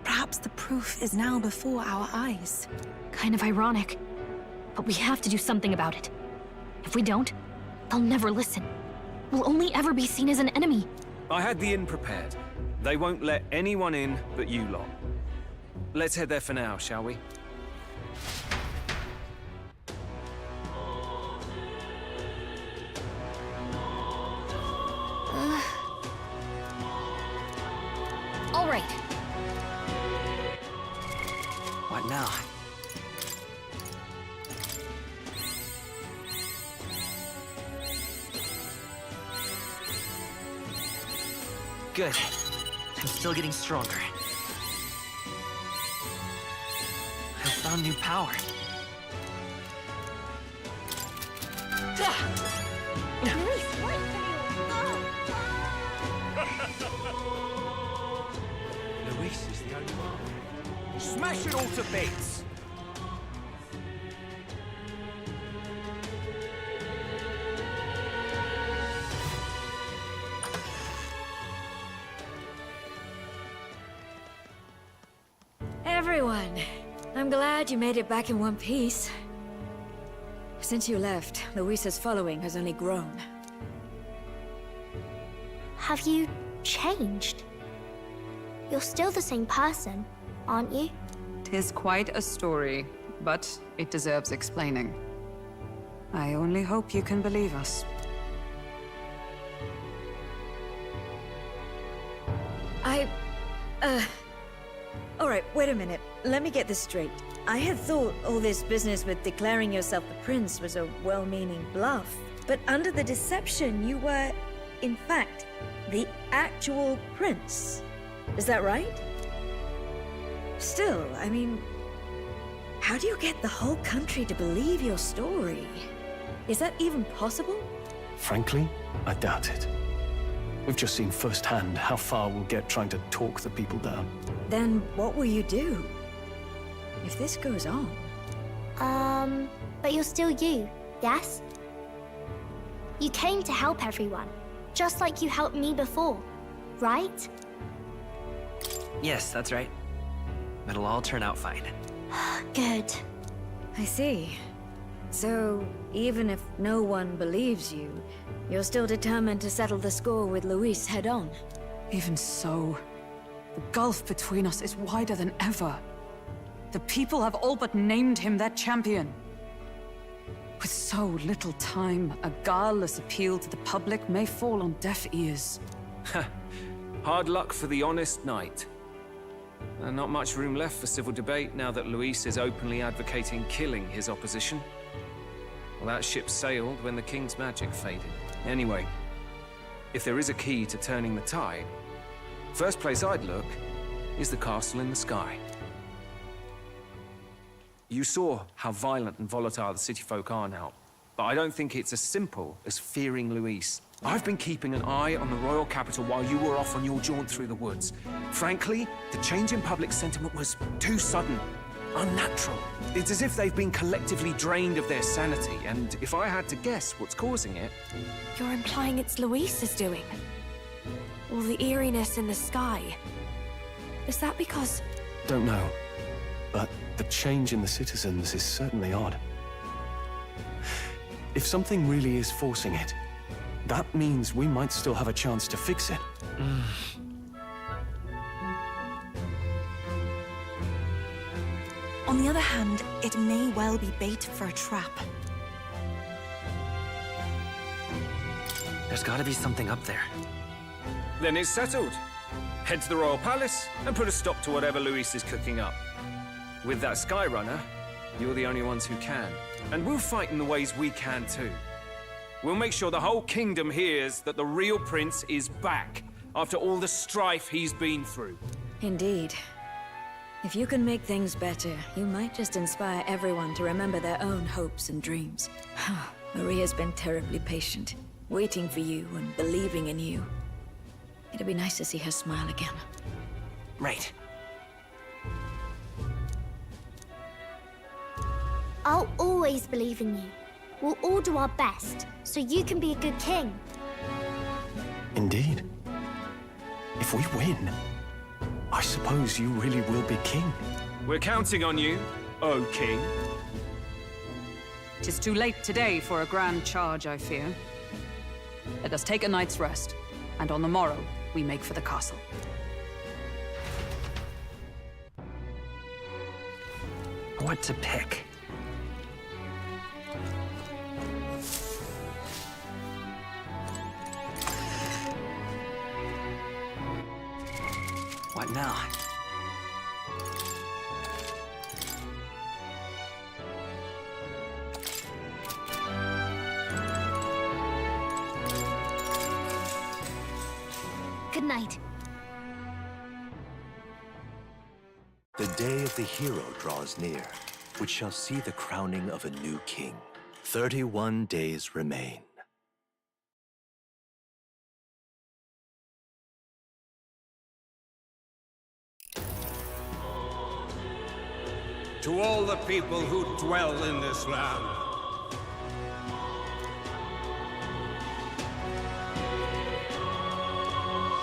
Perhaps the proof is now before our eyes. Kind of ironic. But we have to do something about it. If we don't, they'll never listen. We'll only ever be seen as an enemy. I had the inn prepared. They won't let anyone in but you lot. Let's head there for now, shall we? All right. What now? Good. I'm still getting stronger. I found new power. Luis is the only one. Smash it all to bits! Everyone, I'm glad you made it back in one piece. Since you left, Luis's following has only grown. Have you changed? You're still the same person, aren't you? 'Tis quite a story, but it deserves explaining. I only hope you can believe us. Alright, wait a minute. Let me get this straight. I had thought all this business with declaring yourself the prince was a well-meaning bluff. But under the deception, you were, in fact, the actual prince. Is that right? Still, I mean, how do you get the whole country to believe your story? Is that even possible? Frankly, I doubt it. We've just seen firsthand how far we'll get trying to talk the people down. Then what will you do? If this goes on... But you're still you, yes? You came to help everyone, just like you helped me before, right? Yes, that's right. It'll all turn out fine. Good. I see. So, even if no one believes you, you're still determined to settle the score with Luis head-on? Even so, the gulf between us is wider than ever. The people have all but named him their champion. With so little time, a guileless appeal to the public may fall on deaf ears. Hard luck for the honest knight. And not much room left for civil debate now that Luis is openly advocating killing his opposition. Well, that ship sailed when the king's magic faded. Anyway, if there is a key to turning the tide, first place I'd look is the castle in the sky. You saw how violent and volatile the city folk are now, but I don't think it's as simple as fearing Luis. I've been keeping an eye on the royal capital while you were off on your jaunt through the woods. Frankly, the change in public sentiment was too sudden, unnatural. It's as if they've been collectively drained of their sanity, and if I had to guess what's causing it... You're implying it's Luis's doing? All the eeriness in the sky. Is that because... Don't know, but the change in the citizens is certainly odd. If something really is forcing it, that means we might still have a chance to fix it. On the other hand, it may well be bait for a trap. There's gotta be something up there. Then it's settled. Head to the royal palace and put a stop to whatever Luis is cooking up. With that Skyrunner, you're the only ones who can. And we'll fight in the ways we can too. We'll make sure the whole kingdom hears that the real prince is back after all the strife he's been through. Indeed. If you can make things better, you might just inspire everyone to remember their own hopes and dreams. Maria's been terribly patient, waiting for you and believing in you. It'd be nice to see her smile again. Right. I'll always believe in you. We'll all do our best, so you can be a good king. Indeed. If we win, I suppose you really will be king. We're counting on you, O king. 'Tis too late today for a grand charge, I fear. Let us take a night's rest, and on the morrow, we make for the castle. What to pick? What now? Good night. The day of the hero draws near, which shall see the crowning of a new king. 31 days remain. To all the people who dwell in this land,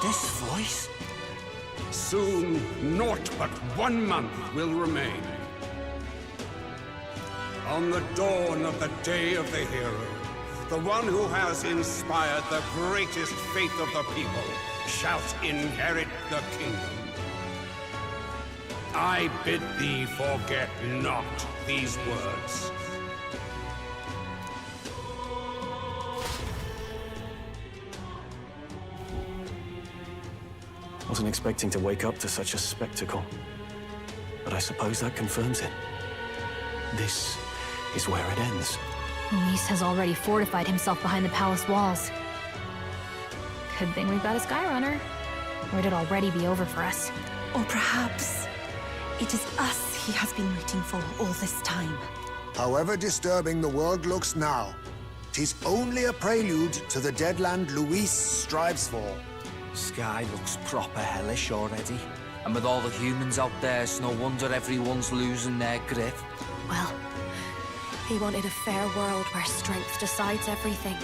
This voice? soon naught but 1 month will remain. On the dawn of the day of the hero, the one who has inspired the greatest faith of the people shall inherit the kingdom. I bid thee forget not these words. Wasn't expecting to wake up to such a spectacle. But I suppose that confirms it. This is where it ends. Luis has already fortified himself behind the palace walls. Good thing we've got a Skyrunner, or it'd already be over for us. Or perhaps it is us he has been waiting for all this time. However disturbing the world looks now, 'tis only a prelude to the deadland Luis strives for. Sky looks proper hellish already. And with all the humans out there, it's no wonder everyone's losing their grip. Well, he wanted a fair world where strength decides everything.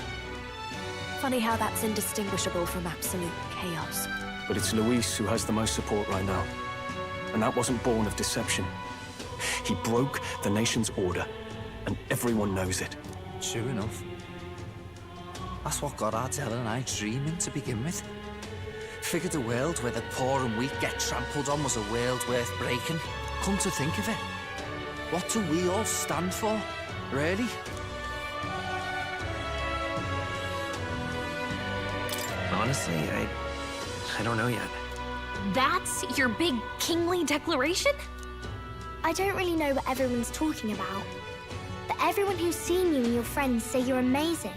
Funny how that's indistinguishable from absolute chaos. But it's Luis who has the most support right now. And that wasn't born of deception. He broke the nation's order, and everyone knows it. True enough. That's what got Ardell and I dreaming to begin with. Figured a world where the poor and weak get trampled on was a world worth breaking. Come to think of it, what do we all stand for, really? Honestly, I don't know yet. That's your big kingly declaration? I don't really know what everyone's talking about. But everyone who's seen you and your friends say you're amazing.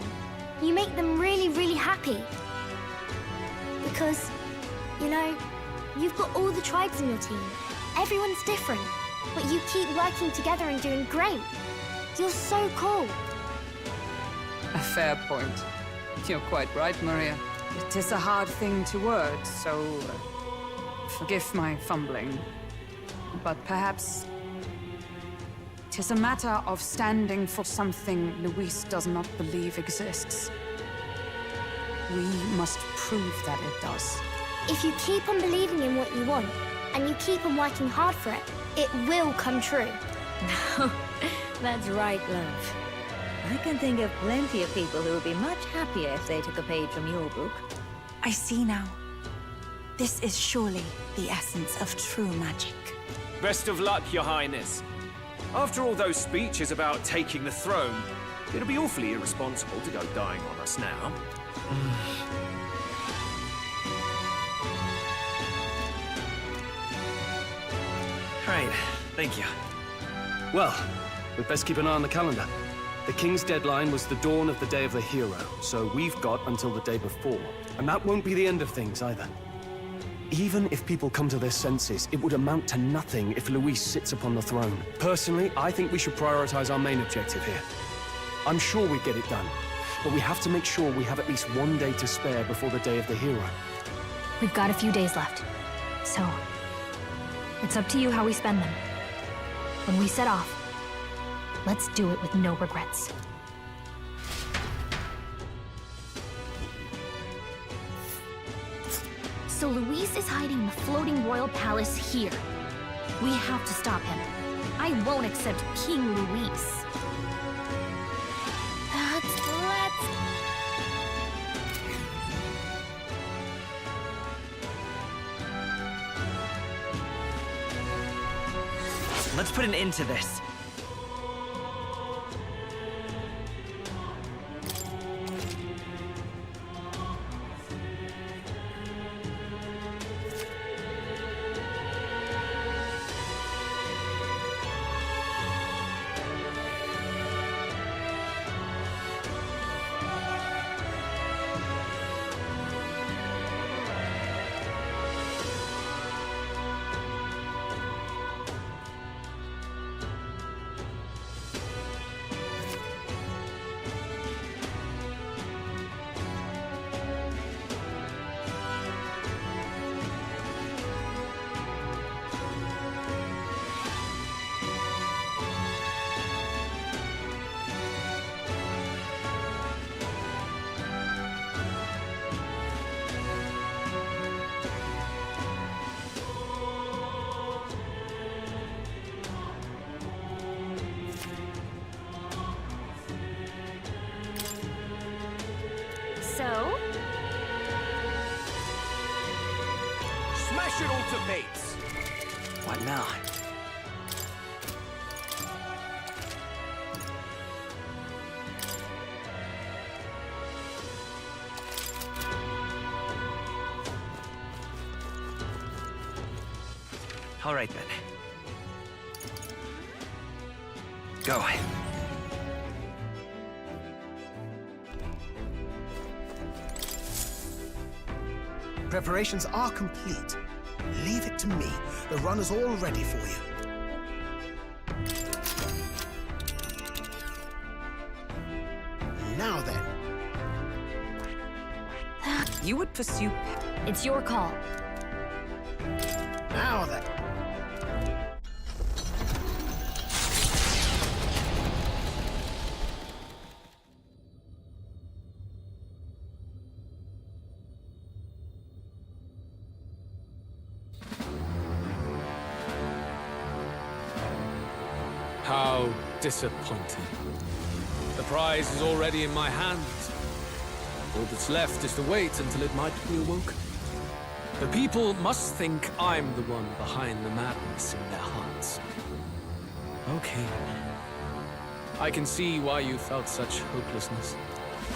You make them really, really happy. Because, you know, you've got all the tribes in your team. Everyone's different, but you keep working together and doing great. You're so cool. A fair point. You're quite right, Maria. It is a hard thing to word, so forgive my fumbling. But perhaps it is a matter of standing for something Luis does not believe exists. We must prove that it does. If you keep on believing in what you want, and you keep on working hard for it, it will come true. That's right, love. I can think of plenty of people who would be much happier if they took a page from your book. I see now. This is surely the essence of true magic. Best of luck, Your Highness. After all those speeches about taking the throne, it'll be awfully irresponsible to go dying on us now. Right, thank you. Well, we'd best keep an eye on the calendar. The King's deadline was the dawn of the Day of the Hero, so we've got until the day before. And that won't be the end of things, either. Even if people come to their senses, it would amount to nothing if Luis sits upon the throne. Personally, I think we should prioritize our main objective here. I'm sure we'd get it done, but we have to make sure we have at least 1 day to spare before the Day of the Hero. We've got a few days left, so it's up to you how we spend them. When we set off, let's do it with no regrets. So Luis is hiding in the floating royal palace here. We have to stop him. I won't accept King Luis. Let's put an end to this. So? Smash it all to bits! What now? All right, then. Go. Preparations are complete. Leave it to me. The runner's all ready for you. Now then. You would pursue... It's your call. Now then. How disappointing. The prize is already in my hands. All that's left is to wait until it might be awoken. The people must think I'm the one behind the madness in their hearts. Okay. I can see why you felt such hopelessness.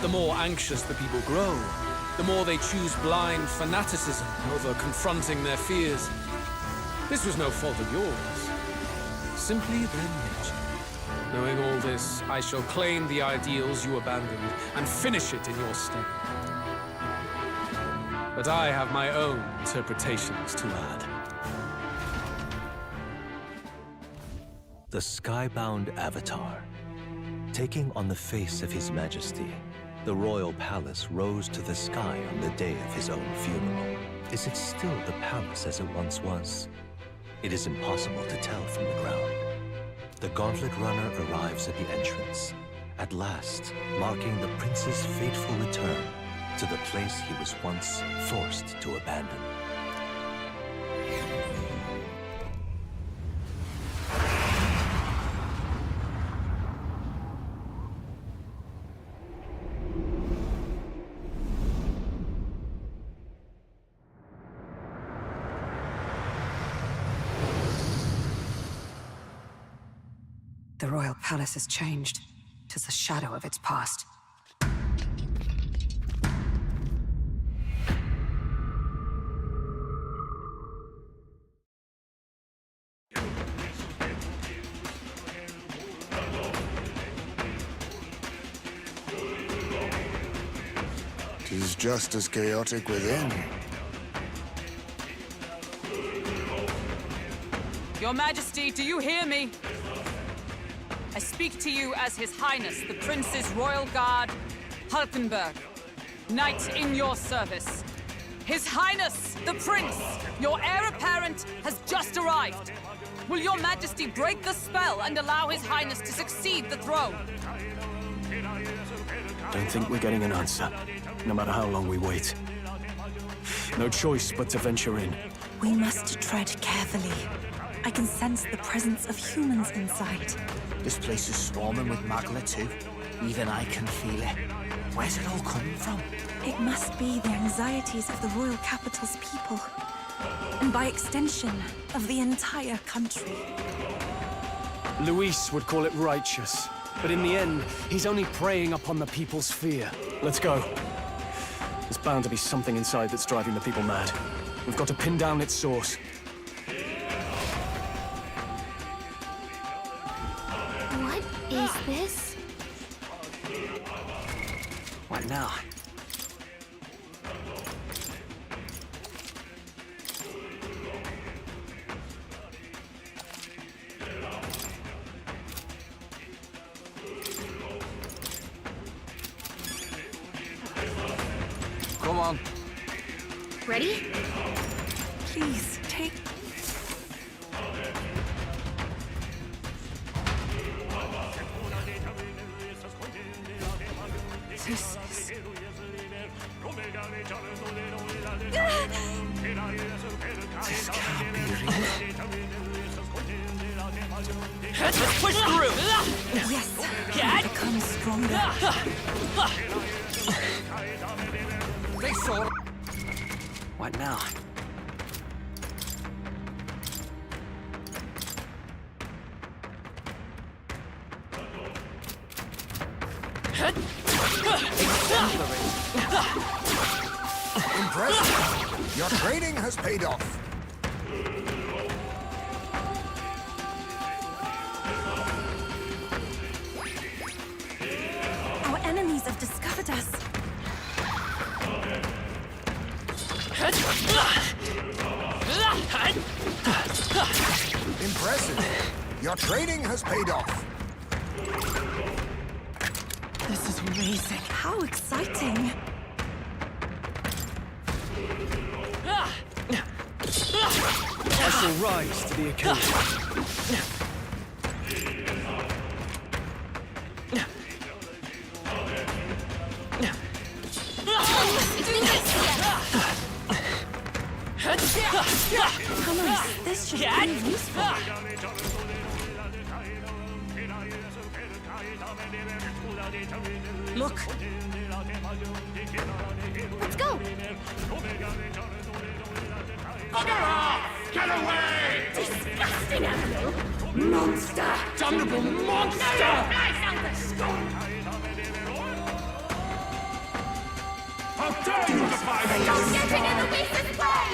The more anxious the people grow, the more they choose blind fanaticism over confronting their fears. This was no fault of yours. Simply their nature. Knowing all this, I shall claim the ideals you abandoned and finish it in your stead. But I have my own interpretations to add. The skybound avatar. Taking on the face of His Majesty, the royal palace rose to the sky on the day of his own funeral. Is it still the palace as it once was? It is impossible to tell from the ground. The gauntlet runner arrives at the entrance, at last marking the prince's fateful return to the place he was once forced to abandon. The royal palace has changed. 'Tis a shadow of its past. Tis just as chaotic within. Your Majesty, do you hear me? I speak to you as His Highness, the Prince's Royal Guard, Hulkenberg, Knight in your service. His Highness, the Prince, your heir apparent, has just arrived. Will your Majesty break the spell and allow His Highness to succeed the throne? Don't think we're getting an answer, no matter how long we wait. No choice but to venture in. We must tread carefully. I can sense the presence of humans inside. This place is swarming with Magla too. Even I can feel it. Where's it all coming from? It must be the anxieties of the royal capital's people. And by extension, of the entire country. Luis would call it righteous, but in the end, he's only preying upon the people's fear. Let's go. There's bound to be something inside that's driving the people mad. We've got to pin down its source. What is this? What now? Come on. Ready? Please, take... This is... This can't be real. Let's push through! Yes, become stronger. They saw. What now? Impressive. Your training has paid off. Our enemies have discovered us. Impressive. Your training has paid off. This is amazing. How exciting. I shall rise to the occasion. How nice. This should be useful. Look! Let's go! Get off! Get away! Disgusting animal! Monster! Damnable monster! How dare you defy me! Stop getting in the Lisa's way!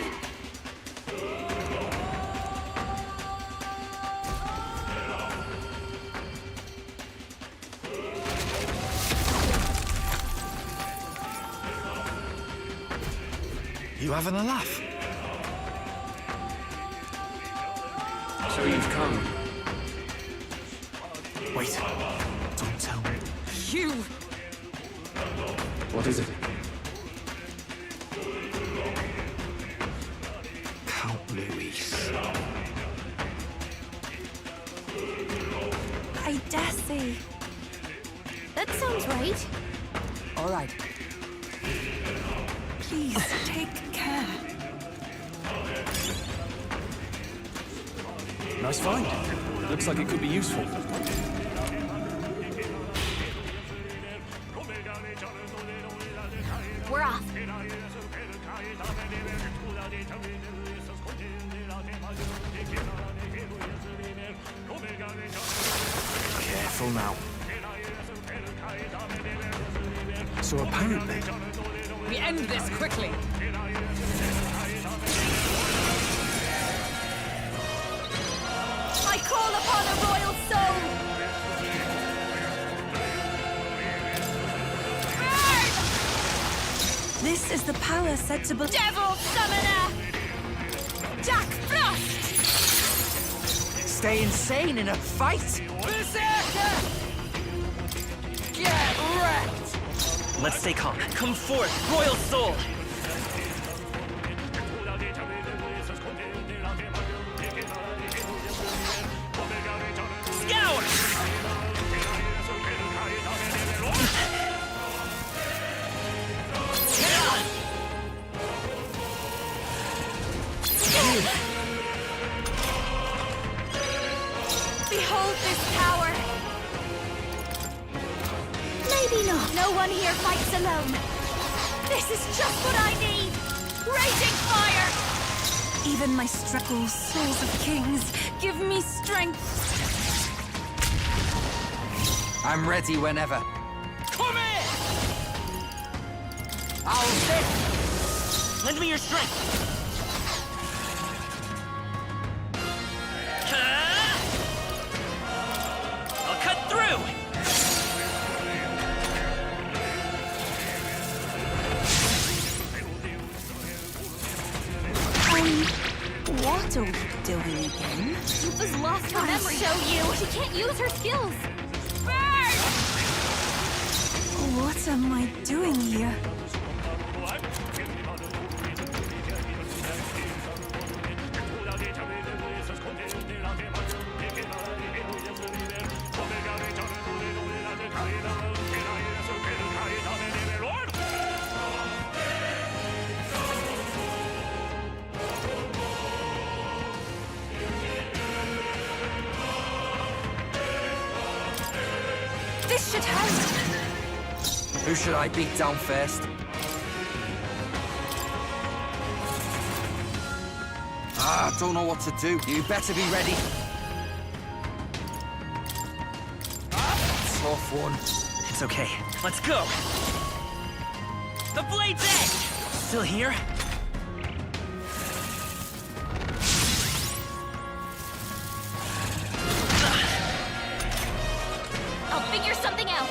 You having a laugh? So you've come. Wait. Don't tell me. You! What is it? Count Luis. I dare say. That sounds right. All right. Please, take care. Nice find. Looks like it could be useful. We're off. Careful now. So apparently... We end this quickly! I call upon a royal soul! Burn! This is the power said to be... Devil Summoner! Jack Frost! Stay insane in a fight? Berserker! Get wrecked! Let's stay calm. Come forth, royal soul! Scour! Behold this power! Maybe not. No one here fights alone. This is just what I need! Raging fire! Even my struggle, souls of kings, give me strength. I'm ready whenever. Come here! I'll fit! Lend me your strength! I'll cut through! What are we doing again? Yufa's lost her memory. Show you! She can't use her skills! Burn! What am I doing here? This should help! Who should I beat down first? I don't know what to do. You better be ready. Tough one. It's okay. Let's go. The blade's edge! Still here? I'll figure something out.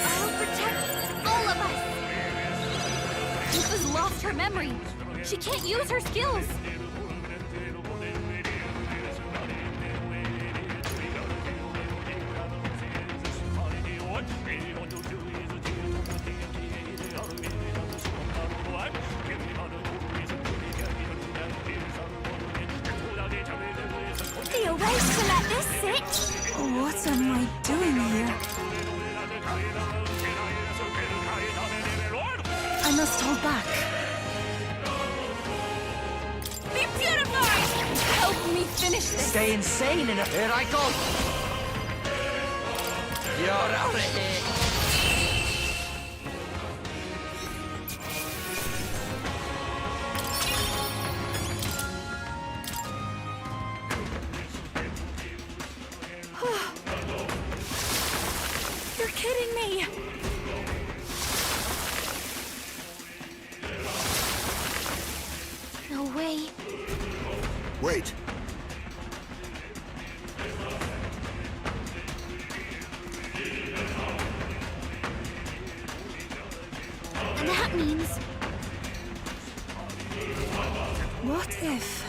I'll protect all of us. Tifa's lost her memory. She can't use her skills. The erase to let this sit. What am I doing here? I must hold back. Be purified! Help me finish this. Stay insane and here I go. You're out of here. You're kidding me. No way. Wait. And that means... What if?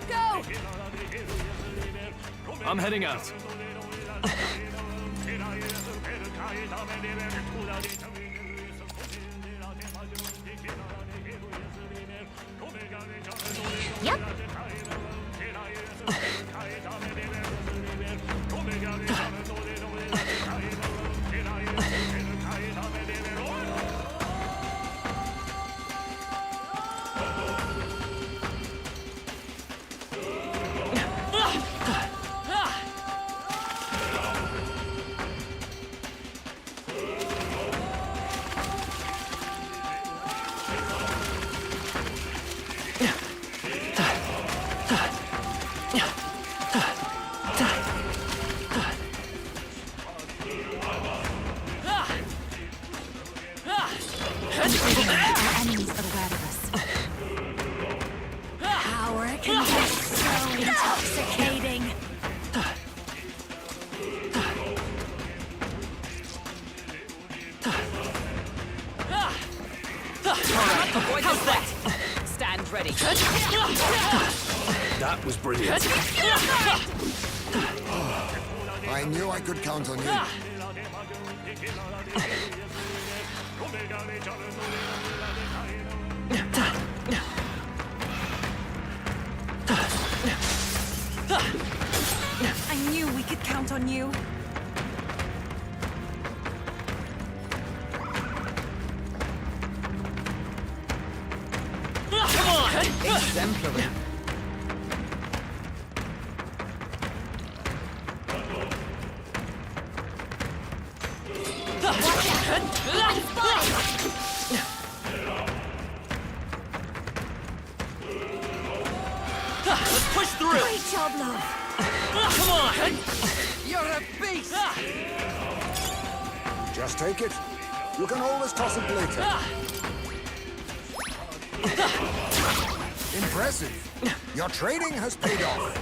Go! I'm heading out. Yep. Our enemies are aware of us. Power can be so intoxicating. How's that? Stand ready. That was brilliant. I knew I could count on you. I knew we could count on you. Come on! Exemplary. Let's push through! Great job, love. Come on! You're a beast! Just take it. You can always toss it later. Impressive. Your training has paid off.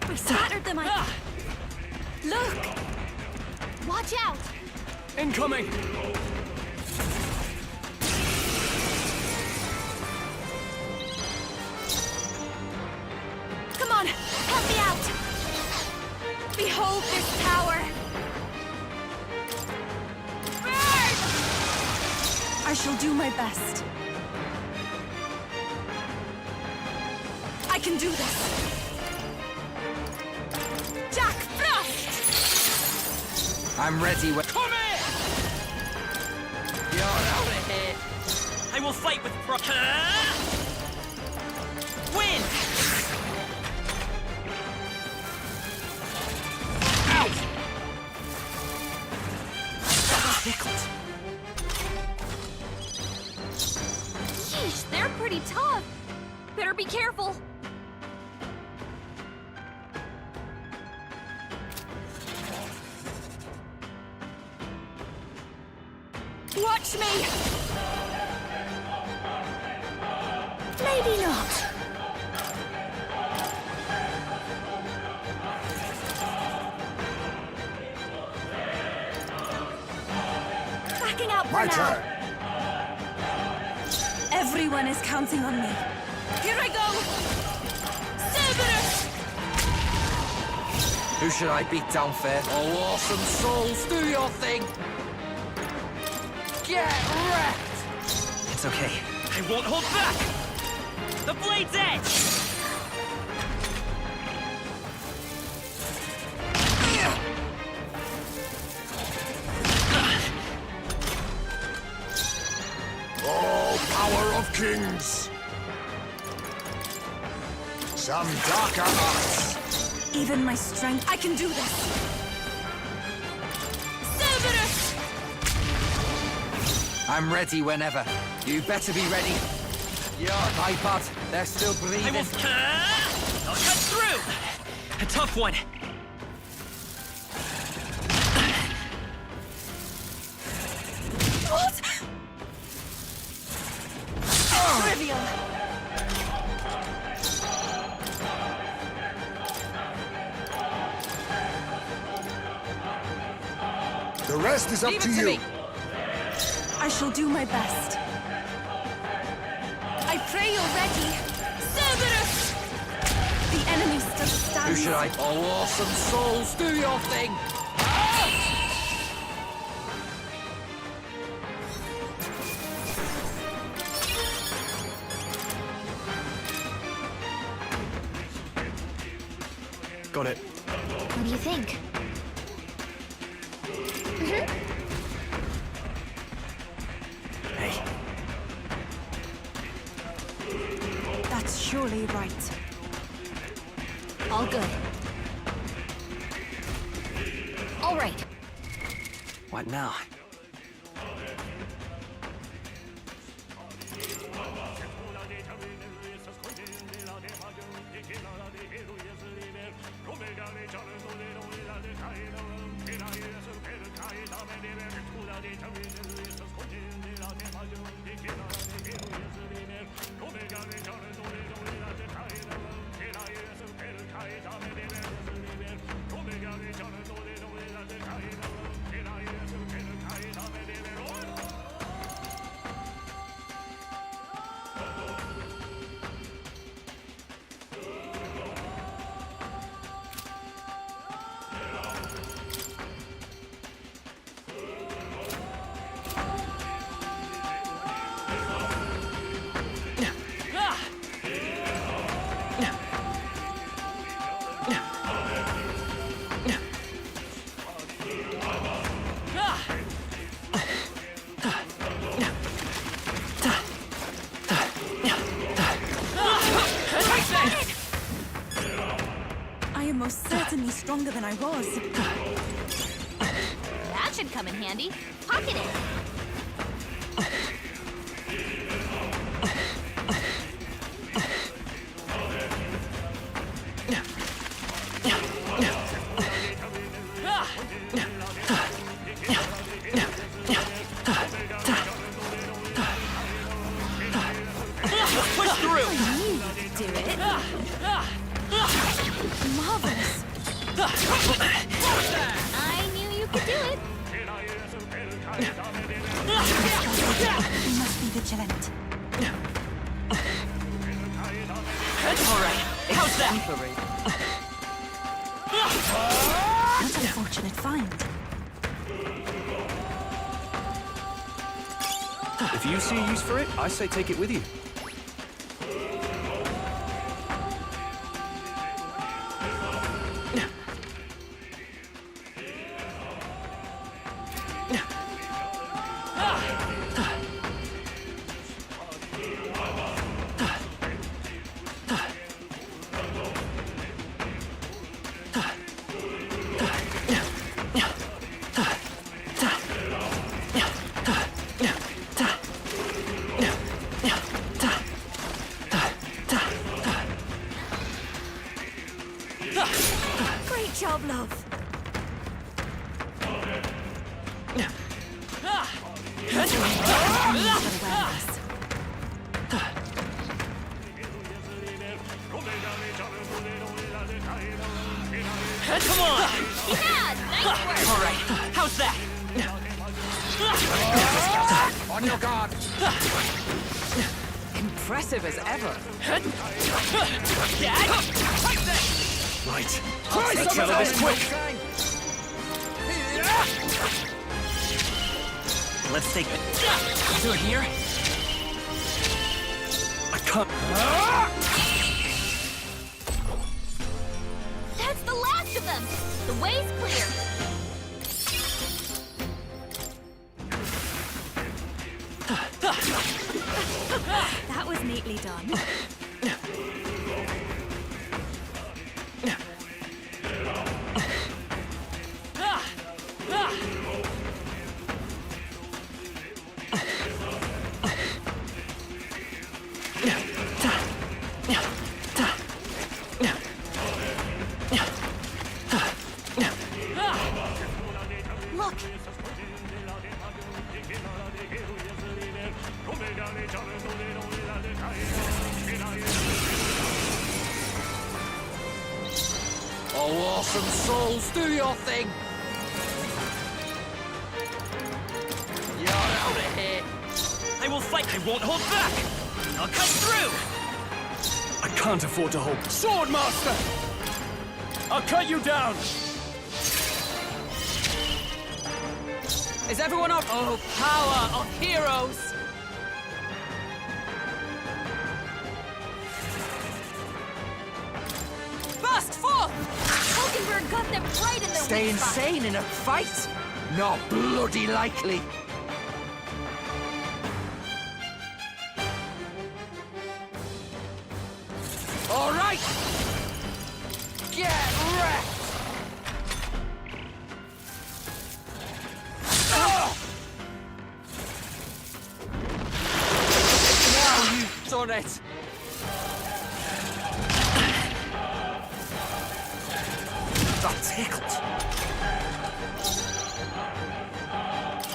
We scattered them. Look! Watch out! Incoming! Come on, help me out! Behold this tower! Burn! I shall do my best. I can do this! Jack Frost! I'm ready when... Come here! You're out of here! I will fight with Win! pretty tough. Better be careful. Watch me! Maybe not. Backing out for My now. turn. Everyone is counting on me. Here I go! Cerberus! Who should I beat down first? Oh, awesome souls, do your thing! Get wrecked! It's okay. I won't hold back! The blade's edge! Oh, power of kings! Some darker arts. Even my strength, I can do this. Cerberus! I'm ready whenever. You better be ready. Yeah, my bad. They're still breathing. I will... I'll cut through! A tough one. What? Trivial. The rest is up Leave to it to you. me. I shall do my best. I pray you're ready. Cerberus! The enemy still stands. Who should I... Oh, awesome souls, do your thing! Got it. What do you think? Hey. That's surely right. All good. All right. What now? I am most certainly stronger than I was. That should come in handy. Pocket it. Push through! I knew you could do it. Marvelous. I knew you could do it. We must be vigilant. All right. How's that? What a fortunate find. If you see a use for it, I say take it with you. job, love. Come on! Yeah, nice work! All right, how's that? On your guard! Impressive as ever. Right. I'll take care of this quick. Let's take it. Do it here. I can't. That's the last of them! The way's clear! That was neatly done. Look! Oh, awesome souls, do your thing! You're out of here! I will fight. I won't hold back. I'll cut through. I can't afford to hold. Swordmaster! I'll cut you down! Is everyone up? Oh, power of heroes! Burst forth! Hulkenberg got them right in the Stay weak spot. insane in a fight? Not bloody likely. All right! Get wrecked! Now you've done it! That tickled.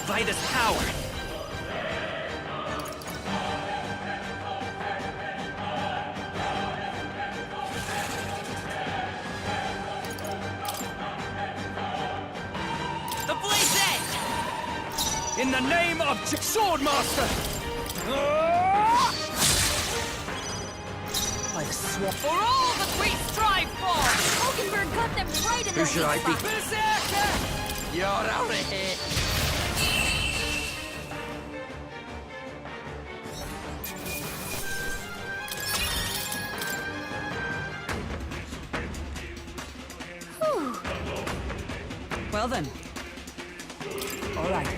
Vida's power. The Blaze Edge! In the name of Swordmaster! Like swap. For all that we strive for! Hulkenberg got them right in the Who should I weak be? spot. You're out of here! Well then. All right.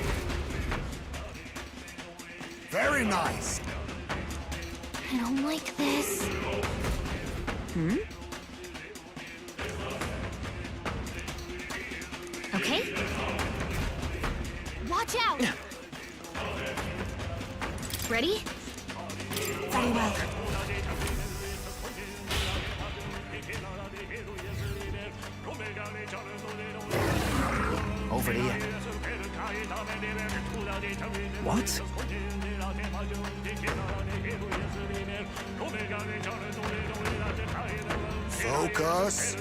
Very nice. I don't like this. Hmm? Okay? Watch out! Ready? Very well. Over here. What? Focus.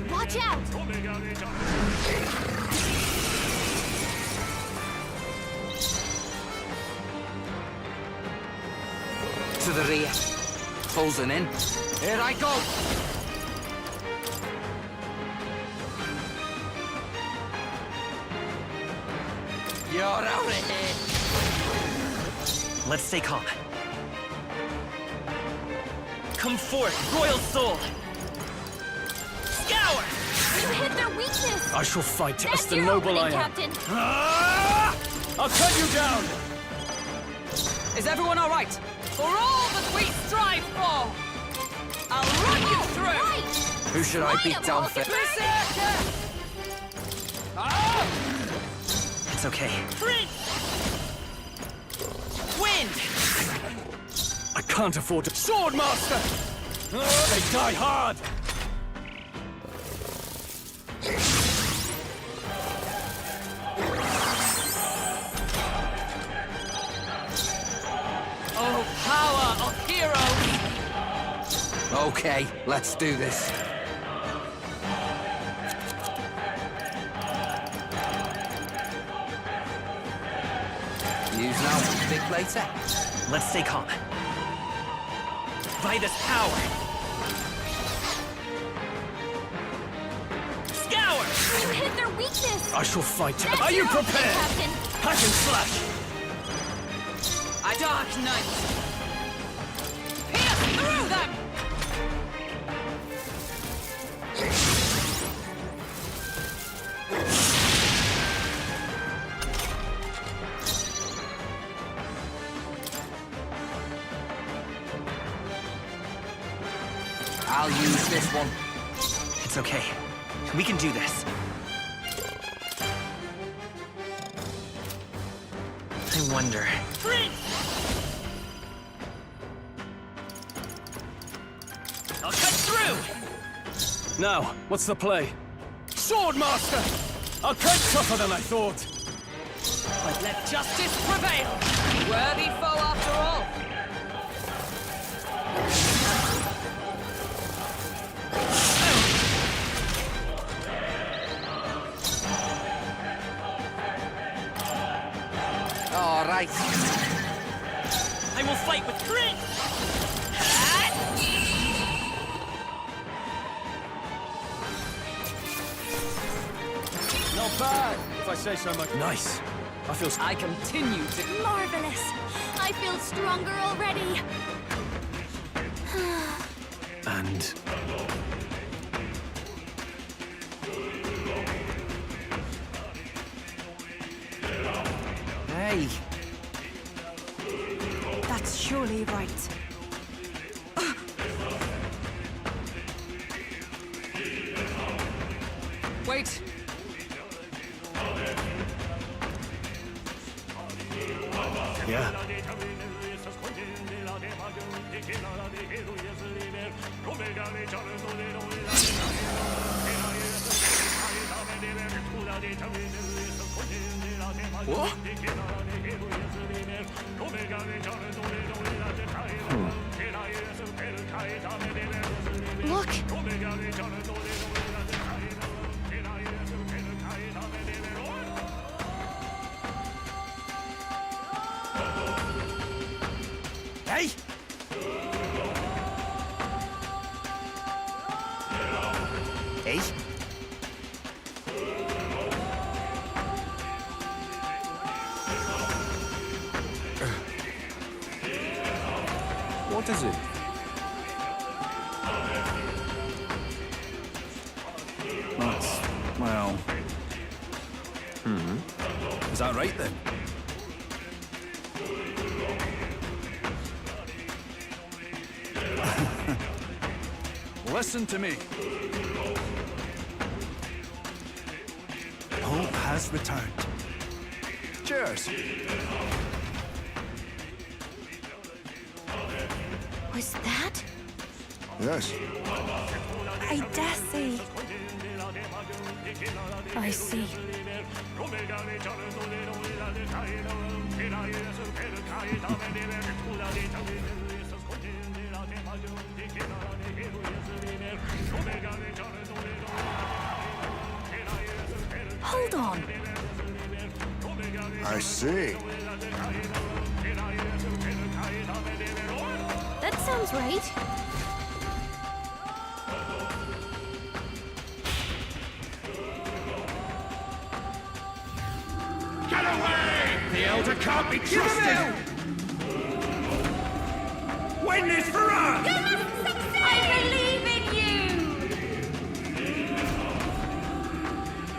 Watch out! To the rear. Closing in. Here I go! You're out of here! Let's stay calm. Come forth, Royal Soul! Scour! You hit their weakness! I shall fight That's as the your noble I opening, am. Captain! I'll cut you down! Is everyone all right? For all that we strive for! I'll run you through! Right! Who should I Slide beat him, down Hulkenberg. first? It's okay. Prince! Wind! I can't afford to. Swordmaster! They die hard! Oh, power of heroes! Okay, let's do this. Use now, big later. Let's stay calm. By this power! Scour! You hit their weakness! I shall fight. That's Are you your option, prepared? Captain. Hack and slash! Dark Knight! Pierce through them! I'll use this one. It's okay. We can do this. I wonder... I'll cut through! Now, what's the play? Swordmaster! I'll cut tougher than I thought. But let justice prevail! Worthy foe after all! All right. I will fight with grit! Not bad, if I say so much. Nice. I feel... I continue to... Marvelous! I feel stronger already! And... Hey. That's surely right. Wait! Yeah. What? Look! Hey! Hey? What is it? That's... well... Is that right, then? Listen to me. Hope has returned. Cheers. Was that? Yes. I dare say. I see. Hold on. I see. That sounds right. Get away! The Elder can't be trusted! Win this for us! I believe in you!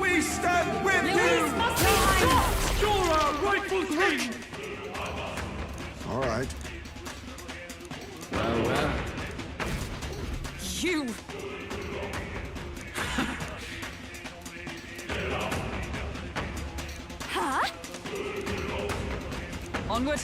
We stand with Luis must be stopped! You're our rightful king! All right. Well, well. You! Huh? Onward!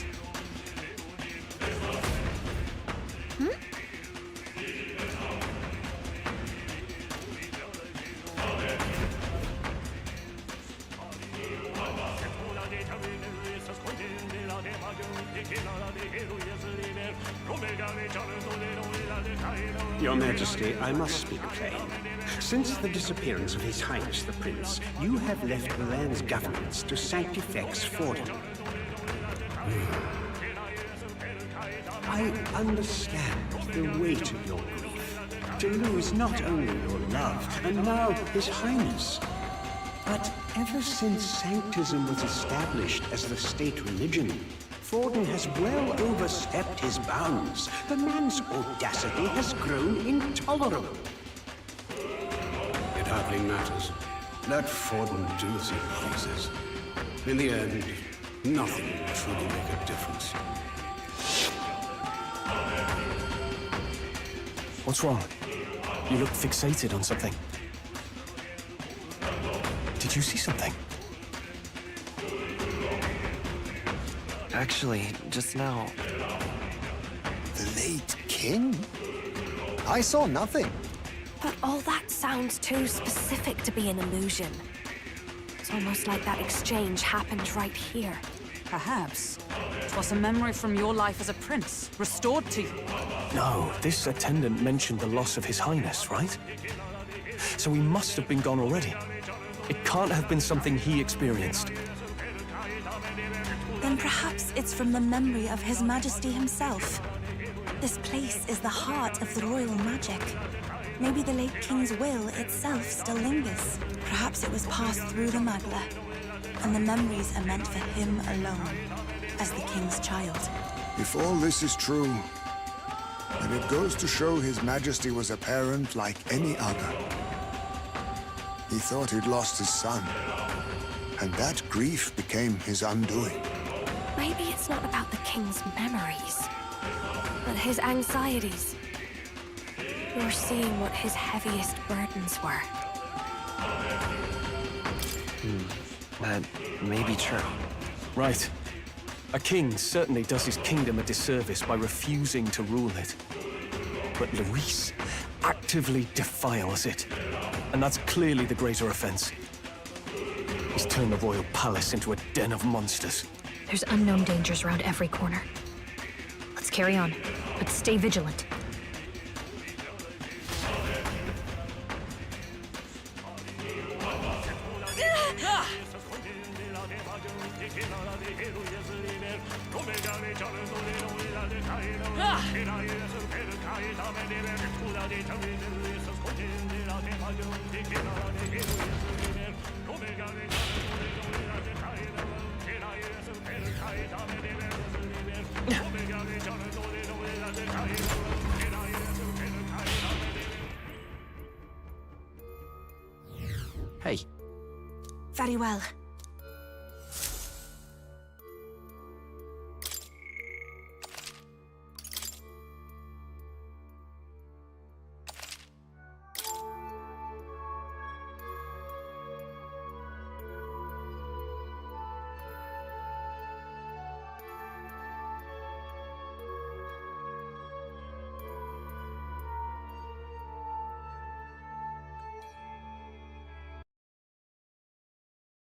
Your Majesty, I must speak plain. Since the disappearance of His Highness the Prince, you have left the land's governance to Sanctifex Fordham. I understand the weight of your grief. To lose not only your love, and now His Highness, but ever since Sanctism was established as the state religion, Forden has well overstepped his bounds. The man's audacity has grown intolerable. It hardly matters. Let Forden do as he pleases. In the end, nothing will truly make a difference. What's wrong? You look fixated on something. Did you see something? Actually, just now... The late king? I saw nothing. But all that sounds too specific to be an illusion. It's almost like that exchange happened right here. Perhaps. 'Twas a memory from your life as a prince, restored to you. No, this attendant mentioned the loss of His Highness, right? So he must have been gone already. It can't have been something he experienced. Then perhaps it's from the memory of His Majesty himself. This place is the heart of the royal magic. Maybe the late king's will itself still lingers. Perhaps it was passed through the Magla, and the memories are meant for him alone, as the king's child. If all this is true, then it goes to show His Majesty was a parent like any other. He thought he'd lost his son, and that grief became his undoing. Maybe it's not about the king's memories, but his anxieties. You're seeing what his heaviest burdens were. That may be true. Right. A king certainly does his kingdom a disservice by refusing to rule it. But Luis actively defiles it. And that's clearly the greater offense. He's turned the royal palace into a den of monsters. There's unknown dangers around every corner. Let's carry on, but stay vigilant. Hey. Very well.